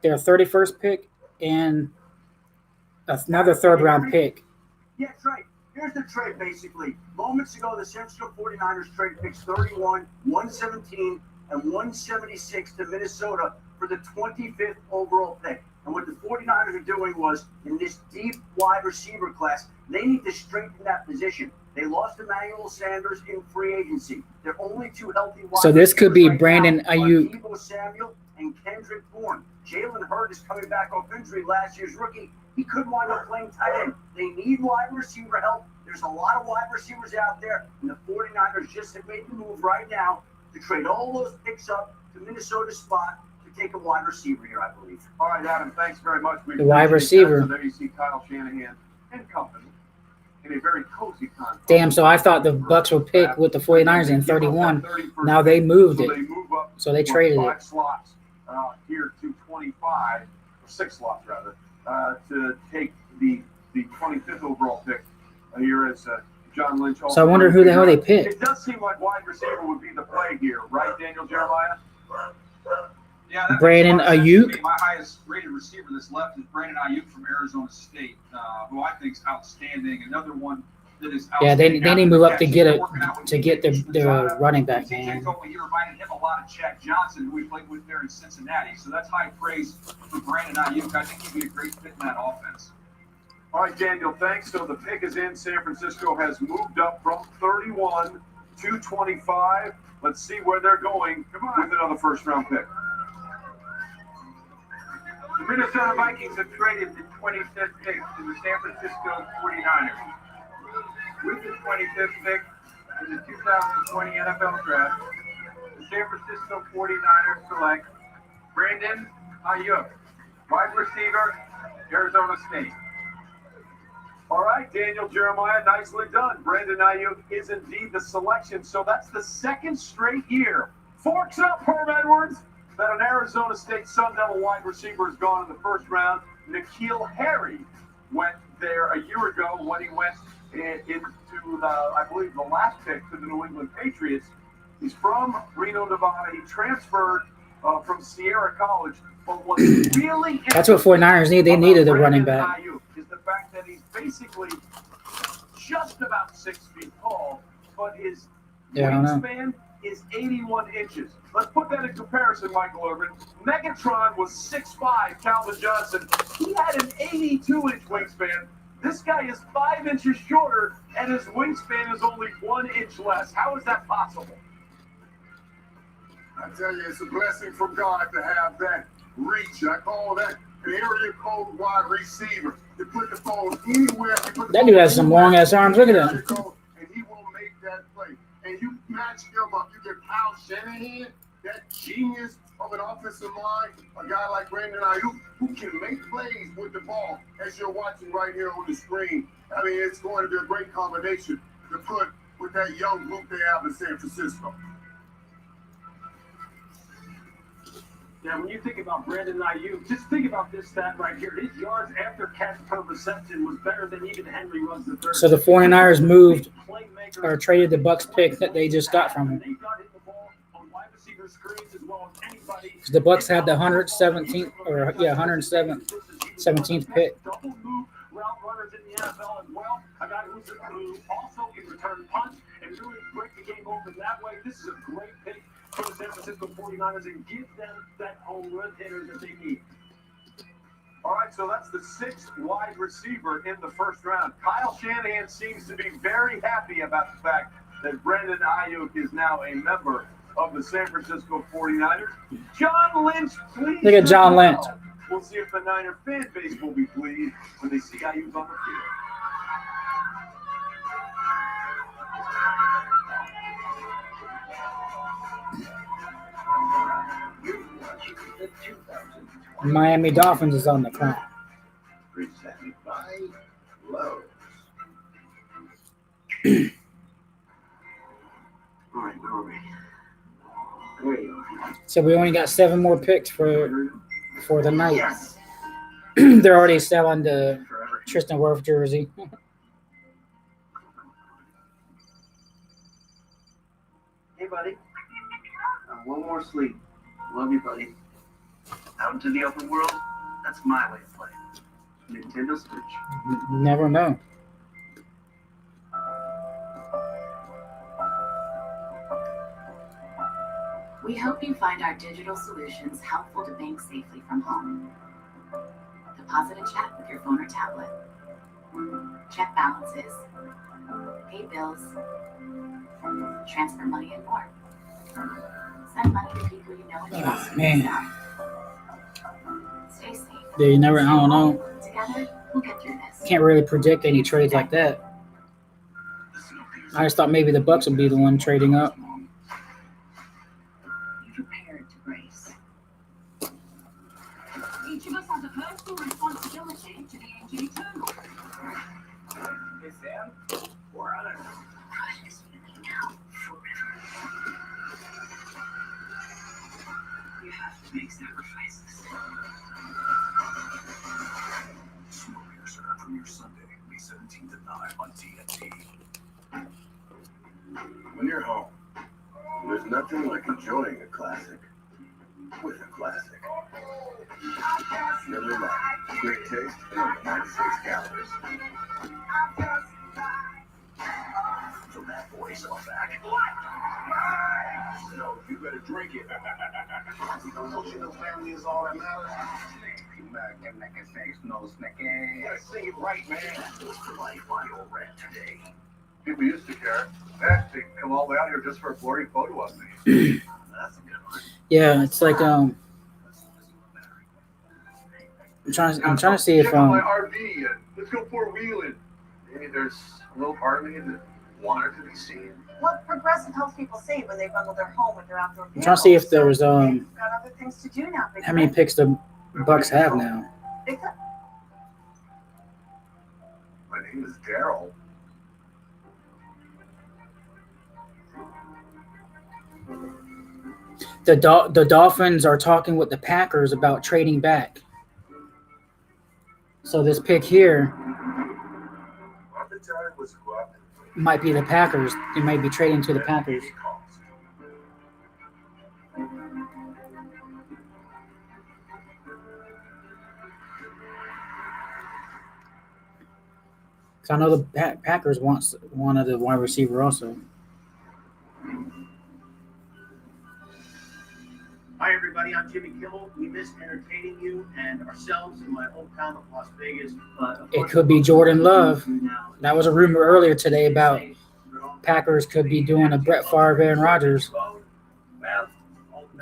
B: their 31st pick, and another 3rd-round pick.
W: Yeah, that's right. Here's the trade, basically. Moments ago, the San Francisco 49ers traded picks 31, 117, and 176 to Minnesota for the 25th overall pick. And what the 49ers are doing was, in this deep wide receiver class, they need to strengthen that position. They lost Emmanuel Sanders in free agency. Their only 2 healthy wide
B: So this could be
W: receivers right
B: Brandon
W: now are
B: Ayuk.
W: Deebo Samuel and Kendrick Bourne. Jalen Hurd is coming back off injury, last year's rookie. He could wind up playing tight end. They need wide receiver help. There's a lot of wide receivers out there, and the 49ers just have made the move right now to trade all those picks up to Minnesota's spot to take a wide receiver here, I believe.
H: All right, Adam, thanks very much. We
B: The wide
H: appreciate that.
B: receiver.
H: So there you see Kyle Shanahan and company in a very cozy context.
B: Damn, so I thought the Bucks would pick with the 49ers in 31. Now they moved it.
H: So they move up
B: So they traded
H: 5
B: it.
H: slots here to 25, or 6 slots rather, to take the 25th overall pick here as John Lynch.
B: So I wonder who the hell they picked.
H: It does seem like wide receiver would be the play here, right, Daniel Jeremiah?
Q: Yeah, that
B: Brandon
Q: makes a lot of sense to
B: Ayuk?
Q: me. My highest rated receiver that's left is Brandon Ayuk from Arizona State, who I think is outstanding. Another one that is
B: Yeah, they
Q: outstanding.
B: need to move up to get
Q: They're
B: it
Q: working out with
B: to get their running back,
Q: TJ
B: man.
Q: told me he reminded him a lot of Chad Johnson, who he played with there in Cincinnati. So that's high praise for Brandon Ayuk. I think he'd be a great fit in that offense.
H: All right, Daniel, thanks. So the pick is in. San Francisco has moved up from 31 to 25. Let's see where they're going with another first-round pick.
C: The Minnesota Vikings have traded the 25th pick to the San Francisco 49ers. With the 25th pick in the 2020 NFL Draft, the San Francisco 49ers select Brandon Ayuk, wide receiver, Arizona State.
H: All right, Daniel Jeremiah, nicely done. Brandon Ayuk is indeed the selection. So that's the 2nd straight year. Forks up, Herm Edwards, that an Arizona State Sun Devil wide receiver has gone in the first round. N'Keal Harry went there a year ago when he went into I believe, the last pick to the New England Patriots. He's from Reno, Nevada. He transferred from Sierra College. But what's really
B: That's what 49ers need. They needed a running back.
H: Ayuk is the fact that he's basically just about 6 feet tall, but his
B: Yeah, I don't know.
H: wingspan is 81 inches. Let's put that in comparison, Michael Irvin. Megatron was 6'5", Calvin Johnson. He had an 82-inch wingspan. This guy is 5 inches shorter, and his wingspan is only 1 inch less. How is that possible?
K: I tell you, it's a blessing from God to have that reach. I call that an area code wide receiver. You put the ball anywhere.
B: That dude has some long-ass arms. Look at him.
K: And he will make that play. And you match him up. You get Kyle Shanahan, that genius of an offensive line, a guy like Brandon Ayuk, who can make plays with the ball, as you're watching right here on the screen. I mean, it's going to be a great combination to put with that young group they have in San Francisco.
F: Yeah, when you think about Brandon Ayuk, just think about this stat right here. His yards after catch per reception was better than even Henry was the third.
B: So the 49ers moved or traded the Bucks pick that they just got from him.
F: They got him the ball on wide receiver screens as well as anybody.
B: The Bucks had the 117th or 117th pick.
F: Double move route runners in the NFL as well. A guy who also can return punch and really break the game open that way. This is a great pick for the San Francisco 49ers and give them that home run hitter that they need.
H: All right, so that's the 6th wide receiver in the first round. Kyle Shanahan seems to be very happy about the fact that Brandon Ayuk is now a member of the San Francisco 49ers. John Lynch, please.
B: Look at John Lynch.
H: We'll see if the Niner fan base will be pleased when they see Ayuk on the field.
B: Miami Dolphins is on the clock.
J: Presented by Lowe's. All right, where are we? There you are.
B: So we only got 7 more picks for the night.
J: Yes.
B: They're already selling the Tristan Wirfs jersey.
C: Hey, buddy. One more sleep. Love you, buddy. Out into the open world, that's my way of playing. Nintendo Switch.
B: You never know.
M: We hope you find our digital solutions helpful to bank safely from home. Deposit and check with your phone or tablet. Check balances. Pay bills. Transfer money and more. Send money to people you know and trust.
B: Man.
M: Stay safe.
B: Yeah, you never, I don't know.
M: Together, we'll get through this.
B: Can't really predict any trades like that. I just thought maybe the Bucks would be the one trading up.
M: Prepared to brace.
L: Each of us has a personal responsibility to the aging eternal.
C: Hey, Sam. We're on it.
R: You have to make sacrifices. Snowpiercer premieres Sunday, May 17th at 9 on TNT.
J: When you're home, there's nothing like enjoying a classic with a classic. Miller Lite, great taste and only 96 calories.
R: So that boy's all back.
J: So you better drink it. Emotional family is all that matters. You gotta sing it right, man.
R: What's for life by old red today?
K: People used to care. Heck, they come all the way out here just for a blurry photo of me.
R: That's a good one.
B: Yeah, it's like I'm trying to see if
K: Check out my RV and let's go four-wheeling. Maybe there's a little part of me that wanted to be seen.
P: What progressive helps people say when they bundle their home with their outdoor
B: I'm
P: vehicles?
B: trying to see if there was
P: Got other things to do now.
B: how many picks the Bucks have now.
K: My name is Daryl.
B: The Dolphins are talking with the Packers about trading back. So this pick here might be the Packers. It might be trading to the Packers. So I know the Packers wants one of the wide receiver also.
S: Hi, everybody. I'm Jimmy Kimmel. We miss entertaining you and ourselves in my hometown of Las Vegas. But of
B: It
S: course,
B: could be Jordan Love. That was a rumor earlier today about Packers could be doing a Brett Favre, Aaron Rodgers.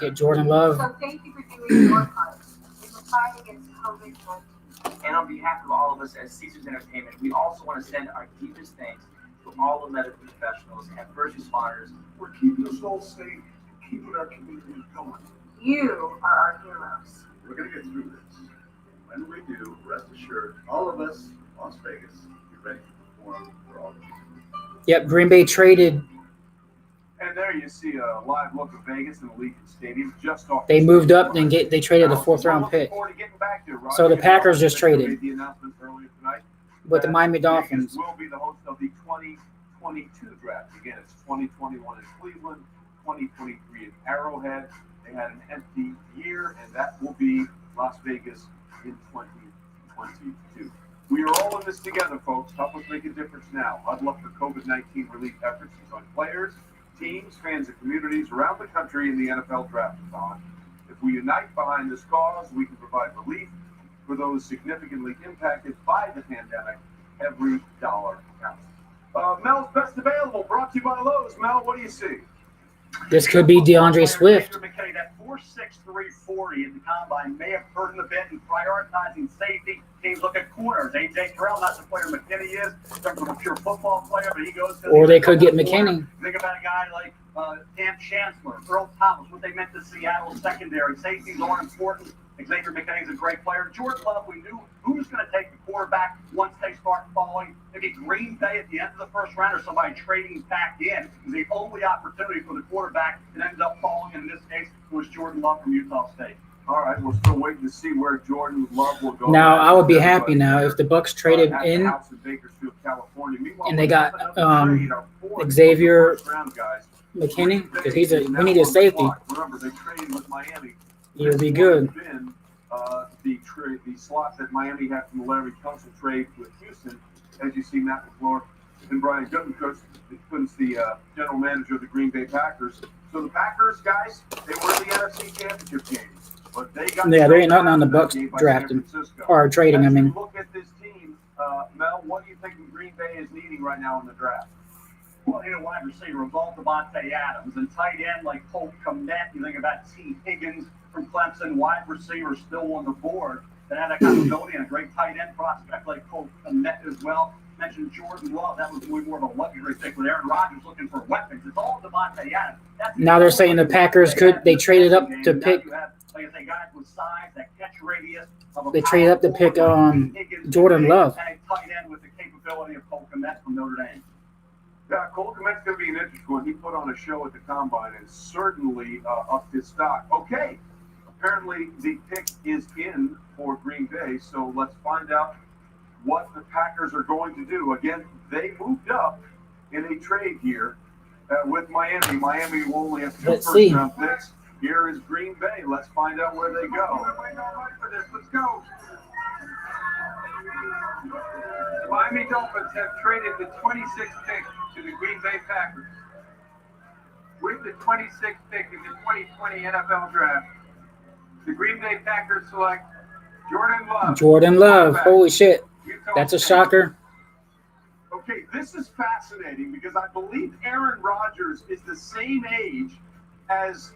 B: Get Jordan Love.
L: So thank you for doing your part in the fight against COVID-19.
E: And on behalf of all of us at Caesars Entertainment, we also want to send our deepest thanks to all the medical professionals and first responders
K: We're keeping us all safe, keeping our community going.
L: You are our heroes.
K: We're going to get through this. When we do, rest assured, all of us, Las Vegas, be ready to perform for all of you.
B: Yep, Green Bay traded.
H: And there you see a live look of Vegas and Allegiant Stadium just off.
B: They moved up and they traded a 4th-round pick. So the Packers just traded
H: The announcement earlier tonight
B: with the Miami
H: Vegas
B: Dolphins.
H: will be the host of the 2022 draft. Again, it's 2021 in Cleveland, 2023 in Arrowhead. They had an empty year, and that will be Las Vegas in 2022. We are all in this together, folks. Help us make a difference now. Huddle up for COVID-19 relief efforts to join players, teams, fans, and communities around the country in the NFL Draft-a-thon. If we unite behind this cause, we can provide relief for those significantly impacted by the pandemic. Every dollar counts. Mel's Best Available, brought to you by Lowe's. Mel, what do you see?
B: This could be DeAndre Swift.
W: Baker McKinney, that 4.6 340 at the combine may have hurt him a bit in prioritizing safety. Teams look at corners. AJ Terrell, not the player McKinney is, in terms of a pure football player, but he goes to
B: Or they could get McKinney.
W: Think about a guy like Cam Chancellor, Earl Thomas, what they meant to Seattle secondary. Safeties are important. Xavier McKinney's a great player. Jordan Love, we knew who was going to take the quarterback once they start falling. Maybe Green Bay at the end of the first round or somebody trading back in is the only opportunity for the quarterback that ends up falling. In this case, it was Jordan Love from Utah State.
H: All right, we're still waiting to see where Jordan Love will go.
B: Now, I would be happy now if the Bucs traded in and they got Xavier McKinney, because we need a safety.
H: Remember, they traded with Miami.
B: He'll be good.
H: The slot that Miami had from the Larry Tunsil trade with Houston, as you see Matt LaFleur and Brian Gutekunst, the general manager of the Green Bay Packers. So the Packers, guys, they were in the NFC Championship game. But they got
B: there ain't nothing on the Bucs drafting or trading. I mean,
H: look at this team, Mel. What do you think Green Bay is needing right now in the draft?
W: Well, you know, wide receiver, Revolt Devontae Adams, and tight end like Cole Kmet. You think about T. Higgins from Clemson, wide receiver still on the board. That had that kind of ability and a great tight end prospect like Cole Kmet as well. Mentioned Jordan Love. That was more of a luxury pick with Aaron Rodgers looking for weapons. It's all Devontae Adams.
B: Now they're saying the Packers they traded up to pick.
W: Like I say, guys with size, that catch radius.
B: They traded up to pick Jordan Love.
W: And a tight end with the capability of Cole Kmet from Notre Dame.
H: Yeah, Cole Kmet's going to be an interesting one. He put on a show at the Combine and certainly upped his stock. Okay, apparently the pick is in for Green Bay, so let's find out what the Packers are going to do. Again, they moved up in a trade here with Miami. Miami will only have 2 first-round picks. Here is Green Bay. Let's find out where they go.
N: Let's go. The Miami Dolphins have traded the 26th pick to the Green Bay Packers. With the 26th pick in the 2020 NFL Draft, the Green Bay Packers select Jordan Love.
B: Jordan Love. Holy shit. That's a shocker.
H: Okay, this is fascinating because I believe Aaron Rodgers is the same age as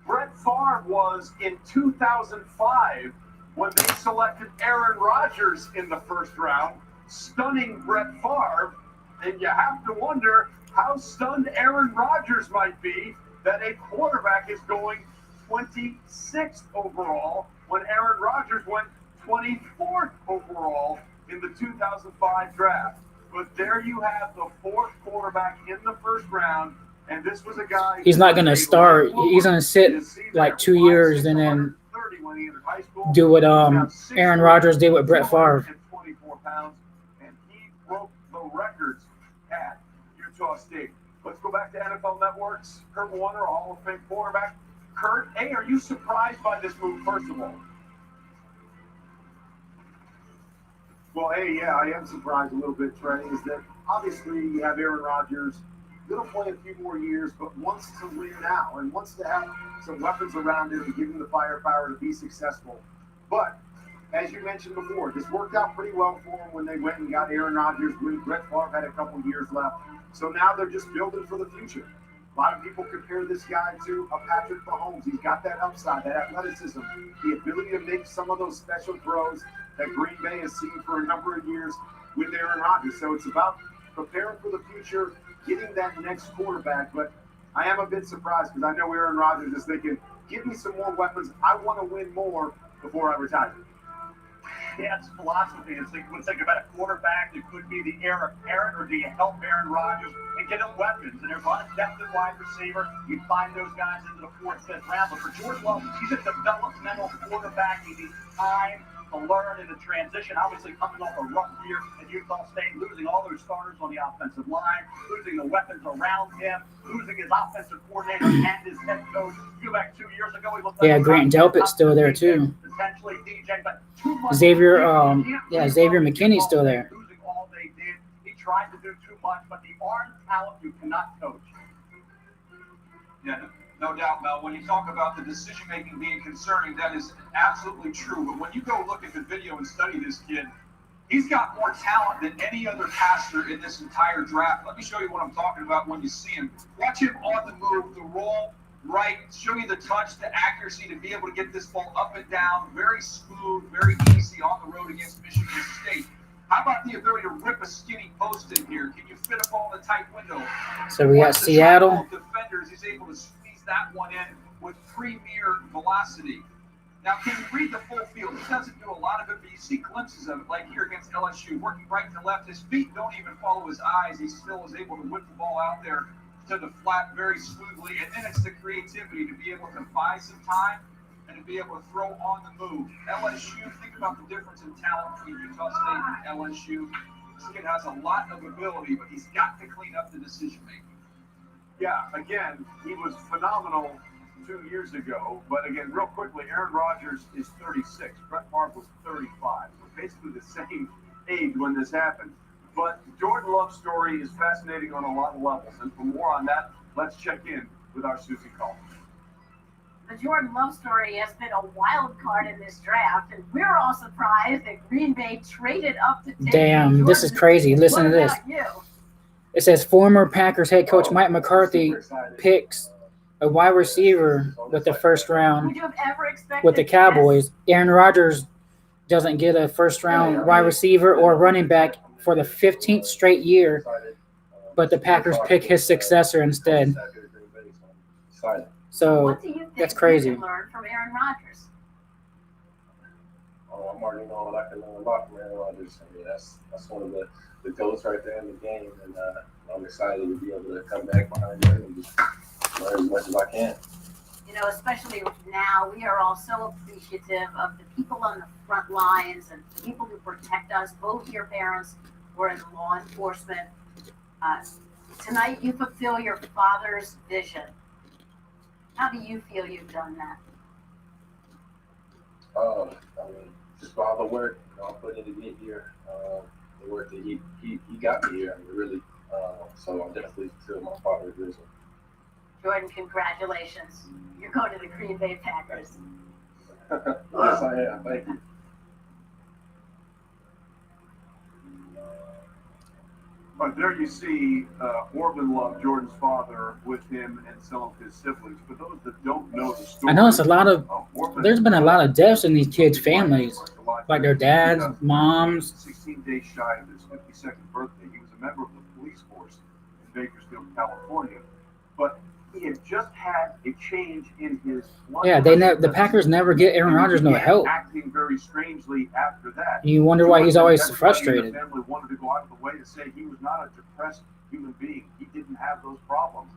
H: Brett Favre was in 2005 when they selected Aaron Rodgers in the first round, stunning Brett Favre. And you have to wonder how stunned Aaron Rodgers might be that a quarterback is going 26th overall when Aaron Rodgers went 24th overall in the 2005 draft. But there you have the 4th quarterback in the first round. And this was a guy.
B: He's not going to start. He's going to sit like 2 years and then do what Aaron Rodgers did with Brett Favre.
H: 24 pounds, and he broke the records at Utah State. Let's go back to NFL Network's Kurt Warner, Hall of Fame quarterback. Kurt, hey, are you surprised by this move, first of all?
A: Well, hey, yeah, I am surprised a little bit, Trey, is that obviously you have Aaron Rodgers. Going to play a few more years, but wants to win now and wants to have some weapons around him and give him the firepower to be successful. But as you mentioned before, this worked out pretty well for him when they went and got Aaron Rodgers. Brett Favre had a couple years left. So now they're just building for the future. A lot of people compare this guy to a Patrick Mahomes. He's got that upside, that athleticism, the ability to make some of those special throws that Green Bay has seen for a number of years with Aaron Rodgers. So it's about preparing for the future, getting that next quarterback. But I am a bit surprised because I know Aaron Rodgers is thinking, give me some more weapons. I want to win more before I retire.
W: Yeah, it's philosophy. It's like, when think about a quarterback, it could be the heir apparent, or do you help Aaron Rodgers and get him weapons? And there's a lot of depth at wide receiver. You find those guys into the 4th, 5th round. But for George Love, he's a developmental quarterback. He needs time to learn in the transition. Obviously, coming off a rough year at Utah State, losing all those starters on the offensive line, losing the weapons around him, losing his offensive coordinator and his head coach. You go back 2 years ago, he looked like
B: Grant Delpit's still there too.
W: Potentially DJ, but too much.
B: Xavier McKinney's still there.
W: Losing all they did, he tried to do too much, but the arm talent you cannot coach.
Q: Yeah, no doubt, Mel. When you talk about the decision-making being concerning, that is absolutely true. But when you go look at the video and study this kid, He's got more talent than any other passer in this entire draft. Let me show you what I'm talking about when you see him. Watch him on the move, the roll right, show you the touch, the accuracy to be able to get this ball up and down, very smooth, very easy on the road against Michigan State. How about the ability to rip a skinny post in here? Can you fit a ball in a tight window?
B: So we got
Q: Watch the
B: Seattle.
Q: triangle of defenders, he's able to squeeze that one in with premier velocity. Now, can you read the full field? He doesn't do a lot of it, but you see glimpses of it, like here against LSU, working right to left. His feet don't even follow his eyes. He still is able to whip the ball out there to the flat very smoothly. And then it's the creativity to be able to buy some time and to be able to throw on the move. LSU, think about the difference in talent between Utah State and LSU. This kid has a lot of ability, but he's got to clean up the decision making.
H: Yeah, again, he was phenomenal 2 years ago, but again, real quickly, Aaron Rodgers is 36. Brett Favre was 35. So basically the same age when this happened. But Jordan Love's story is fascinating on a lot of levels. And for more on that, let's check in with our Susie Collins.
G: The Jordan Love story has been a wild card in this draft, and we're all surprised that Green Bay traded up to take
B: Damn, this is crazy. Listen to this.
G: You?
B: It says former Packers head coach Mike McCarthy picks a wide receiver with the first round
G: Would you have ever expected
B: with the Cowboys. Aaron Rodgers doesn't get a first round wide receiver or running back for the 15th straight year, but the Packers pick his successor instead. So
G: What do you think
B: that's crazy.
G: we can learn from Aaron Rodgers?
I: I'm already know what I can learn about from Aaron Rodgers. I mean, that's one of the goats right there in the game, and I'm excited to be able to come back behind him and just learn as much as I can.
G: You know, especially now, we are all so appreciative of the people on the front lines and the people who protect us, both your parents who are in law enforcement. Tonight, you fulfill your father's vision. How do you feel you've done that?
I: I mean, just for all the work I put in to get here, the work that he got me here, I mean, really. So I definitely feel my father's vision.
G: Jordan, congratulations. You're going to the Green Bay Packers.
I: Yes, I am. Thank you.
H: But there you see Orban Love, Jordan's father, with him and some of his siblings. For those that don't know the story,
B: I know it's a lot of, there's been a lot of deaths in these kids' families, like their dads, moms.
H: 16 days shy of his 52nd birthday, he was a member of the police force in Bakersfield, California. But he had just had a change in his blood
B: Yeah, the Packers never get Aaron Rodgers no help.
H: acting very strangely after that.
B: You wonder why he's always
H: Everybody
B: frustrated.
H: in the family wanted to go out of the way to say he was not a depressed human being. He didn't have those problems.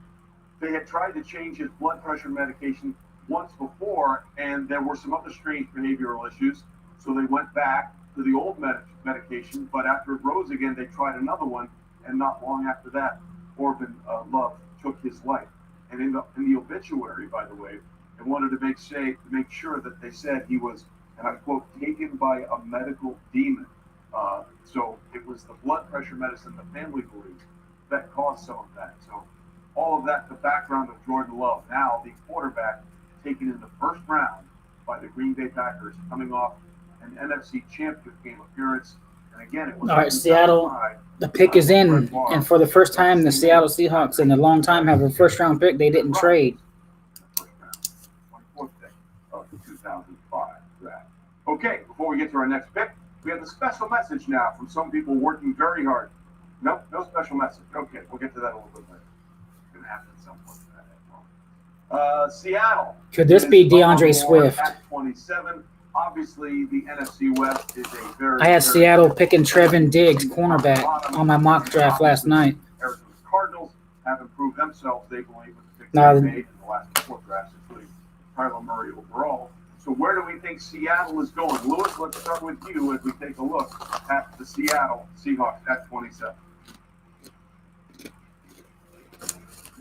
H: They had tried to change his blood pressure medication once before, and there were some other strange behavioral issues. So they went back to the old medication, but after it rose again, they tried another one, and not long after that, Orban Love took his life. And in the obituary, by the way, they wanted to make sure that they said he was, and I quote, taken by a medical demon. So it was the blood pressure medicine the family believes that caused some of that. So all of that, the background of Jordan Love, now the quarterback taken in the first round by the Green Bay Packers, coming off an NFC Championship game appearance. And again, it was
B: All right, Seattle, the pick is in, and for the first time, the Seattle Seahawks in a long time have a first-round pick they didn't trade.
H: 24th pick of the 2005 draft. Okay, before we get to our next pick, we have a special message now from some people working very hard. Nope, no special message. Okay, we'll get to that a little bit later. It's going to happen at some point. Seattle.
B: Could this be DeAndre
H: is Baltimore
B: Swift?
H: at 27. Obviously, the NFC West is a very.
B: I had Seattle picking Trevin Diggs, cornerback, on my mock draft last night.
H: Arizona Cardinals have improved themselves, they believe, with the picks
B: No,
H: they made in the last 4 drafts, including Kyler Murray overall. So where do we think Seattle is going? Lewis, let's start with you as we take a look at the Seattle Seahawks at 27.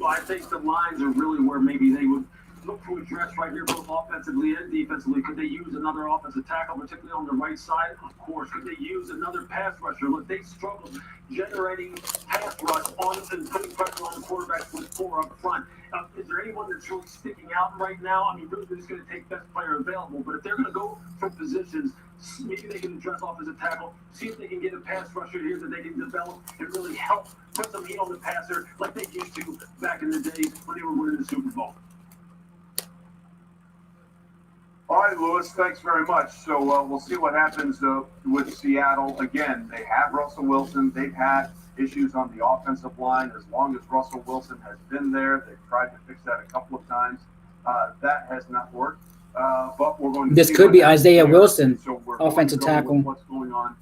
F: Well, I think the lines are really where maybe they would look to address right here, both offensively and defensively. Could they use another offensive tackle, particularly on the right side? Of course. Could they use another pass rusher? Look, they struggled generating pass rush on and putting pressure on the quarterback with 4 up front. Is there anyone that's really sticking out right now? I mean, really, it's going to take best player available. But if they're going to go for positions Maybe they can address offensive tackle, see if they can get a pass rusher here that they can develop and really help put some heat on the passer like they used to back in the days when they were winning the Super Bowl.
H: All right, Lewis, thanks very much. So we'll see what happens with Seattle. Again, they have Russell Wilson. They've had issues on the offensive line. As long as Russell Wilson has been there, they've tried to fix that a couple of times. That has not worked. But we're going to
B: This
H: see
B: could
H: what
B: be
H: happens
B: Isaiah
H: there.
B: Wilson,
H: So we're going to
B: offensive
H: go
B: tackle.
H: with what's going on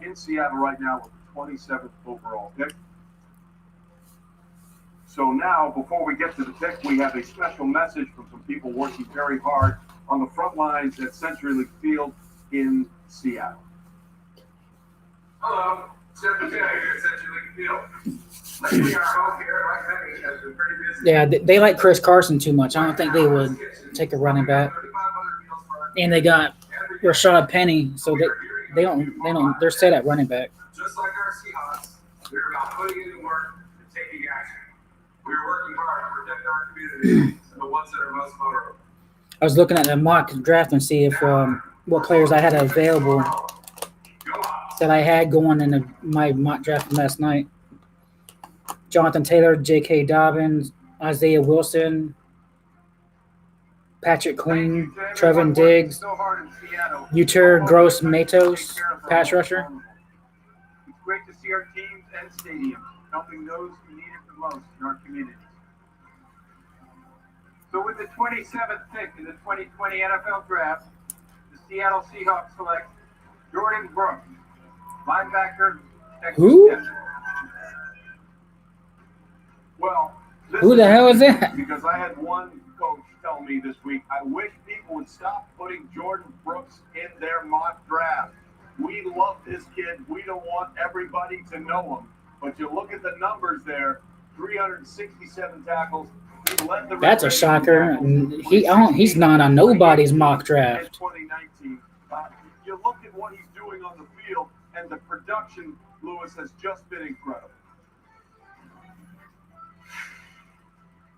H: in Seattle right now with the 27th overall pick. So now, before we get to the pick, we have a special message from some people working very hard on the front lines at CenturyLink Field in Seattle.
C: Hello, Jeff Patel here at CenturyLink Field. Lately, our home here, Mike Henry, has been pretty busy.
B: Yeah, they like Chris Carson too much. I don't think they would take a running back. And they got Rashad Penny, so they don't. They're set at running back.
C: Just like our Seahawks, we're about putting in the work and taking action. We're working hard to protect our communities and the ones that are most vulnerable.
B: I was looking at the mock draft and see if what players I had available that I had going in my mock draft from last night. Jonathan Taylor, J.K. Dobbins, Isaiah Wilson, Patrick Queen, Trevin Diggs, Uter Gross Matos, pass rusher.
C: It's great to see our teams and stadiums helping those who need it the most in our communities. So with the 27th pick in the 2020 NFL Draft, the Seattle Seahawks select Jordan Brooks, linebacker, Texas
B: Who?
C: Tech. Well,
B: Who the hell is that?
H: Because I had one coach tell me this week, I wish people would stop putting Jordan Brooks in their mock draft. We love this kid. We don't want everybody to know him. But you look at the numbers there, 367 tackles. He led the
B: That's a
H: Red Raiders
B: shocker.
H: in tackles.
B: He's not on nobody's mock
H: In
B: draft.
H: 2019. You look at what he's doing on the field, and the production, Lewis, has just been incredible.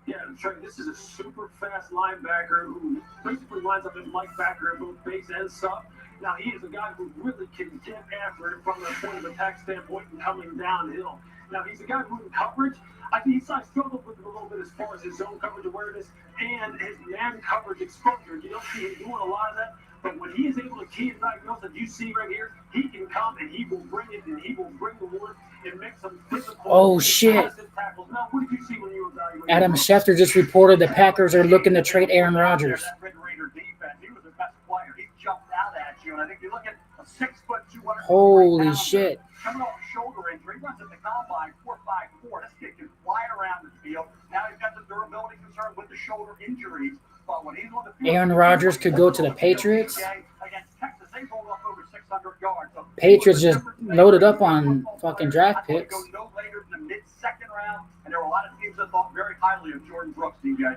F: Yeah, Trey, this is a super fast linebacker who basically lines up in Mike backer at both base and sub. Now, he is a guy who really can get after it from a point of attack standpoint and coming downhill. Now, he's a guy who in coverage, I think he's struggled with it a little bit as far as his zone coverage awareness and his man coverage exposure. You don't see him doing a lot of that. But when he is able to key and diagnose that you see right here, he can come and he will bring it and he will bring the wood and make some physical.
B: Oh, shit.
F: Tackles. Now, what did you see when you evaluated?
B: Adam Schefter just reported the Packers are looking to trade Aaron Rodgers.
W: That Red Raider defense, he was the best player. He jumped out at you, and I think you look at a 6 foot 200.
B: Holy shit.
W: Coming off a shoulder injury, runs at the combine 4.54. This kid can fly around the field. Now he's got the durability concern with the shoulder injuries. But when he's on the field,
B: Aaron Rodgers could go to the Patriots.
W: Against Texas, they rolled up over 600 yards. So
B: Patriots just loaded up on fucking draft picks.
W: go no later than the mid-second round, and there were a lot of teams that thought very highly of Jordan Brooks, DJ.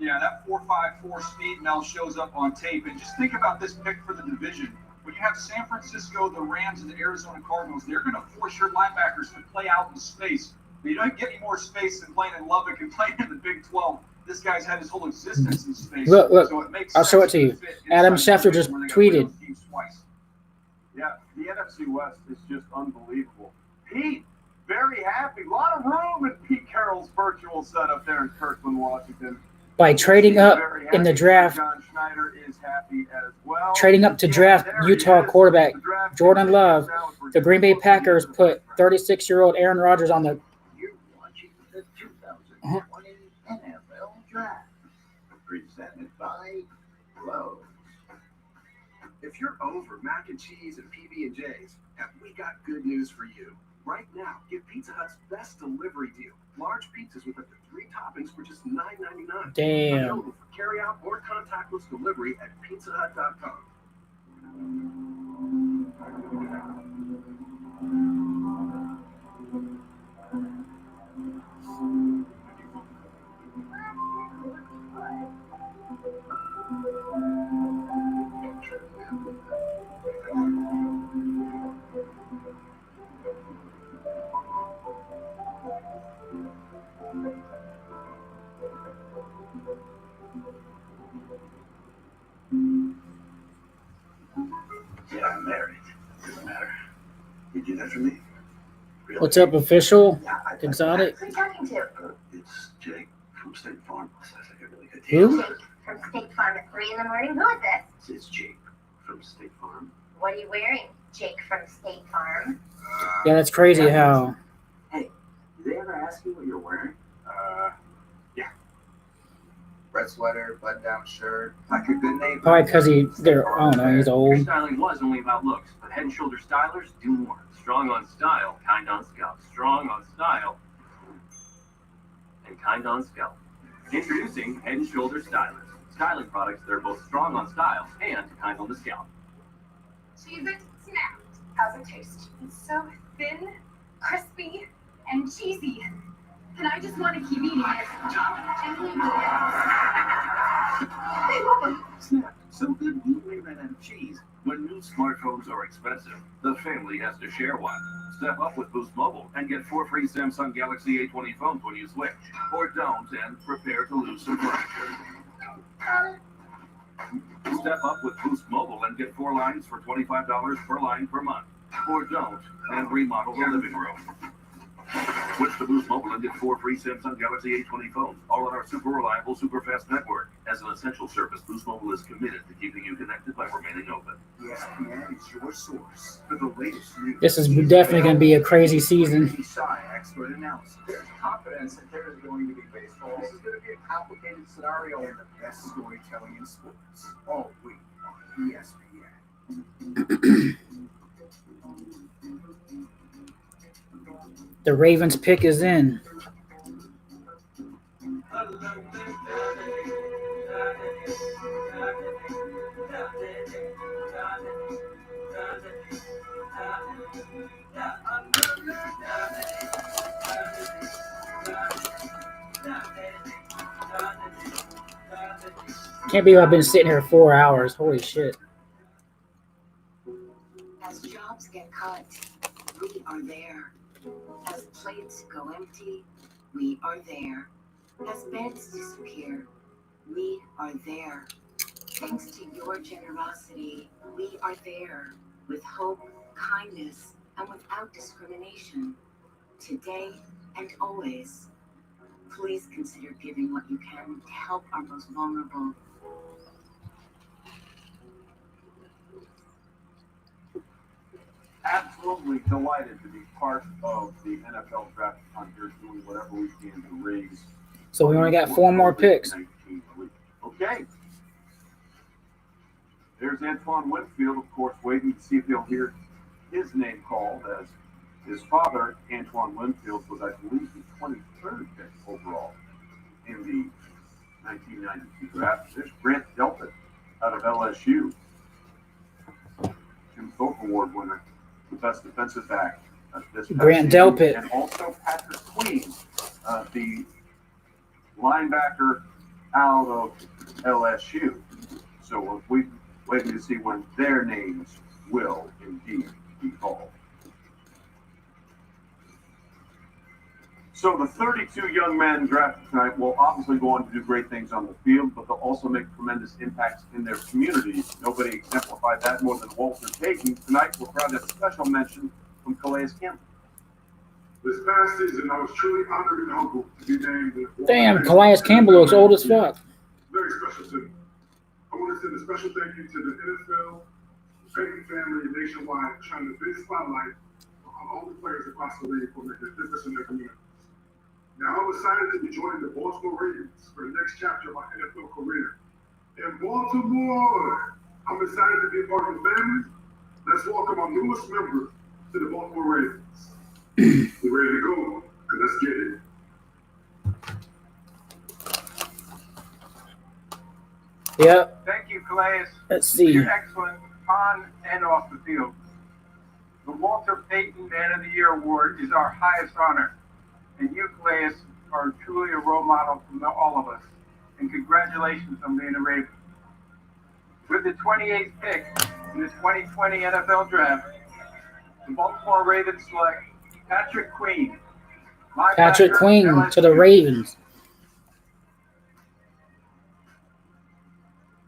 Q: Yeah, that 4.54 speed now shows up on tape. And just think about this pick for the division. When you have San Francisco, the Rams, and the Arizona Cardinals, they're going to force your linebackers to play out in space. But you don't get any more space than playing in Lubbock and playing in the Big 12. This guy's had his whole existence in space.
B: Look,
Q: So it makes
B: I'll show it
Q: sense
B: to you.
Q: fit
B: Adam
Q: inside the
B: Schefter just
Q: division where they gotta play
B: tweeted.
Q: those teams twice.
H: Yeah, the NFC West is just unbelievable. Pete, very happy. A lot of room in Pete Carroll's virtual setup there in Kirkland, Washington.
B: By trading up
H: Very
B: in the
H: happy.
B: draft,
H: John Schneider is happy as well.
B: trading up to draft Utah quarterback Jordan Love, the Green Bay Packers put 36-year-old Aaron Rodgers on the
J: You're watching the 2020 NFL Draft, presented by Lowe's. If you're over mac and cheese and PB&J's, we got good news for you. Right now, get Pizza Hut's best delivery deal. Large pizzas with up to 3 toppings for just $9.99.
B: Damn.
J: Available for carry-out or contactless delivery at pizzahut.com. You do that for me? Really?
B: What's up, official?
J: Yeah,
B: Exotic?
P: Who are you talking to?
J: It's Jake from State Farm. Sounds like a really good
B: Who?
J: deal.
P: Jake from State Farm at 3 in the morning. Who is this?
J: It's Jake from State Farm.
P: What are you wearing, Jake from State Farm?
B: Yeah, that's crazy how.
J: Hey, did they ever ask you what you're wearing? Yeah.
C: Red sweater, button-down shirt, like a good neighbor.
B: Probably because I don't know, he's old.
D: Styling was only about looks, but Head & Shoulder stylers do more. Strong on style, kind on scalp. Strong on style, and kind on scalp. Introducing Head & Shoulder stylers. Styling products that are both strong on style and kind on the scalp.
O: Cheese it, snapped. How's it taste? It's so thin, crispy, and cheesy. And I just want to keep eating it.
R: Snap. So good we ran out of cheese. When new smartphones are expensive, the family has to share one. Step up with Boost Mobile and get 4 free Samsung Galaxy A20 phones when you switch. Or don't and prepare to lose some furniture. Step up with Boost Mobile and get 4 lines for $25 per line per month. Or don't and remodel the living room. Switch to Boost Mobile and get 4 free Samsung Galaxy A20 phones, all on our super reliable, super fast network. As an essential service, Boost Mobile is committed to keeping you connected by remaining open.
J: ESPN is your source for the latest news.
B: This is definitely going to be a crazy season.
J: Expert analysis.
C: There's confidence that there is going to be baseball. This is going to be a complicated scenario.
J: And the best storytelling in sports. All week on ESPN.
B: The Ravens pick is in. Can't believe I've been sitting here 4 hours. Holy shit.
M: As jobs get cut, we are there. As plates go empty, we are there. As beds disappear, we are there. Thanks to your generosity, we are there with hope, kindness, and without discrimination. Today and always. Please consider giving what you can to help our most vulnerable.
H: Absolutely delighted to be part of the NFL draft hunt here, doing whatever we can to raise.
B: So we only got 4 more picks.
H: Okay. There's Antoine Winfield, of course, waiting to see if he'll hear his name called, as his father, Antoine Winfield, was, I believe, the 23rd pick overall in the 1992 draft. There's Grant Delpit out of LSU. Jim Thorpe Award winner, the best defensive back. This
B: Grant
H: season.
B: Delpit.
H: And also Patrick Queen, the linebacker out of LSU. So we're waiting to see when their names will indeed be called. So the 32 young men drafted tonight will obviously go on to do great things on the field, but they'll also make tremendous impacts in their communities. Nobody exemplified that more than Walter Payton. Tonight we're proud to have a special mention from Calais Campbell.
K: This past season, I was truly honored and humbled to be named the
B: Damn, Calais Campbell looks old as fuck.
K: Very special to me. I want to send a special thank you to the NFL, Payton family nationwide, trying to big spotlight on all the players across the league who make a difference in their community. Now, I'm excited to be joining the Baltimore Ravens for the next chapter of my NFL career. In Baltimore, I'm excited to be a part of the family. Let's welcome our newest member to the Baltimore Ravens. We're ready to go, because let's get it.
B: Yep.
C: Thank you, Calais.
B: Let's see.
C: You're excellent on and off the field. The Walter Payton Man of the Year Award is our highest honor. And you, Calais, are truly a role model for all of us. And congratulations on being a Raven. With the 28th pick in the 2020 NFL Draft, the Baltimore Ravens select Patrick Queen.
B: Patrick Queen to the Ravens.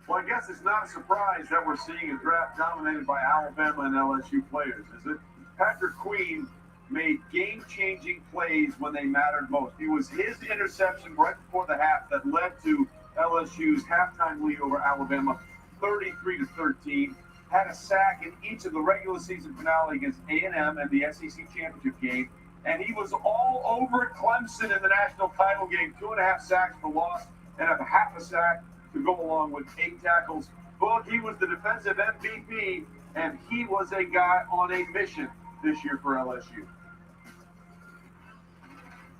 H: Well, I guess it's not a surprise that we're seeing a draft dominated by Alabama and LSU players, is it? Patrick Queen made game-changing plays when they mattered most. It was his interception right before the half that led to LSU's halftime lead over Alabama, 33-13. Had a sack in each of the regular season finale against A&M and the SEC championship game. And he was all over Clemson in the national title game. 2.5 sacks for loss and a half a sack to go along with 8 tackles. But he was the defensive MVP, and he was a guy on a mission this year for LSU.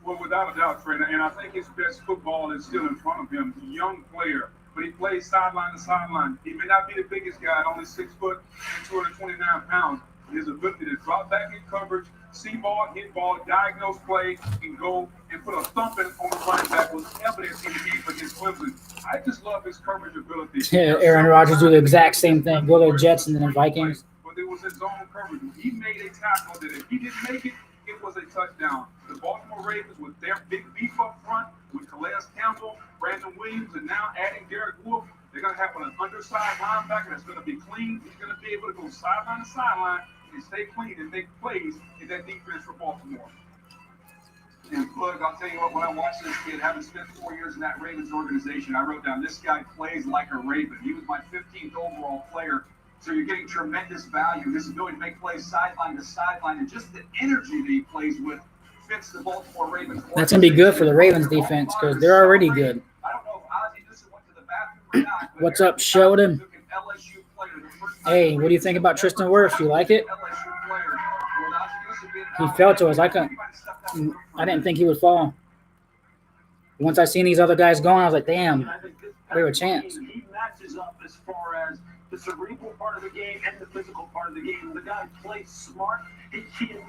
N: Well, without a doubt, Trey, and I think his best football is still in front of him. Young player, but he plays sideline to sideline. He may not be the biggest guy, only 6 foot and 229 pounds. His ability to drop back in coverage, see ball, hit ball, diagnose play, and go and put a thumping on the running back was evident in the game against Clemson. I just love his coverage ability.
B: Yeah, Aaron Rodgers do the exact same thing. Go to the Jets and then the Vikings.
N: But it was his zone coverage. He made a tackle that if he didn't make it, it was a touchdown. The Baltimore Ravens with their big beef up front with Calais Campbell, Brandon Williams, and now adding Derek Wolfe, they're going to have an undersized linebacker that's going to be clean. He's going to be able to go sideline to sideline and stay clean and make plays in that defense for Baltimore. And look, I'll tell you what, when I watched this kid, having spent 4 years in that Ravens organization, I wrote down, this guy plays like a Raven. He was my 15th overall player. So you're getting tremendous value. His ability to make plays sideline to sideline and just the energy that he plays with fits the Baltimore Ravens.
B: That's going to be good for the Ravens defense because they're already good.
N: I don't know if Ozzie Newsome went to the bathroom or not.
B: What's up, Sheldon? Hey, what do you think about Tristan Wirfs? You like it? He fell to us. I didn't think he would fall. Once I seen these other guys going, I was like, damn, we have a chance.
F: He matches up as far as the cerebral part of the game and the physical part of the game. The guy plays smart. He can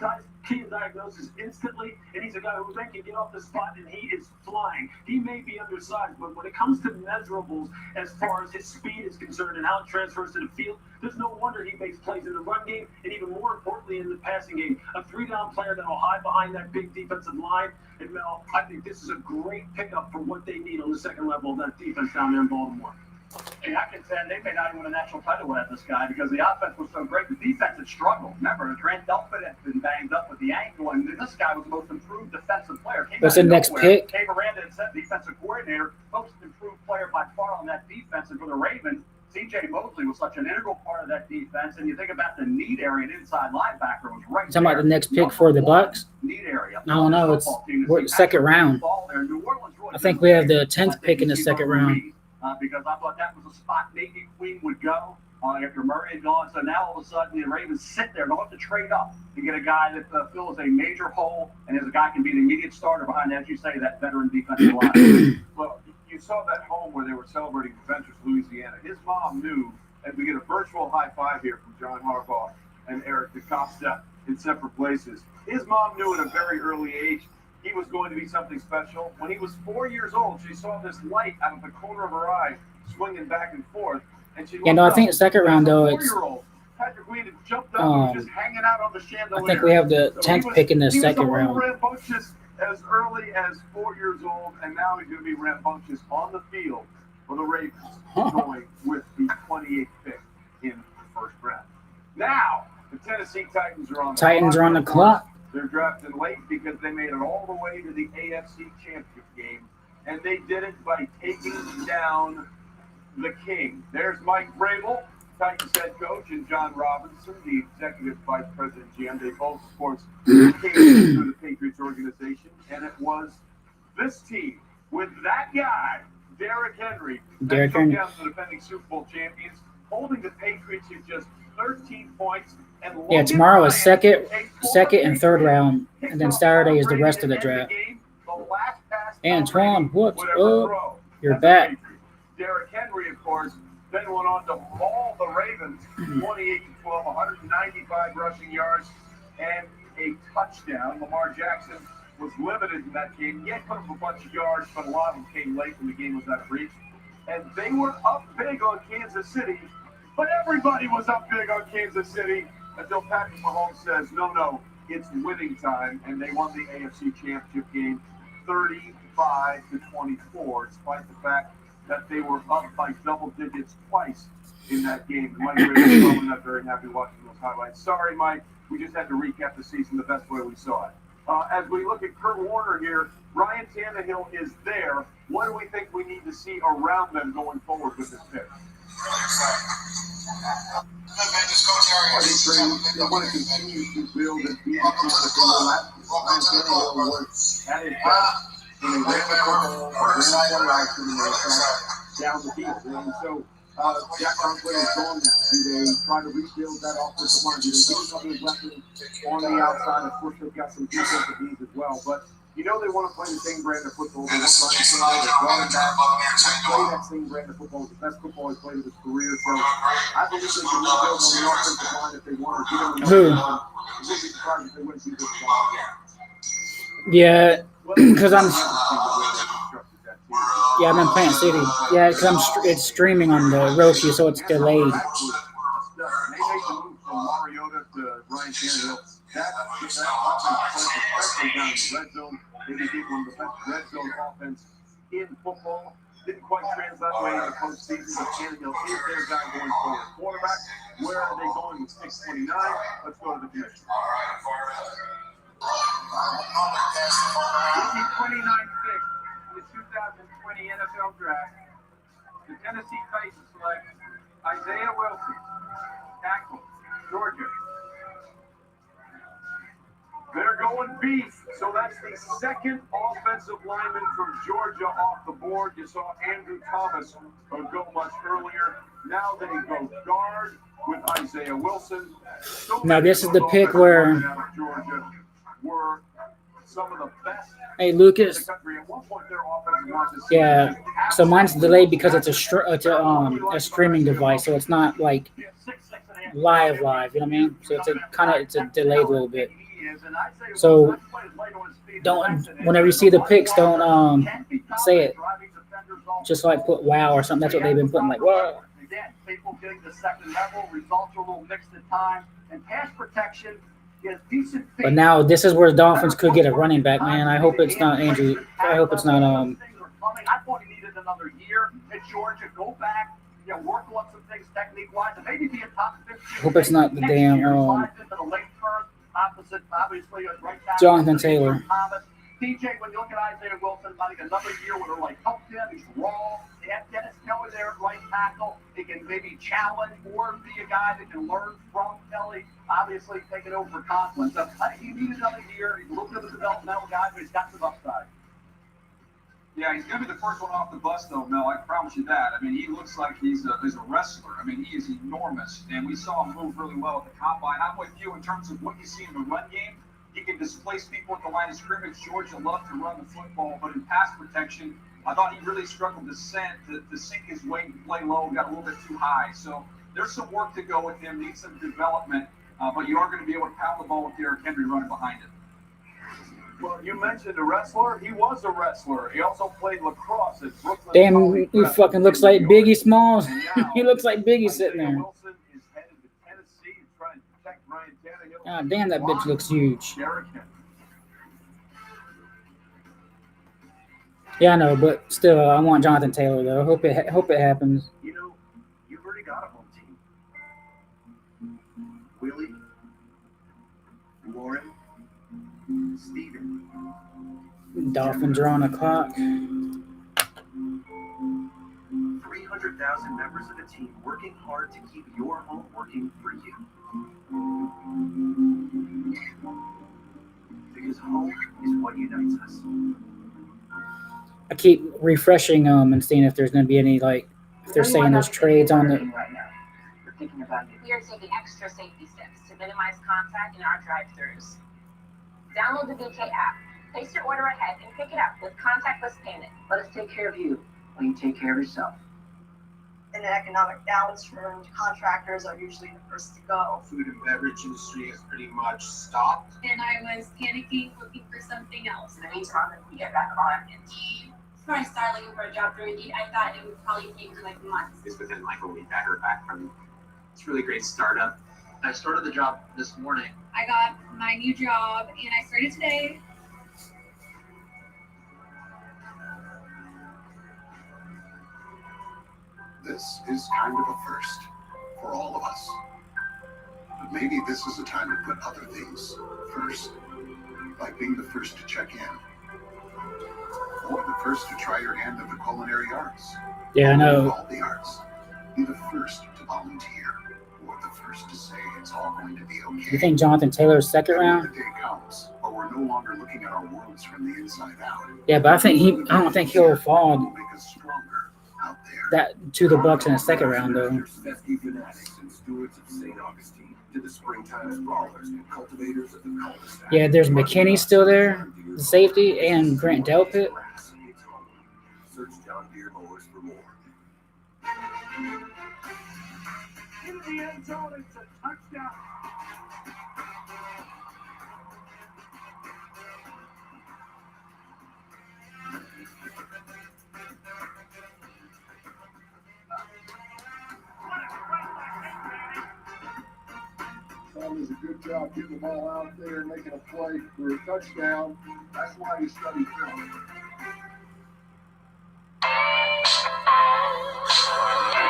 F: diagnosis instantly, and he's a guy who then can get off the spot, and he is flying. He may be undersized, but when it comes to measurables as far as his speed is concerned and how it transfers to the field, there's no wonder he makes plays in the run game and even more importantly in the passing game. A 3-down player that will hide behind that big defensive line. And Mel, I think this is a great pickup for what they need on the second level of that defense down there in Baltimore.
W: Hey, I can say they may not even win a national title without this guy because the offense was so great. The defense had struggled. Remember, Trent Delpit had been banged up with the ankle, and this guy was the most improved defensive player.
B: What's the next pick?
W: Kay Miranda had said defensive coordinator, most improved player by far on that defense. And for the Ravens, C.J. Mosley was such an integral part of that defense. And you think about the need area and inside linebacker was right
B: Talking about the next pick for the Bucks?
W: Need area.
B: I don't know. We're the second round. I think we have the 10th pick in the second round.
W: Because I thought that was a spot maybe Queen would go after Murray had gone. So now all of a sudden the Ravens sit there, don't have to trade up to get a guy that fills a major hole, and as a guy can be the immediate starter behind, as you say, that veteran defensive line.
H: Well, you saw that home where they were celebrating Ventress, Louisiana. His mom knew, and we get a virtual high five here from John Harbaugh and Eric DeCosta in separate places. His mom knew at a very early age he was going to be something special. When he was 4 years old, she saw this light out of the corner of her eye swinging back and forth. And she
B: I think the second round, though, it's
H: Patrick Queen had jumped up and was just hanging out on the chandelier.
B: I think we have the 10th pick in the second round.
H: He was rambunctious as early as 4 years old, and now he's going to be rambunctious on the field for the Ravens, going with the 28th pick in the first round. Now, the Tennessee Titans are on the
B: clock.
H: They're drafted late because they made it all the way to the AFC Championship game, and they did it by taking down the King. There's Mike Vrabel, Titans head coach, and John Robinson, the executive vice president GM. They both, of course, came through the Patriots organization, and it was this team with that guy, Derrick Henry, that took down the defending Super Bowl champions, holding the Patriots to just 13 points.
B: Yeah, tomorrow is second and third round, and then Saturday is the rest of the draft. Antoine, what's up? You're back.
H: Derrick Henry, of course, then went on to maul the Ravens 28-12, 195 rushing yards, and a touchdown. Lamar Jackson was limited in that game. He had put up a bunch of yards, but a lot of them came late when the game was out of reach. And they were up big on Kansas City, but everybody was up big on Kansas City until Patrick Mahomes says, no, it's winning time, and they won the AFC Championship game 35-24, despite the fact that they were up by double digits twice in that game. Mike Ray was probably not very happy watching those highlights. Sorry, Mike. We just had to recap the season the best way we saw it. As we look at Kurt Warner here, Ryan Tannehill is there. What do we think we need to see around them going forward with this pick? I think they want to continue to build and be the team that they were last year. Ryan Tannehill was at his best when they ran the football, ran the routes, and they attacked down the field. And so Jack Conklin is gone now. Do they try to rebuild that offensive line? Do they get another weapon on the outside? Of course, they've got some defensive needs as well. But you know they want to play the same brand of football. They want Ryan Tannehill to run back, play that same brand of football. The best football he's played in his career. So I believe they can rebuild on the offensive line if they want to get him.
B: Who?
H: I wouldn't be surprised if they wouldn't do this line again.
B: Yeah, because I'm in Plant City. Yeah, because it's streaming on the Roku, so it's delayed.
H: They made the move from Mariota to Ryan Tannehill. That offense, especially down in the red zone, they became one of the best red zone offense in football. Didn't quite translate that way in the postseason, but Tannehill is their guy going forward. Quarterback, where are they going with 629? Let's go to the future.
C: 29-6 in the 2020 NFL Draft. The Tennessee Titans select Isaiah Wilson, tackle, Georgia.
H: They're going beef, so that's the second offensive lineman from Georgia off the board. You saw Andrew Thomas go much earlier. Now they go guard with Isaiah Wilson.
B: Now this is the pick where
H: Georgia were some of the best.
B: Hey Lucas.
H: In the country. At one point, their offensive line was
B: Yeah. So mine's delayed because it's a streaming device, so it's not like live. You know what I mean? So it's a delayed a little bit. So don't whenever you see the picks, don't say it. Just like put wow or something. That's what they've been putting, like wow.
W: Again, people getting the second level, results are a little mixed at times, and pass protection is decent.
B: But now this is where the Dolphins could get a running back, man. I hope it's not Andrew. I hope it's not
W: I thought he needed another year at Georgia. Go back, work on some things technique-wise, and maybe be a top 15.
B: I hope it's not the damn
W: Opposite, obviously, right now.
B: Jonathan Taylor.
W: DJ, when you look at Isaiah Wilson, I think another year would have helped him. He's raw. They have Dennis Kelly there at right tackle. He can maybe challenge or be a guy that can learn from Kelly. Obviously, taking over for Conklin. So I think he needs another year. He's a little bit of a developmental guy, but he's got some upside.
Q: Yeah, he's going to be the first one off the bus, though, Mel. I promise you that. I mean, he looks like he's a wrestler. I mean, he is enormous, and we saw him move really well at the combine. I'm with you in terms of what you see in the run game. He can displace people at the line of scrimmage. Georgia loved to run the football, but in pass protection, I thought he really struggled to sink his weight and play low, got a little bit too high. So there's some work to go with him, needs some development, but you are going to be able to pound the ball with Derrick Henry running behind him.
H: Well, you mentioned a wrestler. He was a wrestler. He also played lacrosse at Brooklyn.
B: Damn, he fucking looks like Biggie Smalls. He looks like Biggie sitting there.
H: Wilson is headed to Tennessee to try and protect Ryan Tannehill.
B: God damn, that bitch looks huge.
H: Derrick Henry.
B: Yeah, I know, but still, I want Jonathan Taylor though. Hope it happens.
S: You know, you've already got a home team. Willie, Lauren, Steven.
B: Dolphins are on the clock.
S: 300,000 members of a team working hard to keep your home working for you. Because home is what unites us.
B: I keep refreshing them and seeing if there's going to be any, like, if they're saying there's trades on the.
T: We are taking extra safety steps to minimize contact in our drive-thrus. Download the BK app, place your order ahead, and pick it up with contactless payment.
S: Let us take care of you while you take care of yourself.
P: In an economic downturn, contractors are usually the first to go.
U: Food and beverage industry has pretty much stopped.
O: And I was panicking, looking for something else.
T: In the meantime, we get back on Indeed.
O: Before I started looking for a job through Indeed, I thought it would probably take me like months.
V: It's within like a week I heard back from it's a really great startup. I started the job this morning.
O: I got my new job and I started today.
R: This is kind of a first for all of us. But maybe this is a time to put other things first, like being the first to check in, or the first to try your hand at the culinary arts.
B: Yeah, I know.
R: All the arts. Be the first to volunteer, or the first to say it's all going to be okay.
B: You think Jonathan Taylor's second round?
R: The day comes, but we're no longer looking at our worlds from the inside out.
B: Yeah, but I don't think he'll fall
R: Make us stronger out there.
B: that to the Bucks in the second round though.
R: Fescue fanatics and stewards of St. Augustine, to the springtime brawlers and cultivators of the cul-de-sac.
B: Yeah, there's McKinney still there, the safety, and Grant Delpit.
R: Search John Deere mowers for more.
F: In the end zone, it's a touchdown.
K: Tom does a good job getting the ball out there and making a play for a touchdown. That's why he studied film.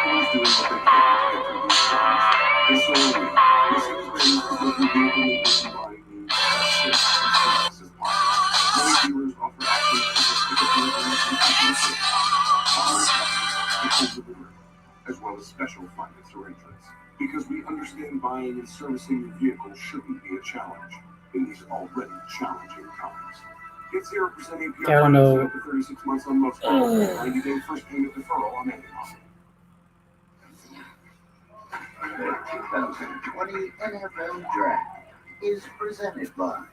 R: Everyone's doing what they can to get through these times. And so are we. Mercedes-Benz is looking vehicle and body needs as seamless as possible. Many dealers offer options to just pick up deliveries and keep them safe. Ours happens to deliver, as well as special finance arrangements. Because we understand buying and servicing your vehicle shouldn't be a challenge in these already challenging times. Get 0% APR
B: I don't know.
R: up to 36 months on most cars, 90-day first payment deferral on any model.
A: The 2020 NFL Draft is presented by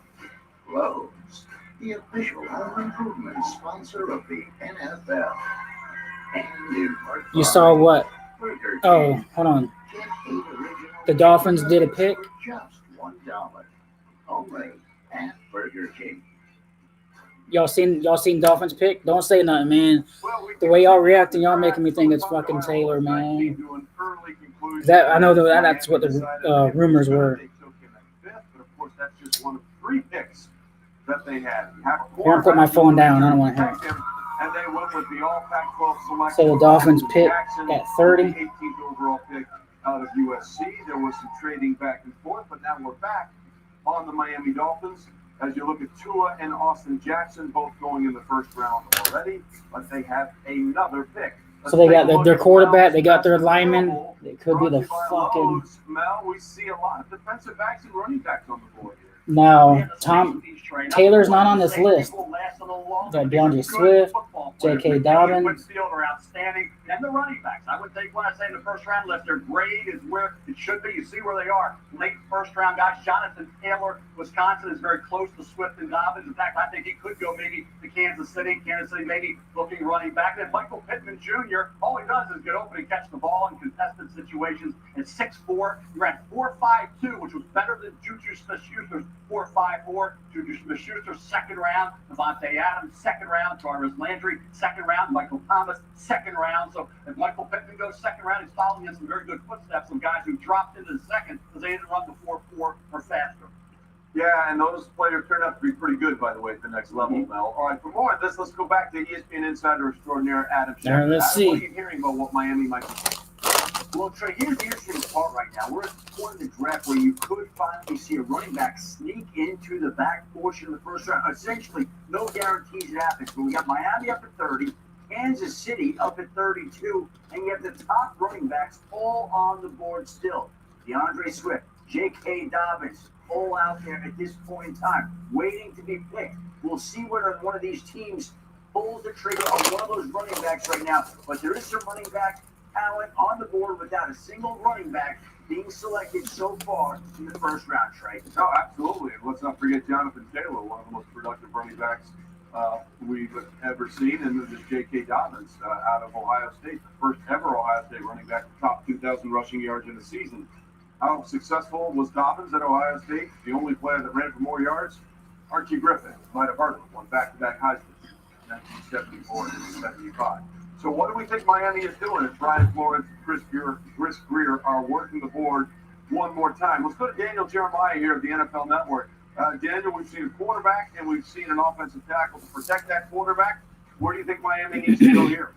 A: Lowe's, the official home improvement sponsor of the NFL. And in part
B: You saw what?
A: Burger King.
B: Oh, hold on.
A: Get 8 original
B: The Dolphins did a pick.
A: for just $1. Only at Burger King.
B: Y'all seen Dolphins pick? Don't say nothing, man. The way y'all reacting, y'all making me think it's fucking Taylor, man. That I know that's what the rumors were.
H: But of course, that's just one of 3 picks that they had. You have a
B: I'm gonna put my phone down. I don't want to hear it.
H: him, and they went with the All Pac-12 selection.
B: So the Dolphins pick
H: Jackson,
B: at 30.
H: the 18th overall pick out of USC. There was some trading back and forth, but now we're back on the Miami Dolphins. As you look at Tua and Austin Jackson, both going in the first round already, but they have another pick.
B: So they got their quarterback, they got their lineman. It could be the fucking.
H: Mel, we see a lot of defensive backs and running backs on the board here.
B: Now, Taylor's not on this list. Got DeAndre Swift, J.K. Dobbins.
F: Whitfield are outstanding, and the running backs. I would think when I say in the first round list, their grade is where it should be. You see where they are. Late first round guys. Jonathan Taylor, Wisconsin, is very close to Swift and Dobbins. In fact, I think he could go maybe to Kansas City. Kansas City maybe looking running back. And then Michael Pittman Jr., all he does is get open and catch the ball in contested situations. At 6'4", he ran 4.52, which was better than Juju Smith-Schuster's 4.54. Juju Smith-Schuster's second round. Devontae Adams, second round. Jarvis Landry, second round. Michael Thomas, second round. So if Michael Pittman goes second round, he's following in some very good footsteps of guys who dropped into the second because they didn't run the 4.4 or faster.
H: Yeah, and those players turned out to be pretty good, by the way, at the next level, Mel. All right, for more of this, let's go back to ESPN Insider Extraordinaire Adam Schefter.
B: All right, let's
H: Adam, what
B: see.
H: are you hearing about what Miami might be?
F: Well, Trey, here's the interesting part right now. We're at the point in the draft where you could finally see a running back sneak into the back portion of the first round. Essentially, no guarantees it happens. But we got Miami up at 30, Kansas City up at 32, and you have the top running backs all on the board still. DeAndre Swift, J.K. Dobbins, all out there at this point in time, waiting to be picked. We'll see whether one of these teams pulls the trigger on one of those running backs right now. But there is some running back talent on the board without a single running back being selected so far in the first round, Trey.
H: No, absolutely. And let's not forget Jonathan Taylor, one of the most productive running backs we've ever seen, and this is J.K. Dobbins out of Ohio State, the first ever Ohio State running back to top 2,000 rushing yards in a season. How successful was Dobbins at Ohio State? The only player that ran for more yards? Archie Griffin, might have heard of him, won back-to-back Heisman in 1974 and 75. So what do we think Miami is doing if Brian Flores and Chris Greer are working the board one more time? Let's go to Daniel Jeremiah here of the NFL Network. Daniel, we've seen a quarterback and we've seen an offensive tackle to protect that quarterback. Where do you think Miami needs to go here?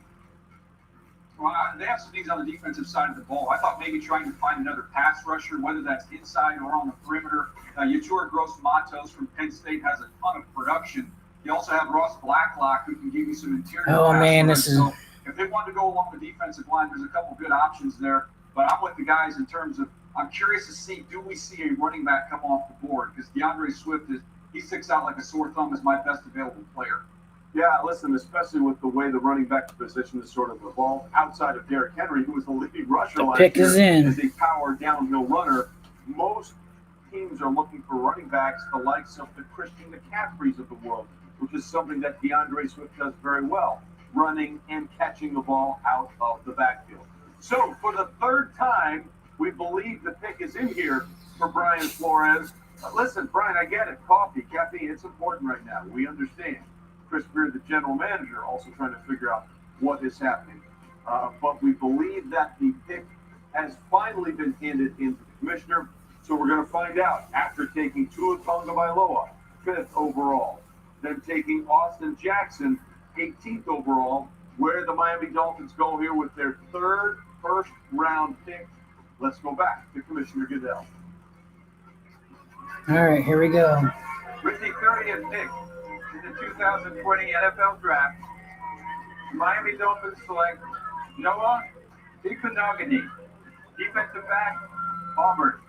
Q: Well, they have some things on the defensive side of the ball. I thought maybe trying to find another pass rusher, whether that's inside or on the perimeter. Yetur Gross-Matos from Penn State has a ton of production. You also have Ross Blacklock, who can give you some interior.
B: Oh,
Q: pass
B: man,
Q: rush.
B: this is.
Q: So if they want to go along the defensive line, there's a couple good options there. But I'm with the guys in terms of I'm curious to see, do we see a running back come off the board? Because DeAndre Swift he sticks out like a sore thumb as my best available player.
H: Yeah, listen, especially with the way the running back position has sort of evolved outside of Derrick Henry, who was the leading rusher last
B: pick
H: year
B: is in.
H: as a power downhill runner. Most teams are looking for running backs the likes of the Christian McCaffreys of the world, which is something that DeAndre Swift does very well, running and catching the ball out of the backfield. So for the third time, we believe the pick is in here for Brian Flores. Listen, Brian, I get it. Coffee, caffeine, it's important right now. We understand. Chris Beard, the general manager, also trying to figure out what is happening. But we believe that the pick has finally been handed into the commissioner. So we're going to find out after taking Tua Tagovailoa, 5th overall, then taking Austin Jackson, 18th overall, where the Miami Dolphins go here with their third first-round pick. Let's go back to Commissioner Goodell.
B: All right, here we go.
C: With the 30th pick in the 2020 NFL Draft, Miami Dolphins select Noah Igbinoghene, defensive back, Auburn.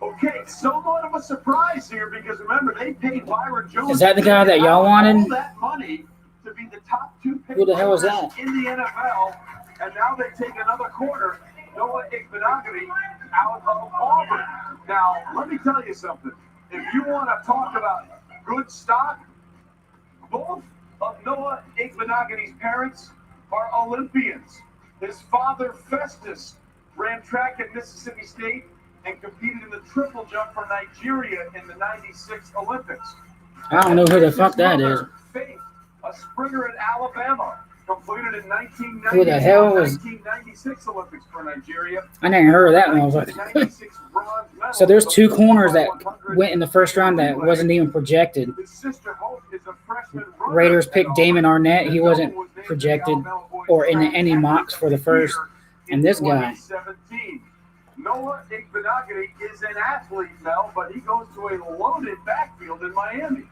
H: Okay, somewhat of a surprise here because remember they paid Byron Jones.
B: Is that the guy that y'all wanted?
H: All that money to be the top 2 pick
B: Who the hell is that?
H: in the NFL, and now they take another corner, Noah Igbinoghene, out of Auburn. Now, let me tell you something. If you want to talk about good stock, both of Noah Igbinoghene's parents are Olympians. His father, Festus, ran track at Mississippi State and competed in the triple jump for Nigeria in the '96 Olympics.
B: I don't know who the fuck that is.
H: Faith, a sprinter at Alabama, completed in
B: Who the hell was?
H: 1996 Olympics for Nigeria.
B: I never heard of that one. I was like, so there's 2 corners that went in the first round that wasn't even projected.
H: His sister Hope is a freshman runner.
B: Raiders picked Damon Arnett. He wasn't projected or in any mocks for the first. And this guy.
H: 2017. Noah Igbinoghene is an athlete, Mel, but he goes to a loaded backfield in Miami.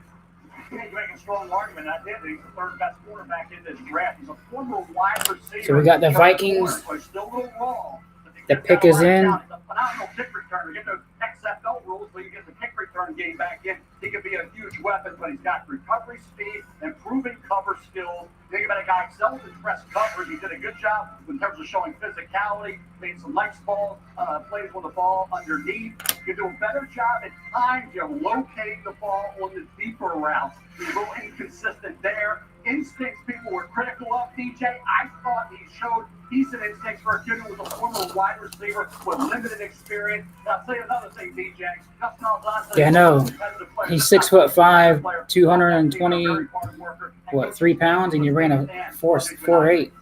S: You make a strong argument. I did. He's the third best quarterback in this draft. He's a former wide receiver.
B: So we got the Vikings.
S: Still a little raw.
B: The pick is in.
S: He's a phenomenal kick returner. Get the XFL rules, so you get the kick return game back in. He could be a huge weapon, but he's got recovery speed and proven cover skills. Think about a guy who sells his press coverage. He did a good job in terms of showing physicality, made some nice balls, plays with the ball underneath. You can do a better job at times. You're locating the ball on the deeper routes. He's a little inconsistent there. Instincts people were critical of DJ. I thought he showed decent instincts for a kid who was a former wide receiver with limited experience. I'll say another thing, DJ.
B: Yeah, I know. He's 6'5", 223 pounds, and you ran a 4.8.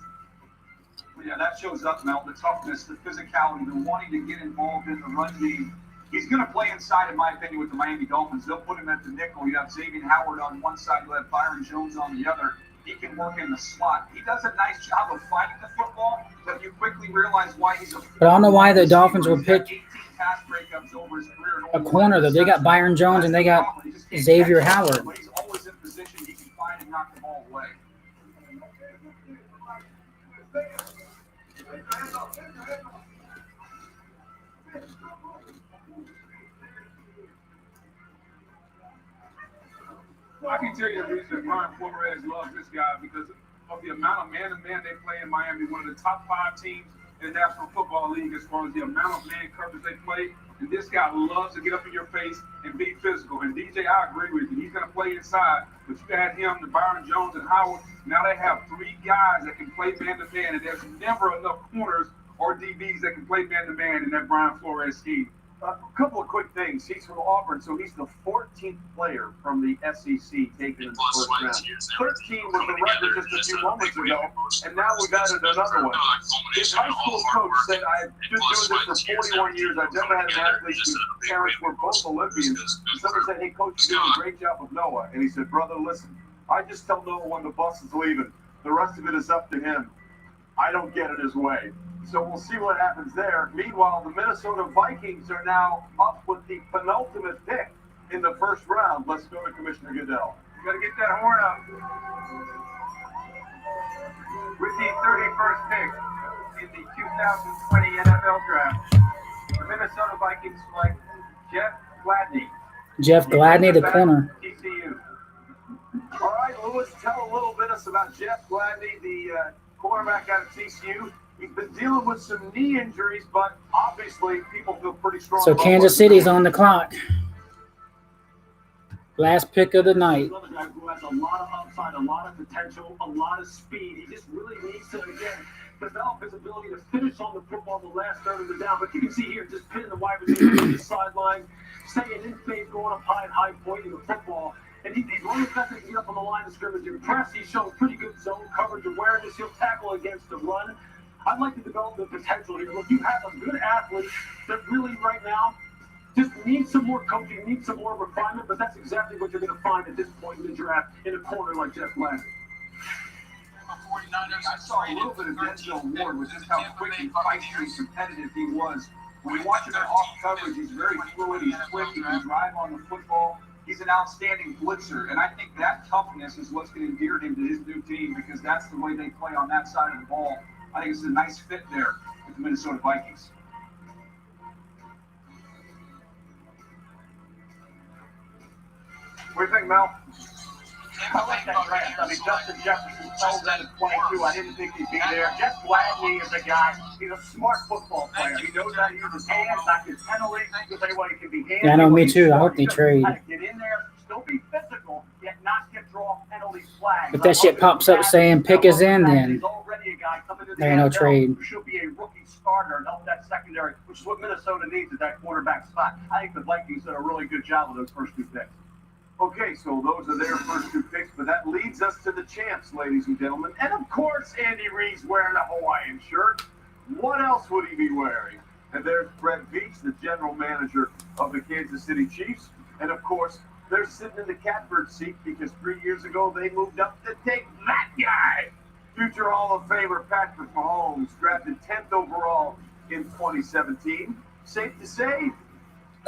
Q: Yeah, that shows up, Mel, the toughness, the physicality, the wanting to get involved in the run game. He's going to play inside, in my opinion, with the Miami Dolphins. They'll put him at the nickel. You have Xavier Howard on one side. You have Byron Jones on the other. He can work in the slot. He does a nice job of finding the football, but you quickly realize why he's a...
B: But I don't know why the Dolphins would pick a corner, though. They got Byron Jones and they got Xavier Howard.
Q: But he's always in position. He can find and knock the ball away.
N: I can tell you the reason Brian Flores loves this guy because of the amount of man-to-man they play in Miami, one of the top 5 teams in the National Football League as far as the amount of man coverage they play. And this guy loves to get up in your face and be physical. And DJ, I agree with you. He's going to play inside. But you had him, the Byron Jones, and Howard. Now they have 3 guys that can play man-to-man. And there's never enough corners or DBs that can play man-to-man in that Brian Flores scheme.
H: A couple of quick things. He's from Auburn, so he's the 14th player from the SEC taken in the first round. 13 was the record just a few moments ago, and now we've added another one. His high school coach said, I've been doing this for 41 years. I've never had an athlete whose parents were both Olympians. And somebody said, hey, coach, you're doing a great job with Noah. And he said, brother, listen, I just tell Noah when the bus is leaving. The rest of it is up to him. I don't get it his way. So we'll see what happens there. Meanwhile, the Minnesota Vikings are now up with the penultimate pick in the first round. Let's go to Commissioner Goodell.
C: You gotta get that horn up. With the 31st pick in the 2020 NFL Draft, the Minnesota Vikings select Jeff Gladney.
B: Jeff Gladney, the corner.
C: TCU.
H: All right, Lewis, tell a little bit about Jeff Gladney, the cornerback out of TCU. He's been dealing with some knee injuries, but obviously people feel pretty strong.
B: So Kansas City's on the clock. Last pick of the night.
F: Another guy who has a lot of upside, a lot of potential, a lot of speed. He just really needs to, again, develop his ability to finish on the football the last third of the down. But you can see here, just pinning the wide receiver to the sideline, staying in phase, going up high and high, pointing the football. And he's one of the best to get up on the line of scrimmage and press. He's shown pretty good zone coverage awareness. He'll tackle against the run. I'd like to develop the potential here. Look, you have a good athlete that really right now just needs some more coaching, needs some more refinement, but that's exactly what you're going to find at this point in the draft in a corner like Jeff Gladney.
C: I saw a little bit of Denzel Ward with just how quick and feisty and competitive he was. When you watch him in off coverage, he's very fluid, he's quick, he can drive on the football. He's an outstanding blitzer, and I think that toughness is what's going to endear him to his new team because that's the way they play on that side of the ball. I think it's a nice fit there with the Minnesota Vikings.
H: What do you think, Mel?
S: I like that draft. I mean, Justin Jefferson sold that at 22. I didn't think he'd be there. Jeff Gladney is a guy. He's a smart football player. He knows how to use his hands, not his penalties. He'll tell you what, he can be handy.
B: Yeah, I know, me too. I hope they trade.
S: Get in there, still be physical, yet not get draw penalties flags.
B: If that shit pops up saying pick is in, then there ain't no trade.
S: Should be a rookie starter and help that secondary, which is what Minnesota needs at that quarterback spot. I think the Vikings did a really good job with those first two picks.
H: Okay, so those are their first two picks, but that leads us to the champs, ladies and gentlemen. And of course, Andy Reid's wearing a Hawaiian shirt. What else would he be wearing? And there's Brett Veach, the general manager of the Kansas City Chiefs. And of course, they're sitting in the catbird seat because 3 years ago they moved up to take that guy. Future Hall of Famer Patrick Mahomes, drafted 10th overall in 2017. Safe to say,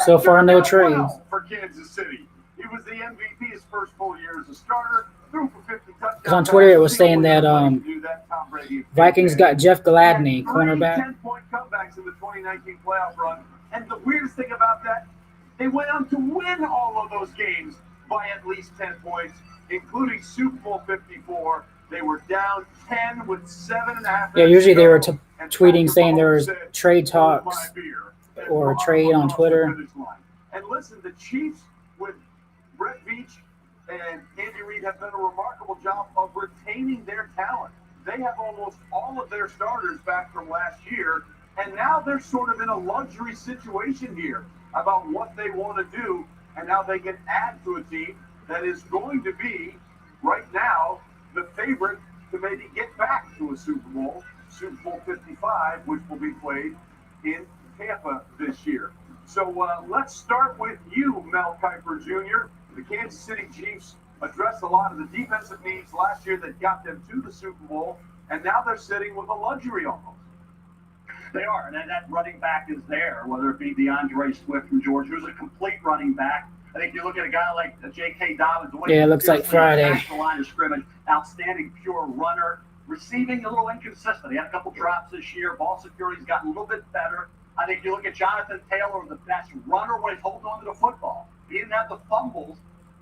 B: so far no trades.
H: For Kansas City. He was the MVP his first full year as a starter, threw for 50 touchdowns.
B: Because on Twitter it was saying that Vikings got Jeff Gladney, cornerback.
H: 10-point comebacks in the 2019 playoff run. And the weirdest thing about that, they went on to win all of those games by at least 10 points, including Super Bowl 54. They were down 10 with 7.5.
B: Yeah, usually they were tweeting saying there was trade talks or a trade on Twitter.
H: And listen, the Chiefs with Brett Veach and Andy Reid have done a remarkable job of retaining their talent. They have almost all of their starters back from last year, and now they're sort of in a luxury situation here about what they want to do and how they can add to a team that is going to be, right now, the favorite to maybe get back to a Super Bowl 55, which will be played in Tampa this year. So let's start with you, Mel Kiper Jr. The Kansas City Chiefs addressed a lot of the defensive needs last year that got them to the Super Bowl, and now they're sitting with a luxury almost.
S: They are, and that running back is there, whether it be DeAndre Swift from Georgia, who's a complete running back. I think you look at a guy like J.K. Dobbins.
B: Yeah, it looks like Friday.
S: The line of scrimmage, outstanding pure runner, receiving a little inconsistent. He had a couple drops this year. Ball security's gotten a little bit better. I think you look at Jonathan Taylor, the best runner when he's holding on to the football. He didn't have the fumbles,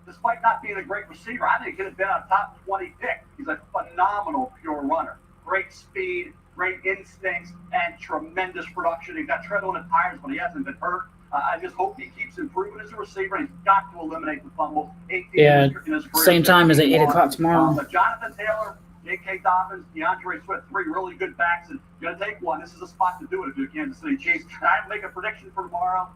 S: despite not being a great receiver. I think he could have been a top 20 pick. He's a phenomenal pure runner. Great speed, great instincts, and tremendous production. He's got tread on the tires, but he hasn't been hurt. I just hope he keeps improving as a receiver. He's got to eliminate the fumbles.
B: Yeah, same time as at 8 o'clock tomorrow.
S: But Jonathan Taylor, J.K. Dobbins, DeAndre Swift, 3 really good backs, and you're going to take one. This is a spot to do it if you're the Kansas City Chiefs. And I make a prediction for tomorrow.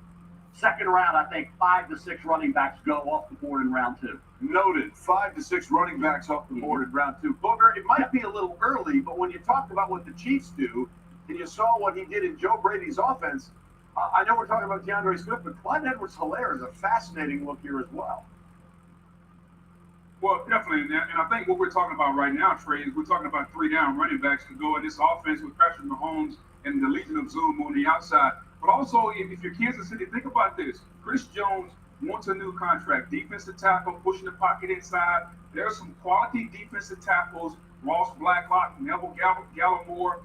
S: Second round, I think 5 to 6 running backs go off the board in round 2.
H: Noted. 5 to 6 running backs off the board in round 2. Booger, it might be a little early, but when you talk about what the Chiefs do, and you saw what he did in Joe Brady's offense, I know we're talking about DeAndre Swift, but Clyde Edwards-Helaire is a fascinating look here as well.
N: Well, definitely, and I think what we're talking about right now, Trey, is we're talking about 3 down running backs to go in this offense with Patrick Mahomes and the Legion of Zoom on the outside. But also, if you're Kansas City, think about this. Chris Jones wants a new contract. Defensive tackle, pushing the pocket inside. There are some quality defensive tackles. Ross Blacklock, Neville Gallimore,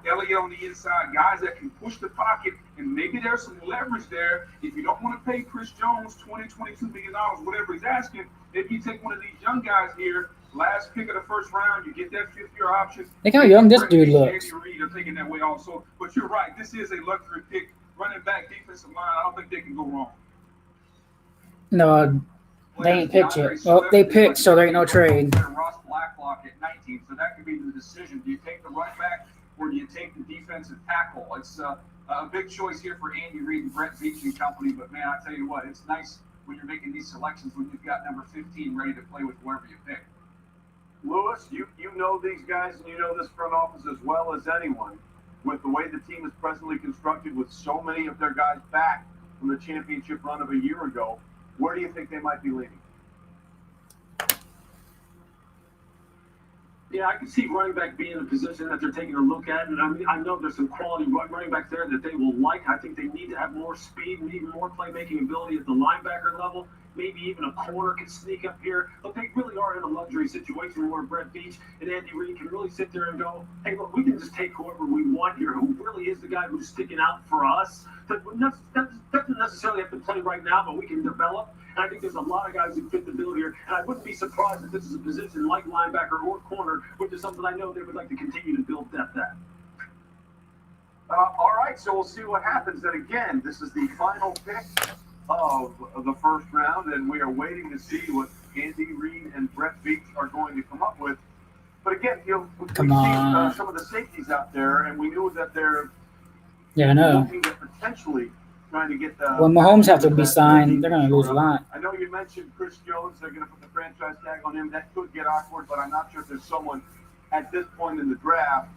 N: Elliott on the inside, guys that can push the pocket, and maybe there's some leverage there. If you don't want to pay Chris Jones $22 million, whatever he's asking, maybe you take one of these young guys here, last pick of the first round, you get that 5th-year option.
B: Look how young this dude looks.
N: Andy Reid are taking that way also. But you're right, this is a luxury pick. Running back, defensive line, I don't think they can go wrong.
B: No, they ain't picked yet. Well, they picked, so there ain't no trade.
Q: Ross Blacklock at 19, so that could be the decision. Do you take the running back or do you take the defensive tackle? It's a big choice here for Andy Reid and Brett Veach and company, but man, I tell you what, it's nice when you're making these selections when you've got number 15 ready to play with whoever you pick.
H: Lewis, you know these guys and you know this front office as well as anyone. With the way the team is presently constructed, with so many of their guys back from the championship run of a year ago, where do you think they might be leaning?
F: Yeah, I can see running back being a position that they're taking a look at. And I mean, I know there's some quality running backs there that they will like. I think they need to have more speed and even more playmaking ability at the linebacker level. Maybe even a corner can sneak up here. But they really are in a luxury situation where Brett Veach and Andy Reid can really sit there and go, hey, look, we can just take whoever we want here, who really is the guy who's sticking out for us. That doesn't necessarily have to play right now, but we can develop. And I think there's a lot of guys who fit the bill here. And I wouldn't be surprised if this is a position like linebacker or corner, which is something I know they would like to continue to build depth at.
H: All right, so we'll see what happens. And again, this is the final pick of the first round, and we are waiting to see what Andy Reid and Brett Veach are going to come up with. But again, we've seen some of the safeties out there, and we knew that they're looking at potentially trying to get the.
B: When Mahomes have to be signed, they're going to lose a lot.
H: I know you mentioned Chris Jones. They're going to put the franchise tag on him. That could get awkward, but I'm not sure if there's someone at this point in the draft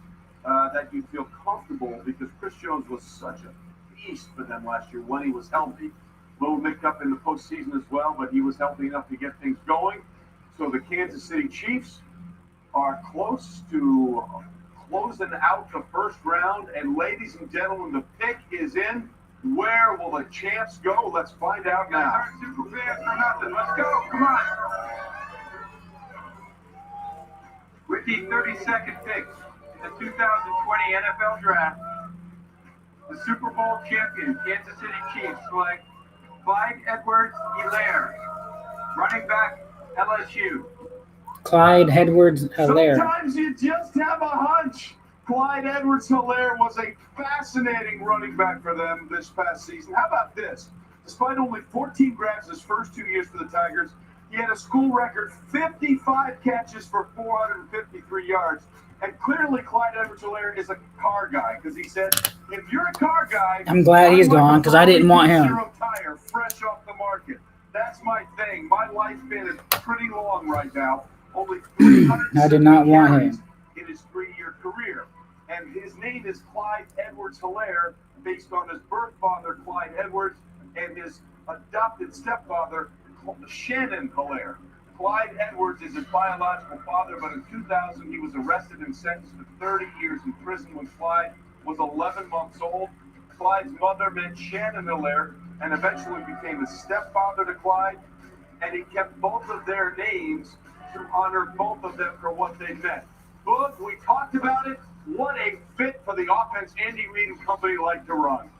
H: that you feel comfortable, because Chris Jones was such a beast for them last year when he was healthy. A little mixed up in the postseason as well, but he was healthy enough to get things going. So the Kansas City Chiefs are close to closing out the first round. And ladies and gentlemen, the pick is in. Where will the champs go? Let's find out now.
N: Super fast for nothing. Let's go. Come on.
Q: With the 32nd pick in the 2020 NFL Draft, the Super Bowl champion Kansas City Chiefs select Clyde Edwards-Helaire, running back, LSU.
B: Clyde Edwards-Helaire.
H: Sometimes you just have a hunch. Clyde Edwards-Helaire was a fascinating running back for them this past season. How about this? Despite only 14 grabs his first 2 years for the Tigers, he had a school record 55 catches for 453 yards. And clearly, Clyde Edwards-Helaire is a car guy, because he said, if you're a car guy,
B: I'm glad he's gone, because I didn't want him.
H: Tire fresh off the market. That's my thing. My lifespan is pretty long right now. Only
B: I did not want him
H: in his 3-year career. And his name is Clyde Edwards-Helaire, based on his birth father, Clyde Edwards, and his adopted stepfather, Shannon Helaire. Clyde Edwards is his biological father, but in 2000 he was arrested and sentenced to 30 years in prison when Clyde was 11 months old. Clyde's mother met Shannon Helaire and eventually became a stepfather to Clyde, and he kept both of their names to honor both of them for what they meant. Boog, we talked about it. What a fit for the offense Andy Reid and company like to run.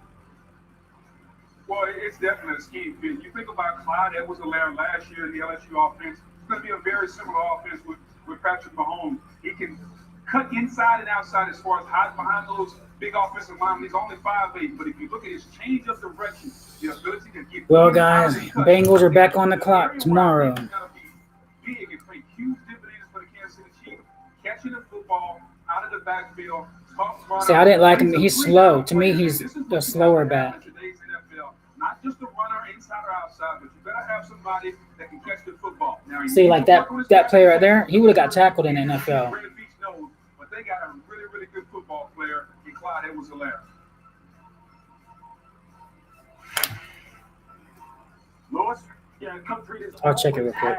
N: Well, it's definitely a scheme fit. You think about Clyde Edwards-Helaire last year in the LSU offense. It's going to be a very similar offense with Patrick Mahomes. He can cut inside and outside as far as hiding behind those big offensive linemen. He's only 5'8", but if you look at his change of direction, the ability to get.
B: Well, guys, Bengals are back on the clock tomorrow.
N: Big and play huge dividends for the Kansas City Chiefs, catching the football out of the backfield.
B: See, I didn't like him. He's slow. To me, he's a slower back.
N: Not just a runner inside or outside, but you better have somebody that can catch the football. Now,
B: See, like that player right there, he would have got tackled in the NFL.
N: But they got a really, really good football player in Clyde Edwards-Helaire.
H: Lewis?
F: Yeah, come through this.
B: I'll check it real quick.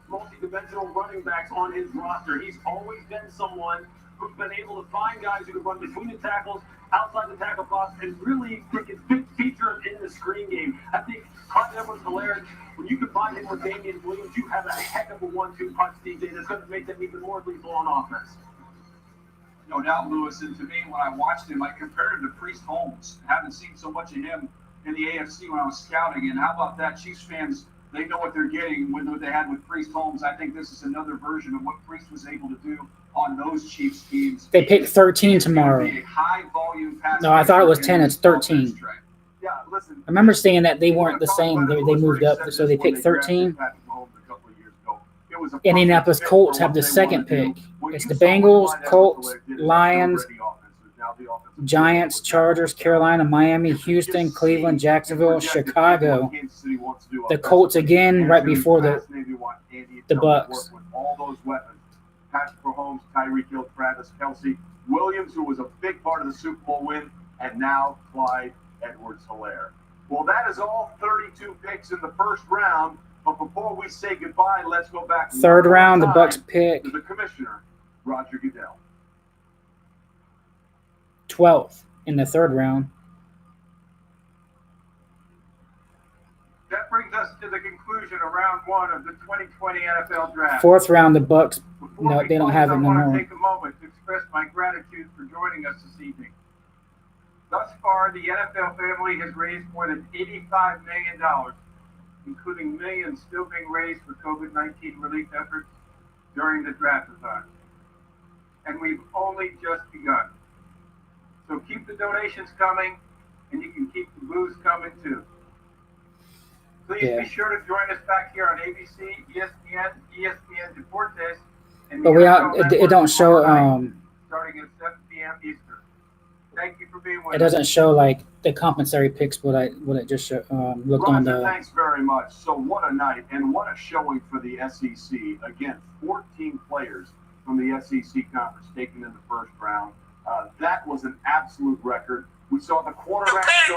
F: multi-dimensional running backs on his roster. He's always been someone who's been able to find guys who can run between the tackles, outside the tackle box, and really make his big feature in the screen game. I think Clyde Edwards-Helaire, when you combine him with Damian Williams, you have a heck of a 1-2 punch, DJ, that's going to make them even more lethal on offense.
Q: No doubt, Lewis. And to me, when I watched him, I compared him to Priest Holmes. I haven't seen so much of him in the AFC when I was scouting. And how about that? Chiefs fans, they know what they're getting with what they had with Priest Holmes. I think this is another version of what Priest was able to do on those Chiefs teams.
B: They pick 13 tomorrow. No, I thought it was 10. It's 13.
Q: Yeah, listen.
B: I remember saying that they weren't the same. They moved up, so they picked 13. Indianapolis Colts have the second pick. It's the Bengals, Colts, Lions, Giants, Chargers, Carolina, Miami, Houston, Cleveland, Jacksonville, Chicago. The Colts again right before the Bucks.
H: All those weapons. Patrick Mahomes, Tyreek Hill, Travis Kelce, Williams, who was a big part of the Super Bowl win, and now Clyde Edwards-Helaire. Well, that is all 32 picks in the first round. But before we say goodbye, let's go back.
B: Third round, the Bucks pick.
H: To the commissioner, Roger Goodell.
B: 12th in the third round.
C: That brings us to the conclusion of round 1 of the 2020 NFL Draft.
B: Fourth round, the Bucks. No, they don't have it no
C: I want
B: more.
C: to take a moment to express my gratitude for joining us this evening. Thus far, the NFL family has raised more than $85 million, including millions still being raised for COVID-19 relief efforts during the draft-a-thon. And we've only just begun. So keep the donations coming, and you can keep the booze coming too. Please be sure to join us back here on ABC, ESPN, ESPN Deportes, and
B: But it don't show
C: starting at 7 p.m. Eastern. Thank you for being with us.
B: it doesn't show like the compensatory picks what it just looked on
H: Roger,
B: the
H: thanks very much. So what a night and what a showing for the SEC. Again, 14 players from the SEC conference taken in the first round. That was an absolute record. We saw the quarterback show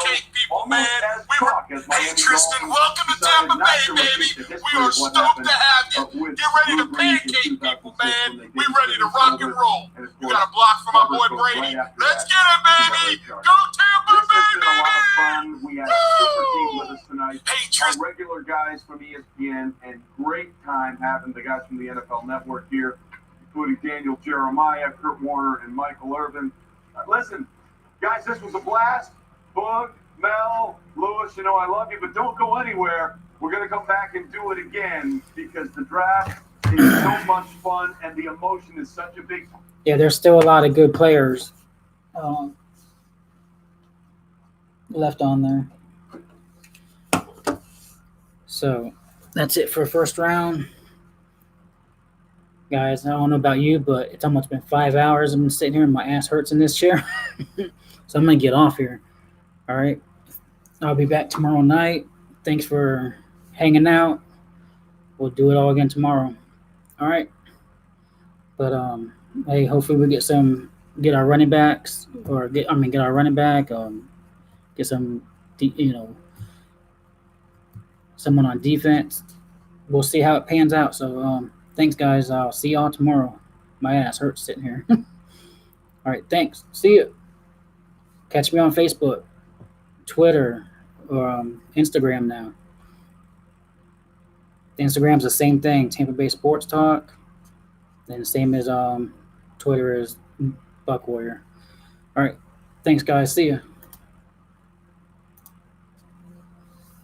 H: almost as chalk as Miami Dolphins.
E: Welcome to Tampa Bay, baby. We are stoked to have you. Get ready to pancake people, man. We ready to rock and roll. You got a block from my boy Brady. Let's get it, baby. Go Tampa Bay, baby.
H: We had a super team with us tonight. Our regular guys from ESPN, and great time having the guys from the NFL Network here, including Daniel Jeremiah, Kurt Warner, and Michael Irvin. Listen, guys, this was a blast. Boog, Mel, Lewis, you know I love you, but don't go anywhere. We're going to come back and do it again because the draft is so much fun and the emotion is such a big.
B: Yeah, there's still a lot of good players left on there. So that's it for first round. Guys, I don't know about you, but it's almost been 5 hours. I've been sitting here and my ass hurts in this chair. So I'm going to get off here. All right. I'll be back tomorrow night. Thanks for hanging out. We'll do it all again tomorrow. All right. But hey, hopefully we get our running backs get our running back, get some, someone on defense. We'll see how it pans out. So, thanks, guys. I'll see y'all tomorrow. My ass hurts sitting here. All right, thanks. See you. Catch me on Facebook, Twitter, or Instagram now. The Instagram's the same thing, Tampa Bay Sports Talk. And the same as Twitter is Buck Warrior. All right, thanks, guys. See ya.